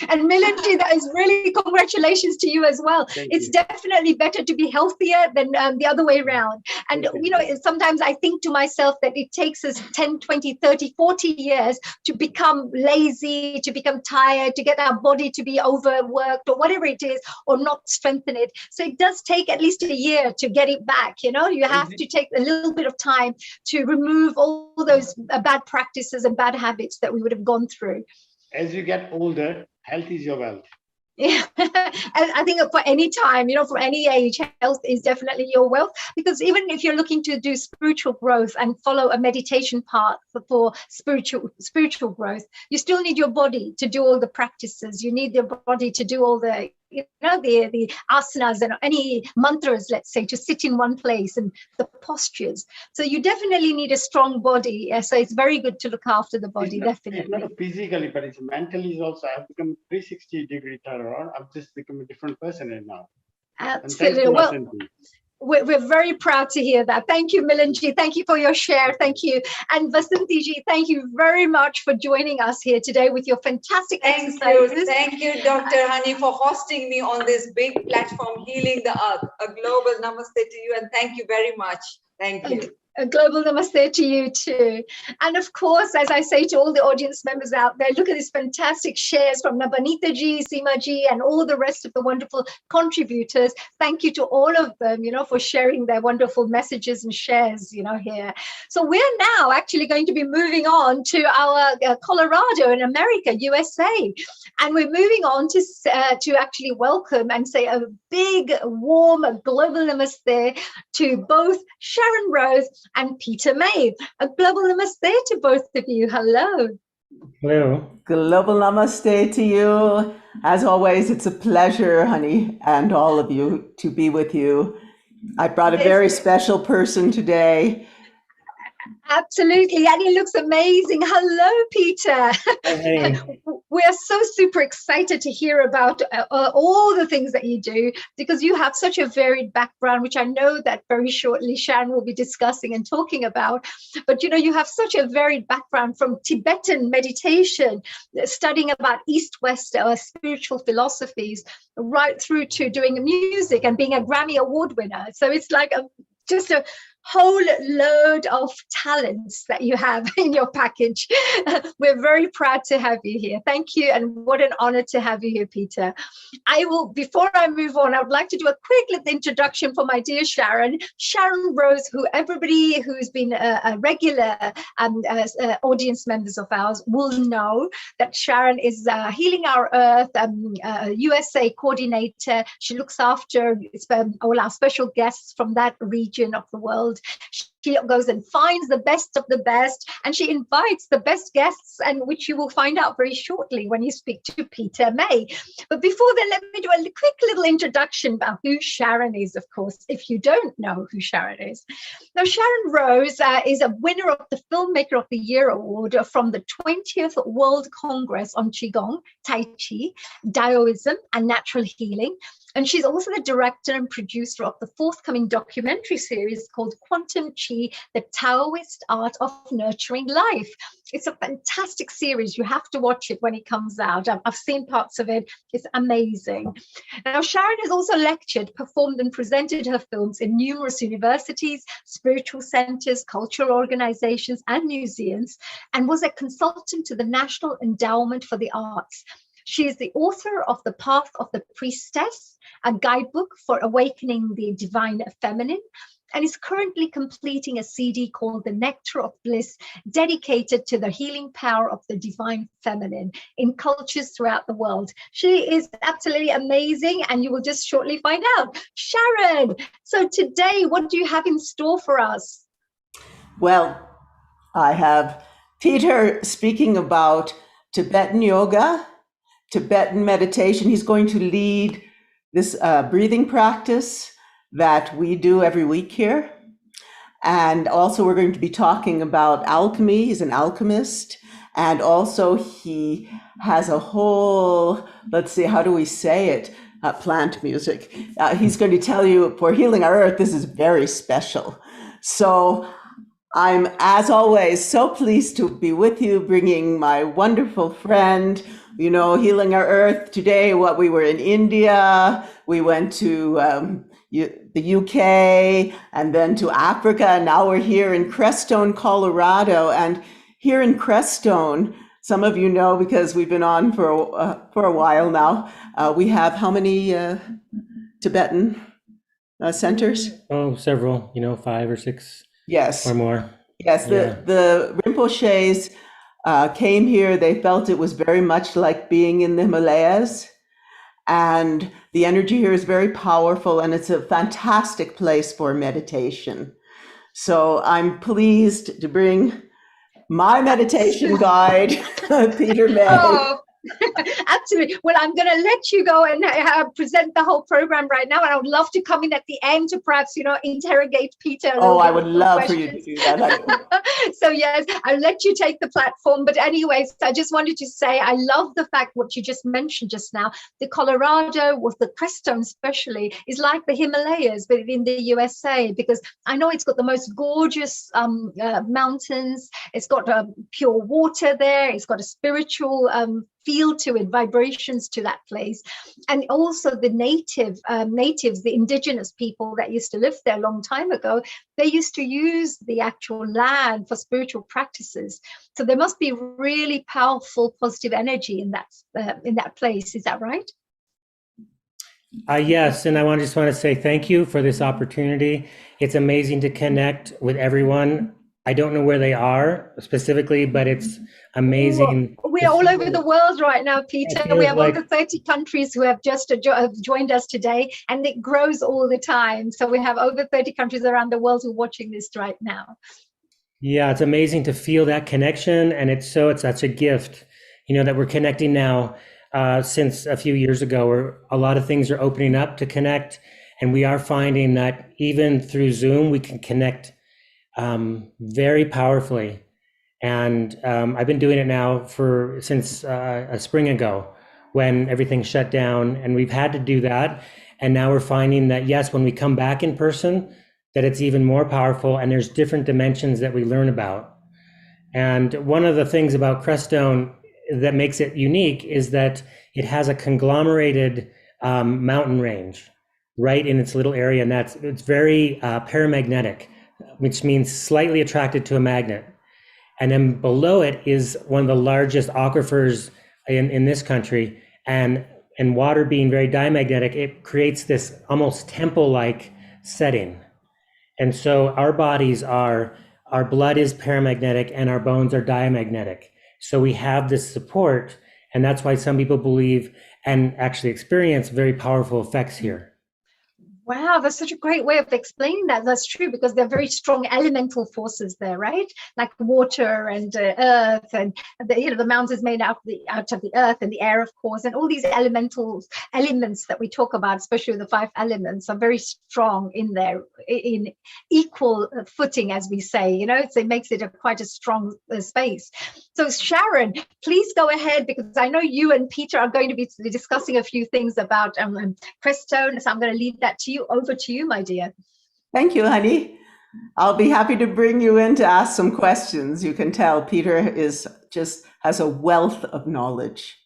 And Milanji, that is really congratulations to you as well. It's definitely better to be healthier than the other way around. And, you know, sometimes I think to myself that it takes us 10, 20, 30, 40 years to become lazy, to become tired, to get our body to be overworked or whatever it is, or not strengthen it. So it does take at least a year to get it back. You know, you have to take a little bit of time to remove all those bad practices and bad habits that we would have gone through. As you get older, health is your wealth. Yeah, I think for any time, you know, for any age, health is definitely your wealth. Because even if you're looking to do spiritual growth and follow a meditation path for spiritual growth, you still need your body to do all the practices. You need your body to do all the, you know, the asanas and any mantras, let's say, to sit in one place, and the postures. So you definitely need a strong body. So it's very good to look after the body, definitely. It's not physically, but it's mentally also. I've become 360-degree turnaround. I've just become a different person now. Absolutely. Well, we're very proud to hear that. Thank you, Milanji. Thank you for your share. Thank you. And Vasantiji, thank you very much for joining us here today with your fantastic exercises. Thank you, Dr. Hani, for hosting me on this big platform, Healing the Earth. A global namaste to you, and thank you very much. Thank you. A global namaste to you too. And of course, as I say to all the audience members out there, look at these fantastic shares from Nabanita ji, Seema ji, and all the rest of the wonderful contributors. Thank you to all of them, you know, for sharing their wonderful messages and shares, you know, here. So we're now actually going to be moving on to our Colorado in America, USA. And we're moving on to actually welcome and say a big, warm, global namaste to both Sharon Rose and Peter May. A global namaste to both of you. Hello. Hello. Global namaste to you. As always, it's a pleasure, honey, and all of you to be with you. I brought a very special person today. Absolutely, and he looks amazing. Hello, Peter. Hey. We are so super excited to hear about all the things that you do, because you have such a varied background, which I know that very shortly Sharon will be discussing and talking about. But, you know, you have such a varied background from Tibetan meditation, studying about East-West spiritual philosophies, right through to doing music and being a Grammy Award winner. So it's like just a whole load of talents that you have in your package. We're very proud to have you here. Thank you, and what an honor to have you here, Peter. Before I move on, I would like to do a quick little introduction for my dear Sharon Rose, who everybody who's been a regular audience members of ours will know that Sharon is Healing Our Earth USA coordinator. She looks after all our special guests from that region of the world. She goes and finds the best of the best, and she invites the best guests, and which you will find out very shortly when you speak to Peter May. But before then, let me do a quick little introduction about who Sharon is, of course, if you don't know who Sharon is. Now, Sharon Rose is a winner of the Filmmaker of the Year Award from the 20th World Congress on Qigong, Tai Chi, Taoism, and Natural Healing. And she's also the director and producer of the forthcoming documentary series called Quantum Qi, The Taoist Art of Nurturing Life. It's a fantastic series. You have to watch it when it comes out. I've seen parts of it. It's amazing. Now, Sharon has also lectured, performed, and presented her films in numerous universities, spiritual centers, cultural organizations, and museums, and was a consultant to the National Endowment for the Arts. She is the author of The Path of the Priestess, a guidebook for awakening the divine feminine, and is currently completing a CD called The Nectar of Bliss, dedicated to the healing power of the divine feminine in cultures throughout the world. She is absolutely amazing, and you will just shortly find out. Sharon, so today, what do you have in store for us? Well, I have Peter speaking about Tibetan yoga, Tibetan meditation. He's going to lead this breathing practice that we do every week here. And also we're going to be talking about alchemy. He's an alchemist. And also he has a whole, let's see, how do we say it? Plant music. He's going to tell you, for Healing Our Earth, this is very special. So I'm, as always, so pleased to be with you, bringing my wonderful friend, Healing Our Earth. Today, we were in India, we went to the UK, and then to Africa, and now we're here in Crestone, Colorado. And here in Crestone, some of you know because we've been on for a while now, we have how many Tibetan centers? Oh, several, 5 or 6. Yes. Or more. Yes, the Rinpoches came here. They felt it was very much like being in the Himalayas. And the energy here is very powerful, and it's a fantastic place for meditation. So I'm pleased to bring my meditation guide, Peter May. Oh, absolutely. Well, I'm going to let you go and present the whole program right now. And I would love to come in at the end to perhaps, interrogate Peter. Oh, I would love for you to do that. So yes, I'll let you take the platform. But anyways, I just wanted to say, I love the fact what you just mentioned just now. The Colorado, with the Crestone especially, is like the Himalayas, but in the USA, because I know it's got the most gorgeous mountains. It's got pure water there. It's got a spiritual feel to it, vibrations to that place. And also the natives, the indigenous people that used to live there a long time ago, they used to use the actual land for spiritual practices. So there must be really powerful positive energy in that place. Is that right? Yes, and I just want to say thank you for this opportunity. It's amazing to connect with everyone. I don't know where they are specifically, but it's amazing. We're all over the world right now, Peter. We have over 30 countries who have just joined us today, and it grows all the time. So we have over 30 countries around the world who are watching this right now. Yeah, it's amazing to feel that connection, and it's such a gift, that we're connecting now since a few years ago, where a lot of things are opening up to connect, and we are finding that even through Zoom, we can connect very powerfully. And I've been doing it now since a spring ago, when everything shut down, and we've had to do that. And now we're finding that, yes, when we come back in person, that it's even more powerful, and there's different dimensions that we learn about. And one of the things about Crestone that makes it unique is that it has a conglomerated mountain range right in its little area, and it's very paramagnetic, which means slightly attracted to a magnet. And then below it is one of the largest aquifers in this country, and water being very diamagnetic, it creates this almost temple-like setting. And so our blood is paramagnetic and our bones are diamagnetic. So we have this support, and that's why some people believe and actually experience very powerful effects here. Wow, that's such a great way of explaining that. That's true, because they're very strong elemental forces there, right? Like water and earth, and the mountains made out of the earth, and the air, of course, and all these elements that we talk about, especially the 5 elements, are very strong in there, in equal footing, as we say. So it makes it quite a strong space. So Sharon, please go ahead, because I know you and Peter are going to be discussing a few things about Crestone. So I'm going to leave that to you. Over to you, my dear. Thank you, honey. I'll be happy to bring you in to ask some questions. You can tell Peter has a wealth of knowledge.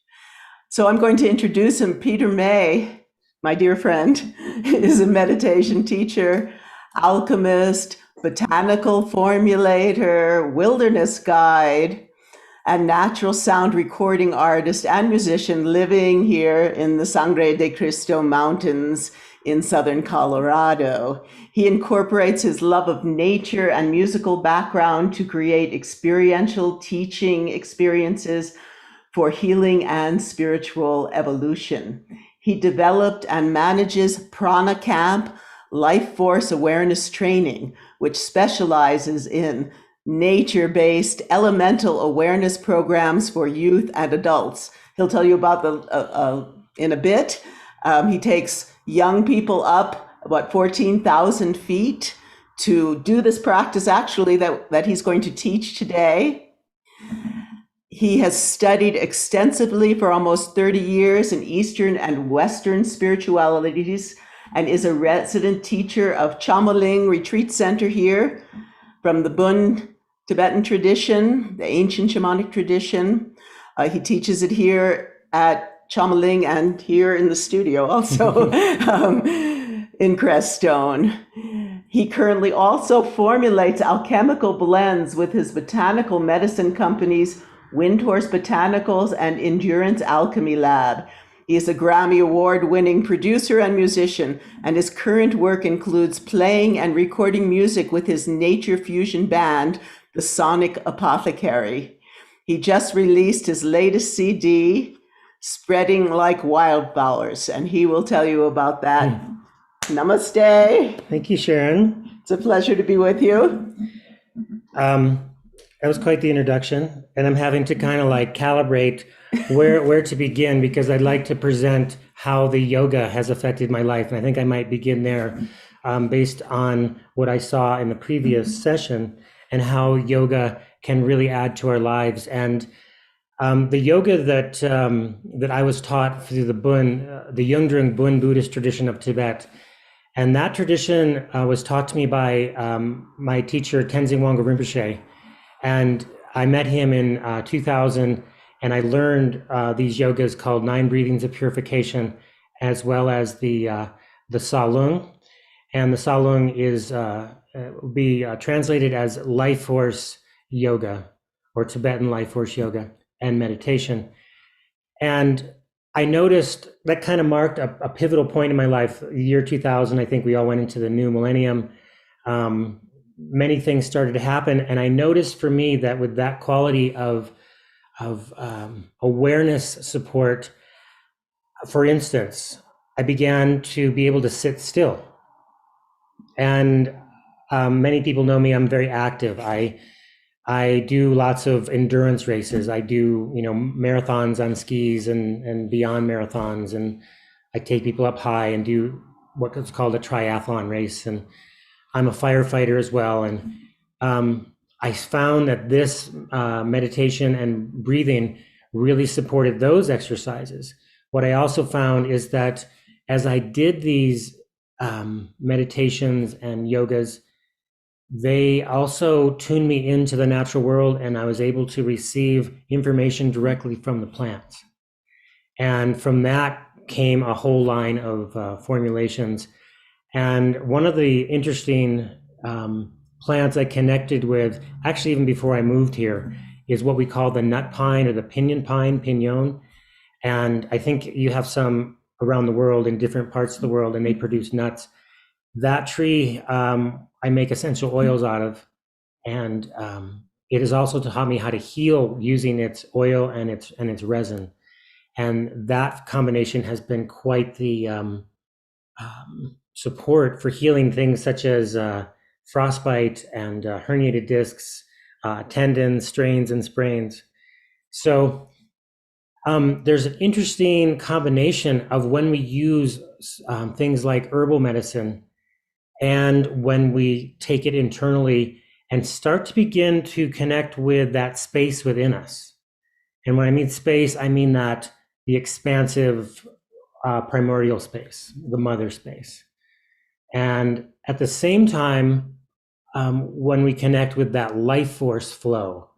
So I'm going to introduce him. Peter May, my dear friend, is a meditation teacher, alchemist, botanical formulator, wilderness guide, and natural sound recording artist and musician living here in the Sangre de Cristo Mountains in southern Colorado. He incorporates his love of nature and musical background to create experiential teaching experiences for healing and spiritual evolution. He developed and manages Prana Camp Life Force Awareness Training, which specializes in nature-based elemental awareness programs for youth and adults. He'll tell you about in a bit. He takes young people up about 14,000 feet to do this practice, actually, that he's going to teach today. He has studied extensively for almost 30 years in Eastern and Western spiritualities, and is a resident teacher of Chamoling Retreat Center here, from the Bun Tibetan tradition, the ancient shamanic tradition. He teaches it here at Chamoling and here in the studio also in Crestone. He currently also formulates alchemical blends with his botanical medicine companies, Windhorse Botanicals and Endurance Alchemy Lab. He is a Grammy Award-winning producer and musician, and his current work includes playing and recording music with his nature fusion band, the Sonic Apothecary. He just released his latest CD, Spreading Like Wildflowers, and he will tell you about that. Namaste. Thank you, Sharon. It's a pleasure to be with you. That was quite the introduction, and I'm having to kind of like calibrate where to begin, because I'd like to present how the yoga has affected my life, and I think I might begin there based on what I saw in the previous session and how yoga can really add to our lives. And the yoga that I was taught through the Yungdrung Bun Buddhist tradition of Tibet, and that tradition was taught to me by my teacher Tenzing Wangyal Rinpoche. And I met him in 2000, and I learned these yogas called 9 breathings of purification, as well as the Salung. And the Salung is will be translated as life force yoga, or Tibetan life force yoga and meditation. And I noticed that kind of marked a pivotal point in my life. The year 2000, I think we all went into the new millennium. Many things started to happen, and I noticed for me that with that quality of awareness support, for instance, I began to be able to sit still. And many people know me, I'm very active. I do lots of endurance races. I do, marathons on skis and beyond marathons, and I take people up high and do what's called a triathlon race. And I'm a firefighter as well. And I found that this meditation and breathing really supported those exercises. What I also found is that as I did these meditations and yogas, they also tuned me into the natural world, and I was able to receive information directly from the plants. And from that came a whole line of formulations. And one of the interesting plants I connected with, actually even before I moved here, is what we call the nut pine, or the pinyon pine, pinon. And I think you have some around the world in different parts of the world, and they produce nuts. That tree I make essential oils out of, and it has also taught me how to heal using its oil and its resin. And that combination has been quite the support for healing things such as frostbite and herniated discs, tendons, strains, and sprains. So there's an interesting combination of when we use things like herbal medicine and when we take it internally and start to begin to connect with that space within us. And when I mean space, I mean that the expansive primordial space, the mother space. And at the same time, when we connect with that life force flow,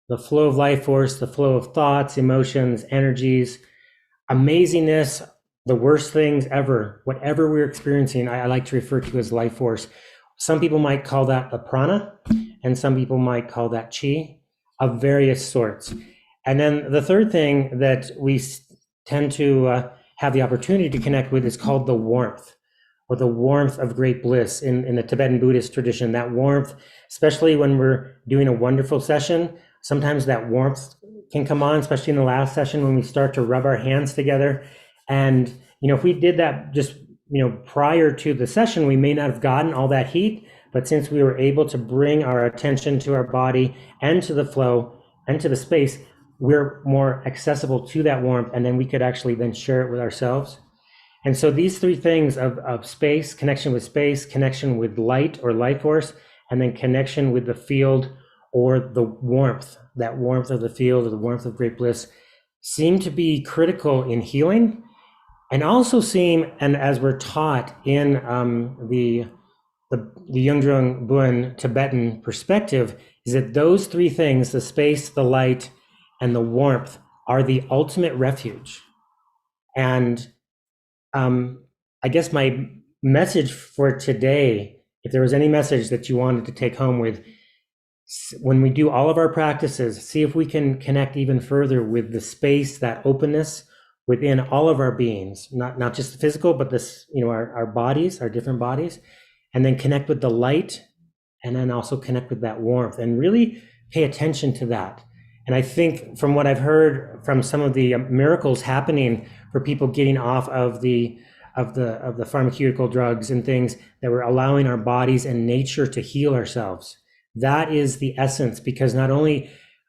the flow of life force, the flow of thoughts, emotions, energies, amazingness, the worst things ever, whatever we're experiencing, I like to refer to as life force. Some people might call that the prana, and some people might call that chi of various sorts. And then the third thing that we tend to have the opportunity to connect with is called the warmth, or the warmth of great bliss in the Tibetan Buddhist tradition. That warmth, especially when we're doing a wonderful session, sometimes that warmth can come on, especially in the last session when we start to rub our hands together. And, if we did that just, prior to the session, we may not have gotten all that heat, but since we were able to bring our attention to our body and to the flow and to the space, we're more accessible to that warmth, and then we could actually then share it with ourselves. And so these three things of space, connection with light or life force, and then connection with the field or the warmth, that warmth of the field or the warmth of great bliss, seem to be critical in healing, and also seem, and as we're taught in the Yungdrung Buen Tibetan perspective, is that those three things, the space, the light, and the warmth, are the ultimate refuge. And I guess my message for today, if there was any message that you wanted to take home with, when we do all of our practices, see if we can connect even further with the space, that openness within all of our beings, not just the physical, but this, our bodies, our different bodies, and then connect with the light, and then also connect with that warmth, and really pay attention to that. And I think from what I've heard from some of the miracles happening for people getting off of the pharmaceutical drugs and things, that we're allowing our bodies and nature to heal ourselves. That is the essence, because not only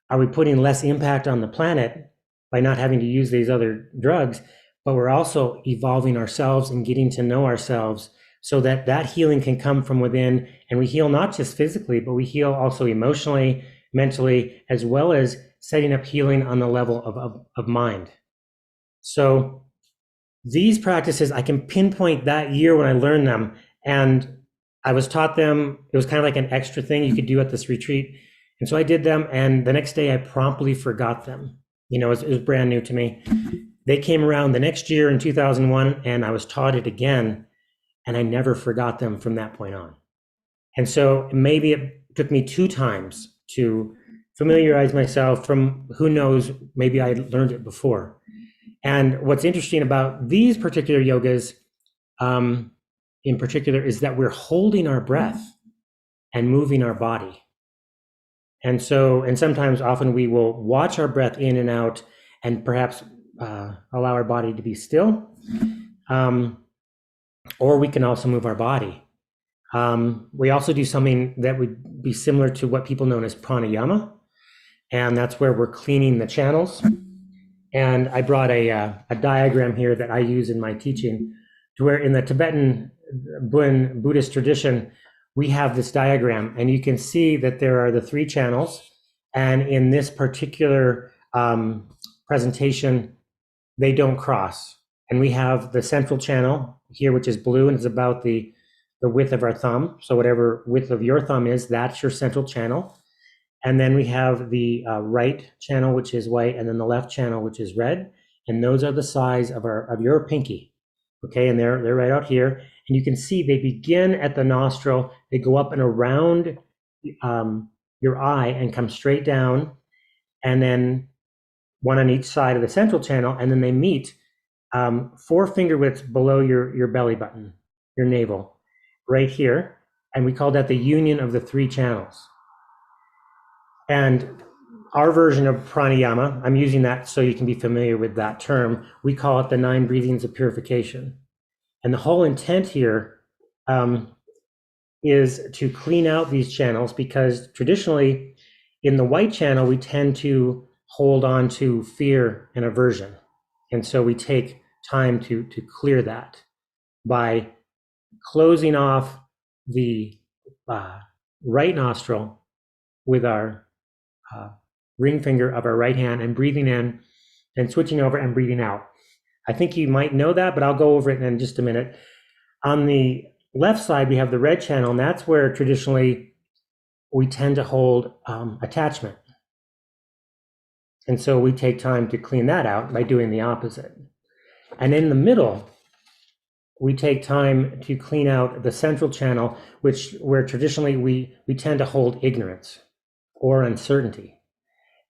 are we putting less impact on the planet by not having to use these other drugs, but we're also evolving ourselves and getting to know ourselves, so that that healing can come from within, and we heal not just physically, but we heal also emotionally, mentally, as well as setting up healing on the level of mind. So these practices, I can pinpoint that year when I learned them, and I was taught them. It was kind of like an extra thing you could do at this retreat. And so I did them, and the next day I promptly forgot them. It was brand new to me. They came around the next year in 2001, and I was taught it again, and I never forgot them from that point on. And so maybe it took me 2 times to familiarize myself from, who knows, maybe I learned it before. And what's interesting about these particular yogas in particular is that we're holding our breath and moving our body. And sometimes often we will watch our breath in and out, and perhaps allow our body to be still. Or we can also move our body. We also do something that would be similar to what people know as pranayama, and that's where we're cleaning the channels. And I brought a diagram here that I use in my teaching, to where in the Tibetan Buddhist tradition, we have this diagram, and you can see that there are the 3 channels. And in this particular presentation, they don't cross. And we have the central channel here, which is blue, and it's about the width of our thumb. So whatever width of your thumb is, that's your central channel. And then we have the right channel, which is white, and then the left channel, which is red. And those are the size of your pinky. Okay, and they're right out here. And you can see they begin at the nostril, they go up and around your eye and come straight down, and then one on each side of the central channel, and then they meet 4 finger widths below your belly button, your navel, right here. And we call that the union of the 3 channels. And our version of pranayama, I'm using that so you can be familiar with that term, we call it the 9 breathings of purification. And the whole intent here is to clean out these channels, because traditionally in the white channel, we tend to hold on to fear and aversion. And so we take time to clear that by closing off the right nostril with our ring finger of our right hand and breathing in and switching over and breathing out. I think you might know that, but I'll go over it in just a minute. On the left side, we have the red channel, and that's where traditionally we tend to hold attachment. And so we take time to clean that out by doing the opposite. And in the middle, we take time to clean out the central channel, where traditionally we tend to hold ignorance or uncertainty.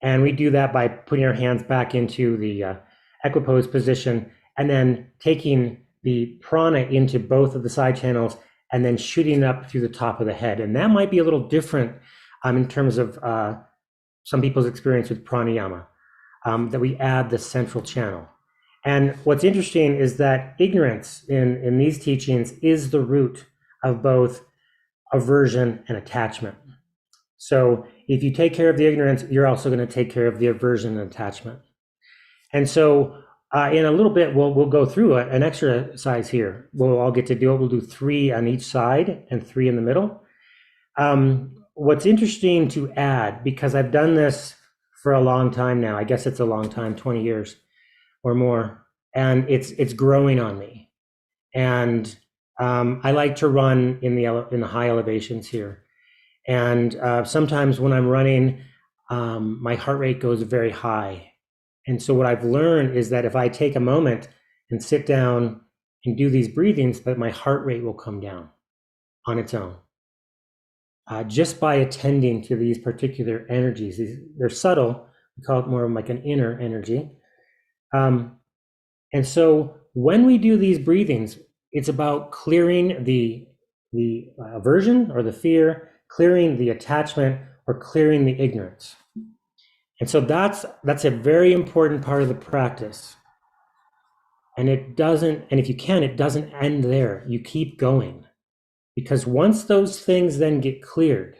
And we do that by putting our hands back into the equipose position and then taking the prana into both of the side channels and then shooting up through the top of the head. And that might be a little different in terms of some people's experience with pranayama, that we add the central channel. And what's interesting is that ignorance in these teachings is the root of both aversion and attachment. So if you take care of the ignorance, you're also going to take care of the aversion and attachment. And so in a little bit, we'll go through an exercise here. We'll all get to do it. We'll do 3 on each side and 3 in the middle. What's interesting to add, because I've done this for a long time now, I guess it's a long time, 20 years or more, and it's growing on me. And I like to run in the high elevations here. And sometimes when I'm running, my heart rate goes very high. And so what I've learned is that if I take a moment and sit down and do these breathings, that my heart rate will come down on its own. Just by attending to these particular energies. They're subtle. We call it more of like an inner energy. And so when we do these breathings, it's about clearing the aversion or the fear, clearing the attachment, or clearing the ignorance. And so that's a very important part of the practice. And it doesn't, and if you can, it doesn't end there. You keep going. Because once those things then get cleared,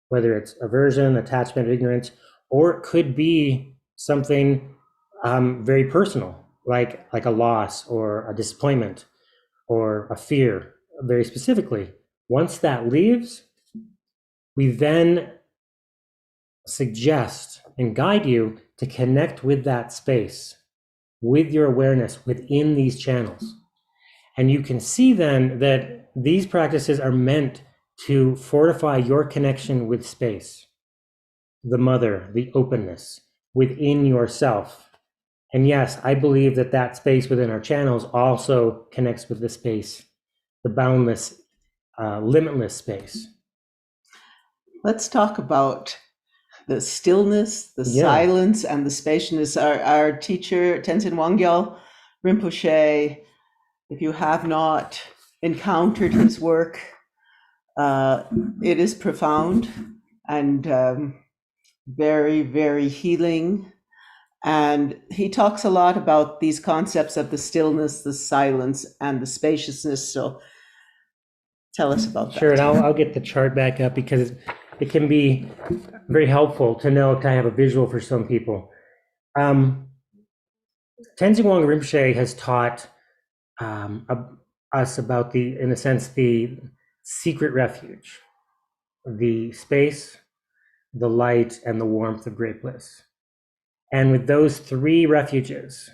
whether it's aversion, attachment, ignorance, or it could be something very personal, like a loss or a disappointment or a fear, very specifically. Once that leaves, we then suggest and guide you to connect with that space, with your awareness within these channels. And you can see then that these practices are meant to fortify your connection with space, the mother, the openness within yourself. And yes, I believe that space within our channels also connects with the space, the boundless, limitless space. Let's talk about the stillness, the silence, and the spaciousness. Our teacher, Tenzin Wangyal Rinpoche, if you have not encountered his work, it is profound and very, very healing. And he talks a lot about these concepts of the stillness, the silence, and the spaciousness. So tell us about that. Sure, and I'll get the chart back up because it can be very helpful to know, to have a visual for some people. Tenzin Wangyal Rinpoche has taught us about in a sense, the secret refuge, the space, the light, and the warmth of great bliss. And with those 3 refuges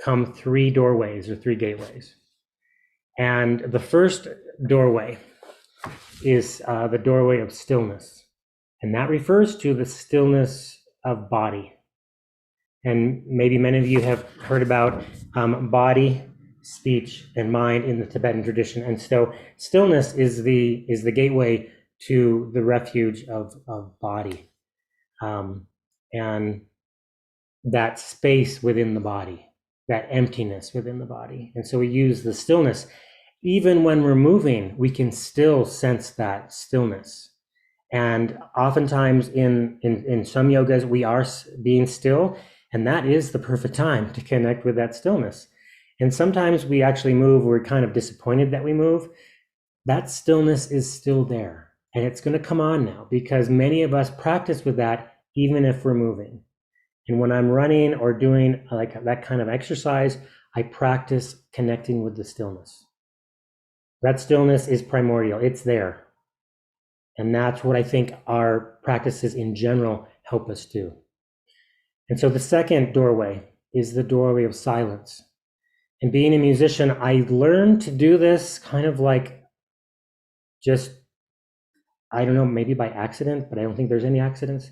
come 3 doorways or 3 gateways. And the first doorway is the doorway of stillness. And that refers to the stillness of body. And maybe many of you have heard about body, speech, and mind in the Tibetan tradition. And so stillness is the gateway to the refuge of body. And that space within the body, that emptiness within the body. And so we use the stillness. Even when we're moving, we can still sense that stillness. And oftentimes in some yogas, we are being still, and that is the perfect time to connect with that stillness. And sometimes we actually move, we're kind of disappointed that we move. that stillness is still there. And it's going to come on now because many of us practice with that even if we're moving. And when I'm running or doing like that kind of exercise, I practice connecting with the stillness. That stillness is primordial. It's there. And that's what I think our practices in general help us do. And so the second doorway is the doorway of silence. And being a musician, I learned to do this kind of like just, I don't know, maybe by accident, but I don't think there's any accidents.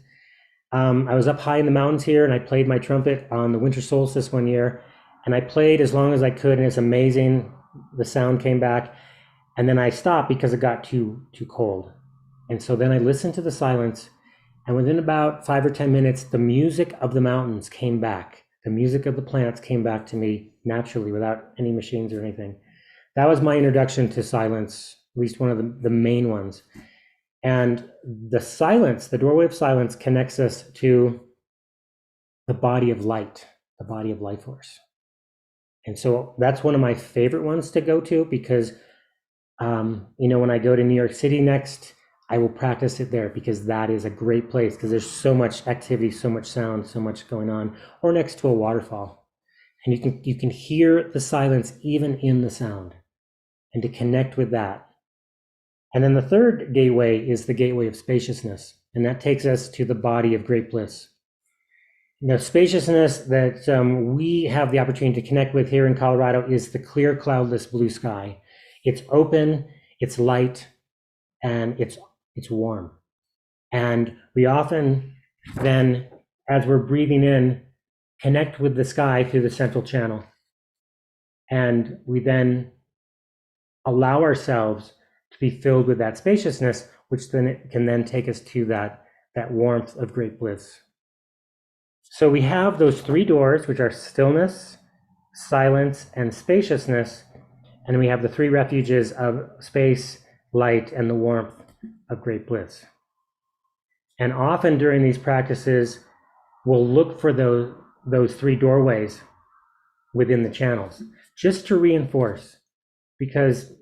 I was up high in the mountains here and I played my trumpet on the winter solstice one year. And I played as long as I could, and it's amazing. The sound came back. And then I stopped because it got too cold. And so then I listened to the silence. And within about 5 or 10 minutes, the music of the mountains came back. The music of the plants came back to me naturally without any machines or anything. That was my introduction to silence, at least one of the main ones. And the silence, the doorway of silence, connects us to the body of light, the body of life force. And so that's one of my favorite ones to go to because, when I go to New York City next, I will practice it there because that is a great place because there's so much activity, so much sound, so much going on, or next to a waterfall. And you can hear the silence even in the sound, and to connect with that. And then the third gateway is the gateway of spaciousness, and that takes us to the body of great bliss. The spaciousness that we have the opportunity to connect with here in Colorado is the clear, cloudless blue sky. It's open, it's light, and it's warm. And we often then, as we're breathing in, connect with the sky through the central channel. And we then allow ourselves to be filled with that spaciousness, which then it can then take us to that warmth of great bliss. So we have those three doors, which are stillness, silence, and spaciousness. And we have the three refuges of space, light, and the warmth of great bliss. And often during these practices, we'll look for those three doorways within the channels, just to reinforce, because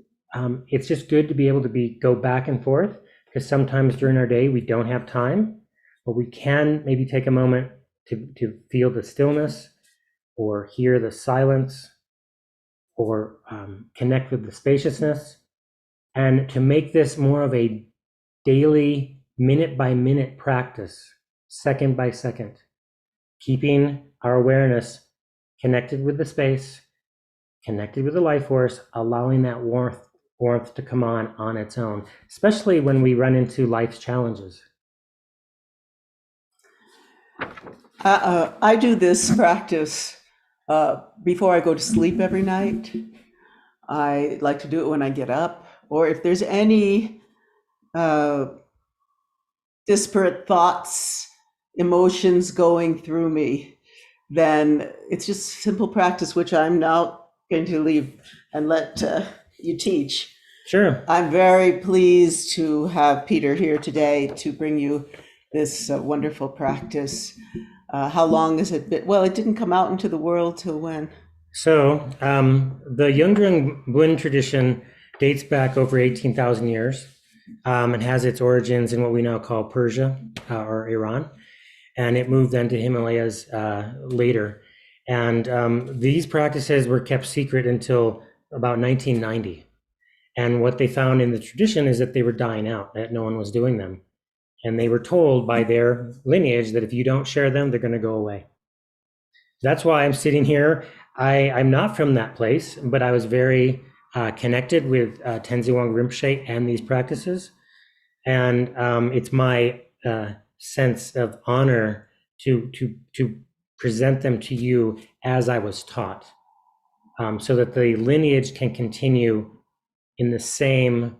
it's just good to be able to go back and forth, because sometimes during our day we don't have time, but we can maybe take a moment to feel the stillness or hear the silence or connect with the spaciousness, and to make this more of a daily, minute by minute practice, second by second, keeping our awareness connected with the space, connected with the life force, allowing that warmth to come on its own, especially when we run into life's challenges. I do this practice before I go to sleep every night. I like to do it when I get up, or if there's any disparate thoughts, emotions going through me, then it's just simple practice, which I'm now going to leave and let you teach. Sure. I'm very pleased to have Peter here today to bring you this wonderful practice. How long has it been? Well, it didn't come out into the world till when? So the Yungdrung Bun tradition dates back over 18,000 years. It has its origins in what we now call Persia or Iran, and it moved then to Himalayas later. And these practices were kept secret until about 1990. And what they found in the tradition is that they were dying out, that no one was doing them. And they were told by their lineage that if you don't share them, they're going to go away. That's why I'm sitting here. I'm not from that place, but I was very connected with Tenzin Wangyal Rinpoche and these practices. And it's my sense of honor to present them to you as I was taught, so that the lineage can continue in the same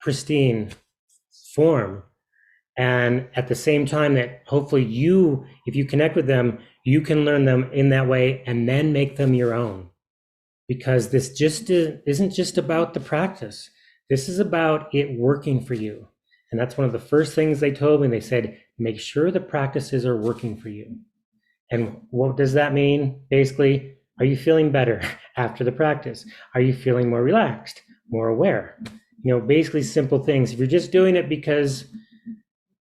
pristine form. And at the same time that hopefully you, if you connect with them, you can learn them in that way and then make them your own. Because this just isn't just about the practice. This is about it working for you. And that's one of the first things they told me. They said, make sure the practices are working for you. And what does that mean? Basically, are you feeling better after the practice? Are you feeling more relaxed? more aware. Basically simple things. If you're just doing it because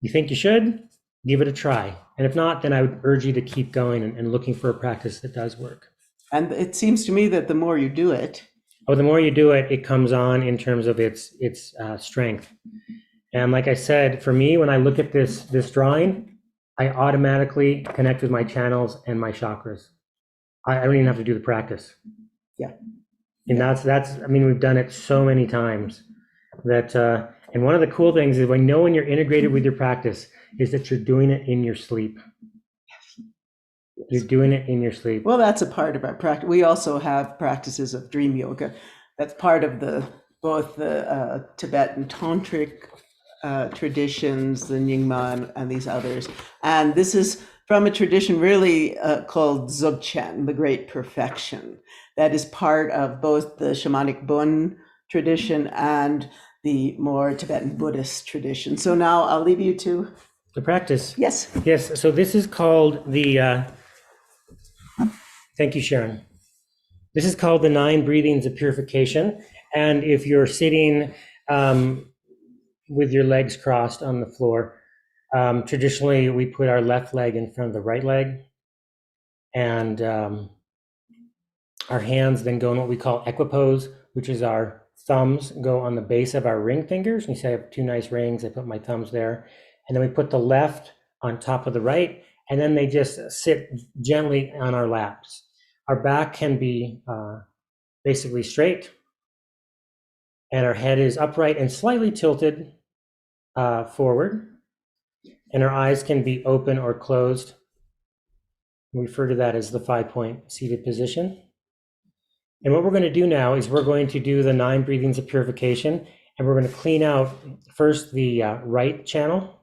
you think you should, give it a try. And if not, then I would urge you to keep going and looking for a practice that does work. And it seems to me that the more you do it, the more you do it, it comes on in terms of its strength. And like I said, for me, when I look at this drawing, I automatically connect with my channels and my chakras. I don't even have to do the practice. Yeah. And that's we've done it so many times that, and one of the cool things is when you're integrated with your practice is that you're doing it in your sleep. You're doing it in your sleep. Well, that's a part of our practice. We also have practices of dream yoga. That's part of both the Tibetan tantric traditions, the Nyingma and these others. And this is from a tradition really called Dzogchen, the Great Perfection. That is part of both the shamanic Bon tradition and the more Tibetan Buddhist tradition. So now I'll leave you to the practice. Yes. Yes. So this is called the, thank you, Sharon. This is called the 9 breathings of purification. And if you're sitting with your legs crossed on the floor, traditionally we put our left leg in front of the right leg, and our hands then go in what we call equipose, which is our thumbs go on the base of our ring fingers. And you say I have 2 nice rings, I put my thumbs there. And then we put the left on top of the right, and then they just sit gently on our laps. Our back can be basically straight, and our head is upright and slightly tilted forward, and our eyes can be open or closed. We refer to that as the 5-point seated position. And what we're going to do now is we're going to do the 9 breathings of purification, and we're going to clean out first the right channel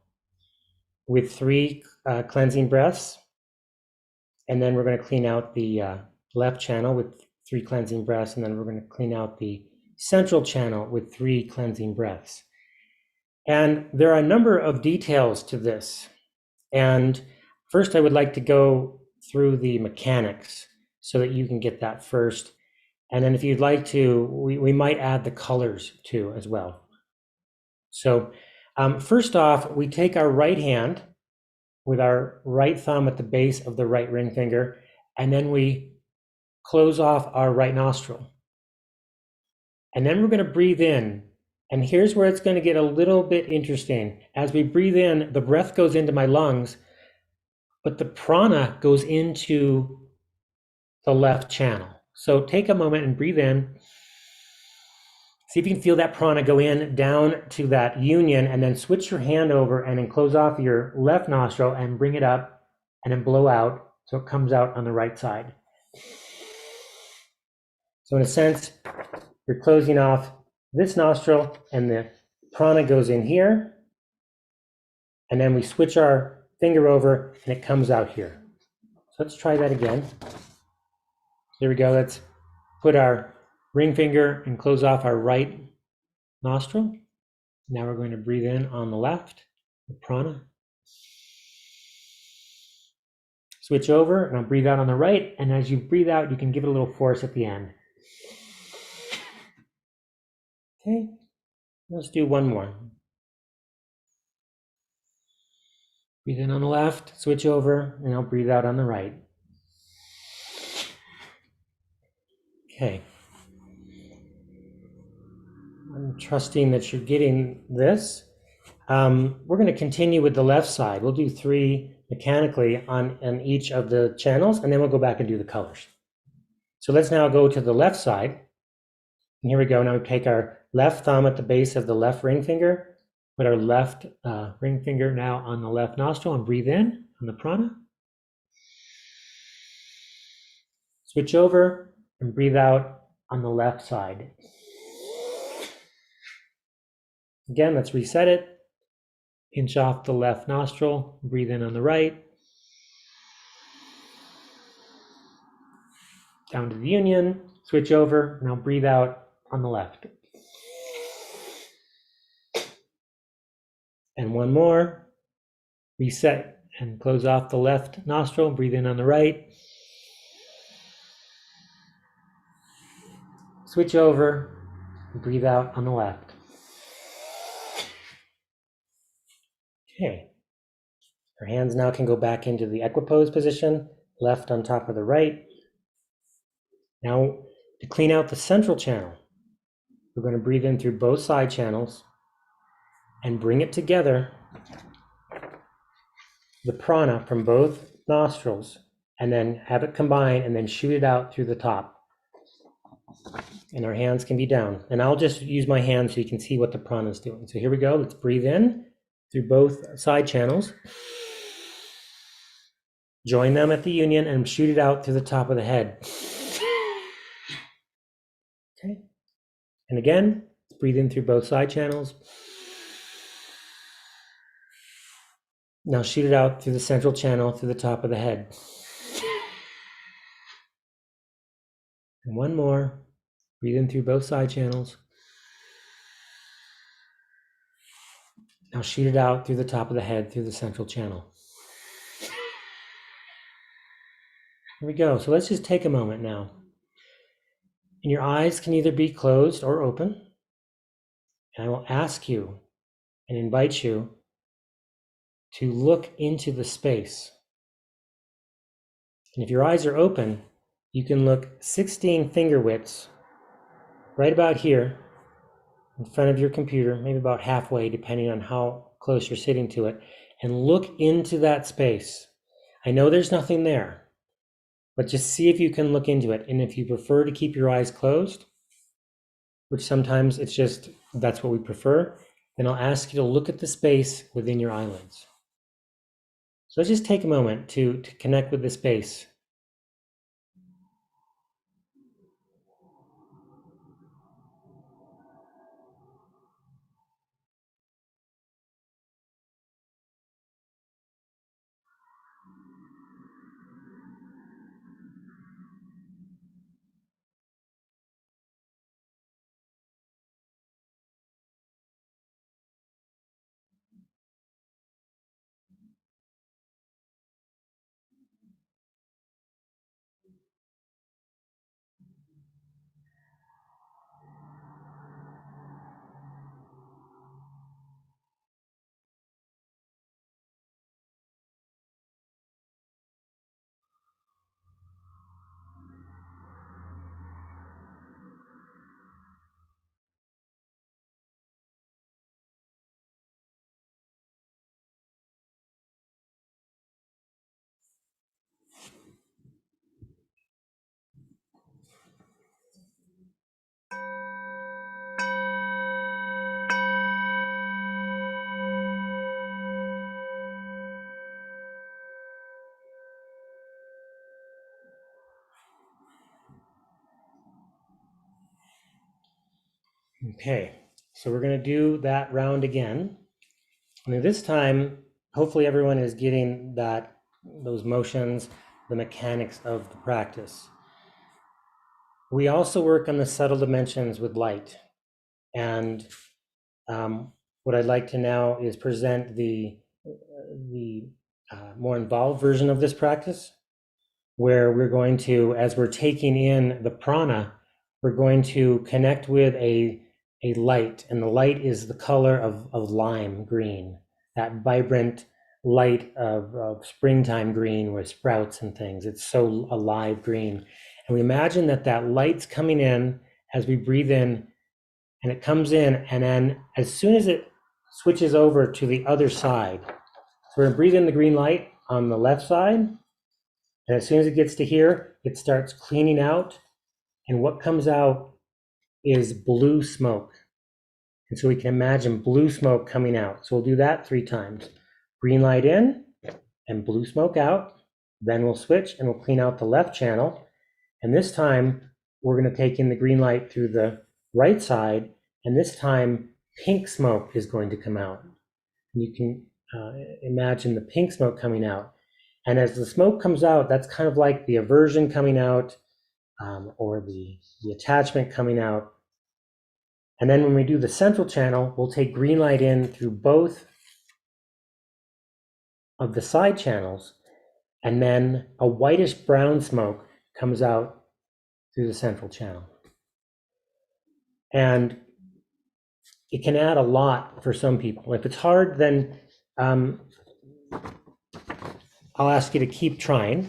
with 3 cleansing breaths. And then we're going to clean out the left channel with 3 cleansing breaths. And then we're going to clean out the central channel with 3 cleansing breaths. And there are a number of details to this. And first I would like to go through the mechanics so that you can get that first. And then if you'd like to, we might add the colors too as well. So first off, we take our right hand with our right thumb at the base of the right ring finger, and then we close off our right nostril. And then we're going to breathe in. And here's where it's going to get a little bit interesting. As we breathe in, the breath goes into my lungs, but the prana goes into the left channel. So take a moment and breathe in. See if you can feel that prana go in down to that union, and then switch your hand over and then close off your left nostril and bring it up and then blow out so it comes out on the right side. So in a sense, you're closing off this nostril and the prana goes in here, and then we switch our finger over and it comes out here. So let's try that again. There we go. Let's put our ring finger and close off our right nostril. Now we're going to breathe in on the left, the prana. Switch over and I'll breathe out on the right. And as you breathe out, you can give it a little force at the end. Okay, let's do one more. Breathe in on the left, switch over, and I'll breathe out on the right. Okay. I'm trusting that you're getting this. We're going to continue with the left side. We'll do 3 mechanically on each of the channels, and then we'll go back and do the colors. So let's now go to the left side. And here we go. Now we take our left thumb at the base of the left ring finger, put our left ring finger now on the left nostril and breathe in on the prana. Switch over and breathe out on the left side. Again, let's reset it. Pinch off the left nostril, breathe in on the right. Down to the union, switch over, now breathe out on the left. And one more. Reset and close off the left nostril, breathe in on the right. Switch over, Breathe out on the left. Okay. Our hands now can go back into the equipose position, left on top of the right. Now, to clean out the central channel, we're going to breathe in through both side channels and bring it together, the prana from both nostrils, and then have it combine and then shoot it out through the top. And our hands can be down. And I'll just use my hands so you can see what the prana is doing. So here we go. Let's breathe in through both side channels. Join them at the union and shoot it out through the top of the head. Okay. And again, let's breathe in through both side channels. Now shoot it out through the central channel through the top of the head. And one more. Breathe in through both side channels. Now shoot it out through the top of the head through the central channel. Here we go. So let's just take a moment now. And your eyes can either be closed or open. And I will ask you and invite you to look into the space. And if your eyes are open, you can look 16 finger widths right about here in front of your computer, maybe about halfway, depending on how close you're sitting to it, and look into that space. I know there's nothing there, but just see if you can look into it. And if you prefer to keep your eyes closed, which sometimes it's just, that's what we prefer, then I'll ask you to look at the space within your eyelids. So let's just take a moment to connect with the space. Okay, so we're going to do that round again. And this time, hopefully everyone is getting those motions, the mechanics of the practice. We also work on the subtle dimensions with light. And what I'd like to now is present the more involved version of this practice, where we're going to, as we're taking in the prana, we're going to connect with a light, and the light is the color of lime green, that vibrant light of springtime green with sprouts and things. It's so alive green. And we imagine that light's coming in as we breathe in, and it comes in, and then as soon as it switches over to the other side, so we're gonna breathe in the green light on the left side, and as soon as it gets to here, it starts cleaning out, and what comes out is blue smoke. And so we can imagine blue smoke coming out. So we'll do that 3 times. Green light in and blue smoke out. Then we'll switch and we'll clean out the left channel. And this time we're going to take in the green light through the right side. And this time pink smoke is going to come out. And you can imagine the pink smoke coming out. And as the smoke comes out, that's kind of like the aversion coming out, or the attachment coming out. And then when we do the central channel, we'll take green light in through both of the side channels, and then a whitish brown smoke comes out through the central channel. And it can add a lot for some people. If it's hard, then I'll ask you to keep trying.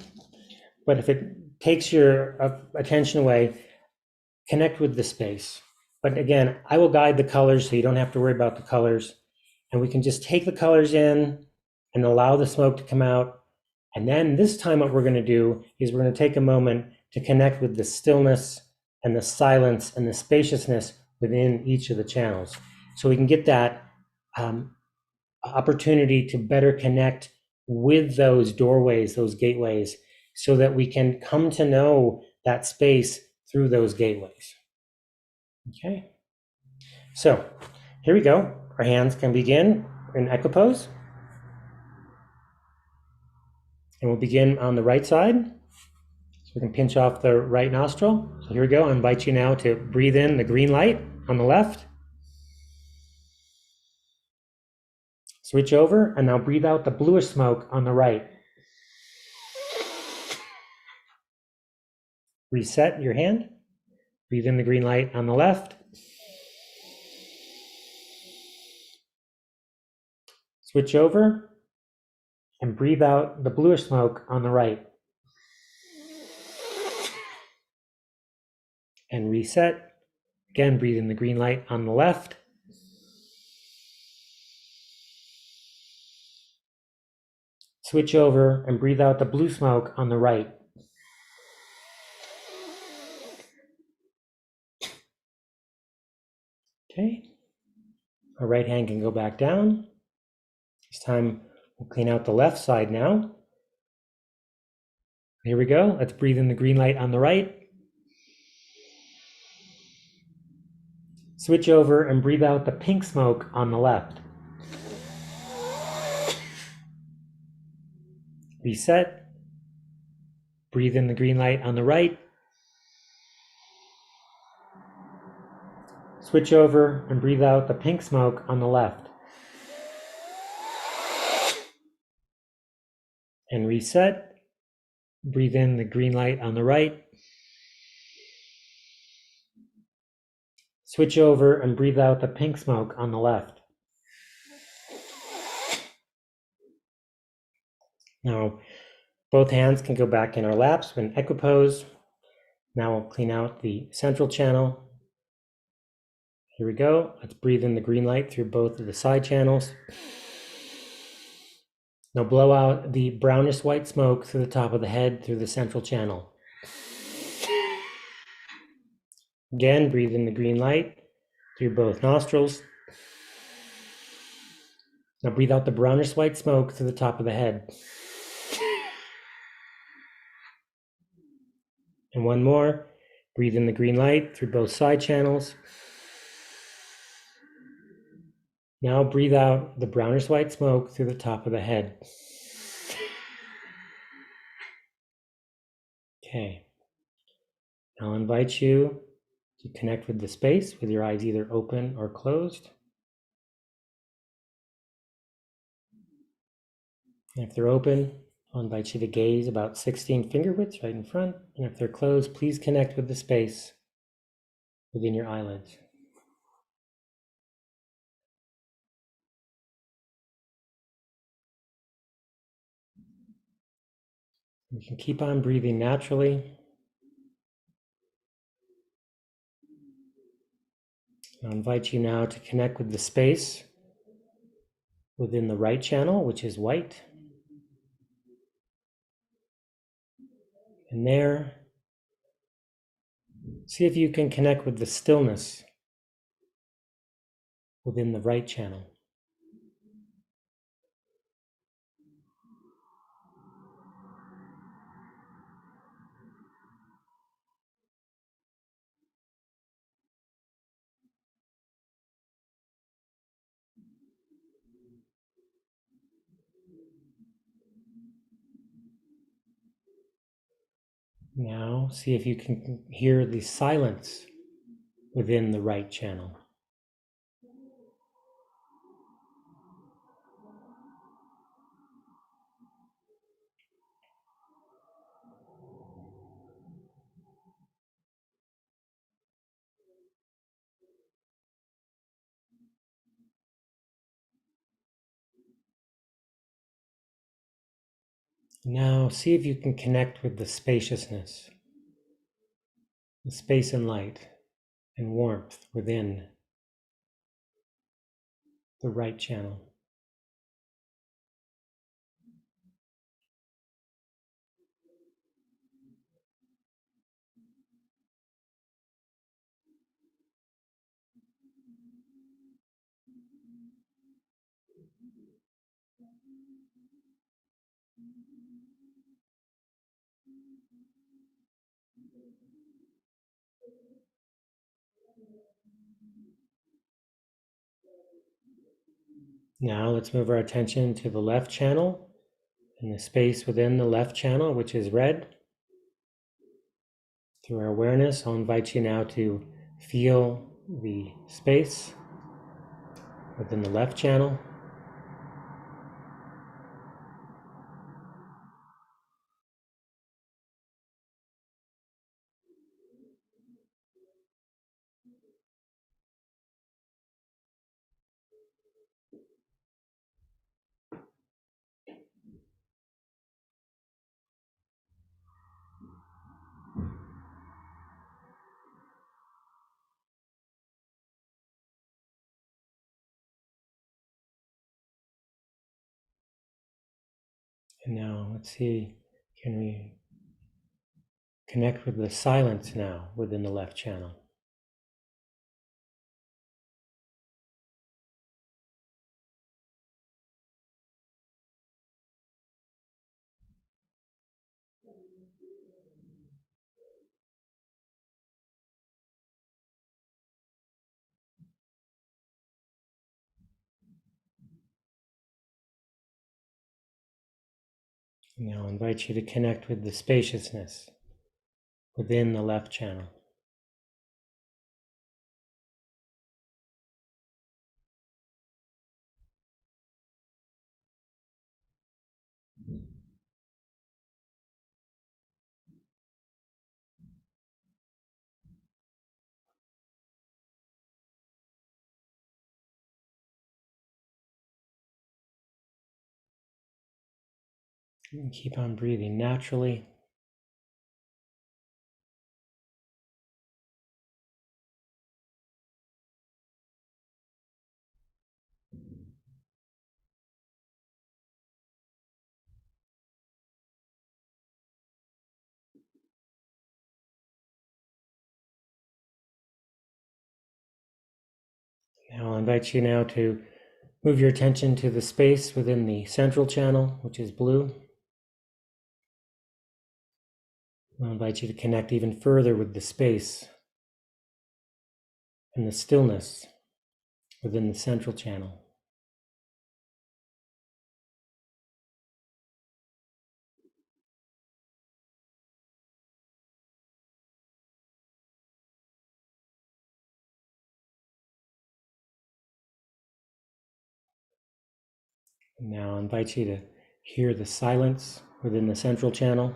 But if it takes your attention away, connect with the space. But again, I will guide the colors so you don't have to worry about the colors. And we can just take the colors in and allow the smoke to come out. And then this time what we're going to do is we're going to take a moment to connect with the stillness and the silence and the spaciousness within each of the channels. So we can get that opportunity to better connect with those doorways, those gateways, so that we can come to know that space through those gateways. Okay, so here we go. Our hands can begin in equipose. And we'll begin on the right side. So we can pinch off the right nostril. So here we go. I invite you now to breathe in the green light on the left. Switch over and now breathe out the bluish smoke on the right. Reset your hand. Breathe in the green light on the left. Switch over and breathe out the bluish smoke on the right. And reset. Again, breathe in the green light on the left. Switch over and breathe out the blue smoke on the right. Okay. Our right hand can go back down. This time we'll clean out the left side now. Here we go. Let's breathe in the green light on the right. Switch over and breathe out the pink smoke on the left. Reset. Breathe in the green light on the right. Switch over and breathe out the pink smoke on the left. And reset. Breathe in the green light on the right. Switch over and breathe out the pink smoke on the left. Now, both hands can go back in our laps in equipose. Now we'll clean out the central channel. Here we go. Let's breathe in the green light through both of the side channels. Now blow out the brownish white smoke through the top of the head through the central channel. Again, breathe in the green light through both nostrils. Now breathe out the brownish white smoke through the top of the head. And one more. Breathe in the green light through both side channels. Now breathe out the brownish white smoke through the top of the head. Okay. I'll invite you to connect with the space with your eyes either open or closed. And if they're open, I'll invite you to gaze about 16 finger widths right in front. And if they're closed, please connect with the space within your eyelids. You can keep on breathing naturally. I'll invite you now to connect with the space within the right channel, which is white. And there, see if you can connect with the stillness within the right channel. Now, see if you can hear the silence within the right channel. Now see if you can connect with the spaciousness, the space and light and warmth within the right channel. Now let's move our attention to the left channel and the space within the left channel, which is red. Through our awareness, I'll invite you now to feel the space within the left channel. And now let's see, can we connect with the silence now within the left channel? Now I invite you to connect with the spaciousness within the left channel. And keep on breathing naturally. Now I'll invite you now to move your attention to the space within the central channel, which is blue. I'll invite you to connect even further with the space and the stillness within the central channel. And now I invite you to hear the silence within the central channel.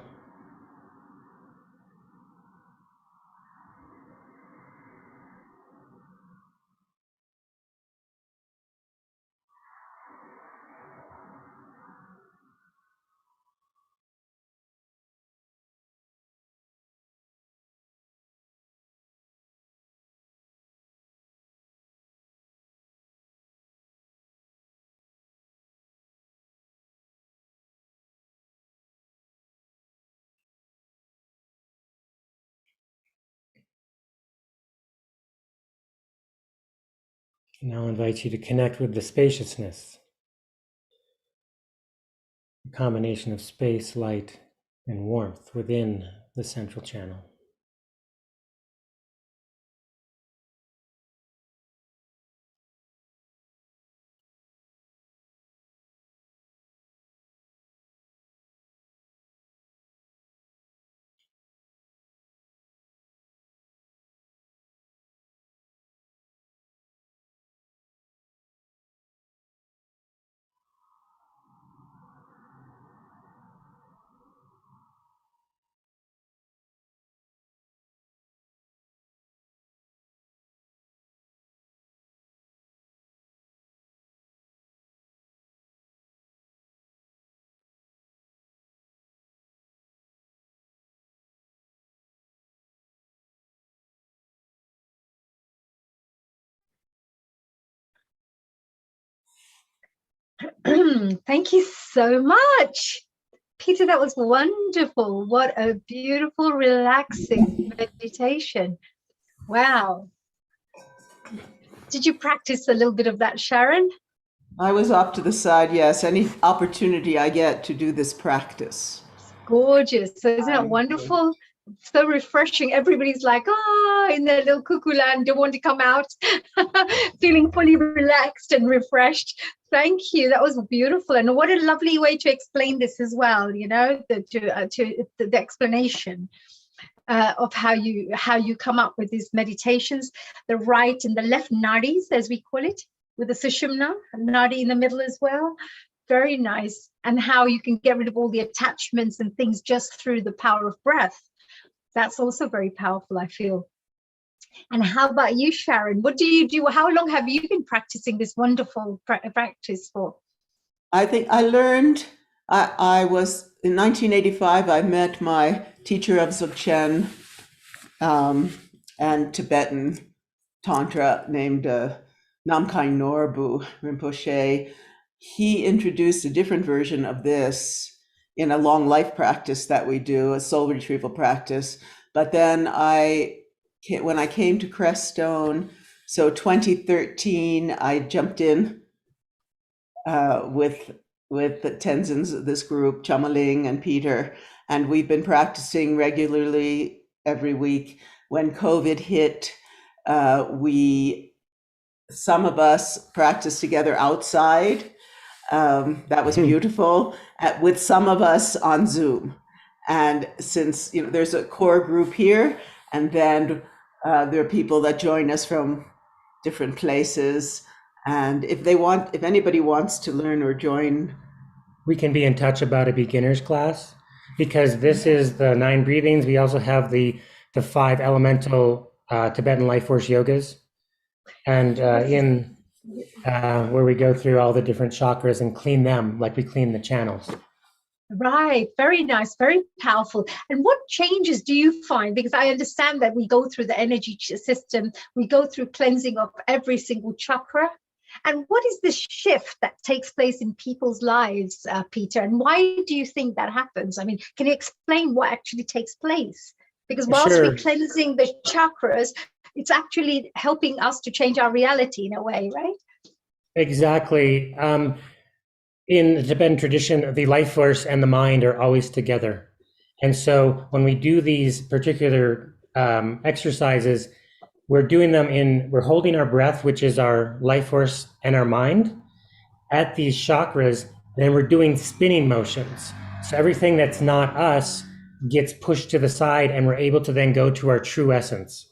Now I invite you to connect with the spaciousness, a combination of space, light, and warmth within the central channel. Thank you so much. Peter, that was wonderful. What a beautiful, relaxing meditation. Wow. Did you practice a little bit of that, Sharon? I was off to the side, yes. Any opportunity I get to do this practice. Gorgeous. So isn't that wonderful? So refreshing. Everybody's like, in their little cuckoo land, don't want to come out, feeling fully relaxed and refreshed. Thank you. That was beautiful. And what a lovely way to explain this as well, you know, the explanation of how you come up with these meditations, the right and the left nadis, as we call it, with the sushumna, nadi in the middle as well. Very nice. And how you can get rid of all the attachments and things just through the power of breath. That's also very powerful, I feel. And how about you, Sharon? What do you do? How long have you been practicing this wonderful practice for? I think I learned, I was, in 1985, I met my teacher of Dzogchen and Tibetan Tantra named Namkhai Norbu Rinpoche. He introduced a different version of this in a long life practice that we do, a soul retrieval practice. But then when I came to Crestone, so 2013, I jumped in with the Tenzins, this group, Chamaling and Peter, and we've been practicing regularly every week. When COVID hit, some of us practiced together outside. That was beautiful, with some of us on Zoom. And since there's a core group here, and then there are people that join us from different places. And if anybody wants to learn or join, we can be in touch about a beginner's class, because this is the 9 breathings. We also have the 5 elemental Tibetan life force yogas, and where we go through all the different chakras and clean them like we clean the channels. Right, very nice, very powerful. And what changes do you find? Because I understand that we go through the energy system, we go through cleansing of every single chakra. And what is the shift that takes place in people's lives, Peter? And why do you think that happens? I mean, can you explain what actually takes place? Because whilst we're cleansing the chakras, it's actually helping us to change our reality in a way, right? Exactly. In the Tibetan tradition, the life force and the mind are always together. And so when we do these particular exercises, we're doing them we're holding our breath, which is our life force and our mind, at these chakras, and then we're doing spinning motions. So everything that's not us gets pushed to the side, and we're able to then go to our true essence.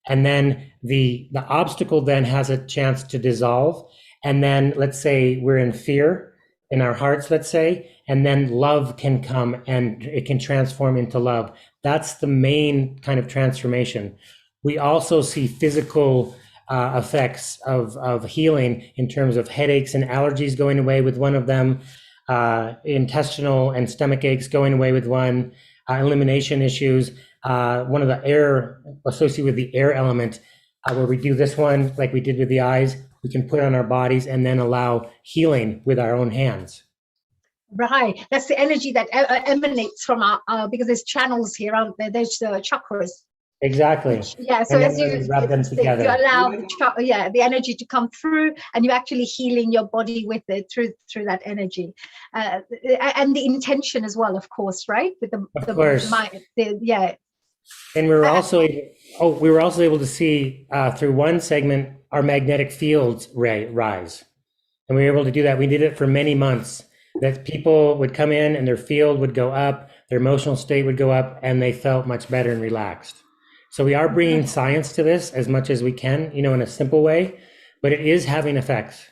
And then the obstacle then has a chance to dissolve. And then let's say we're in fear in our hearts, let's say, and then love can come and it can transform into love. That's the main kind of transformation. We also see physical effects of healing in terms of headaches and allergies going away with one of them, intestinal and stomach aches going away with one, elimination issues. One of the air associated with the air element, where we do this one like we did with the eyes, we can put on our bodies and then allow healing with our own hands. Right, that's the energy that emanates from our because there's channels here, aren't there? There's the chakras. Exactly. Yeah, so as you rub them together, you allow the energy to come through, and you're actually healing your body with it through that energy, and the intention as well, of course, right? With the mind, And we were also able to see through one segment our magnetic fields rise, and we were able to do that. We did it for many months. That people would come in and their field would go up, their emotional state would go up, and they felt much better and relaxed. So we are bringing science to this as much as we can, in a simple way, but it is having effects.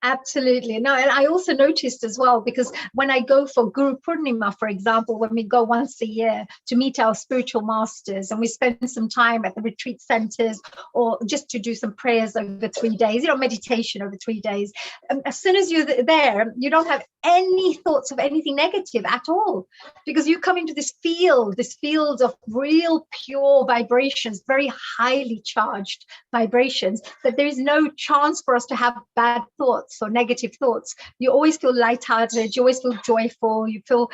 Absolutely. No, and I also noticed as well, because when I go for Guru Purnima, for example, when we go once a year to meet our spiritual masters, and we spend some time at the retreat centers or just to do some prayers over 3 days, meditation over 3 days. As soon as you're there, you don't have any thoughts of anything negative at all, because you come into this field of real pure vibrations, very highly charged vibrations, that there is no chance for us to have bad thoughts thoughts or negative thoughts, you always feel lighthearted, you always feel joyful, you feel,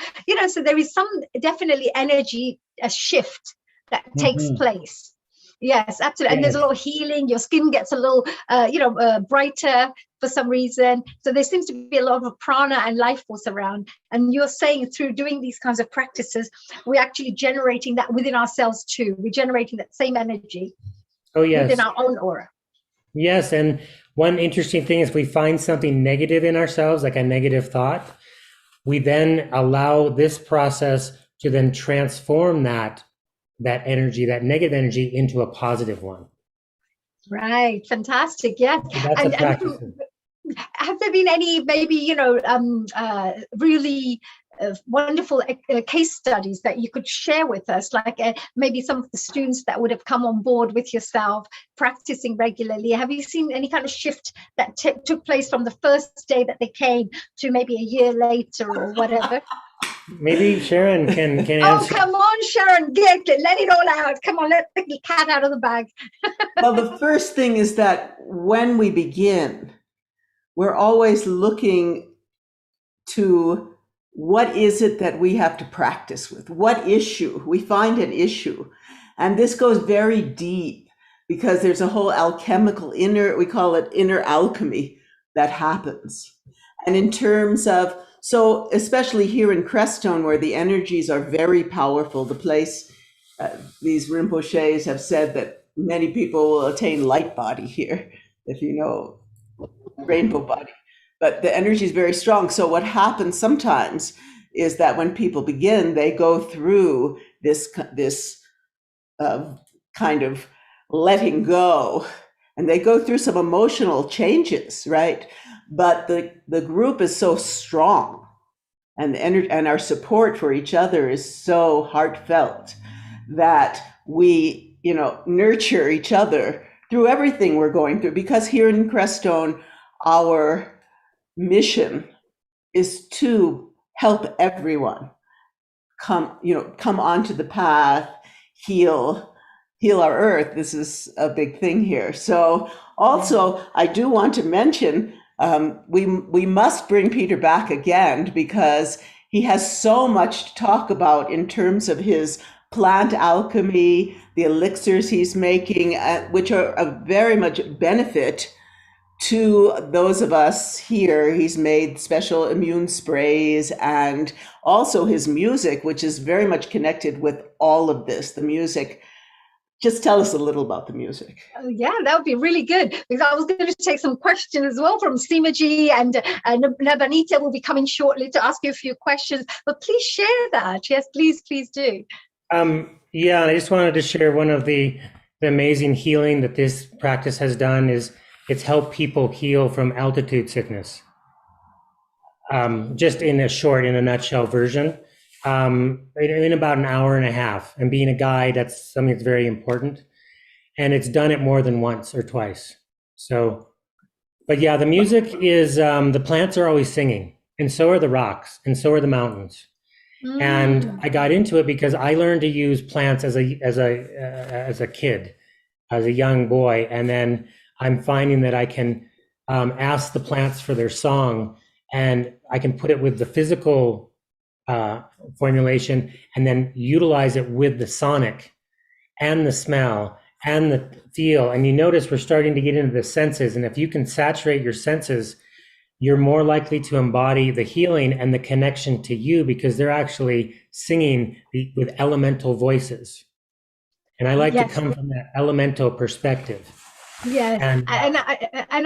so there is some definitely energy, a shift that takes place. Yes, absolutely. And there's a little healing. Your skin gets a little, brighter for some reason. So there seems to be a lot of prana and life force around. And you're saying through doing these kinds of practices, we're actually generating that within ourselves too. We're generating that same energy within our own aura. Yes. And one interesting thing is if we find something negative in ourselves, like a negative thought, we then allow this process to then transform that energy, that negative energy, into a positive one. Right. Fantastic. Yes. So that's a practice. Have there been any maybe, really wonderful case studies that you could share with us, like maybe some of the students that would have come on board with yourself practicing regularly? Have you seen any kind of shift that took place from the first day that they came to maybe a year later or whatever? Maybe Sharon can answer. Oh, come on, Sharon, let it all out. Come on, let the cat out of the bag. Well, the first thing is that when we begin, we're always looking to what is it that we have to practice with? What issue? We find an issue. And this goes very deep because there's a whole alchemical we call it inner alchemy that happens. And in terms of, so especially here in Crestone, where the energies are very powerful, the place, these Rinpoches have said that many people will attain light body here, if you know, rainbow body. But the energy is very strong. So what happens sometimes is that when people begin, they go through this kind of letting go, and they go through some emotional changes, right? But the group is so strong, and the energy and our support for each other is so heartfelt that we, nurture each other through everything we're going through. Because here in Crestone, our mission is to help everyone come onto the path, heal our earth. This is a big thing here. So also, I do want to mention, we must bring Peter back again because he has so much to talk about in terms of his plant alchemy, the elixirs he's making, which are of very much benefit to those of us here. He's made special immune sprays, and also his music, which is very much connected with all of this, the music. Just tell us a little about the music. Yeah, that would be really good, because I was going to take some questions as well from Seemaji, and Nabanita will be coming shortly to ask you a few questions, but please share that. Yes, please do. Yeah, I just wanted to share one of the amazing healing that this practice has done is it's helped people heal from altitude sickness. Just in a nutshell version. In about an hour and a half. And being a guide, that's something that's very important. And it's done it more than once or twice. So, but yeah, the music is, the plants are always singing, and so are the rocks, and so are the mountains. And I got into it because I learned to use plants as a kid, as a young boy. And then I'm finding that I can ask the plants for their song, and I can put it with the physical formulation and then utilize it with the sonic and the smell and the feel. And you notice we're starting to get into the senses. And if you can saturate your senses, you're more likely to embody the healing and the connection to you, because they're actually singing with elemental voices. And I like to come from that elemental perspective. Yes, and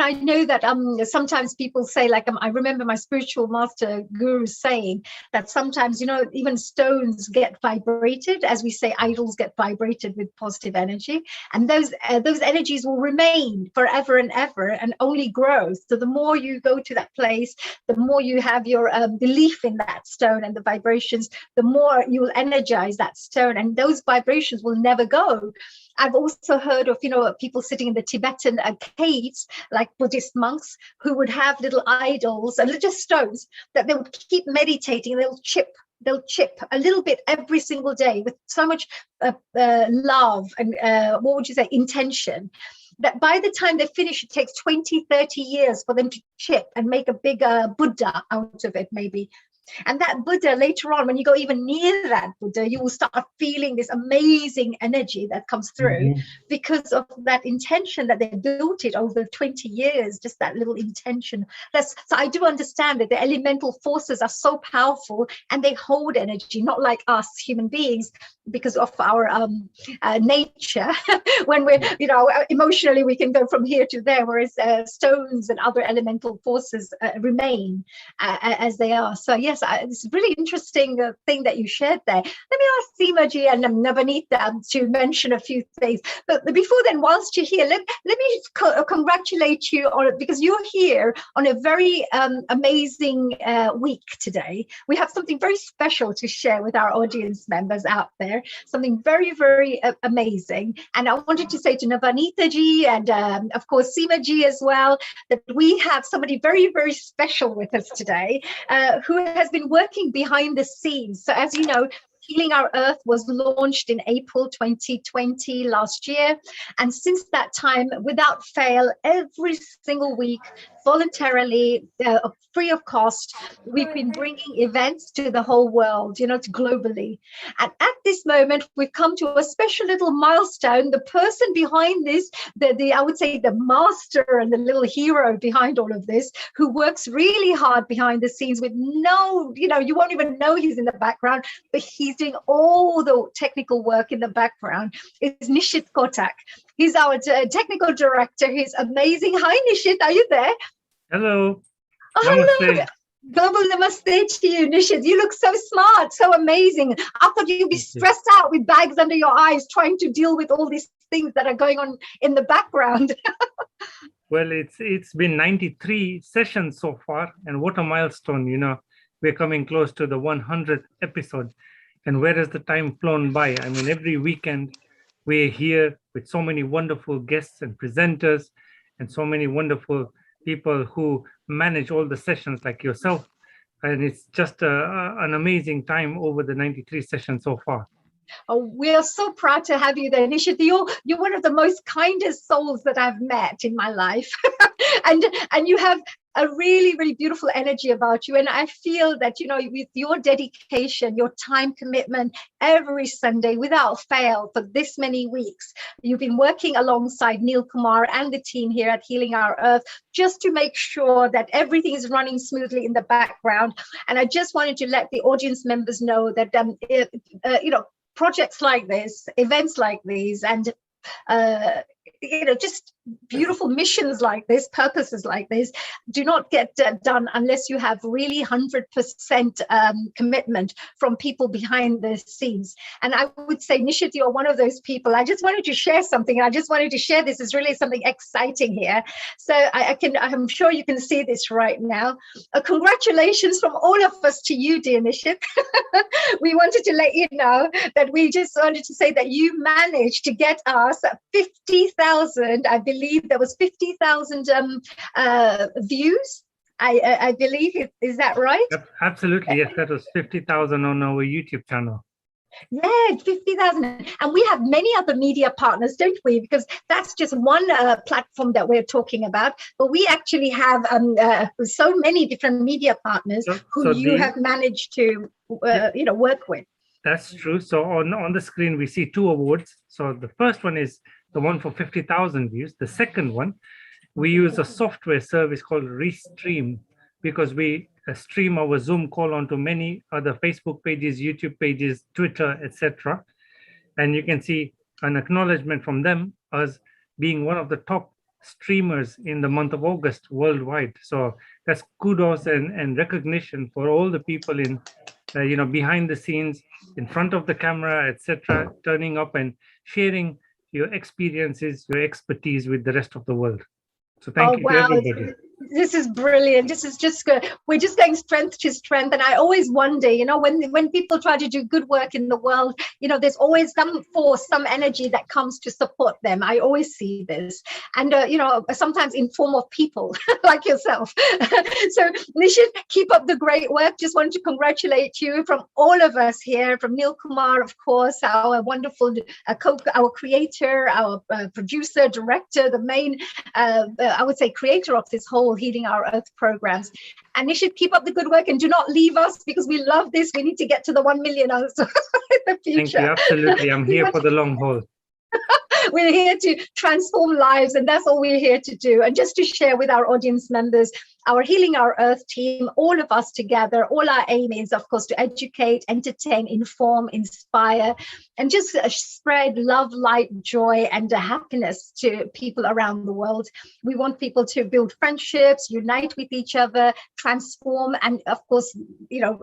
I know that sometimes people say, like, I remember my spiritual master guru saying that sometimes, even stones get vibrated, as we say, idols get vibrated with positive energy, and those energies will remain forever and ever and only grow. So the more you go to that place, the more you have your belief in that stone and the vibrations, the more you will energize that stone, and those vibrations will never go. I've also heard of, people sitting in the Tibetan caves, like Buddhist monks, who would have little idols and just stones that they would keep meditating. They'll chip a little bit every single day with so much love and intention. that by the time they finish, it takes 20, 30 years for them to chip and make a bigger Buddha out of it, maybe. And that Buddha, later on, when you go even near that Buddha, you will start feeling this amazing energy that comes through because of that intention that they built it over 20 years, just that little intention. So I do understand that the elemental forces are so powerful and they hold energy, not like us human beings, because of our nature. When we're, emotionally, we can go from here to there, whereas stones and other elemental forces remain as they are. So yes, it's a really interesting thing that you shared there. Let me ask Seema-ji and Navanita to mention a few things. But before then, whilst you're here, let me congratulate you on it, because you're here on a very amazing week today. We have something very special to share with our audience members out there, something very, very amazing. And I wanted to say to Navanita-ji and of course Seema-ji as well, that we have somebody very, very special with us today who has been working behind the scenes. So as you know, Healing Our Earth was launched in April 2020 last year. And since that time, without fail, every single week, voluntarily, free of cost, we've been bringing events to the whole world, to globally. And at this moment, we've come to a special little milestone. The person behind this, I would say the master and the little hero behind all of this, who works really hard behind the scenes with no, you won't even know he's in the background, but he's doing all the technical work in the background, is Nishit Kotak. He's our technical director. He's amazing. Hi, Nishit. Are you there? Hello. Oh, hello. Global namaste to you, Nishit. You look so smart, so amazing. I thought you'd be stressed out with bags under your eyes trying to deal with all these things that are going on in the background. Well, it's been 93 sessions so far, and what a milestone, We're coming close to the 100th episode. And where has the time flown by? I mean, every weekend we're here with so many wonderful guests and presenters and so many wonderful people who manage all the sessions like yourself. And it's just an amazing time over the 93 sessions so far. Oh, we are so proud to have you there, Nishit. You're one of the most kindest souls that I've met in my life. and you have a really, really beautiful energy about you. And I feel that, with your dedication, your time commitment, every Sunday without fail for this many weeks, you've been working alongside Neil Kumar and the team here at Healing Our Earth just to make sure that everything is running smoothly in the background. And I just wanted to let the audience members know that, projects like this, events like these, and just beautiful missions like this, purposes like this, do not get done unless you have really 100% commitment from people behind the scenes. And I would say, Nishit, you're one of those people. I just wanted to share something. I just wanted to share this is really something exciting here. So I'm sure you can see this right now. Congratulations from all of us to you, dear Nishit. We wanted to let you know that we just wanted to say that you managed to get us 50,000, I believe there was 50,000 views. I believe, is that right? Yep, absolutely, yes, that was 50,000 on our YouTube channel. Yeah, 50,000. And we have many other media partners, don't we? Because that's just one platform that we're talking about. But we actually have so many different media partners who you have managed to, work with. That's true. So on the screen, we see 2 awards. So the first one is the one for 50,000 views. The second one, we use a software service called Restream, because we stream our Zoom call onto many other Facebook pages, YouTube pages, Twitter, etc. And you can see an acknowledgement from them as being one of the top streamers in the month of August worldwide. So that's kudos and recognition for all the people in, behind the scenes, in front of the camera, etc., turning up and sharing your experiences, your expertise with the rest of the world. So thank you to everybody. This is brilliant. This is just good. We're just going strength to strength. And I always wonder, when people try to do good work in the world, there's always some force, some energy that comes to support them. I always see this. And, sometimes in form of people like yourself. So Nishit, keep up the great work. Just wanted to congratulate you from all of us here, from Neil Kumar, of course, our wonderful our creator, our producer, director, the main, I would say, creator of this whole Healing Our Earth programs. And Nishit, keep up the good work and do not leave us, because we love this. We need to get to the 1 million also in the future. Thank you. Absolutely. I'm here for the long haul. We're here to transform lives, and that's all we're here to do. And just to share with our audience members, our Healing Our Earth team, all of us together, all our aim is, of course, to educate, entertain, inform, inspire, and just spread love, light, joy, and happiness to people around the world. We want people to build friendships, unite with each other, transform, and of course,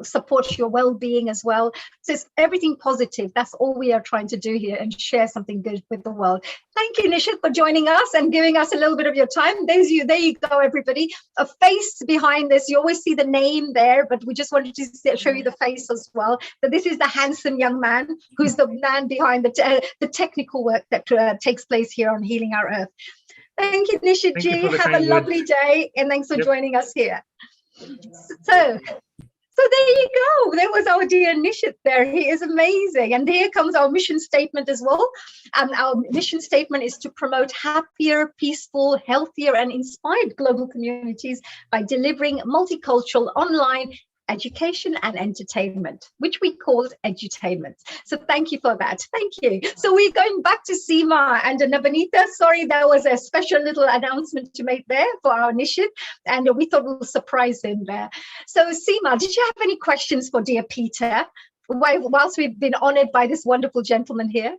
support your well-being as well. So it's everything positive. That's all we are trying to do here, and share something good with the world. Thank you, Nishit, for joining us and giving us a little bit of your time. There you go, everybody. A face behind this. You always see the name there, but we just wanted to show you the face as well. So this is the handsome young man who's the man behind the technical work that takes place here on Healing Our Earth. Thank you, Nishit ji. Have a lovely day, and thanks for joining us here. So there you go. There was our dear Nishit there. He is amazing. And here comes our mission statement as well. Our mission statement is to promote happier, peaceful, healthier, and inspired global communities by delivering multicultural online education and entertainment, which we called edutainment. So thank you for that. Thank you. So we're going back to Seema and Navanita. Sorry, there was a special little announcement to make there for our Nishit, and we thought we'll surprise him there. So Seema, did you have any questions for dear Peter whilst we've been honored by this wonderful gentleman here?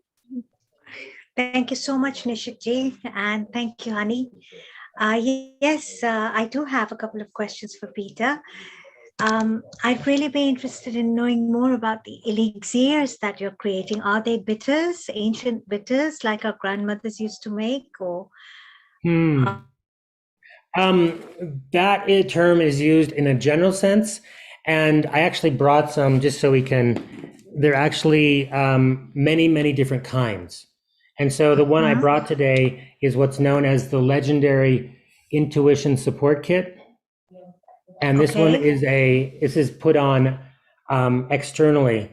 Thank you so much, Nishit ji, and thank you, honey. Yes, I do have a couple of questions for Peter. I'd really be interested in knowing more about the elixirs that you're creating. Are they bitters, ancient bitters, like our grandmothers used to make, or? That term is used in a general sense, and I actually brought some just so we can. They're actually many, many different kinds, and so the one I brought today is what's known as the legendary Intuition Support Kit. And this one is put on externally,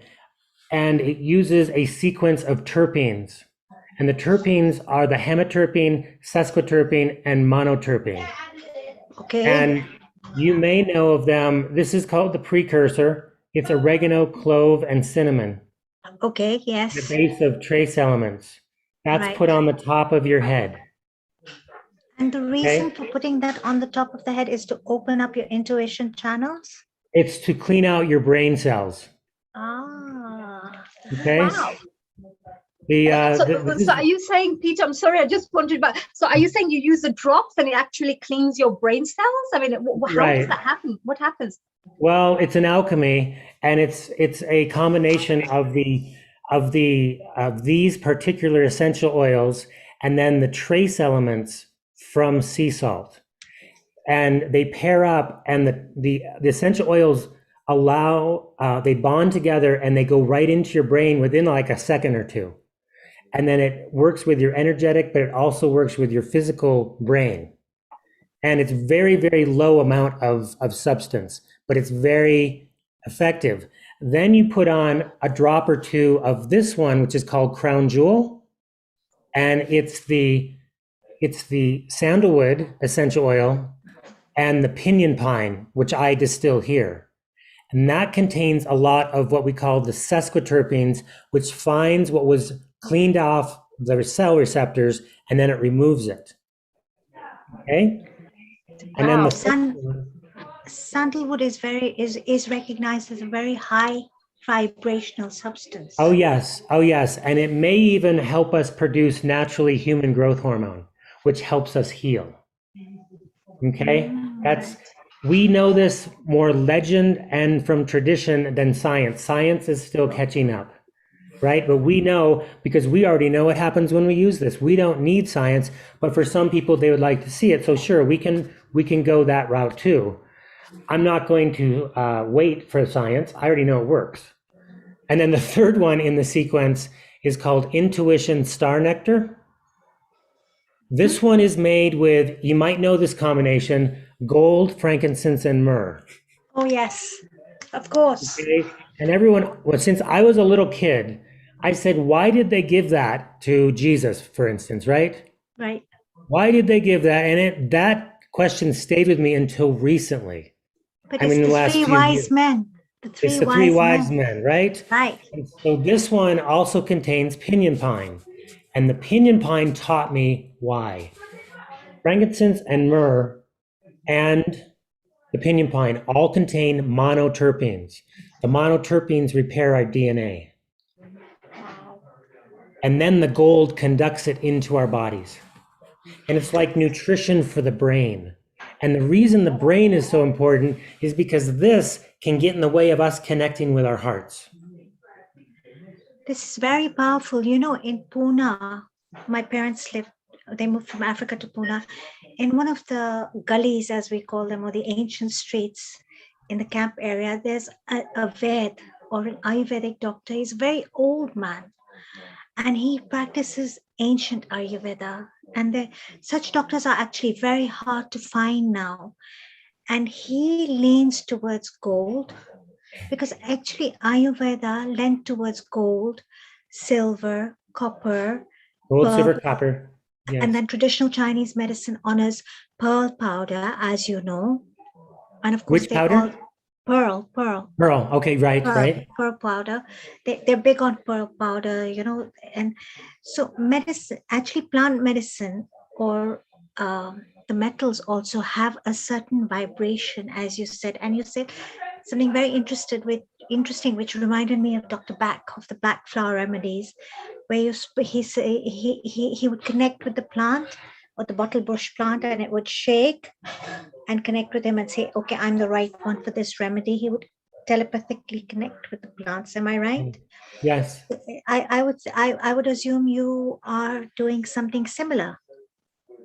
and it uses a sequence of terpenes. And the terpenes are the hemiterpene, sesquiterpene, and monoterpene. Okay. And you may know of them. This is called the precursor. It's oregano, clove, and cinnamon. Okay, yes. The base of trace elements. That's put on the top of your head. And the reason for putting that on the top of the head is to open up your intuition channels? It's to clean out your brain cells. Ah. Okay. Wow. So are you saying, Peter, I'm sorry, I just wanted to, so are you saying you use the drops and it actually cleans your brain cells? I mean, how does that happen? What happens? Well, it's an alchemy, and it's a combination of these particular essential oils and then the trace elements from sea salt, and they pair up, and the essential oils they bond together, and they go right into your brain within like a second or two, and then it works with your energetic, but it also works with your physical brain, and it's very, very low amount of substance, but it's very effective. Then you put on a drop or two of this one, which is called Crown Jewel, and it's the sandalwood essential oil and the pinyon pine, which I distill here. And that contains a lot of what we call the sesquiterpenes, which finds what was cleaned off the cell receptors, and then it removes it. Okay? And then sandalwood is recognized as a very high vibrational substance. Oh yes, and it may even help us produce naturally human growth hormone, which helps us heal. Okay, we know this more legend and from tradition than science. Science is still catching up. right? But we know, because we already know what happens when we use this. We don't need science, but for some people, they would like to see it. So sure, we can go that route too. I'm not going to wait for science. I already know it works. And then the third one in the sequence is called Intuition Star Nectar. This one is made with, you might know this combination, gold, frankincense, and myrrh. Oh, yes, of course. Okay? And everyone, well, since I was a little kid, I said, why did they give that to Jesus, for instance, right? Right. Why did they give that? And that question stayed with me until recently. But I it's mean, in the the last three few wise years. men. It's the three wise men, right? Right. And so this one also contains pinyon pine. And the pinyon pine taught me why. Frankincense and myrrh and the pinyon pine all contain monoterpenes. The monoterpenes repair our DNA. And then the gold conducts it into our bodies. And it's like nutrition for the brain. And the reason the brain is so important is because this can get in the way of us connecting with our hearts. This is very powerful. You know, in Pune, my parents lived, they moved from Africa to Pune. In one of the gullies, as we call them, or the ancient streets in the camp area, there's a Ved or an Ayurvedic doctor. He's a very old man. And he practices ancient Ayurveda. And such doctors are actually very hard to find now. And he leans towards gold, because actually Ayurveda lent towards gold, silver, copper, Gold, pearl, silver, copper. Yes. and then traditional Chinese medicine honors pearl powder, as you know. And of course, Which powder? Pearl. Pearl. Okay, right, right. Pearl powder. They're big on pearl powder, you know. And so medicine, actually plant medicine or the metals also have a certain vibration, as you said. And you said something very interesting, which reminded me of Dr. Bach, of the Bach flower remedies, where he would connect with the plant or the bottle bush plant, and it would shake and connect with him and say, okay, I'm the right one for this remedy. He would telepathically connect with the plants. Am I right? Yes. I would assume you are doing something similar.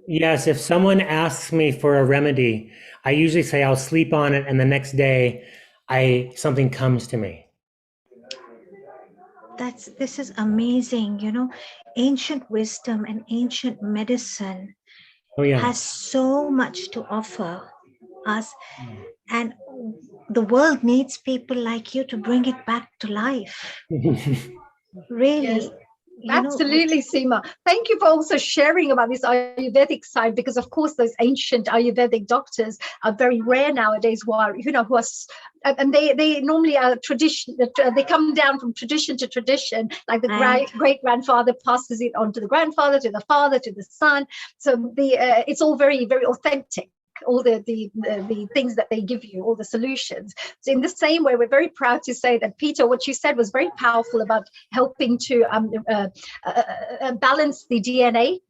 Yes, if someone asks me for a remedy, I usually say I'll sleep on it, and the next day something comes to me. This is amazing. You know, ancient wisdom and ancient medicine has so much to offer us, and the world needs people like you to bring it back to life. Really. Yes. Absolutely, Seema. Thank you for also sharing about this Ayurvedic side, because of course those ancient Ayurvedic doctors are very rare nowadays, who are and they normally are tradition. They come down from tradition to tradition, like the great grandfather passes it on to the grandfather, to the father, to the son. So it's all very, very authentic. All the things that they give you, all the solutions. So in the same way, we're very proud to say that, Peter, what you said was very powerful about helping to balance the DNA,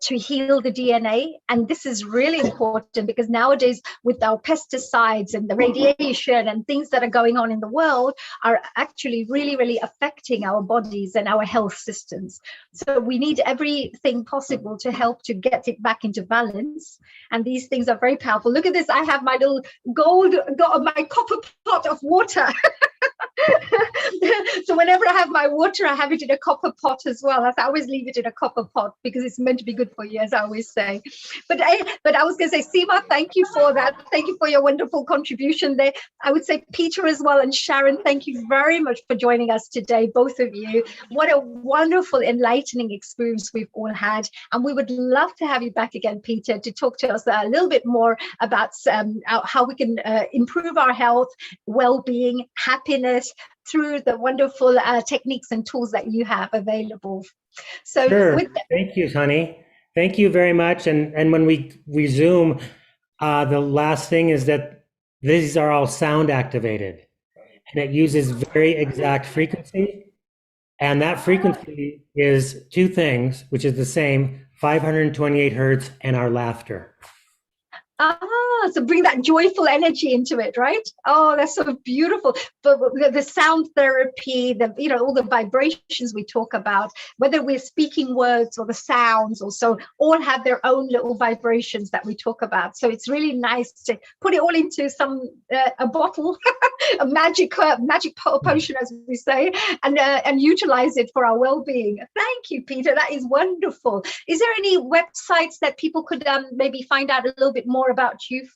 to heal the DNA. And this is really important, because nowadays with our pesticides and the radiation and things that are going on in the world are actually really, really affecting our bodies and our health systems. So we need everything possible to help to get it back into balance. And these things are very powerful. Look at this. I have my little my copper pot of water. So whenever I have my water, I have it in a copper pot as well. I always leave it in a copper pot because it's meant to be good for you, as I always say. But I was going to say, Seema, thank you for that. Thank you for your wonderful contribution there. I would say Peter as well, and Sharon, thank you very much for joining us today, both of you. What a wonderful, enlightening experience we've all had. And we would love to have you back again, Peter, to talk to us a little bit more about how we can improve our health, well-being, happiness, through the wonderful techniques and tools that you have available. So sure. Thank you, honey. Thank you very much. And when we resume, the last thing is that these are all sound activated, and it uses very exact frequency. And that frequency is two things, which is the same, 528 hertz, and our laughter. So bring that joyful energy into it, right? Oh, that's so beautiful. But the sound therapy, all the vibrations we talk about, whether we're speaking words or the sounds, also all have their own little vibrations that we talk about. So it's really nice to put it all into a bottle, a magic potion, as we say, and utilize it for our well-being. Thank you, Peter. That is wonderful. Is there any websites that people could maybe find out a little bit more about you?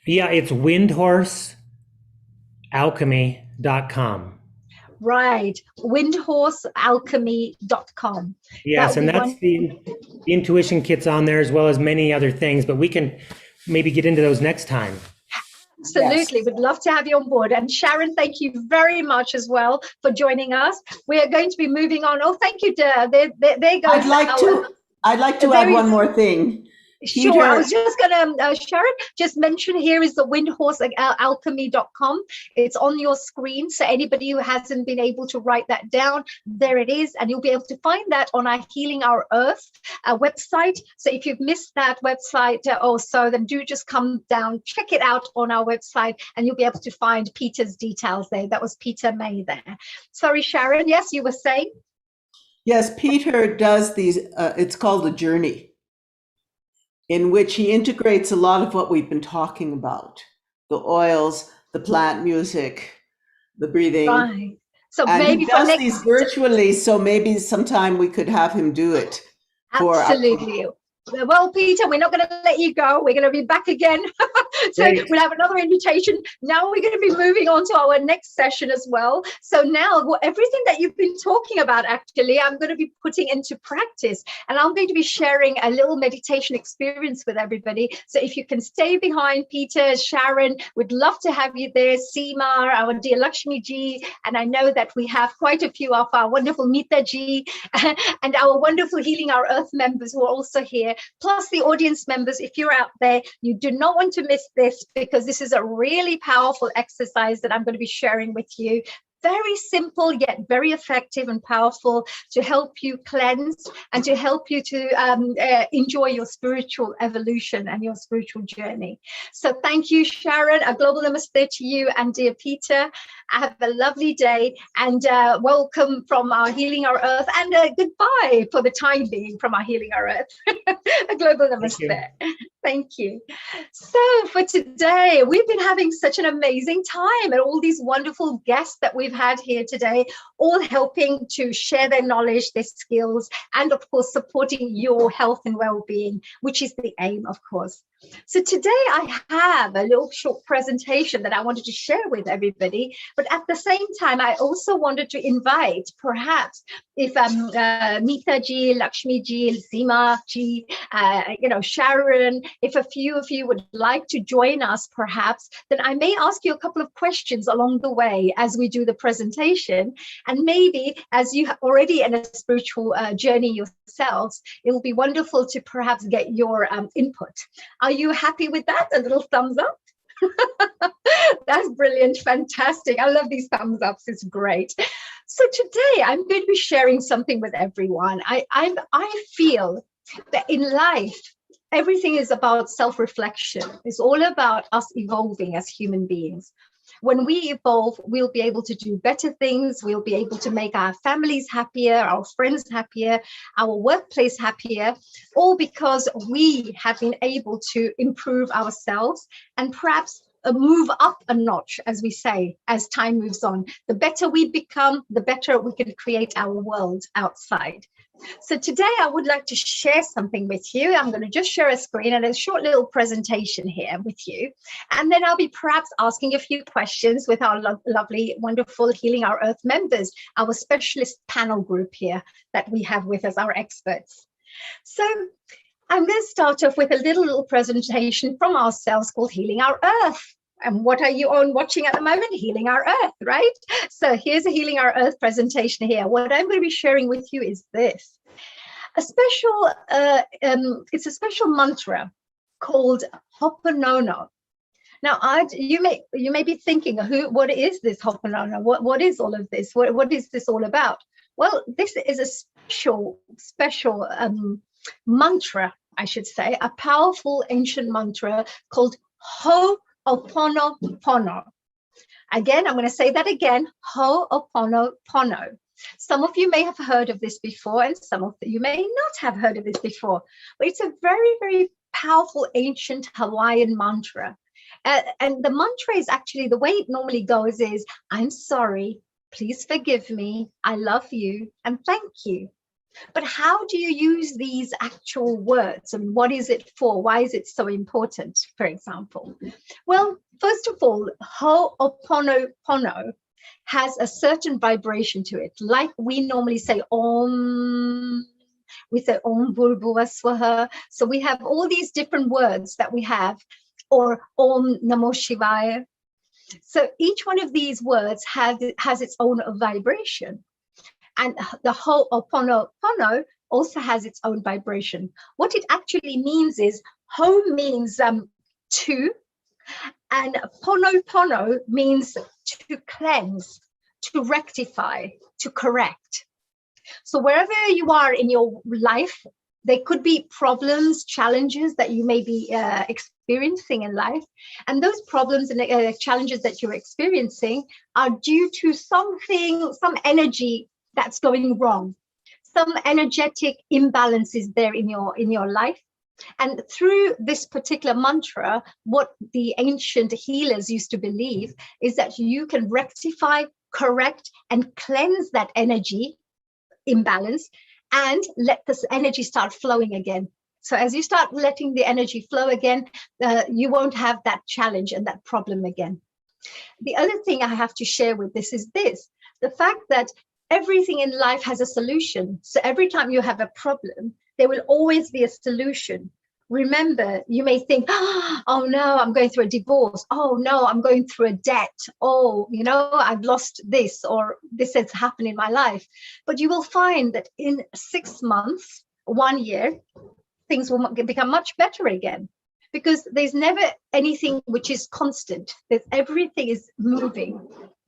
Yeah, it's windhorsealchemy.com. Right, windhorsealchemy.com. Yes, and that's the intuition kit's on there, as well as many other things, but we can maybe get into those next time. Absolutely. Yes. We'd love to have you on board. And Sharon, thank you very much as well for joining us. We are going to be moving on. Oh, thank you, There goes. I'd like to add one more thing. Sure. Peter, I was just going to, Sharon, just mention here is the windhorsealchemy.com. It's on your screen. So anybody who hasn't been able to write that down, there it is. And you'll be able to find that on our Healing Our Earth website. So if you've missed that website also, then do just come down, check it out on our website, and you'll be able to find Peter's details there. That was Peter May there. Sorry, Sharon. Yes, you were saying? Yes, Peter does these, it's called a journey, in which he integrates a lot of what we've been talking about, the oils, the plant music, the breathing. Right. So and maybe he does these virtually, so maybe sometime we could have him do it. Absolutely. Well, Peter, we're not going to let you go. We're going to be back again. So we'll have another invitation. Now we're going to be moving on to our next session as well. So now everything that you've been talking about, actually, I'm going to be putting into practice. And I'm going to be sharing a little meditation experience with everybody. So if you can stay behind, Peter, Sharon, we'd love to have you there. Seema, our dear Lakshmi ji. And I know that we have quite a few of our wonderful Meeta ji and our wonderful Healing Our Earth members who are also here. Plus the audience members, if you're out there, you do not want to miss this, because this is a really powerful exercise that I'm going to be sharing with you. Very simple, yet very effective and powerful to help you cleanse and to help you to enjoy your spiritual evolution and your spiritual journey. So thank you, Sharon. A global namaste to you and dear Peter. Have a lovely day and welcome from our Healing Our Earth, and goodbye for the time being from our Healing Our Earth. A global namaste. Thank you. So for today, we've been having such an amazing time, and all these wonderful guests that we've had here today, all helping to share their knowledge, their skills, and of course, supporting your health and well-being, which is the aim, of course. So today I have a little short presentation that I wanted to share with everybody, but at the same time, I also wanted to invite, perhaps, if Meeta ji, Lakshmi ji, Seema ji, Sharon, if a few of you would like to join us, perhaps, then I may ask you a couple of questions along the way as we do the presentation. And maybe as you are already in a spiritual journey yourselves, it will be wonderful to perhaps get your input. Are you happy with that? A little thumbs up? That's brilliant. Fantastic. I love these thumbs ups. It's great. So today I'm going to be sharing something with everyone. I feel that in life, everything is about self-reflection. It's all about us evolving as human beings. When we evolve, we'll be able to do better things. We'll be able to make our families happier, our friends happier, our workplace happier, all because we have been able to improve ourselves and perhaps move up a notch, as we say, as time moves on. The better we become, the better we can create our world outside. So today I would like to share something with you. I'm going to just share a screen and a short little presentation here with you. And then I'll be perhaps asking a few questions with our lovely, wonderful Healing Our Earth members, our specialist panel group here that we have with us, our experts. So I'm going to start off with a little presentation from ourselves called Healing Our Earth. And what are you on watching at the moment? Healing Our Earth, right? So here's a Healing Our Earth presentation here. What I'm going to be sharing with you is this. It's a special mantra called Ho'oponopono. Now, you may be thinking, what is this Ho'oponopono? What is all of this? What is this all about? Well, this is a special mantra I should say, a powerful ancient mantra called Ho'oponopono. Again, I'm going to say that again, Ho'oponopono. Some of you may have heard of this before, and some of you may not have heard of this before, but it's a very, very powerful ancient Hawaiian mantra. And the mantra is actually, the way it normally goes is, I'm sorry, please forgive me, I love you, and thank you. But how do you use these actual words, and what is it for? Why is it so important, for example? Well, first of all, Ho'oponopono has a certain vibration to it. Like we normally say Om, we say Om Bhurbuva Swaha. So we have all these different words that we have, or Om Namo Shivaya. So each one of these words has its own vibration. And the Ho'oponopono also has its own vibration. What it actually means is, Ho means two, and Pono means to cleanse, to rectify, to correct. So wherever you are in your life, there could be problems, challenges that you may be experiencing in life. And those problems and challenges that you're experiencing are due to something, some energy that's going wrong. Some energetic imbalance is there in your life. And through this particular mantra, what the ancient healers used to believe is that you can rectify, correct, and cleanse that energy imbalance and let this energy start flowing again. So as you start letting the energy flow again, you won't have that challenge and that problem again. The other thing I have to share with this is this, the fact that everything in life has a solution. So every time you have a problem, there will always be a solution. Remember, you may think, oh no, I'm going through a divorce. Oh no, I'm going through a debt. Oh, you know, I've lost this, or this has happened in my life. But you will find that in 6 months, 1 year, things will become much better again, because there's never anything which is constant. Everything is moving.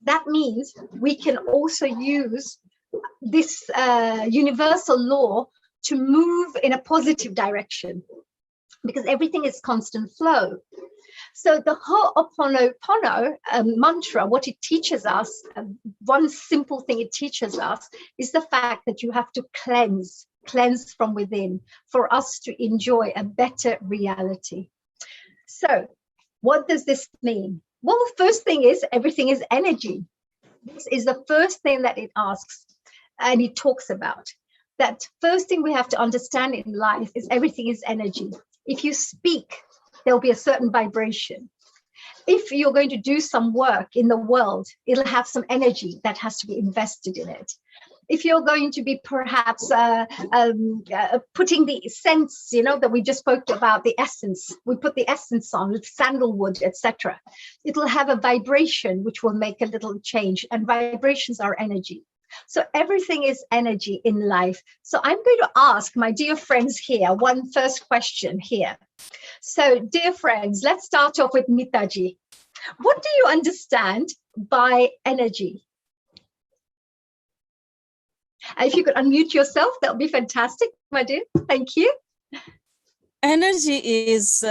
That means we can also use this universal law to move in a positive direction, because everything is constant flow. So the Ho'oponopono mantra, what it teaches us, one simple thing it teaches us, is the fact that you have to cleanse from within for us to enjoy a better reality. So what does this mean? Well, the first thing is, everything is energy. This is the first thing that it asks and it talks about. That first thing we have to understand in life is everything is energy. If you speak, there'll be a certain vibration. If you're going to do some work in the world, it'll have some energy that has to be invested in it. If you're going to be perhaps putting the scents, you know, that we just spoke about, the essence, we put the essence on with sandalwood, etc. It'll have a vibration which will make a little change, and vibrations are energy. So everything is energy in life. So I'm going to ask my dear friends here one first question here. So dear friends, let's start off with Mitaji. What do you understand by energy? If you could unmute yourself, that would be fantastic, my dear. Thank you. Energy is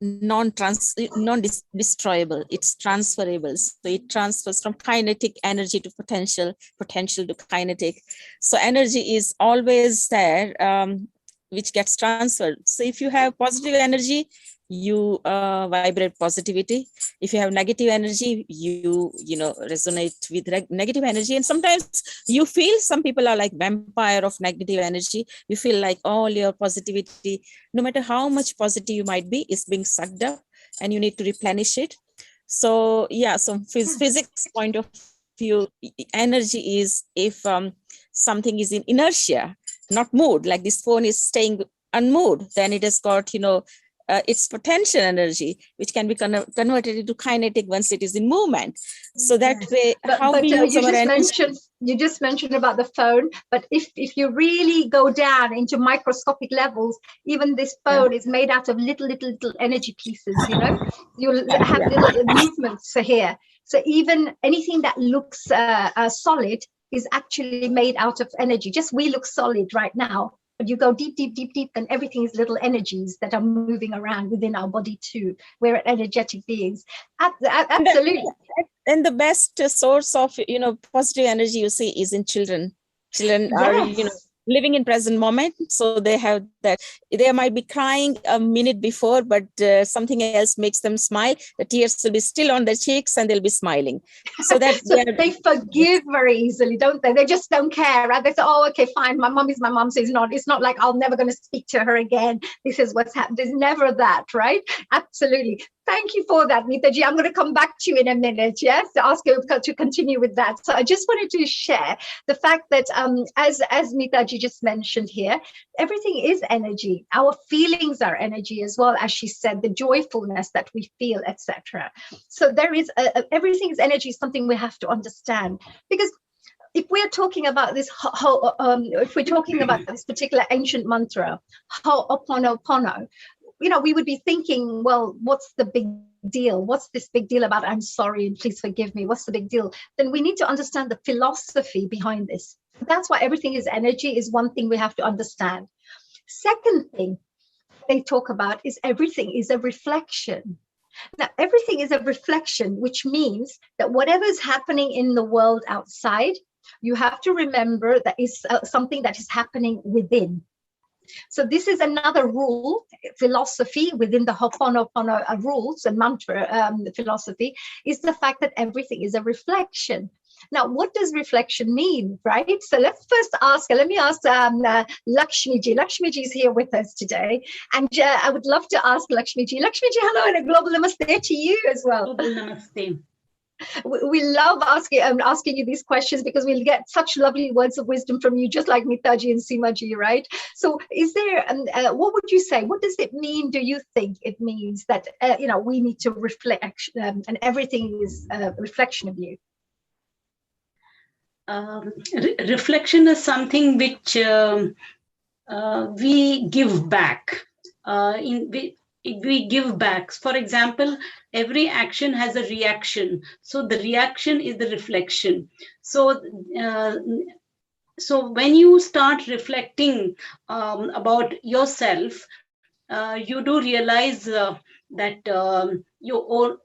non-destroyable. It's transferable. So it transfers from kinetic energy to potential to kinetic. So energy is always there, which gets transferred. So if you have positive energy, you vibrate positivity. If you have negative energy, you resonate with negative energy. And sometimes you feel some people are like vampire of negative energy. You feel like all your positivity, no matter how much positive you might be, is being sucked up, and you need to replenish it. So yeah, so physics point of view, energy is if something is in inertia, not mood, like this phone is staying unmoved, then it has got, its potential energy, which can be converted into kinetic once it is in movement. So that way, you just mentioned about the phone, but if you really go down into microscopic levels, even this phone is made out of little energy pieces, you'll have little movements here. So even anything that looks solid is actually made out of energy. Just we look solid right now, But you go deep, deep, deep, deep, and everything is little energies that are moving around within our body too. We're energetic beings. Absolutely. And the best source of, positive energy you see is in children. Children are, living in present moment, so they have that. They might be crying a minute before, but something else makes them smile. The tears will be still on their cheeks and they'll be smiling. So that they forgive very easily, don't they? They just don't care, right? They say, oh, okay, fine, my mom is my mom, so it's not like I'm never going to speak to her again. This is what's happened. There's never that, right? Absolutely. Thank you for that, Mitaji. I'm going to come back to you in a minute, yes, to ask you to continue with that. So I just wanted to share the fact that as Mitaji just mentioned here, everything is energy. Our feelings are energy as well, as she said, the joyfulness that we feel, etc. So there is everything is energy, something we have to understand, because if we're talking about this if we're talking about this particular ancient mantra, Ho'oponopono, we would be thinking, well, what's the big deal? What's this big deal about I'm sorry and please forgive me? What's the big deal? Then we need to understand the philosophy behind this. That's why everything is energy is one thing we have to understand. Second thing they talk about is everything is a reflection. Now, everything is a reflection, which means that whatever is happening in the world outside, you have to remember that is something that is happening within. So this is another rule, philosophy within the Ho'oponopono rules and mantra philosophy, is the fact that everything is a reflection. Now, what does reflection mean, right? So let's first let me ask Lakshmiji. Lakshmiji is here with us today. And I would love to ask Lakshmiji. Lakshmiji, hello, and a global namaste to you as well. Global namaste. We love asking you these questions because we'll get such lovely words of wisdom from you, just like Mitaji and Seemaji, right? So is there, what would you say? What does it mean, do you think it means that, we need to reflect and everything is a reflection of you? Reflection is something which we give back. We give back. For example, every action has a reaction. So the reaction is the reflection. So when you start reflecting about yourself, you do realize that your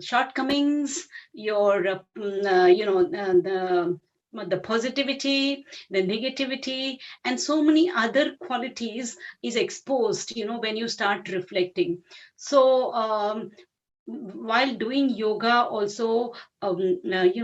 shortcomings, your the positivity, the negativity, and so many other qualities is exposed, when you start reflecting. So while doing yoga also,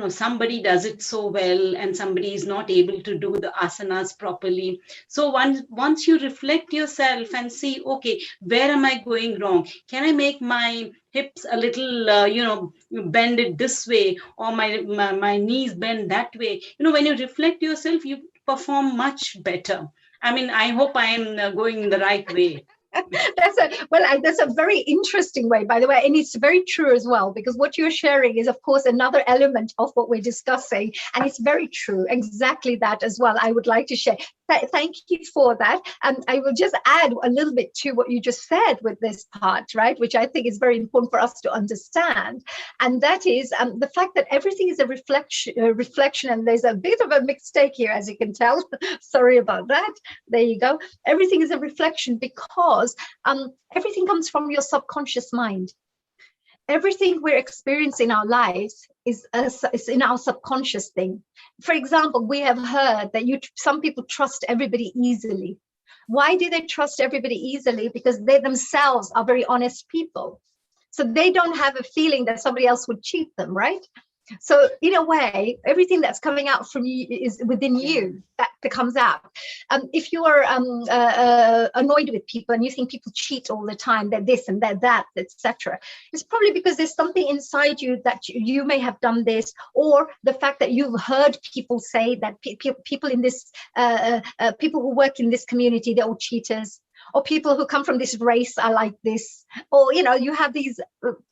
somebody does it so well and somebody is not able to do the asanas properly. So once you reflect yourself and see, okay, where am I going wrong? Can I make my hips a little, bend it this way, or my knees bend that way? When you reflect yourself, you perform much better. I mean, I hope I am going in the right way. That's a very interesting way, by the way, and it's very true as well, because what you're sharing is, of course, another element of what we're discussing, and it's very true, exactly that as well. I would like to share. Thank you for that. And I will just add a little bit to what you just said with this part, right, which I think is very important for us to understand. And that is the fact that everything is a reflection, and there's a bit of a mistake here, as you can tell. Sorry about that. There you go. Everything is a reflection because everything comes from your subconscious mind. Everything we're experiencing in our lives is in our subconscious thing. For example, we have heard that some people trust everybody easily. Why do they trust everybody easily? Because they themselves are very honest people. So they don't have a feeling that somebody else would cheat them, right? So in a way, everything that's coming out from you is within you that comes out. If you are annoyed with people and you think people cheat all the time, they're this and they're that, etc., it's probably because there's something inside you that you may have done this, or the fact that you've heard people say that people in this, people who work in this community, they're all cheaters. Or people who come from this race are like this, or you have these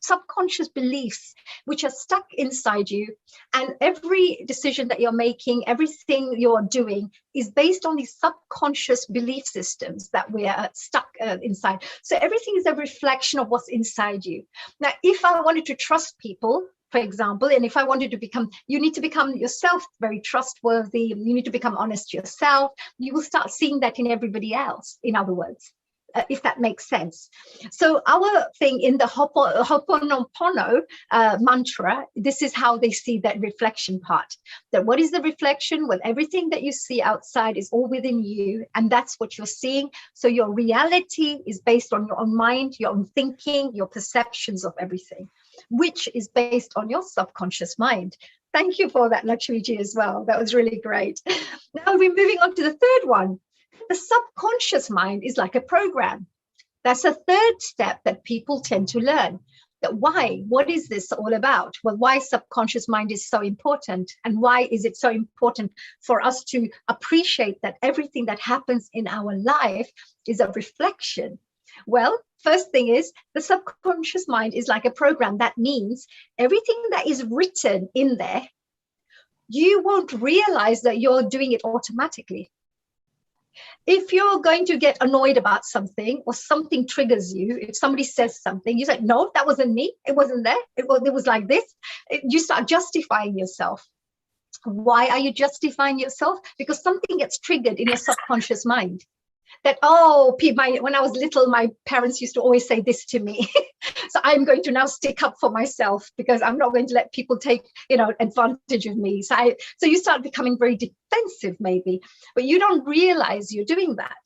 subconscious beliefs which are stuck inside you, and every decision that you're making, everything you're doing is based on these subconscious belief systems that we are stuck inside. So everything is a reflection of what's inside you. Now, if I wanted to trust people, for example. And if I wanted to become, you need to become yourself very trustworthy. You need to become honest to yourself. You will start seeing that in everybody else, in other words, if that makes sense. So our thing in the Ho'oponopono mantra, this is how they see that reflection part. That what is the reflection? Well, everything that you see outside is all within you, and that's what you're seeing. So your reality is based on your own mind, your own thinking, your perceptions of everything, which is based on your subconscious mind. Thank you for that, Lakshmiji, as well. That was really great. Now we're moving on to the third one. The subconscious mind is like a program. That's a third step that people tend to learn. That why? What is this all about? Well, why subconscious mind is so important, and why is it so important for us to appreciate that everything that happens in our life is a reflection? Well, first thing is the subconscious mind is like a program. That means everything that is written in there, you won't realize that you're doing it automatically. If you're going to get annoyed about something, or something triggers you, if somebody says something, you say, no, that wasn't me. It wasn't there. It was like this. You start justifying yourself. Why are you justifying yourself? Because something gets triggered in your subconscious mind. That, oh, when I was little, my parents used to always say this to me. So I'm going to now stick up for myself because I'm not going to let people take, advantage of me. So you start becoming very defensive maybe, but you don't realize you're doing that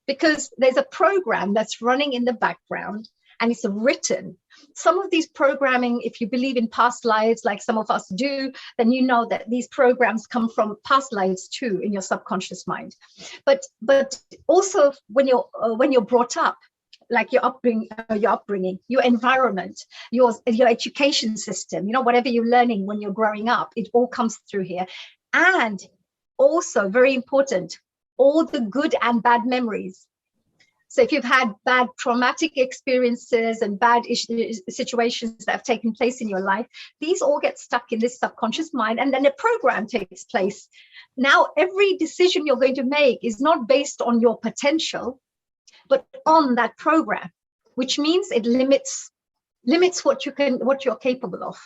because there's a program that's running in the background and it's written. Some of these programming, if you believe in past lives, like some of us do, then you know that these programs come from past lives too in your subconscious mind. But also when you're brought up, like your upbringing, your environment, your education system, whatever you're learning when you're growing up, it all comes through here. And also very important, all the good and bad memories. So if you've had bad traumatic experiences and bad situations that have taken place in your life, these all get stuck in this subconscious mind, and then a program takes place. Now, every decision you're going to make is not based on your potential, but on that program, which means it limits what you're capable of.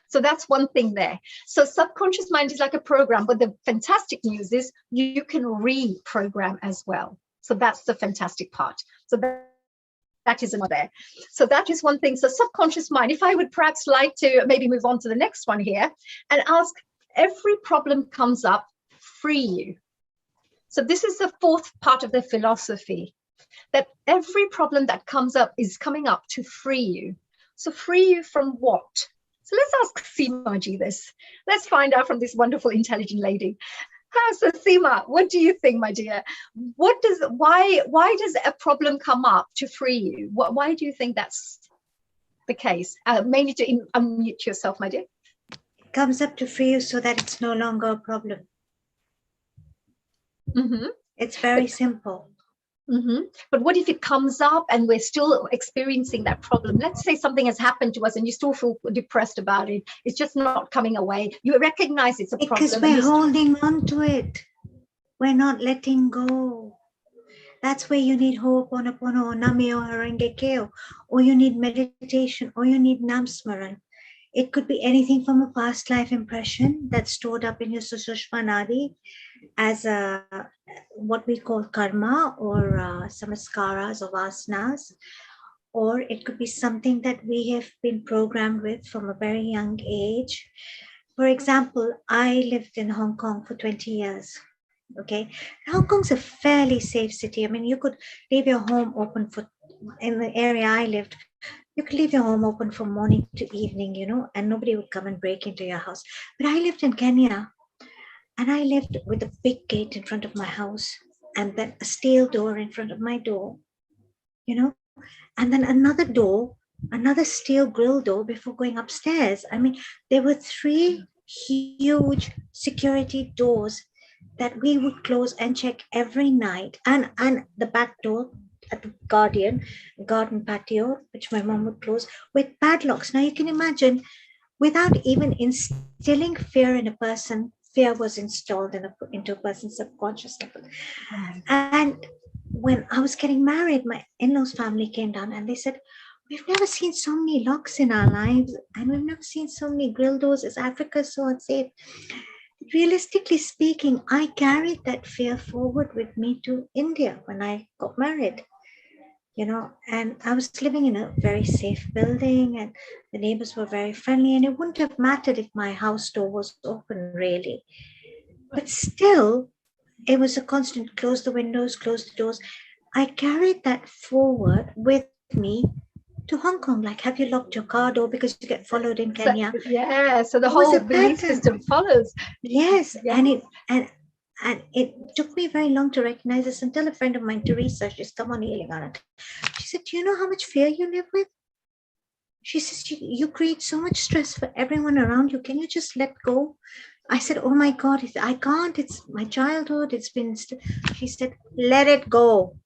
So that's one thing there. So subconscious mind is like a program, but the fantastic news is you can reprogram as well. So that's the fantastic part. So that is another there. So that is one thing. So subconscious mind, if I would perhaps like to maybe move on to the next one here and ask, every problem comes up, free you. So this is the fourth part of the philosophy, that every problem that comes up is coming up to free you. So free you from what? So let's ask Seemaji this. Let's find out from this wonderful, intelligent lady. So Seema, what do you think, my dear? Why does a problem come up to free you? Why do you think that's the case? Mainly to unmute yourself, my dear. It comes up to free you so that it's no longer a problem. Mm-hmm. It's very simple. Mm-hmm. But what if it comes up and we're still experiencing that problem? Let's say something has happened to us and you still feel depressed about it. It's just not coming away. You recognize it's a problem. Because we're holding on to it. We're not letting go. That's where you need Ho'oponopono or Namyo Horenge Kyo, or you need meditation, or you need Namsmaran. It could be anything from a past life impression that's stored up in your Sushumna Nadi as what we call karma, or samskaras or vasanas, or it could be something that we have been programmed with from a very young age. For example, I lived in Hong Kong for 20 years. Okay, Hong Kong's a fairly safe city. I mean, you could leave your home open in the area I lived, you could leave your home open from morning to evening, and nobody would come and break into your house. But I lived in Kenya, and I lived with a big gate in front of my house, and then a steel door in front of my door, and then another steel grill door before going upstairs. I mean, there were 3 huge security doors that we would close and check every night, and the back door at the garden patio, which my mom would close with padlocks. Now you can imagine, without even instilling fear in a person, fear was installed into a person's subconscious level. And when I was getting married, my in-laws family came down and they said, we've never seen so many locks in our lives, and we've never seen so many grill doors. Is Africa so unsafe? Realistically speaking, I carried that fear forward with me to India when I got married. And I was living in a very safe building, and the neighbors were very friendly, and it wouldn't have mattered if my house door was open, really. But still, it was a constant close the windows, close the doors. I carried that forward with me to Hong Kong. Like, have you locked your car door because you get followed in Kenya? So the whole belief system follows. Yes, and it took me very long to recognize this until a friend of mine, Teresa, she's come on healing on it. She said, do you know how much fear you live with? She says, you create so much stress for everyone around you. Can you just let go? I said, oh my God, I can't. It's my childhood. It's been, she said, let it go.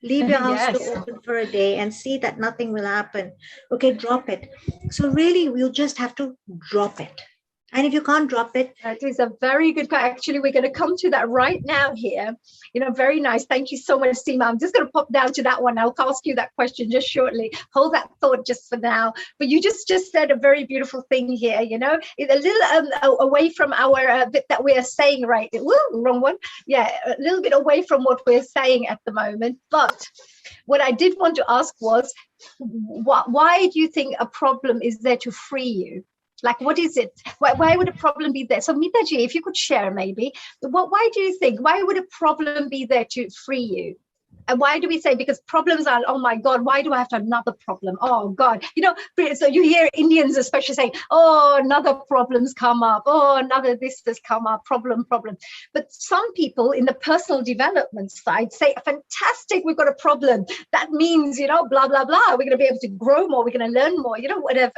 Leave your house door open for a day and see that nothing will happen. Okay, drop it. So really, we'll just have to drop it. And if you can't drop it. That is a very good question. Actually, we're going to come to that right now here. Very nice. Thank you so much, Seema. I'm just going to pop down to that one. I'll ask you that question just shortly. Hold that thought just for now. But you just said a very beautiful thing here, It's a little away from our bit that we're saying, right? Wrong one. Yeah, a little bit away from what we're saying at the moment. But what I did want to ask was, why do you think a problem is there to free you? Like, what is it? Why would a problem be there? So Mitaji, if you could share maybe, why do you think, why would a problem be there to free you? And why do we say, because problems are, oh my God, why do I have to have another problem? Oh God, so you hear Indians especially saying, oh, another problem's come up. Oh, another this has come up, problem. But some people in the personal development side say, fantastic, we've got a problem. That means, blah, blah, blah. We're going to be able to grow more. We're going to learn more, whatever.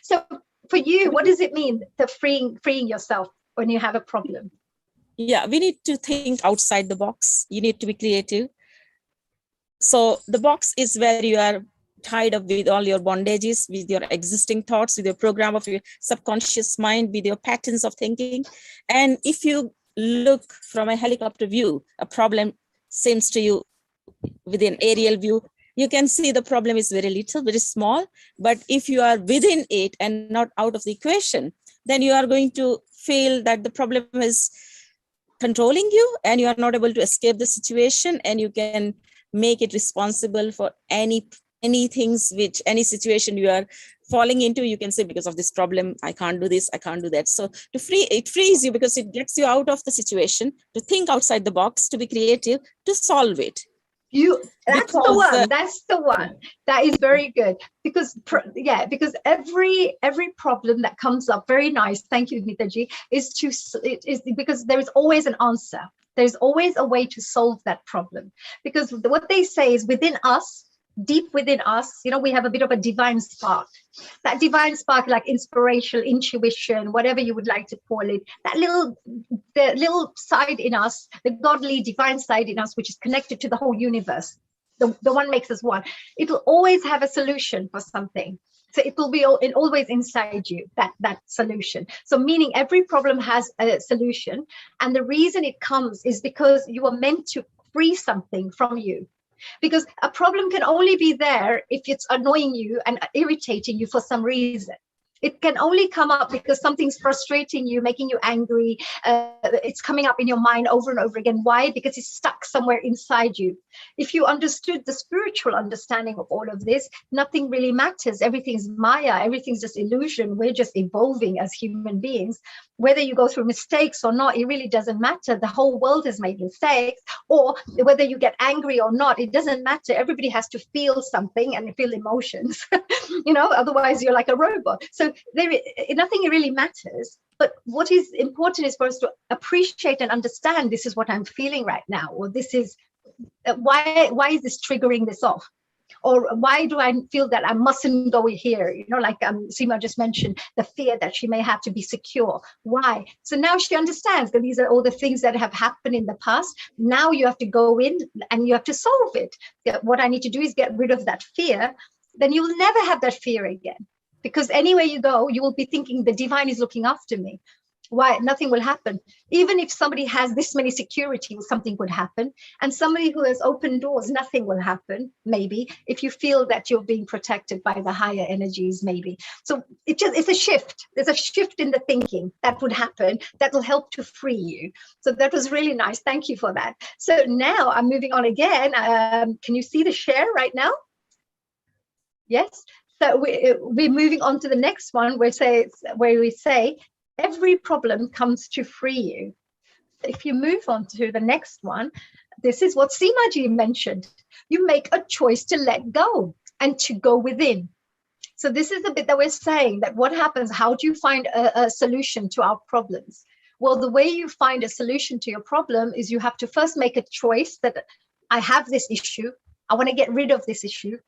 So for you, what does it mean to freeing yourself when you have a problem? Yeah, we need to think outside the box. You need to be creative. So the box is where you are tied up with all your bondages, with your existing thoughts, with your program of your subconscious mind, with your patterns of thinking. And if you look from a helicopter view, a problem seems to you with an aerial view, you can see the problem is very little, very small. But if you are within it and not out of the equation, then you are going to feel that the problem is controlling you and you are not able to escape the situation, and you can make it responsible for any situation you are falling into. You can say, because of this problem, I can't do this, I can't do that. So it frees you because it gets you out of the situation, to think outside the box, to be creative, to solve it. That's the one. That is very good, because every problem that comes up, very nice. Thank you, Nitaji, is because there is always an answer. There's always a way to solve that problem, because what they say is within us, deep within us, we have a bit of a divine spark. That divine spark, like inspirational intuition, whatever you would like to call it, the little side in us, the godly divine side in us, which is connected to the whole universe, the one makes us one. It'll always have a solution for something. So it will be always inside you, that solution. So meaning every problem has a solution. And the reason it comes is because you are meant to free something from you. Because a problem can only be there if it's annoying you and irritating you for some reason. It can only come up because something's frustrating you, making you angry. It's coming up in your mind over and over again. Why? Because it's stuck somewhere inside you. If you understood the spiritual understanding of all of this, nothing really matters. Everything's Maya. Everything's just illusion. We're just evolving as human beings. Whether you go through mistakes or not, it really doesn't matter. The whole world has made mistakes. Or whether you get angry or not, it doesn't matter. Everybody has to feel something and feel emotions. Otherwise you're like a robot. So nothing really matters. But what is important is for us to appreciate and understand, this is what I'm feeling right now, or this is why is this triggering this off, or why do I feel that I mustn't go here, like Seema just mentioned, the fear that she may have to be secure. Why? So now she understands that these are all the things that have happened in the past. Now you have to go in and you have to solve it. What I need to do is get rid of that fear. Then you will never have that fear again. Because anywhere you go, you will be thinking the divine is looking after me. Why? Nothing will happen. Even if somebody has this many security, something could happen. And somebody who has open doors, nothing will happen, maybe, if you feel that you're being protected by the higher energies, maybe. So it's a shift. There's a shift in the thinking that would happen that will help to free you. So that was really nice. Thank you for that. So now I'm moving on again. Can you see the share right now? Yes. So we're moving on to the next one where we say, every problem comes to free you. If you move on to the next one, this is what Seemaji mentioned. You make a choice to let go and to go within. So this is the bit that we're saying, that what happens, how do you find a solution to our problems? Well, the way you find a solution to your problem is you have to first make a choice that I have this issue. I want to get rid of this issue.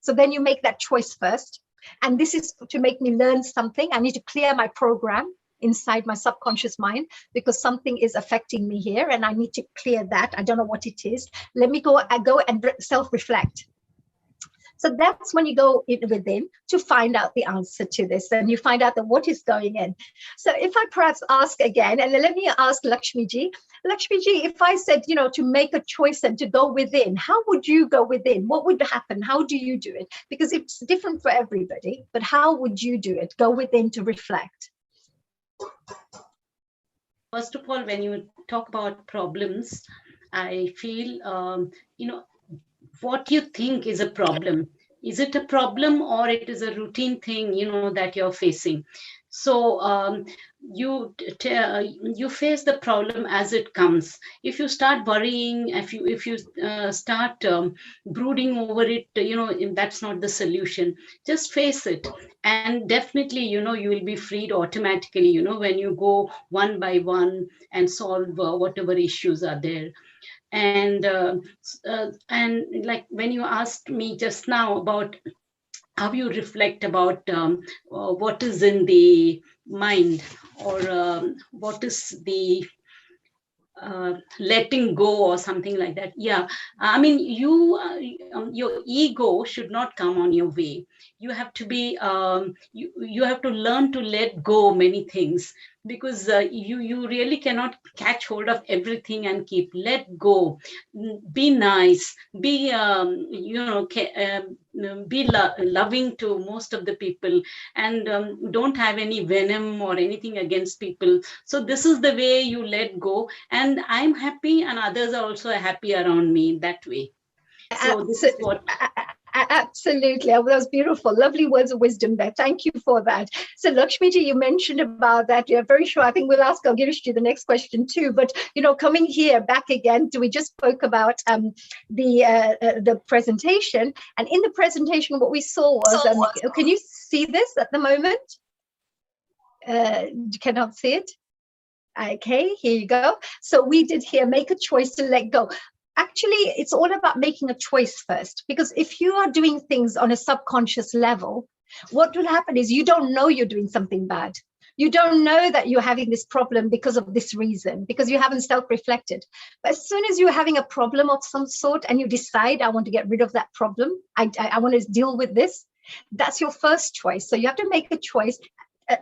So then you make that choice first. And this is to make me learn something. I need to clear my program inside my subconscious mind because something is affecting me here and I need to clear that. I don't know what it is. Let me go and self-reflect. So that's when you go in within to find out the answer to this, and you find out that what is going in. So if I perhaps ask again, and let me ask Lakshmiji, if I said, to make a choice and to go within, how would you go within? What would happen? How do you do it? Because it's different for everybody, but how would you do it? Go within to reflect. First of all, when you talk about problems, I feel, what you think is a problem. Is it a problem or it is a routine thing, that you're facing? So you face the problem as it comes. If you start worrying, if you start brooding over it, that's not the solution. Just face it, and definitely, you will be freed automatically. When you go one by one and solve whatever issues are there. And like when you asked me just now about how you reflect about what is in the mind, or what is the letting go or something like that. Yeah, I mean, your ego should not come on your way. You have to be you have to learn to let go many things, because you really cannot catch hold of everything and let go. Be nice, be loving to most of the people, and don't have any venom or anything against people. So this is the way you let go, and I'm happy and others are also happy around me that way. So this is what. Absolutely. That was beautiful. Lovely words of wisdom there. Thank you for that. So Lakshmiji, you mentioned about that. You're very sure. I think we'll ask Girishji the next question too. But, coming here back again, we just spoke about the presentation. And in the presentation, what we saw was, can you see this at the moment? You cannot see it? Okay, here you go. So we did here, make a choice to let go. Actually, it's all about making a choice first, because if you are doing things on a subconscious level, what will happen is you don't know you're doing something bad. You don't know that you're having this problem because of this reason, because you haven't self-reflected. But as soon as you're having a problem of some sort and you decide, I want to get rid of that problem, I want to deal with this, that's your first choice. So you have to make a choice.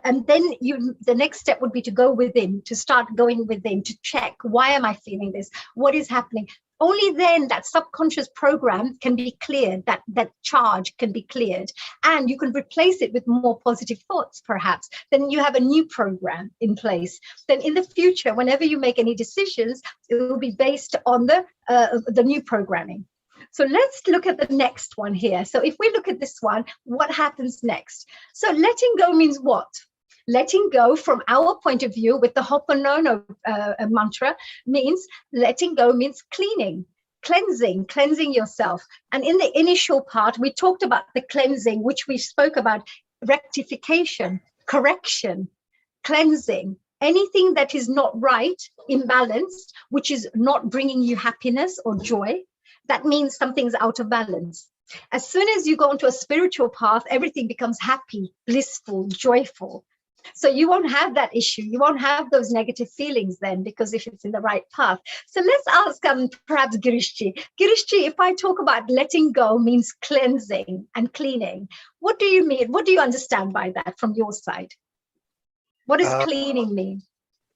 And then the next step would be to go within, to start going within, to check, why am I feeling this? What is happening? Only then that subconscious program can be cleared, that charge can be cleared, and you can replace it with more positive thoughts, perhaps. Then you have a new program in place. Then in the future, whenever you make any decisions, it will be based on the new programming. So let's look at the next one here. So if we look at this one, what happens next? So letting go means what? Letting go from our point of view with the Ho'oponopono mantra means letting go means cleaning, cleansing yourself. And in the initial part, we talked about the cleansing, which we spoke about rectification, correction, cleansing. Anything that is not right, imbalanced, which is not bringing you happiness or joy, that means something's out of balance. As soon as you go onto a spiritual path, everything becomes happy, blissful, joyful. So you won't have that issue. You won't have those negative feelings then, because if it's in the right path. So let's ask perhaps Girishji. Girishji, if I talk about letting go means cleansing and cleaning, what do you mean? What do you understand by that from your side? What does cleaning mean?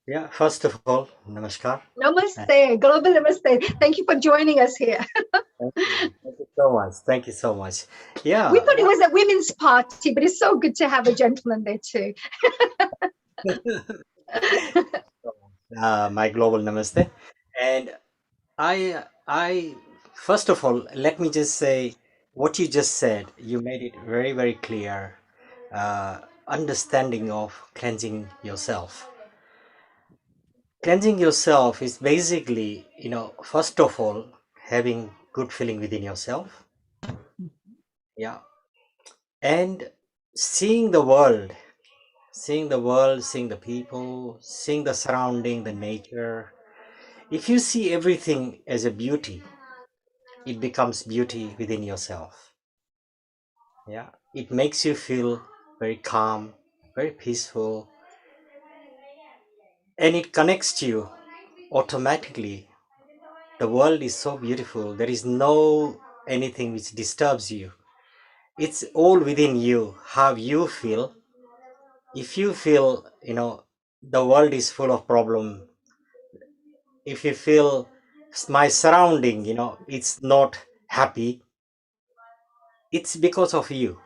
Yeah, first of all, namaskar. Namaste, global namaste. Thank you for joining us here. Thank you so much. Thank you so much. Yeah, We thought it was a women's party, but it's so good to have a gentleman there too. my global namaste. And I, first of all, let me just say what you just said. You made it very, very clear. Understanding of cleansing yourself. Cleansing yourself is basically, first of all, having good feeling within yourself. Yeah. And seeing the world, seeing the people, seeing the surrounding, the nature. If you see everything as a beauty, it becomes beauty within yourself. Yeah. It makes you feel very calm, very peaceful, and it connects you automatically. The world is so beautiful. There is no anything which disturbs you. It's all within you, how you feel. If you feel, the world is full of problem, if you feel my surrounding, it's not happy, it's because of you.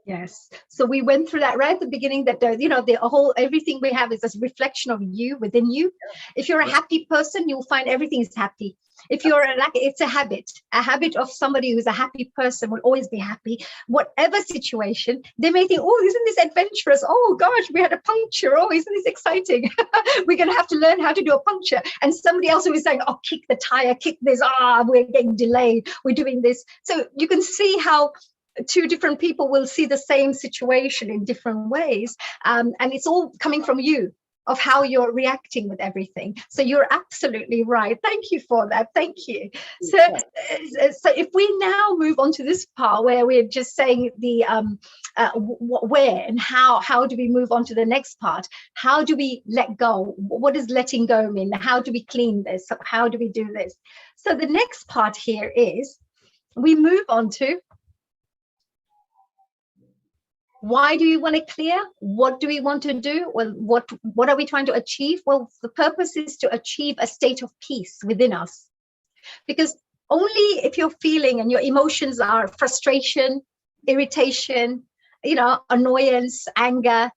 Yes. So we went through that right at the beginning that, the whole, everything we have is a reflection of you within you. If you're a happy person, you'll find everything is happy. If you're it's a habit of somebody who's a happy person will always be happy. Whatever situation, they may think, oh, isn't this adventurous? Oh gosh, we had a puncture. Oh, isn't this exciting? We're going to have to learn how to do a puncture. And somebody else who is saying, oh, kick the tire, kick this. We're getting delayed. We're doing this. So you can see how two different people will see the same situation in different ways. And it's all coming from you, of how you're reacting with everything. So you're absolutely right. Thank you for that. Thank you. So if we now move on to this part where we're just saying the where and how do we move on to the next part? How do we let go? What does letting go mean? How do we clean this? How do we do this? So the next part here is we move on to why do we want to clear? What do we want to do? Well, what are we trying to achieve? Well, the purpose is to achieve a state of peace within us. Because only if you're feeling and your emotions are frustration, irritation, annoyance, anger,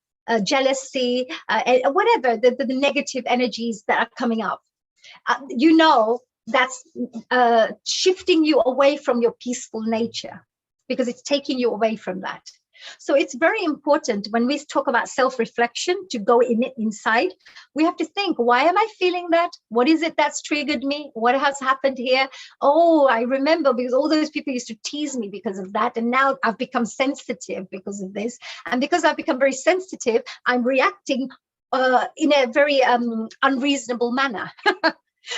jealousy, whatever, the negative energies that are coming up, that's shifting you away from your peaceful nature, because it's taking you away from that. So it's very important when we talk about self-reflection to go inside. We have to think, why am I feeling that? What is it that's triggered me? What has happened here? Oh, I remember, because all those people used to tease me because of that. And now I've become sensitive because of this. And because I've become very sensitive, I'm reacting in a very unreasonable manner.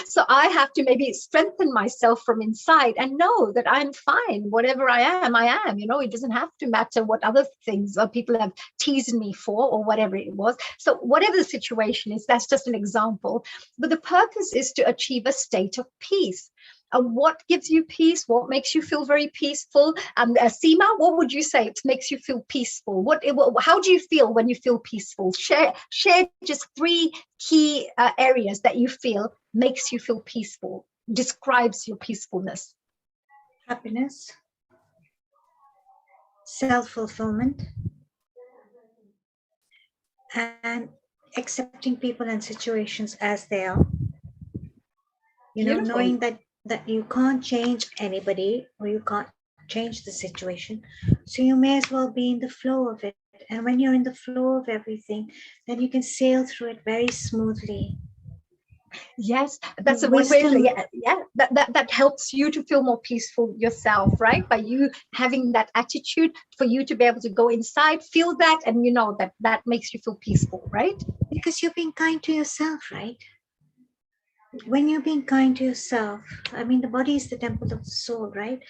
So I have to maybe strengthen myself from inside and know that I'm fine. Whatever I am, I am. It doesn't have to matter what other things or people have teased me for or whatever it was. So whatever the situation is, that's just an example. But the purpose is to achieve a state of peace. What gives you peace? What makes you feel very peaceful? Seema, what would you say makes you feel peaceful? How do you feel when you feel peaceful? Share just 3 key areas that you feel makes you feel peaceful, describes your peacefulness. Happiness, self-fulfillment, and accepting people and situations as they are. Knowing that you can't change anybody or you can't change the situation, so you may as well be in the flow of it. And when you're in the flow of everything, then you can sail through it very smoothly. Yes, that's a way. That helps you to feel more peaceful yourself, right? By you having that attitude, for you to be able to go inside, feel that, and that makes you feel peaceful, right? Because you're being kind to yourself, right? When you're being kind to yourself, the body is the temple of the soul, right?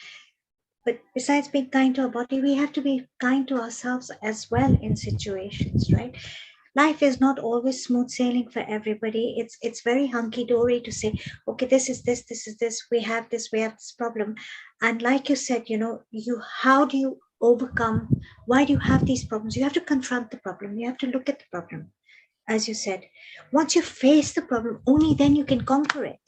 But besides being kind to our body, we have to be kind to ourselves as well in situations, right? Life is not always smooth sailing for everybody. It's very hunky-dory to say, okay, this is this, we have this problem. And like you said, how do you overcome? Why do you have these problems? You have to confront the problem. You have to look at the problem. as you said. Once you face the problem, only then you can conquer it.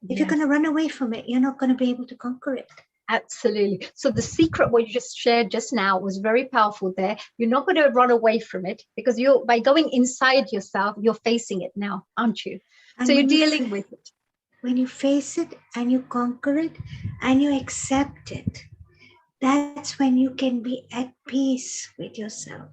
If you're going to run away from it, you're not going to be able to conquer it. Absolutely. So the secret, what you just shared just now, was very powerful there. You're not going to run away from it, because you're, by going inside yourself, you're facing it now, aren't you? And so you're when you dealing with it. When you face it and you conquer it and you accept it, that's when you can be at peace with yourself.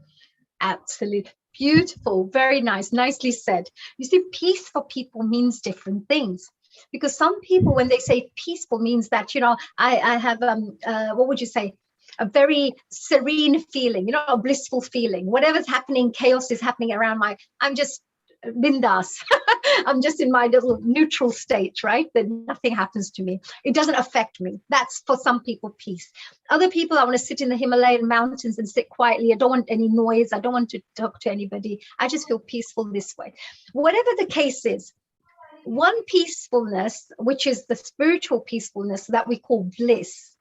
Absolutely. Beautiful. Very nice. Nicely said. You see, peace for people means different things. Because some people, when they say peaceful, means that, you know, I have, what would you say? A very serene feeling, you know, a blissful feeling. Whatever's happening, chaos is happening around I'm just bindas. I'm just in my little neutral state, right? That nothing happens to me. It doesn't affect me. That's for some people peace. Other people, I want to sit in the Himalayan mountains and sit quietly. I don't want any noise. I don't want to talk to anybody. I just feel peaceful this way. Whatever the case is, one peacefulness, which is the spiritual peacefulness that we call bliss,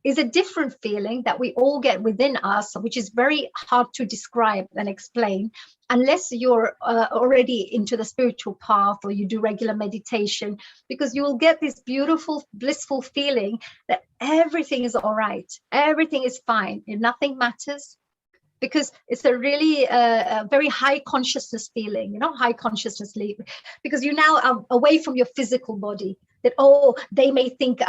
is a different feeling that we all get within us, which is very hard to describe and explain unless you're already into the spiritual path or you do regular meditation, because you will get this beautiful, blissful feeling that everything is all right, everything is fine, and nothing matters. Because it's a really a very high consciousness feeling, you know, high consciousness leap, because you now are away from your physical body. That, oh, they may think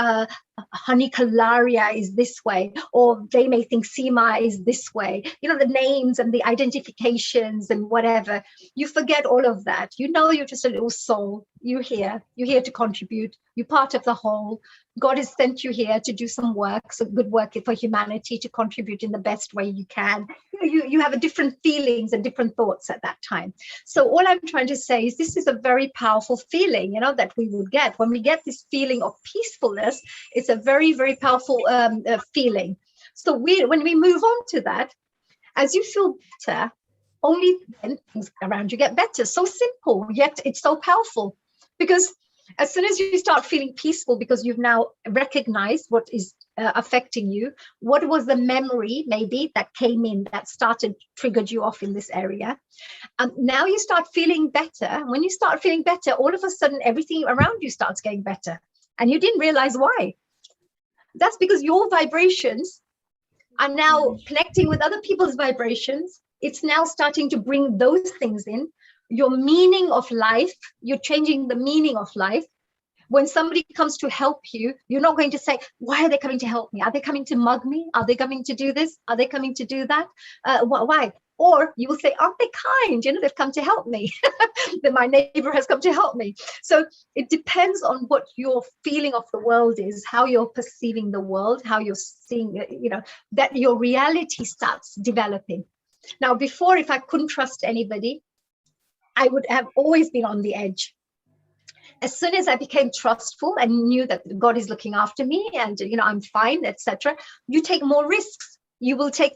honey calaria is this way, or they may think Seema is this way. You know, the names and the identifications and whatever. You forget all of that. You know, you're just a little soul. You're here to contribute. You're part of the whole. God has sent you here to do some work, some good work for humanity, to contribute in the best way you can. You have a different feelings and different thoughts at that time. So all I'm trying to say is this is a very powerful feeling, you know, that we will get. When we get this feeling of peacefulness, it's a very, very powerful feeling. So when we move on to that, as you feel better, only then things around you get better. So simple, yet it's so powerful. Because as soon as you start feeling peaceful, because you've now recognized what is affecting you, what was the memory maybe that came in that triggered you off in this area, now you start feeling better. When you start feeling better, all of a sudden everything around you starts getting better, and you didn't realize why. That's because your vibrations are now connecting with other people's vibrations. It's now starting to bring those things in. Your meaning of life, you're changing the meaning of life. When somebody comes to help you, you're not going to say, why are they coming to help me? Are they coming to mug me? Are they coming to do this? Are they coming to do that? Why? Or you will say, aren't they kind? You know, they've come to help me. That my neighbor has come to help me. So it depends on what your feeling of the world is, how you're perceiving the world, how you're seeing, you know, that your reality starts developing. Now, before, if I couldn't trust anybody, I would have always been on the edge. As soon as I became trustful and knew that God is looking after me and, you know, I'm fine, etc., you take more risks. You will take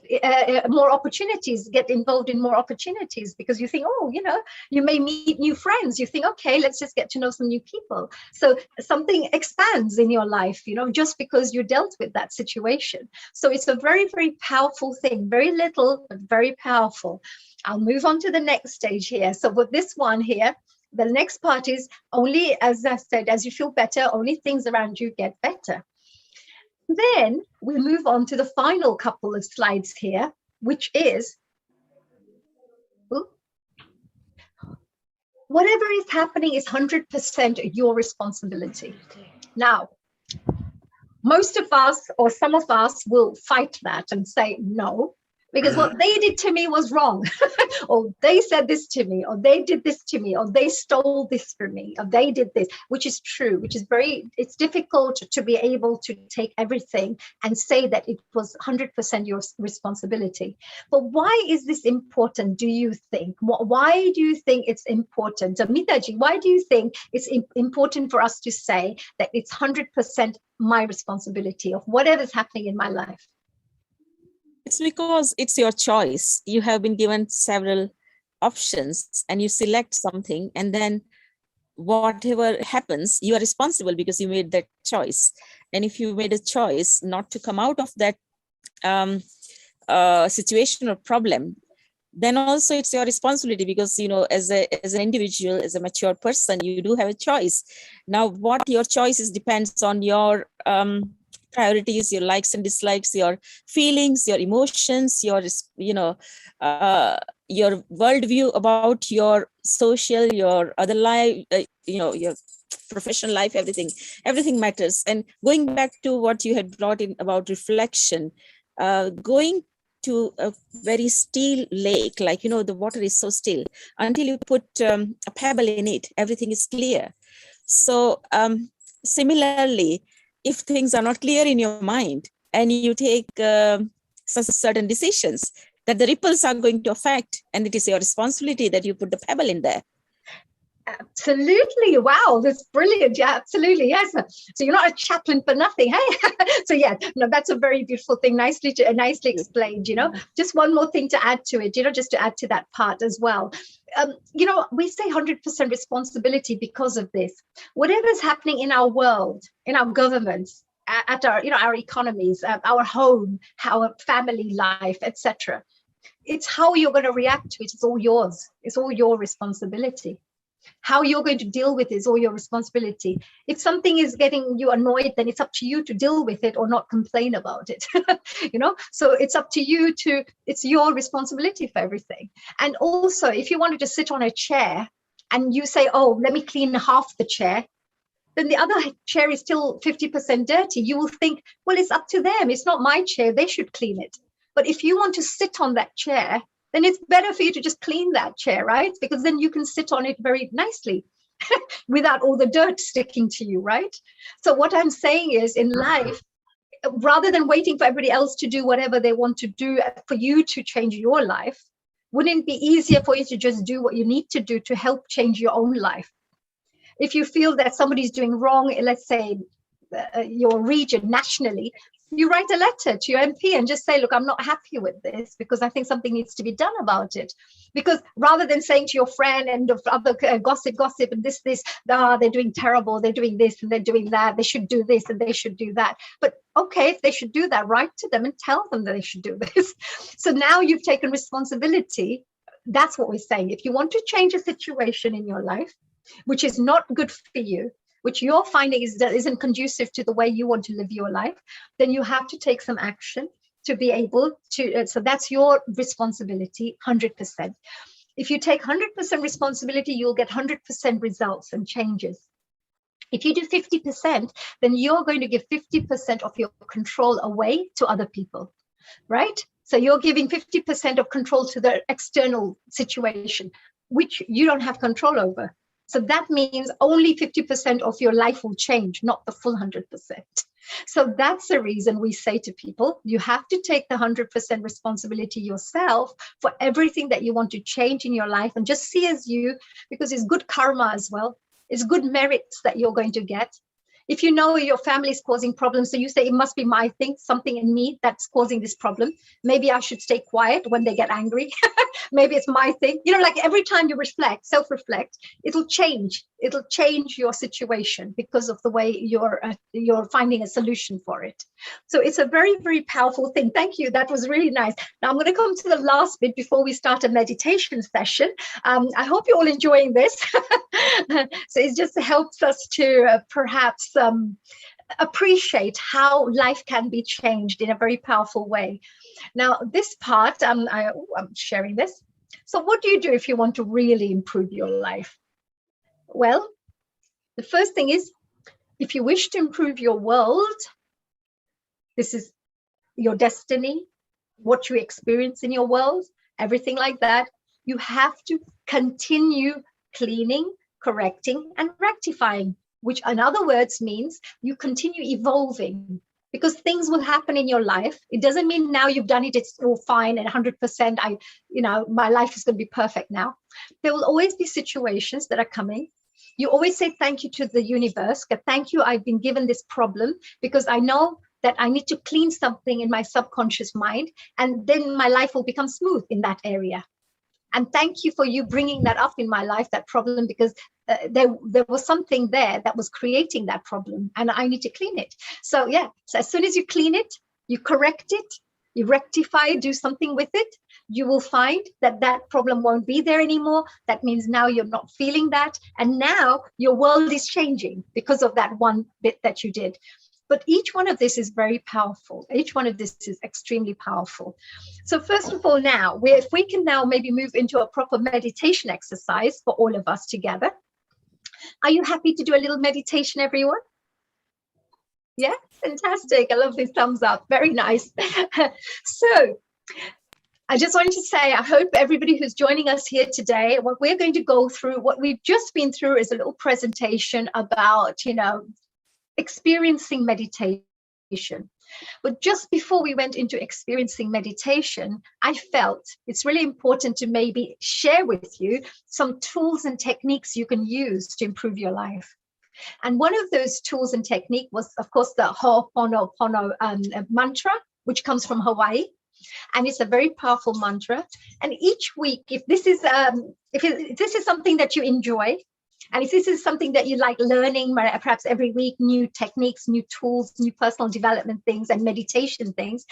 more opportunities, get involved in more opportunities, because you think, oh, you know, you may meet new friends. You think, okay, let's just get to know some new people. So something expands in your life, you know, just because you dealt with that situation. So it's a very, very powerful thing, very little, but very powerful. I'll move on to the next stage here. So with this one here, the next part is only, as I said, as you feel better, only things around you get better. Then we move on to the final couple of slides here, which is whatever is happening is 100% your responsibility. Now, most of us or some of us will fight that and say, no, because what they did to me was wrong. Or they said this to me, or they did this to me, or they stole this from me, or they did this, which is true, which is it's difficult to be able to take everything and say that it was 100% your responsibility. But why is this important, do you think? Why do you think it's important? Mitaji, why do you think it's important for us to say that it's 100% my responsibility of whatever's happening in my life? It's because it's your choice. You have been given several options and you select something, and then whatever happens, you are responsible because you made that choice. And if you made a choice not to come out of that situation or problem, then also it's your responsibility, because as an individual, as a mature person, you do have a choice. Now what your choices depends on your priorities, your likes and dislikes, your feelings, your emotions, your your worldview about your social, your other life, your professional life, everything matters. And going back to what you had brought in about reflection, going to a very still lake, like the water is so still, until you put a pebble in it, everything is clear. So similarly, if things are not clear in your mind and you take certain decisions that the ripples are going to affect, and it is your responsibility that you put the pebble in there. Absolutely. Wow, that's brilliant. Yeah, absolutely. Yes. So you're not a chaplain for nothing, hey? So yeah, no, that's a very beautiful thing. Nicely explained, Just one more thing to add to it, just to add to that part as well. We say 100% responsibility because of this. Whatever's happening in our world, in our governments, at our, our economies, our home, our family life, etc. It's how you're going to react to it. It's all yours. It's all your responsibility. How you're going to deal with it is all your responsibility. If something is getting you annoyed, then it's up to you to deal with it or not complain about it. So it's up to you it's your responsibility for everything. And also, if you wanted to sit on a chair and you say, oh, let me clean half the chair, then the other chair is still 50% dirty. You will think, well, it's up to them. It's not my chair. They should clean it. But if you want to sit on that chair, then it's better for you to just clean that chair, right? Because then you can sit on it very nicely without all the dirt sticking to you, right? So what I'm saying is, in life, rather than waiting for everybody else to do whatever they want to do for you to change your life, wouldn't it be easier for you to just do what you need to do to help change your own life? If you feel that somebody's doing wrong, let's say your region nationally, you write a letter to your MP and just say, look, I'm not happy with this because I think something needs to be done about it. Because rather than saying to your friend and other gossip and this, they're doing terrible, they're doing this and they're doing that, they should do this and they should do that. But okay, if they should do that, write to them and tell them that they should do this. So now you've taken responsibility. That's what we're saying. If you want to change a situation in your life, which is not good for you, which you're finding isn't conducive to the way you want to live your life, then you have to take some action to be able to, so that's your responsibility, 100%. If you take 100% responsibility, you'll get 100% results and changes. If you do 50%, then you're going to give 50% of your control away to other people, right? So you're giving 50% of control to the external situation, which you don't have control over. So that means only 50% of your life will change, not the full 100%. So that's the reason we say to people, you have to take the 100% responsibility yourself for everything that you want to change in your life, and just see as you, because it's good karma as well. It's good merits that you're going to get. If you know your family is causing problems, so you say, it must be my thing, something in me that's causing this problem. Maybe I should stay quiet when they get angry. Maybe it's my thing. Like every time you reflect, self-reflect, it'll change. It'll change your situation because of the way you're finding a solution for it. So it's a very, very powerful thing. Thank you. That was really nice. Now I'm going to come to the last bit before we start a meditation session. I hope you're all enjoying this. So it just helps us to perhaps appreciate how life can be changed in a very powerful way. Now, this part, I'm sharing this. So what do you do if you want to really improve your life? Well, the first thing is, if you wish to improve your world, this is your destiny, what you experience in your world, everything like that, you have to continue cleaning, correcting, and rectifying, which in other words means you continue evolving, because things will happen in your life. It doesn't mean now you've done it, it's all fine and 100%, my life is going to be perfect now. There will always be situations that are coming. You always say thank you to the universe. Thank you, I've been given this problem because I know that I need to clean something in my subconscious mind, and then my life will become smooth in that area. And thank you for you bringing that up in my life, that problem, because there was something there that was creating that problem and I need to clean it. So yeah, so as soon as you clean it, you correct it, you rectify, do something with it, you will find that that problem won't be there anymore. That means now you're not feeling that. And now your world is changing because of that one bit that you did. But each one of this is very powerful. Each one of this is extremely powerful. So first of all, now, if we can now maybe move into a proper meditation exercise for all of us together. Are you happy to do a little meditation, everyone? Yeah, fantastic. I love this thumbs up. Very nice. So I just wanted to say, I hope everybody who's joining us here today, what we're going to go through, what we've just been through is a little presentation about, you know, experiencing meditation. But just before we went into experiencing meditation, I felt it's really important to maybe share with you some tools and techniques you can use to improve your life. And one of those tools and technique was, of course, the Ho'oponopono mantra, which comes from Hawaii. And it's a very powerful mantra. And each week, if this is something that you enjoy, and if this is something that you like learning, perhaps every week, new techniques, new tools, new personal development things, and meditation things,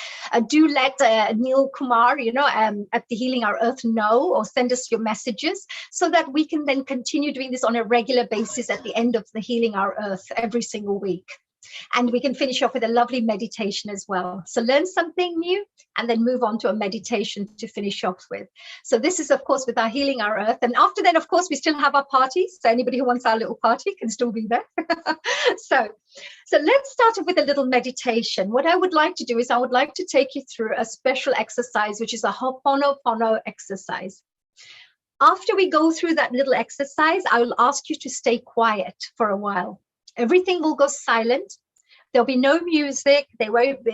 do let Neil Kumar, you know, at the Healing Our Earth know, or send us your messages so that we can then continue doing this on a regular basis at the end of the Healing Our Earth every single week. And we can finish off with a lovely meditation as well. So learn something new and then move on to a meditation to finish off with. So this is, of course, with our Healing Our Earth. And after that, of course, we still have our parties. So anybody who wants our little party can still be there. So let's start off with a little meditation. What I would like to do is I would like to take you through a special exercise, which is a Ho'oponopono exercise. After we go through that little exercise, I will ask you to stay quiet for a while. Everything will go silent. There'll be no music. It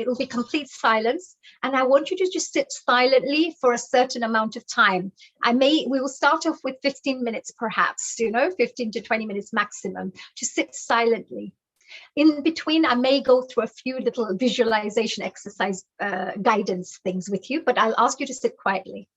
will be complete silence. And I want you to just sit silently for a certain amount of time. We will start off with 15 minutes, perhaps, 15 to 20 minutes maximum, to sit silently. In between, I may go through a few little visualization exercise guidance things with you, but I'll ask you to sit quietly.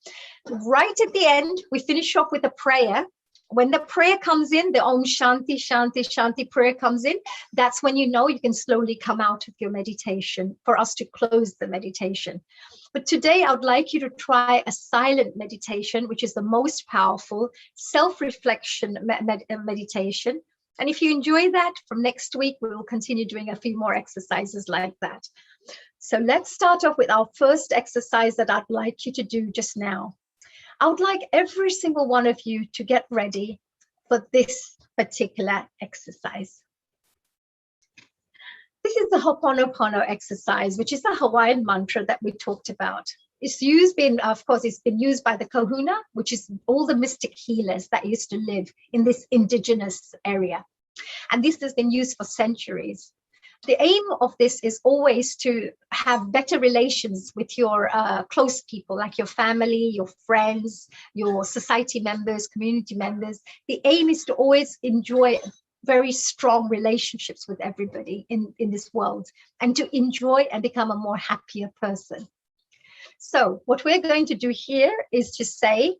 Right at the end, we finish off with a prayer. When the prayer comes in, the Om Shanti, Shanti, Shanti prayer comes in, that's when you know you can slowly come out of your meditation for us to close the meditation. But today I would like you to try a silent meditation, which is the most powerful self-reflection meditation. And if you enjoy that, from next week, we will continue doing a few more exercises like that. So let's start off with our first exercise that I'd like you to do just now. I would like every single one of you to get ready for this particular exercise. This is the Ho'oponopono exercise, which is the Hawaiian mantra that we talked about. It's been used by the kahuna, which is all the mystic healers that used to live in this indigenous area. And this has been used for centuries. The aim of this is always to have better relations with your close people, like your family, your friends, your society members, community members. The aim is to always enjoy very strong relationships with everybody in this world, and to enjoy and become a more happier person. So what we're going to do here is to say,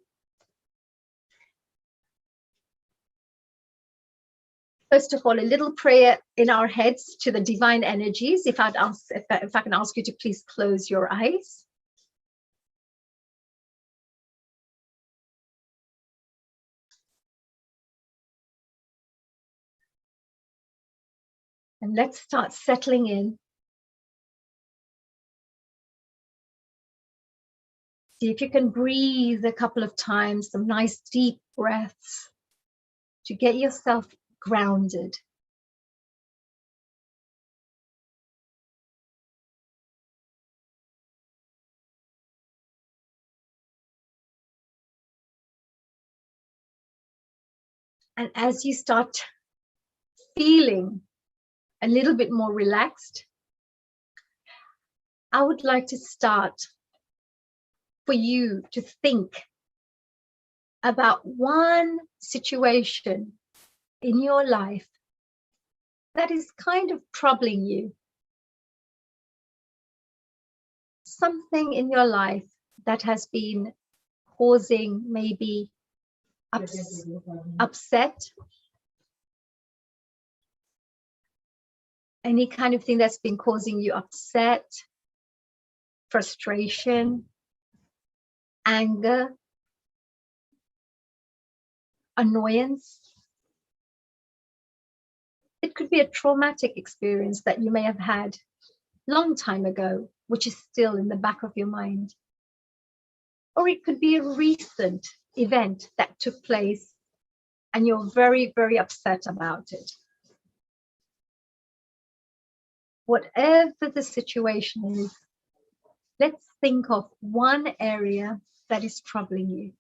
first of all, a little prayer in our heads to the divine energies. If I can ask you to please close your eyes. And let's start settling in. See if you can breathe a couple of times, some nice deep breaths to get yourself grounded. And as you start feeling a little bit more relaxed, I would like to start for you to think about one situation in your life that is kind of troubling you. Something in your life that has been causing maybe upset, any kind of thing that's been causing you upset, frustration, anger, annoyance. It could be a traumatic experience that you may have had long time ago, which is still in the back of your mind. Or it could be a recent event that took place and you're very, very upset about it. Whatever the situation is, let's think of one area that is troubling you.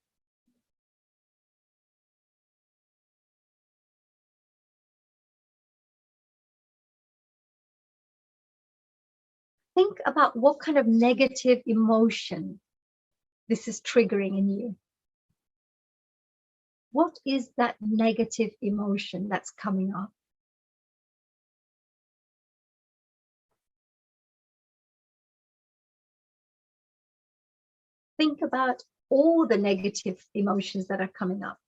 Think about what kind of negative emotion this is triggering in you. What is that negative emotion that's coming up? Think about all the negative emotions that are coming up.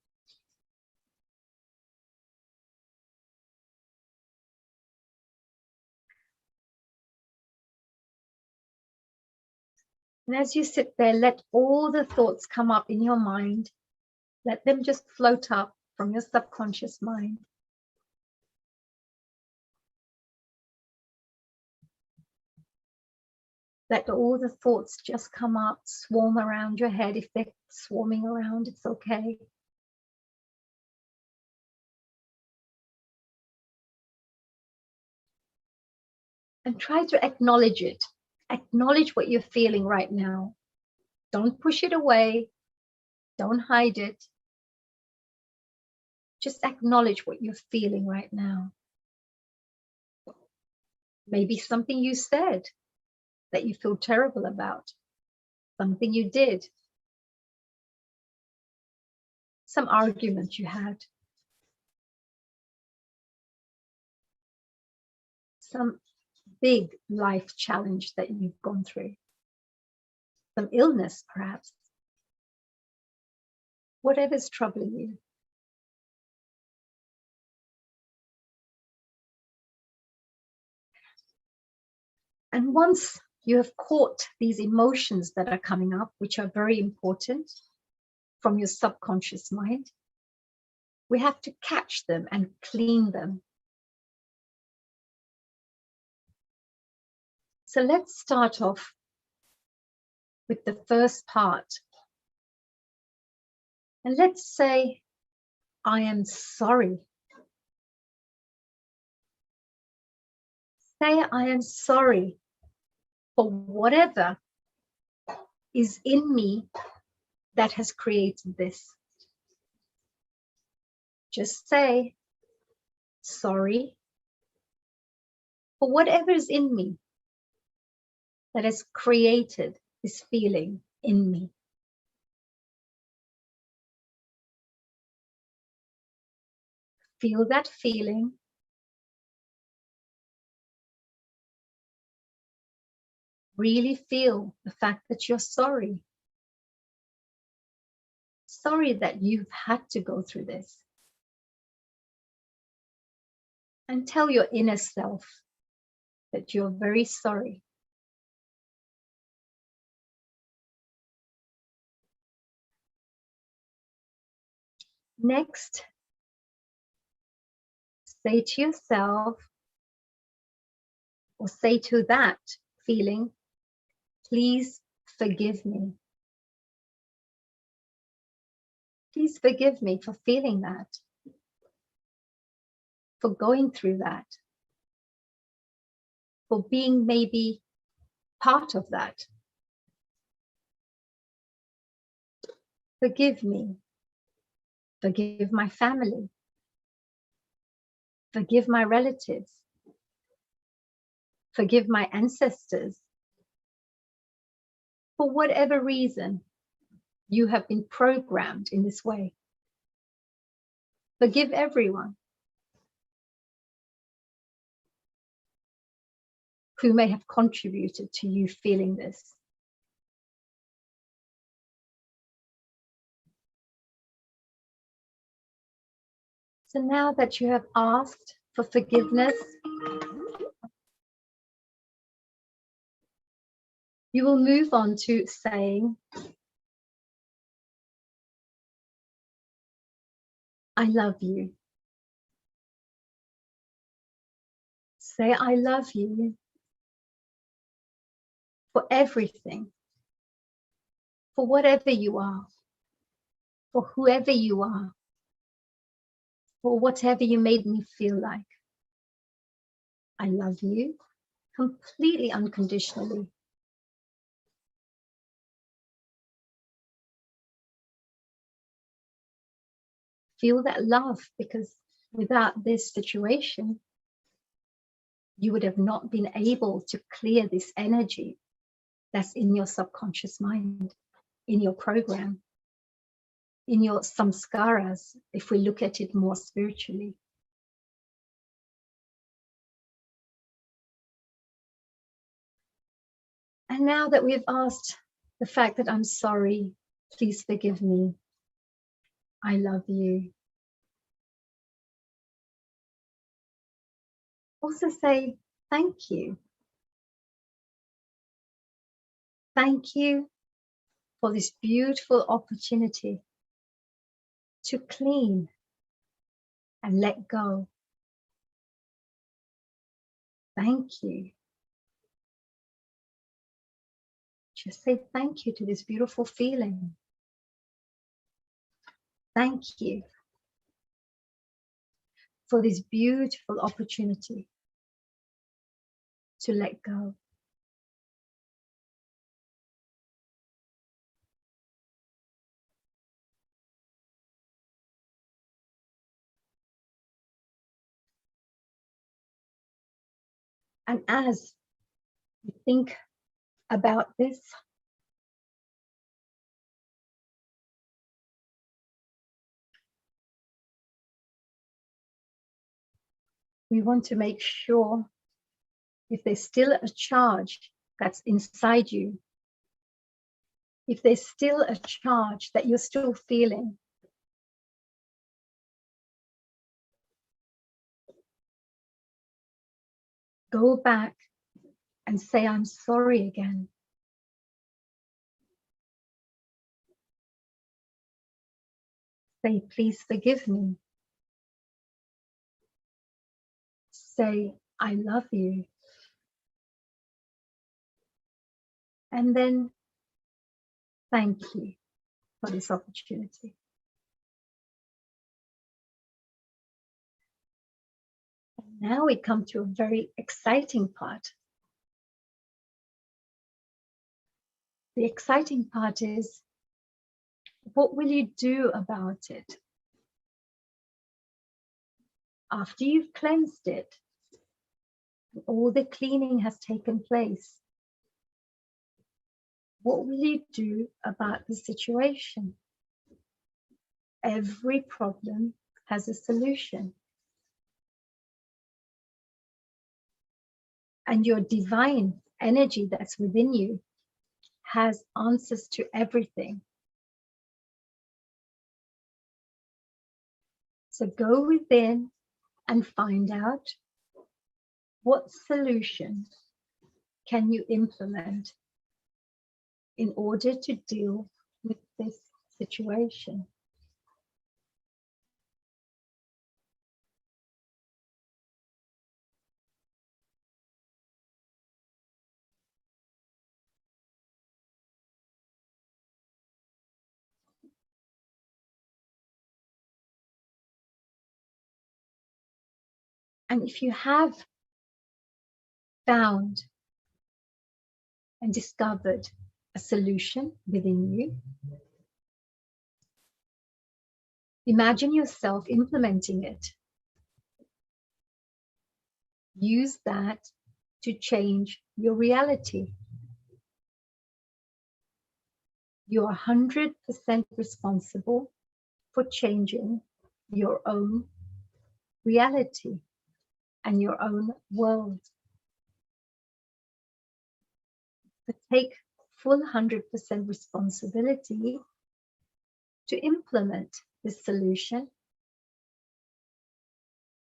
And as you sit there, let all the thoughts come up in your mind. Let them just float up from your subconscious mind. Let all the thoughts just come up, swarm around your head. If they're swarming around, it's okay. And try to acknowledge it. Acknowledge what you're feeling right now. Don't push it away. Don't hide it. Just acknowledge what you're feeling right now. Maybe something you said that you feel terrible about. Something you did. Some argument you had. Some big life challenge that you've gone through. Some illness, perhaps. Whatever's troubling you. And once you have caught these emotions that are coming up, which are very important from your subconscious mind, we have to catch them and clean them. So let's start off with the first part. And let's say, I am sorry. Say, I am sorry for whatever is in me that has created this. Just say, sorry for whatever is in me that has created this feeling in me. Feel that feeling. Really feel the fact that you're sorry. Sorry that you've had to go through this. And tell your inner self that you're very sorry. Next, say to yourself, or say to that feeling, please forgive me. Please forgive me for feeling that, for going through that, for being maybe part of that. Forgive me. Forgive my family. Forgive my relatives. Forgive my ancestors. For whatever reason, you have been programmed in this way. Forgive everyone who may have contributed to you feeling this. So now that you have asked for forgiveness, you will move on to saying, I love you. Say, I love you for everything, for whatever you are, for whoever you are, for whatever you made me feel like. I love you completely unconditionally. Feel that love, because without this situation, you would have not been able to clear this energy that's in your subconscious mind, in your program, in your samskaras, if we look at it more spiritually. And now that we've asked the fact that I'm sorry, please forgive me, I love you. Also say thank you. Thank you for this beautiful opportunity to clean and let go. Thank you. Just say thank you to this beautiful feeling. Thank you for this beautiful opportunity to let go. And as you think about this, we want to make sure if there's still a charge that's inside you, if there's still a charge that you're still feeling, go back and say, I'm sorry again. Say, please forgive me. Say, I love you. And then thank you for this opportunity. And now we come to a very exciting part. The exciting part is, what will you do about it? After you've cleansed it, all the cleaning has taken place, what will you do about the situation? Every problem has a solution. And your divine energy that's within you has answers to everything. So go within and find out, what solution can you implement in order to deal with this situation? And if you have found and discovered a solution within you, imagine yourself implementing it. Use that to change your reality. You're 100% responsible for changing your own reality and your own world. But take full 100% responsibility to implement this solution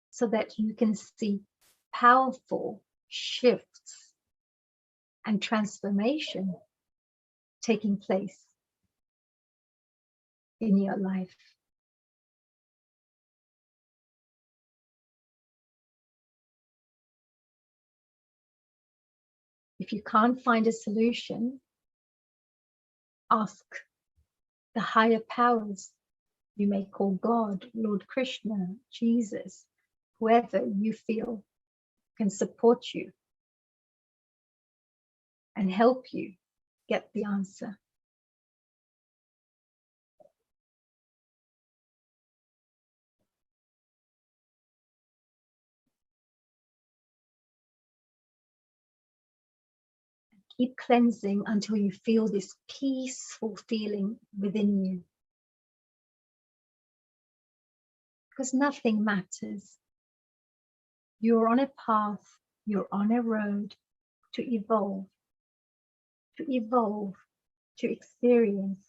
so that you can see powerful shifts and transformation taking place in your life. If you can't find a solution, ask the higher powers. You may call God, Lord Krishna, Jesus, whoever you feel can support you and help you get the answer. Keep cleansing until you feel this peaceful feeling within you. Because nothing matters. You're on a path, you're on a road to evolve, to experience,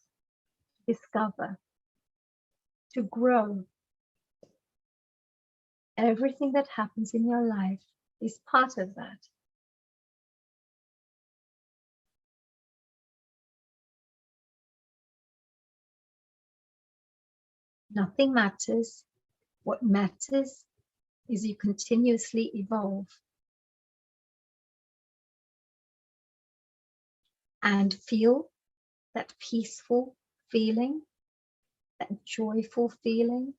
discover, to grow. Everything that happens in your life is part of that. Nothing matters. What matters is you continuously evolve and feel that peaceful feeling, that joyful feeling,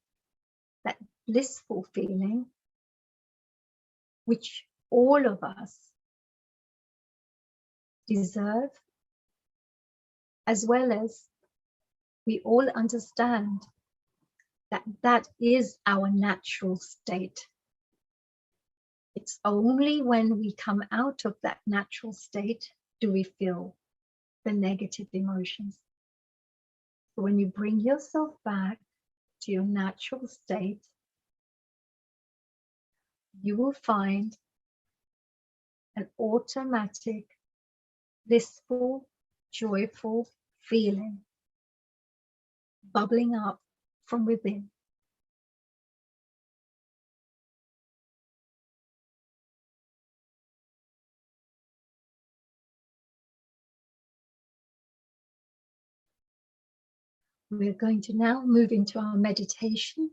that blissful feeling, which all of us deserve, as well as we all understand that that is our natural state. It's only when we come out of that natural state do we feel the negative emotions. So when you bring yourself back to your natural state, you will find an automatic, blissful, joyful feeling bubbling up from within. We're going to now move into our meditation.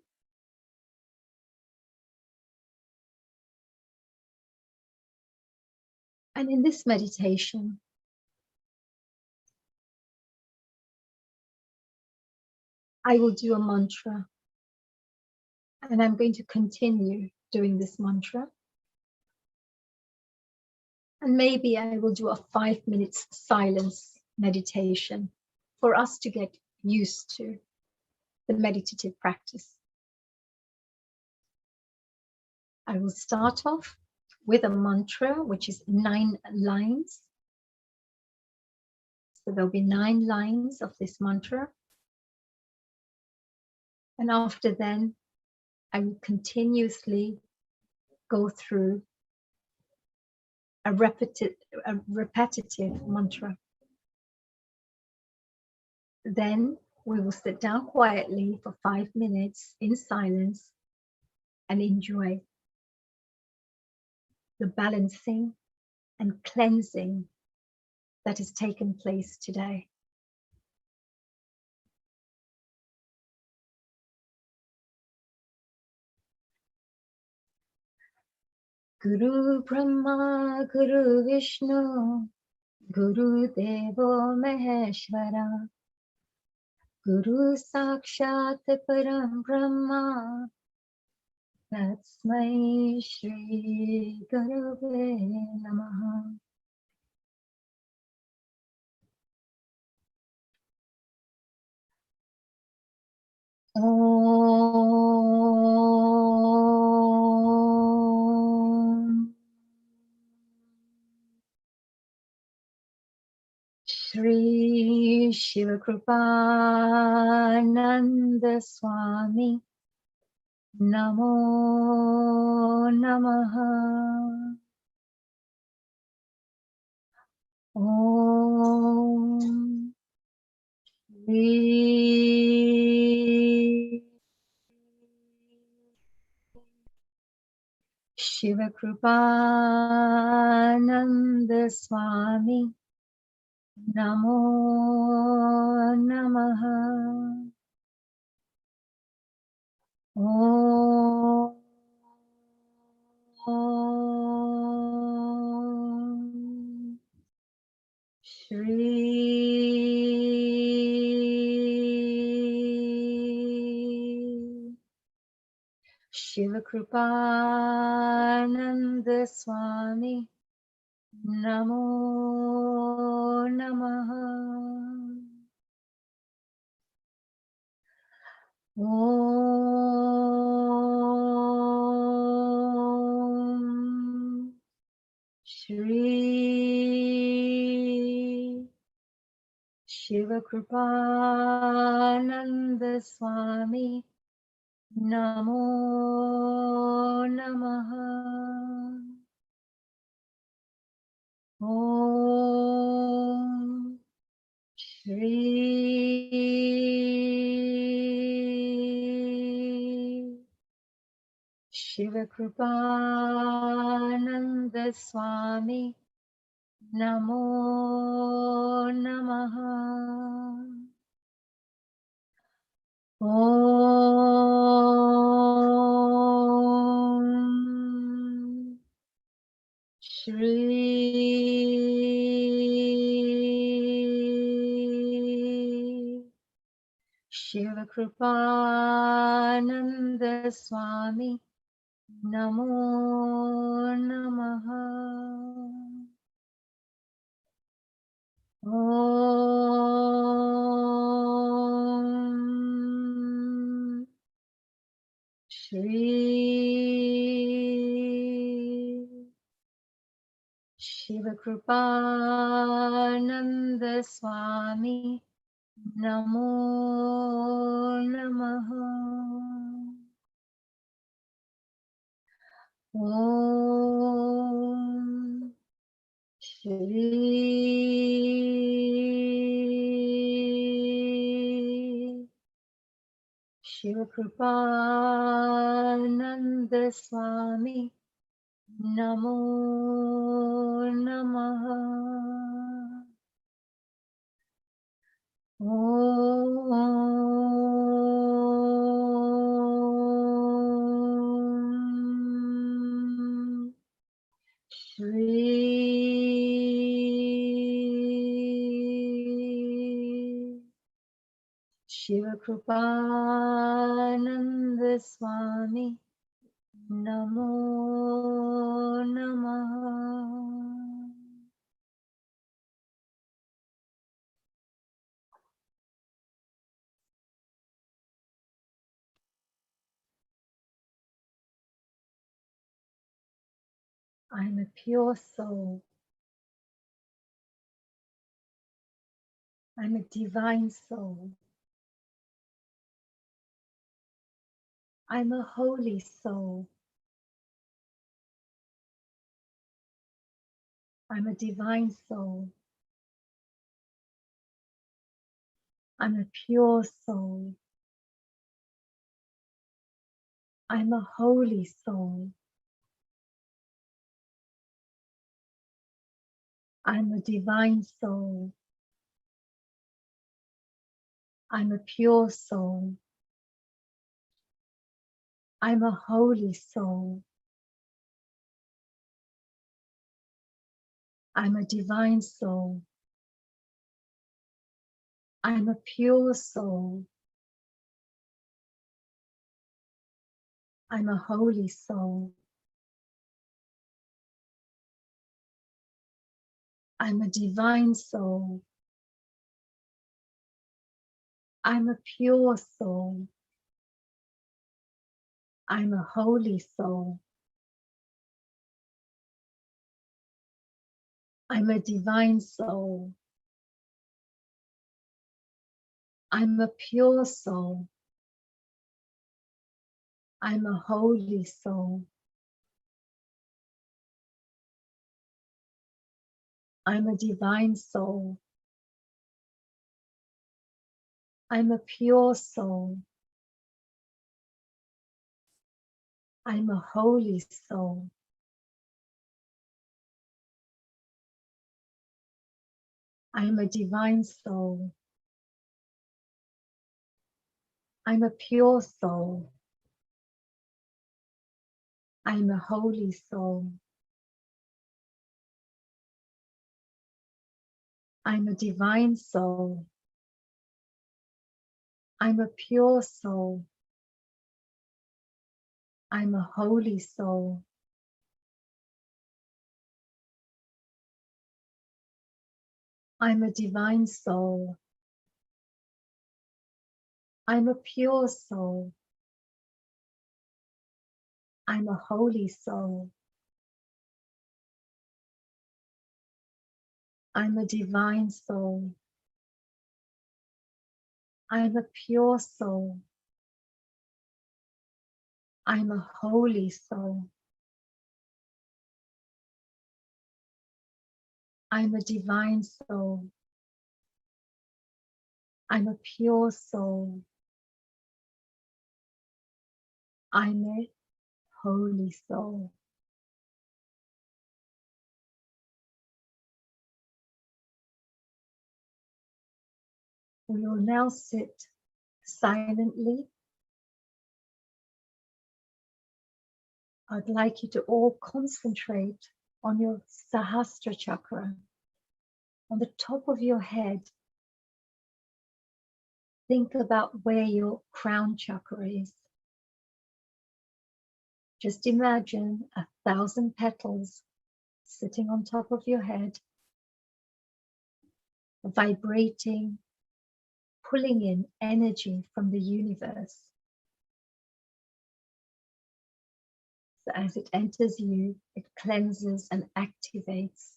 And in this meditation, I will do a mantra. And I'm going to continue doing this mantra. And maybe I will do a 5 minutes silence meditation for us to get used to the meditative practice. I will start off with a mantra, which is 9 lines. So there'll be 9 lines of this mantra. And after then, I will continuously go through a repetitive mantra. Then we will sit down quietly for 5 minutes in silence and enjoy the balancing and cleansing that has taken place today. Guru Brahma, Guru Vishnu, Guru Devo Maheshwara, Guru Sakshat Param Brahma, Tatsmai Shri Gurave Namaha. Om Shri Shiva Kripananda Swami Namo Namaha. Om Shri Shiva Kripananda Swami Namo Namaha. Om Shri Shiva Kripananda Swami Namo Namaha. Om Shri Shiva Kripananda Swami Namo Namaha. Om Shri Shiva Kripananda Swami Namo Namaha. Om Shri Shiva Kripananda Swami Namo Namaha. Om Shri Shiva Kripananda Swami Namo Namaha. Om Shri Shiva Kripananda Swami Namo Namaha. Om Shri Shiva Kripananda Swami Namo Namaha. I'm a pure soul. I'm a divine soul. I'm a holy soul. I'm a divine soul. I'm a pure soul. I'm a holy soul. I'm a divine soul. I'm a pure soul. I'm a holy soul. I'm a divine soul. I'm a pure soul. I'm a holy soul. I'm a divine soul. I'm a pure soul. I'm a holy soul. I'm a divine soul. I'm a pure soul. I'm a holy soul. I'm a divine soul. I'm a pure soul. I'm a holy soul. I am a divine soul. I'm a pure soul. I'm a holy soul. I'm a divine soul. I'm a pure soul. I'm a holy soul. I'm a divine soul. I'm a pure soul. I'm a holy soul. I'm a divine soul. I'm a pure soul. I'm a holy soul. I'm a divine soul. I'm a pure soul. I'm a holy soul. We will now sit silently. I'd like you to all concentrate on your Sahasrara chakra, on the top of your head. Think about where your crown chakra is. Just imagine 1,000 petals sitting on top of your head, vibrating, pulling in energy from the universe. So as it enters you, it cleanses and activates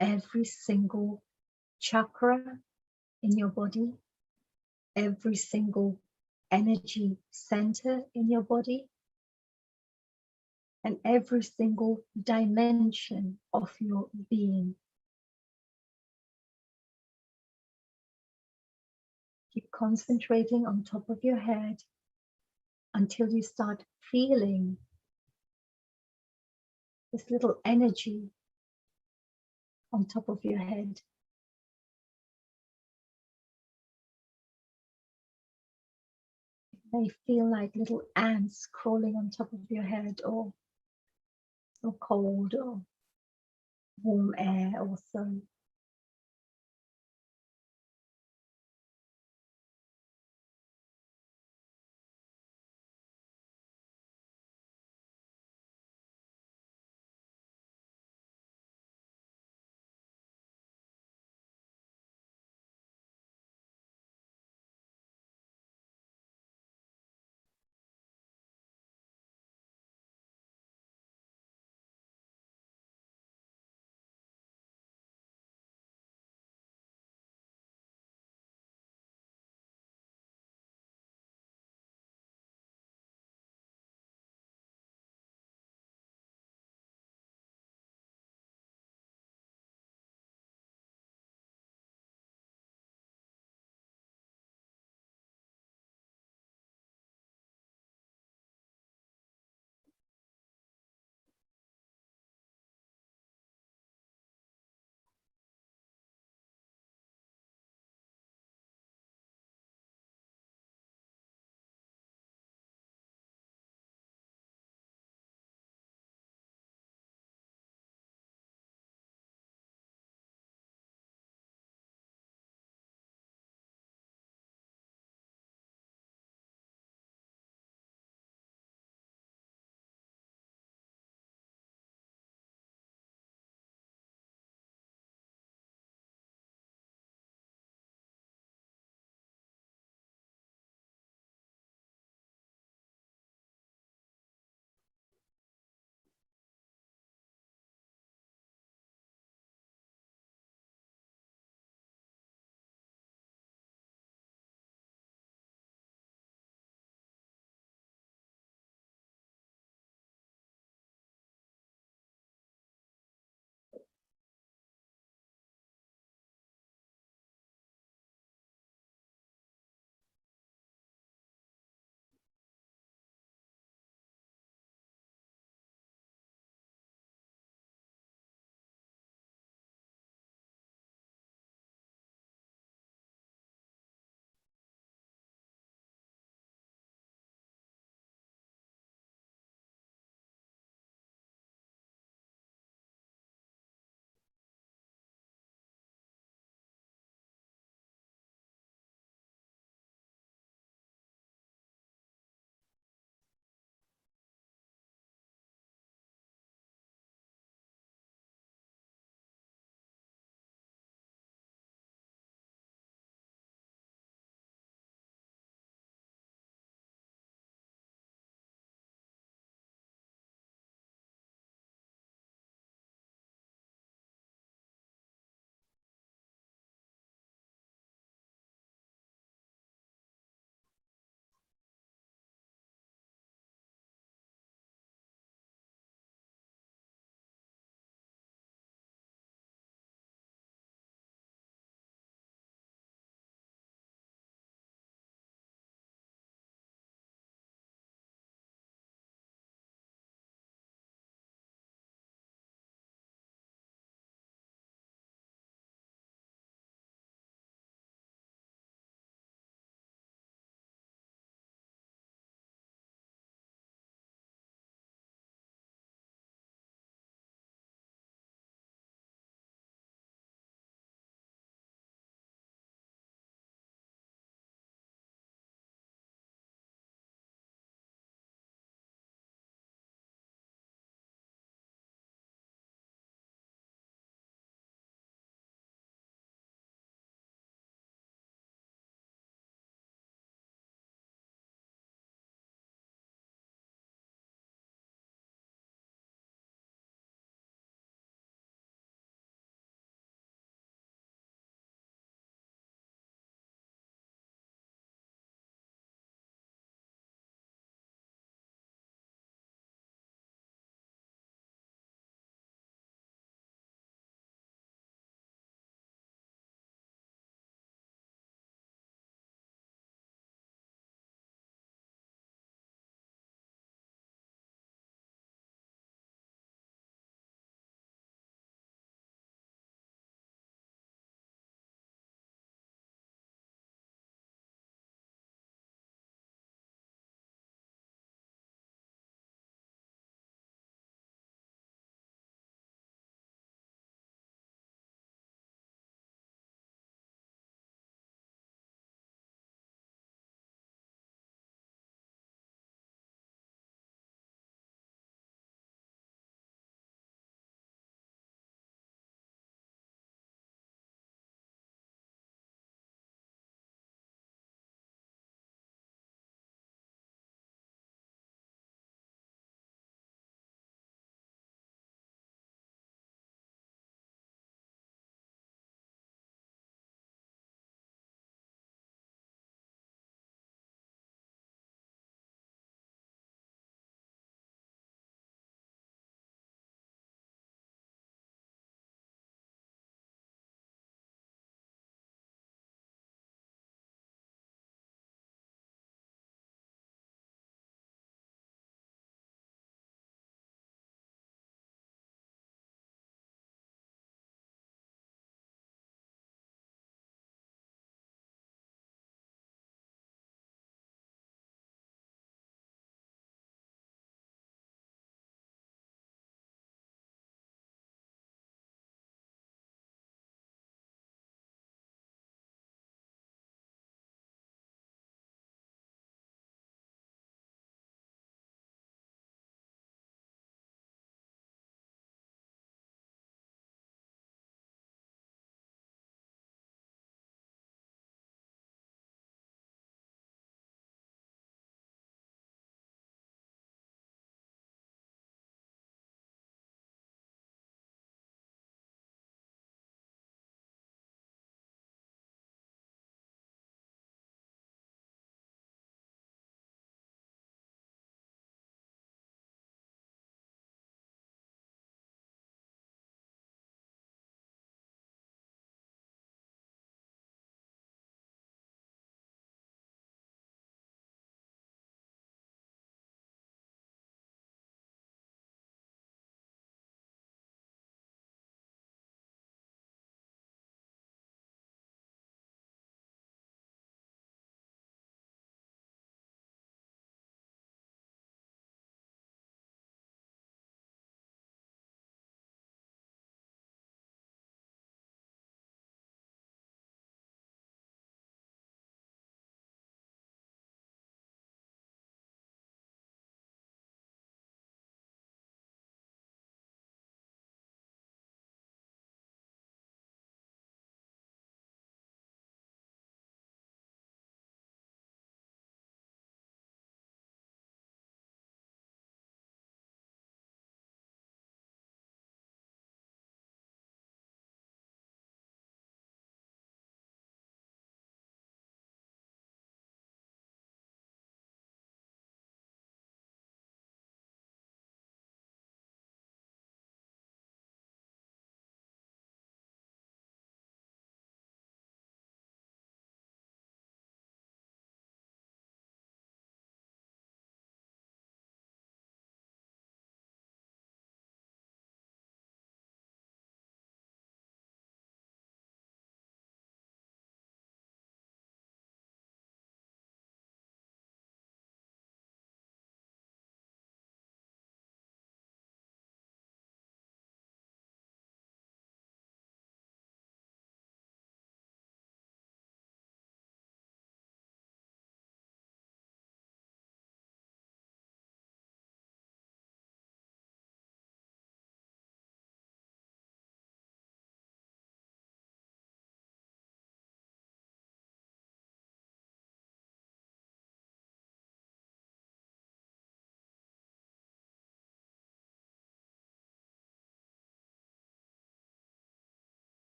every single chakra in your body, every single energy center in your body, and every single dimension of your being. Keep concentrating on top of your head until you start feeling this little energy on top of your head. It may feel like little ants crawling on top of your head, or cold or warm air or so.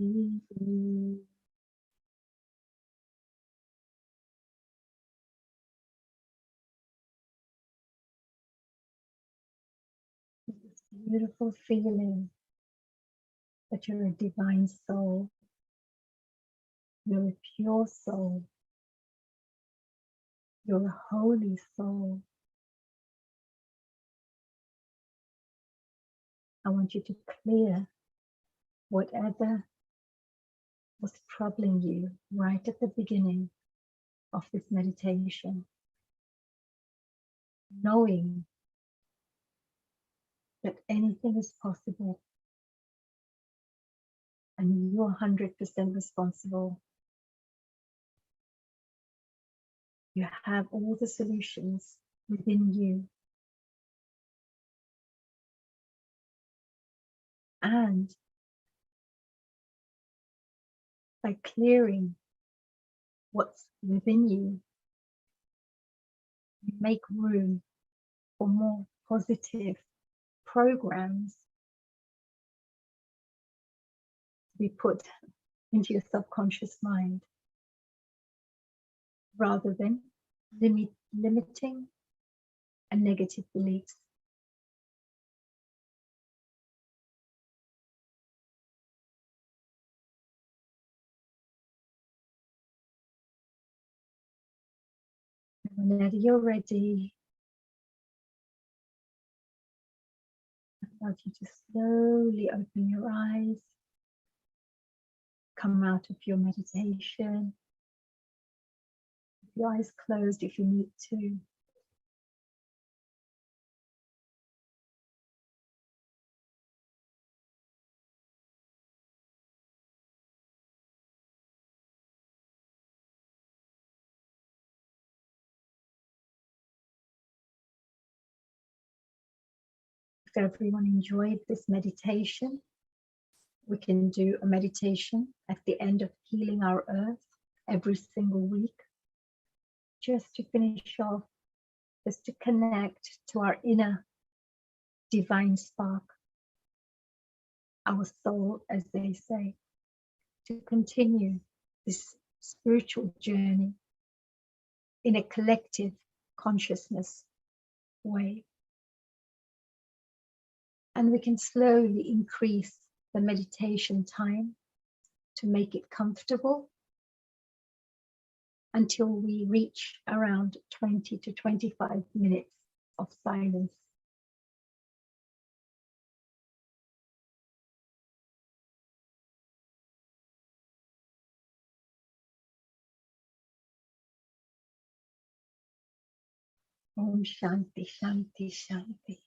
This beautiful feeling that you're a divine soul, you're a pure soul, you're a holy soul. I want you to clear whatever was troubling you right at the beginning of this meditation, knowing that anything is possible and you're 100% responsible. You have all the solutions within you. And by clearing what's within you, you make room for more positive programs to be put into your subconscious mind, rather than limiting and negative beliefs. And whenever you're ready, I'd like you to slowly open your eyes, come out of your meditation. Keep your eyes closed if you need to. If everyone enjoyed this meditation, we can do a meditation at the end of healing our earth every single week, just to finish off, just to connect to our inner divine spark, our soul, as they say, to continue this spiritual journey in a collective consciousness way. And we can slowly increase the meditation time to make it comfortable until we reach around 20 to 25 minutes of silence. Om Shanti, Shanti, Shanti.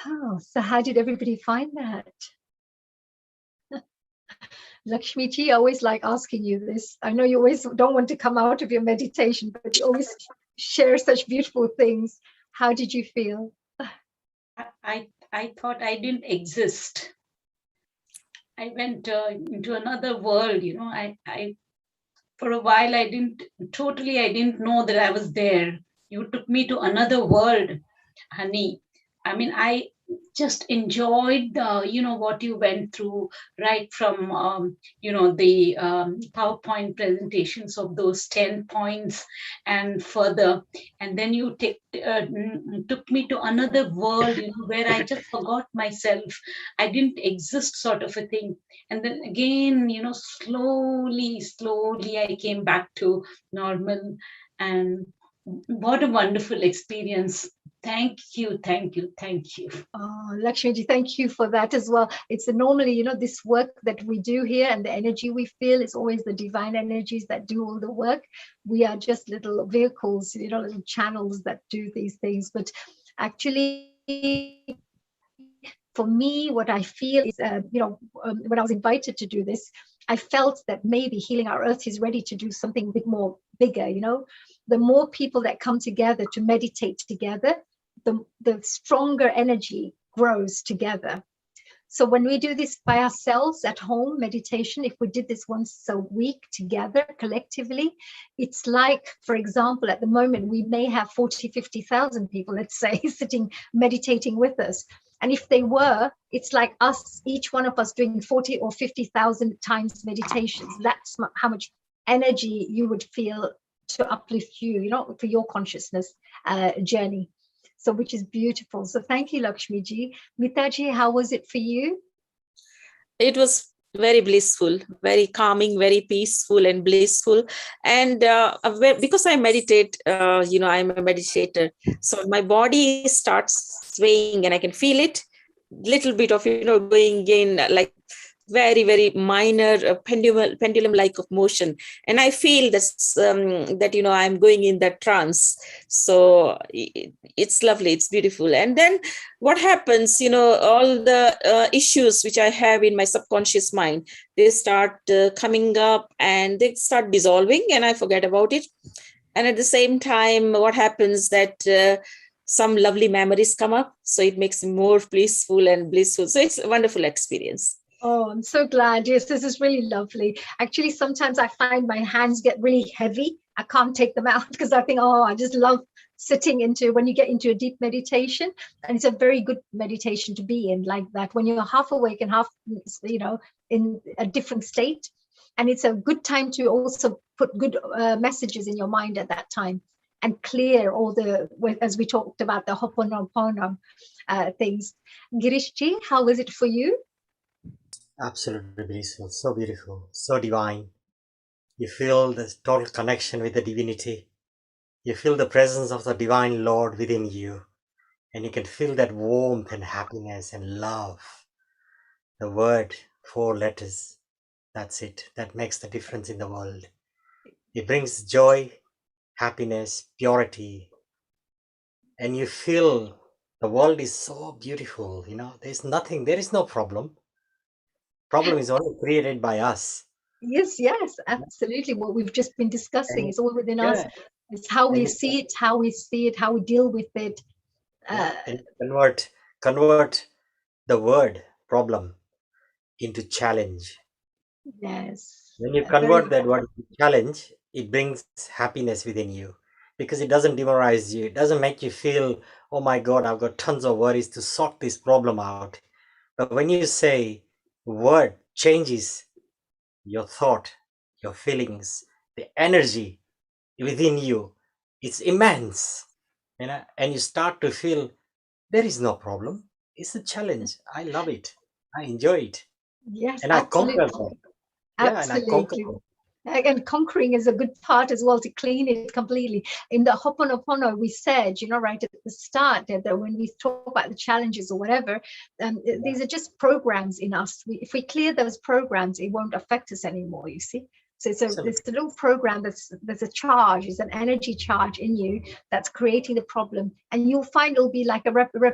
Oh, so how did everybody find that? Lakshmi ji, I always like asking you this. I know you always don't want to come out of your meditation, but you always share such beautiful things. How did you feel? I thought I didn't exist. I went into another world, you know. I for a while I didn't know that I was there. You took me to another world, honey. I mean, I just enjoyed what you went through, right from the PowerPoint presentations of those 10 points and further, and then you took me to another world, where I just forgot myself. I didn't exist, sort of a thing. And then again, slowly I came back to normal. And what a wonderful experience. Thank you. Oh, Lakshmi ji, thank you for that as well. It's normally, this work that we do here and the energy we feel is always the divine energies that do all the work. We are just little vehicles, little channels that do these things. But actually, for me, what I feel is, when I was invited to do this, I felt that maybe Healing Our Earth is ready to do something a bit more bigger. The more people that come together to meditate together, the stronger energy grows together. So when we do this by ourselves at home, meditation, if we did this once a week together collectively, it's like, for example, at the moment, we may have 40, 50,000 people, let's say, sitting, meditating with us. And if they were, it's like us, each one of us doing 40 or 50,000 times meditations. That's how much energy you would feel to uplift you, you know, for your consciousness journey. So, which is beautiful. So thank you, Lakshmi ji. Mitaji, how was it for you? It was very blissful, very calming, very peaceful and blissful. And because I meditate, you know, I'm a meditator. So my body starts swaying and I can feel it, little bit of, you know, going in like very, very minor pendulum like of motion. And I feel this, that, you know, I'm going in that trance. So it's lovely, it's beautiful. And then what happens, you know, all the issues which I have in my subconscious mind, they start coming up and they start dissolving and I forget about it. And at the same time, what happens that some lovely memories come up. So it makes me more peaceful and blissful. So it's a wonderful experience. Oh, I'm so glad. Yes, this is really lovely. Actually, sometimes I find my hands get really heavy. I can't take them out because I think, oh, I just love sitting into, when you get into a deep meditation, and it's a very good meditation to be in like that, when you're half awake and half, you know, in a different state. And it's a good time to also put good messages in your mind at that time and clear all the, as we talked about, the Ho'oponopono things. Girishji, how was it for you? Absolutely blissful, so beautiful, so divine. You feel the total connection with the divinity. You feel the presence of the divine Lord within you. And you can feel that warmth and happiness and love. The word, 4 letters, that's it. That makes the difference in the world. It brings joy, happiness, purity. And you feel the world is so beautiful, you know, there is no problem. Problem is only created by us. Yes, absolutely. What we've just been discussing is all within us. It's how we see it, how we deal with it. And convert the word problem into challenge. Yes. When you convert that word into challenge, it brings happiness within you because it doesn't demoralize you. It doesn't make you feel, oh my God, I've got tons of worries to sort this problem out. But when you say word changes your thought, your feelings, the energy within you, it's immense, you know, and you start to feel there is no problem. It's a challenge. I love it. I enjoy it. Yes, And I conquer absolutely. that. Yeah, and I conquer Absolutely. that. And conquering is a good part as well, to clean it completely. In the Ho'oponopono, we said, you know, right at the start, that when we talk about the challenges or whatever, these are just programs in us. If we clear those programs, it won't affect us anymore, you see. So it's a little program there's a charge, it's an energy charge in you that's creating the problem. And you'll find it'll be like a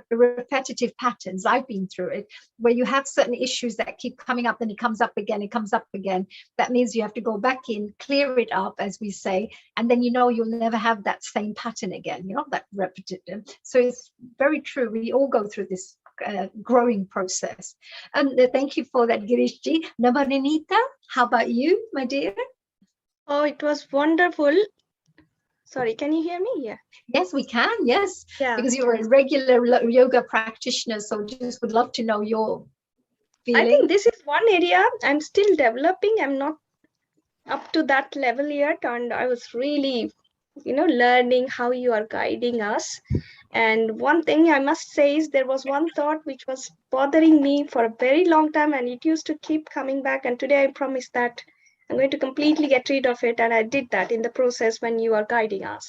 repetitive patterns. I've been through it, where you have certain issues that keep coming up, then it comes up again, it comes up again. That means you have to go back in, clear it up, as we say, and then you know you'll never have that same pattern again, you know, that repetitive. So it's very true. We all go through this growing process. And thank you for that, Girishji. Navarinita, how about you, my dear? Oh, it was wonderful. Sorry, can you hear me? Yeah. Yes, we can. Yes. Yeah. Because you're a regular yoga practitioner, so just would love to know your feeling. I think this is one area I'm still developing. I'm not up to that level yet, and I was really, you know, learning how you are guiding us. And one thing I must say is there was one thought which was bothering me for a very long time, and it used to keep coming back. And today I promised that I'm going to completely get rid of it. And I did that in the process when you are guiding us.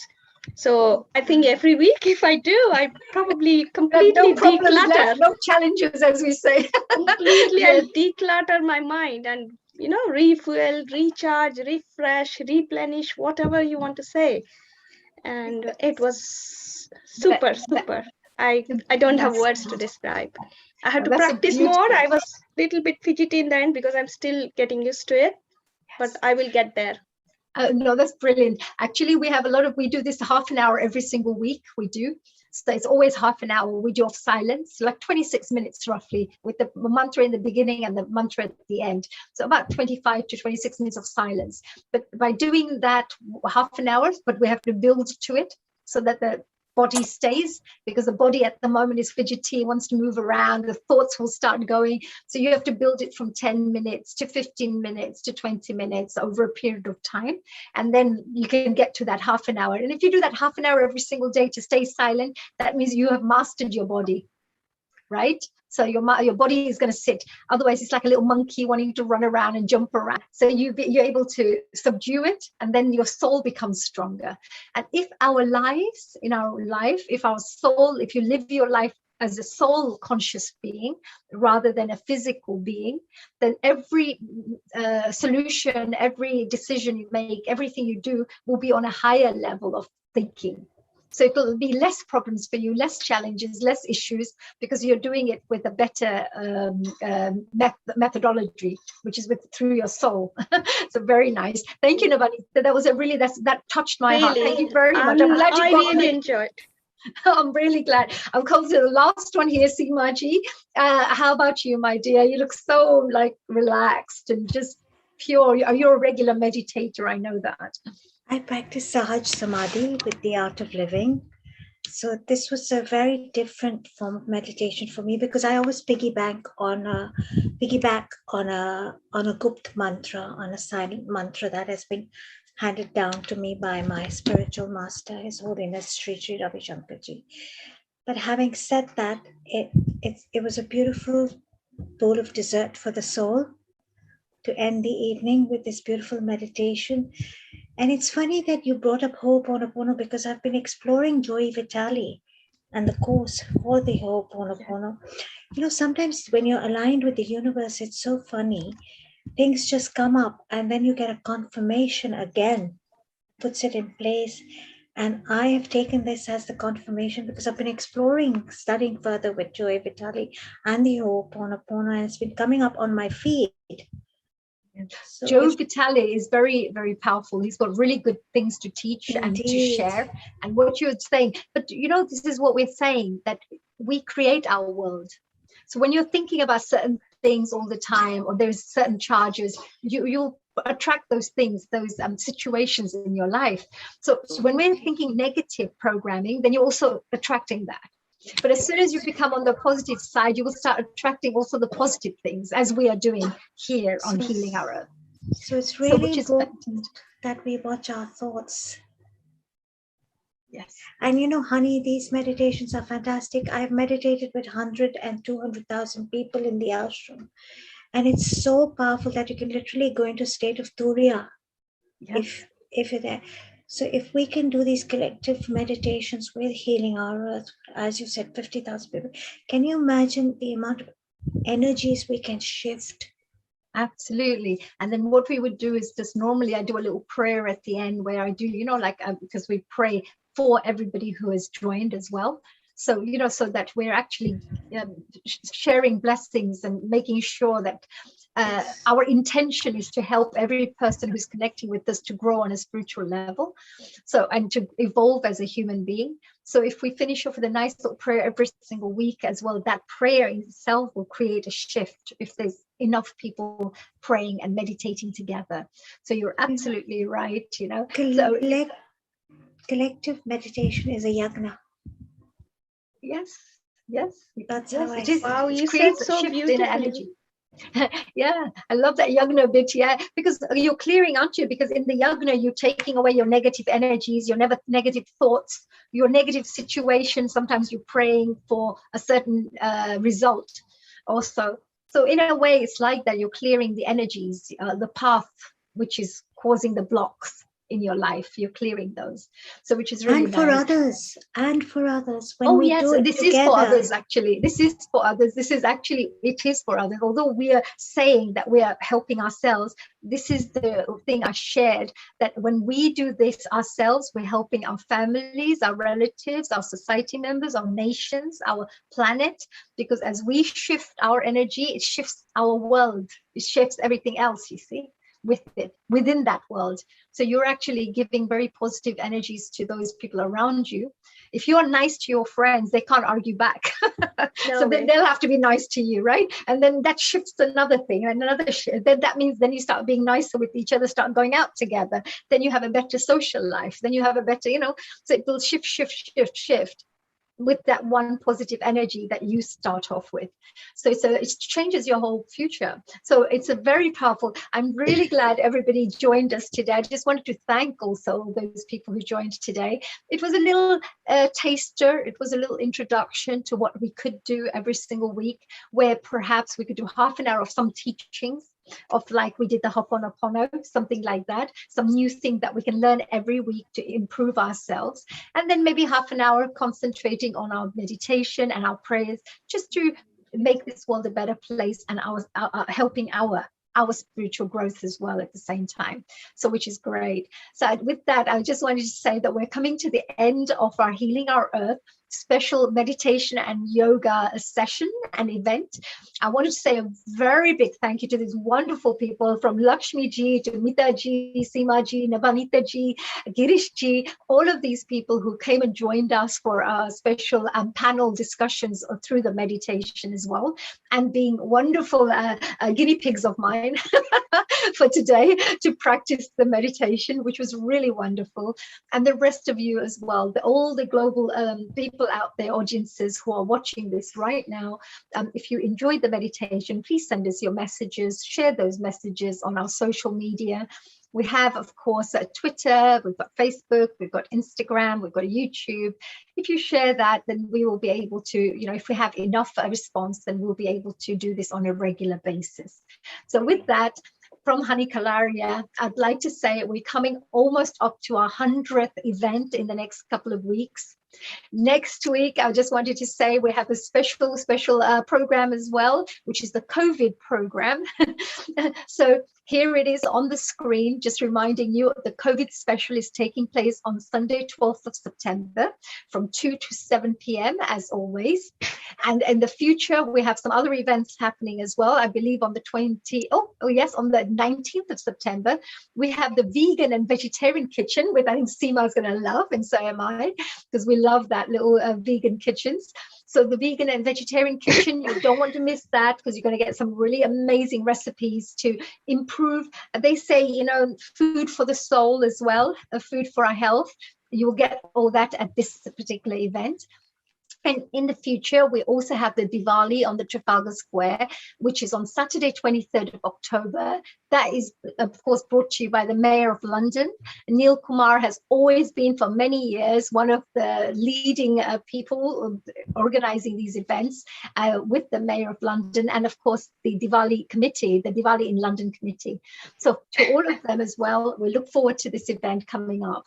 So I think every week, if I do, I probably completely declutter. No challenges, as we say. Completely, I'll declutter my mind and, you know, refuel, recharge, refresh, replenish, whatever you want to say. And it was super. I don't have words to describe. I have to practice more. I was a little bit fidgety in the end because I'm still getting used to it, but I will get there. No, that's brilliant. Actually, we do this half an hour every single week. We do. So it's always half an hour we do of silence, like 26 minutes roughly, with the mantra in the beginning and the mantra at the end. So about 25 to 26 minutes of silence. But by doing that half an hour, but we have to build to it so that the body stays, because the body at the moment is fidgety, wants to move around, the thoughts will start going. So you have to build it from 10 minutes to 15 minutes to 20 minutes over a period of time. And then you can get to that half an hour. And if you do that half an hour every single day to stay silent, that means you have mastered your body, right? So your body is going to sit. Otherwise, it's like a little monkey wanting to run around and jump around. So you're able to subdue it, and then your soul becomes stronger. And if our lives, in our life, if our soul, if you live your life as a soul conscious being rather than a physical being, then every solution, every decision you make, everything you do will be on a higher level of thinking. So it will be less problems for you, less challenges, less issues, because you're doing it with a better methodology, which is through your soul. So very nice. Thank you, Navani. That touched my heart. Thank you very much. I'm glad you I got really it. enjoyed. I'm really glad. I'm coming to the last one here, Seemaji. How about you, my dear? You look so like relaxed and just pure. You're a regular meditator. I know that. I practice Sahaj Samadhi with the Art of Living. So this was a very different form of meditation for me, because I always piggyback on a Gupt mantra, on a silent mantra that has been handed down to me by my spiritual master, His Holiness Sri Ravi Shankarji. But having said that, it was a beautiful bowl of dessert for the soul to end the evening with this beautiful meditation. And it's funny that you brought up Ho'oponopono, because I've been exploring Joy Vitale and the course for the Ho'oponopono. You know, sometimes when you're aligned with the universe, it's so funny. Things just come up and then you get a confirmation again, puts it in place. And I have taken this as the confirmation, because I've been exploring, studying further with Joy Vitale and the Ho'oponopono, and it's been coming up on my feed. So Joe Vitale is very, very powerful. He's got really good things to teach and to share. And what you're saying, but you know, this is what we're saying, that we create our world. So when you're thinking about certain things all the time, or there's certain charges, you'll attract those things, those situations in your life. So when we're thinking negative programming, then you're also attracting that. But as soon as you become on the positive side, you will start attracting also the positive things, as we are doing here on Healing Our Earth. So it's really important that we watch our thoughts. Yes. And you know, honey, these meditations are fantastic. I've meditated with 100 and 200,000 people in the ashram. And it's so powerful that you can literally go into a state of turiya if you're there. So if we can do these collective meditations with Healing Our Earth, as you said, 50,000 people, can you imagine the amount of energies we can shift? Absolutely. And then what we would do is just normally I do a little prayer at the end where I do, you know, like because we pray for everybody who has joined as well. So, you know, so that we're actually sharing blessings and making sure that our intention is to help every person who's connecting with us to grow on a spiritual level. So, and to evolve as a human being. So if we finish off with a nice little prayer every single week as well, that prayer in itself will create a shift if there's enough people praying and meditating together. So you're absolutely right, you know. Collective meditation is a yagna. Yes, yes. That's yes, how it is. Wow, you It creates said so a shift in beautifully. energy. Yeah, I love that yagna bit. Yeah, because you're clearing, aren't you? Because in the yagna, you're taking away your negative energies, your negative thoughts, your negative situation. Sometimes you're praying for a certain result also. So in a way, it's like that you're clearing the energies, the path, which is causing the blocks in your life. You're clearing those. So which is really and for nice. others, and for others. When Oh we yes, do it this together, is for others actually. This is for others. This is actually, it is for others. Although we are saying that we are helping ourselves, this is the thing I shared, that when we do this ourselves, we're helping our families, our relatives, our society members, our nations, our planet, because as we shift our energy, it shifts our world. It shifts everything else, you see. with it, within that world. So you're actually giving very positive energies to those people around you. If you are nice to your friends, they can't argue back. So then they'll have to be nice to you, right? And then that shifts another thing, and another shift. Then that means then you start being nicer with each other, start going out together. Then you have a better social life. Then you have a better, so it will shift with that one positive energy that you start off with. So it changes your whole future. So it's a very powerful. I'm really glad everybody joined us today. I just wanted to thank also those people who joined today. It was a little taster. It was a little introduction to what we could do every single week, where perhaps we could do half an hour of some teachings, of like we did the Ho'oponopono, something like that, some new thing that we can learn every week to improve ourselves. And then maybe half an hour concentrating on our meditation and our prayers, just to make this world a better place, and helping our spiritual growth as well at the same time. So which is great. So with that, I just wanted to say that we're coming to the end of our Healing Our Earth special meditation and yoga session and event. I wanted to say a very big thank you to these wonderful people, from Lakshmi ji to Mita ji, Seema ji, Navanita ji, Girish ji, all of these people who came and joined us for our special panel discussions through the meditation as well, and being wonderful guinea pigs of mine for today to practice the meditation, which was really wonderful. And the rest of you as well, all the global people out there, audiences who are watching this right now, if you enjoyed the meditation, please send us your messages, share those messages on our social media. We have, of course, Twitter, we've got Facebook, we've got Instagram, we've got YouTube. If you share that, then we will be able to, if we have enough response, then we'll be able to do this on a regular basis. So with that, from Honey Kalaria, I'd like to say we're coming almost up to our 100th event in the next couple of weeks. Next week, I just wanted to say we have a special program as well, which is the COVID program. So here it is on the screen, just reminding you the COVID special is taking place on Sunday, 12th of September from 2 to 7 p.m. as always. And in the future, we have some other events happening as well. I believe on the on the 19th of September, we have the vegan and vegetarian kitchen, which I think Seema is going to love, and so am I, because we love that little vegan kitchens. So the vegan and vegetarian kitchen, you don't want to miss that, because you're going to get some really amazing recipes to improve. They say, food for the soul as well, food for our health. You will get all that at this particular event. And in the future, we also have the Diwali on the Trafalgar Square, which is on Saturday, 23rd of October. That is, of course, brought to you by the Mayor of London. Neil Kumar has always been, for many years, one of the leading people organizing these events with the Mayor of London, and, of course, the Diwali committee, the Diwali in London committee. So to all of them as well, we look forward to this event coming up.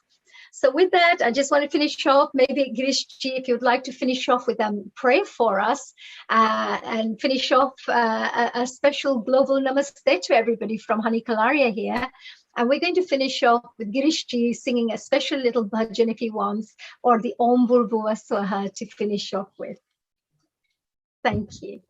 So with that, I just want to finish off. Maybe Girishji, if you'd like to finish off with a prayer for us and finish off a special global namaste to everybody from Honey Kalaria here. And we're going to finish off with Girishji singing a special little bhajan if he wants, or the Om Bhurvua Swaha to finish off with. Thank you.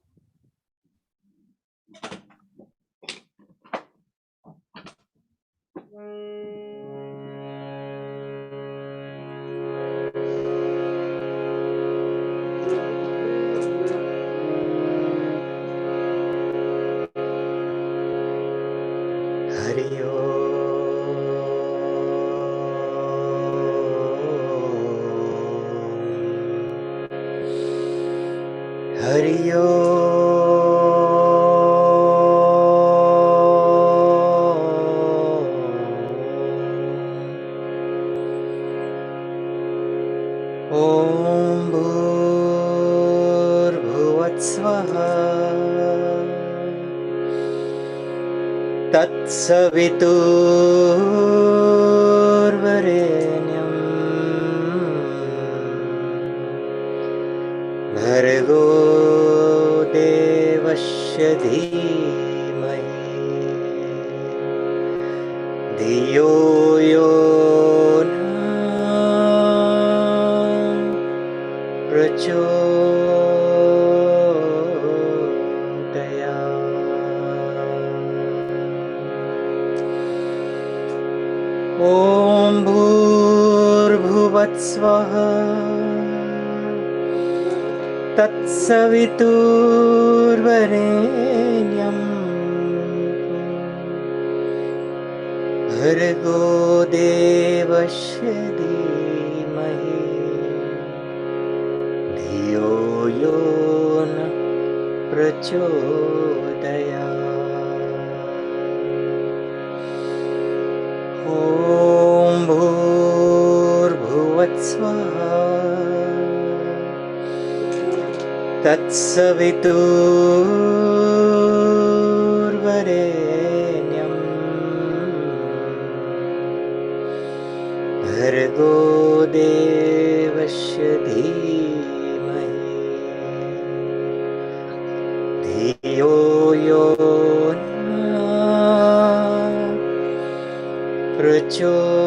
Hari Om. Om Bhurvuvah Swaha Tatsaviturvarenyam Bhargo Devasya Dhimahi Dhiyo Yonah Prachodayat. भूर्भुवत्स्वः तत्सवितुर्वरेण्यं भर्गो देवस्य धीमहि धियो यो न प्रचोदयात्। ॐ भूर्भुवत्स्वः तत्सवितुर्वरेण्यं भर्गो देवस्य धीमहि धियो यो न प्रचोदयात्।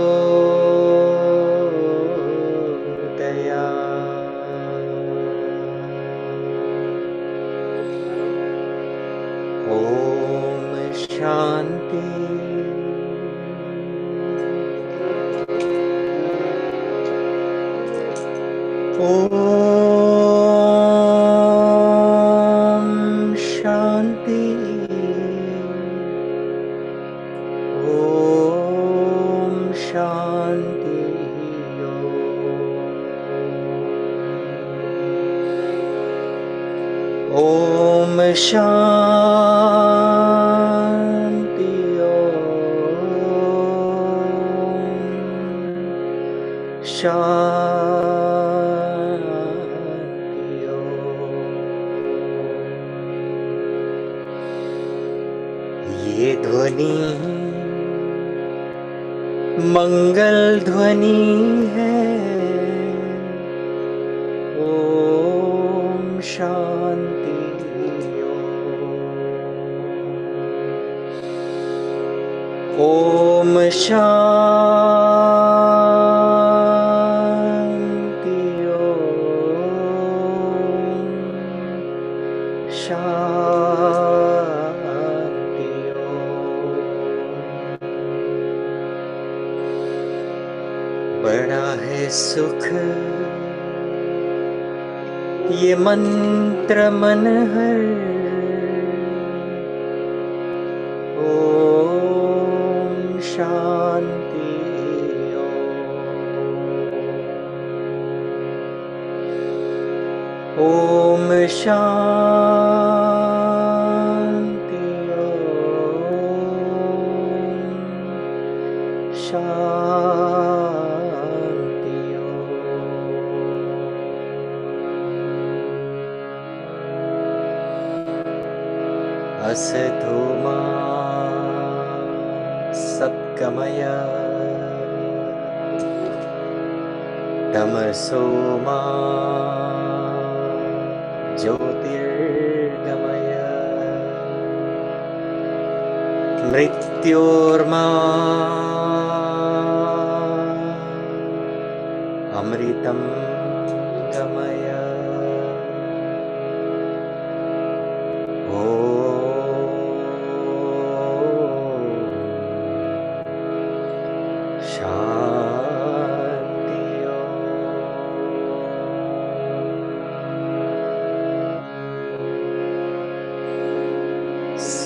ॐ शान्ति ॐ शान्ति ॐ शान्ति ॐ शान्ति ये ध्वनि मंगल ध्वनि है ओम शांति ओम शांति शांति बड़ा है सुख ये मंत्र मन हर ओम शांति ओम शांति शांति असतो मा सत्कमय तमसो मा ज्योतिर्गमय मृत्योर्मा अमृतं गमय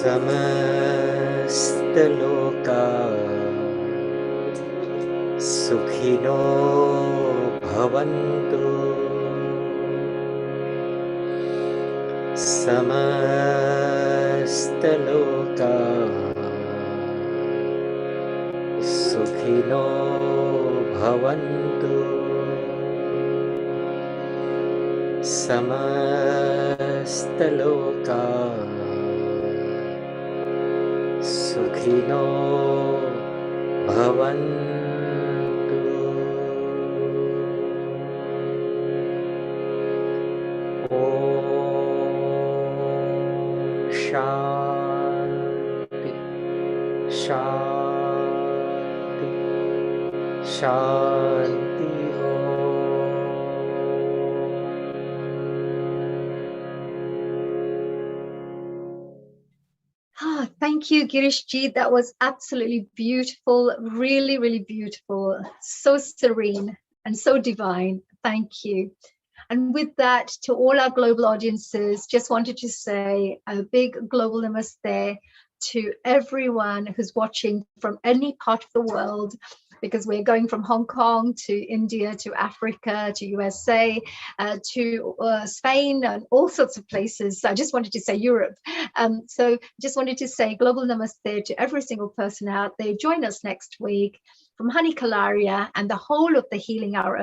समस्त लोका सुखिनो भवन्तु समस्त लोका सुखिनो भवन्तु समस्त लोका सुखिनो भवन्तु ॐ शान्ति शान्ति शान्ति Thank you, Girish ji. That was absolutely beautiful. Really, really beautiful. So serene. and so divine. Thank you. And with that, to all our global audiences, just wanted to say a big global namaste to everyone who's watching from any part of the world, because we're going from Hong Kong to India to Africa to USA to Spain and all sorts of places. I just wanted to say Europe. So just wanted to say global namaste to every single person out there. Join us next week from Honey Kalaria and the whole of the Healing Hour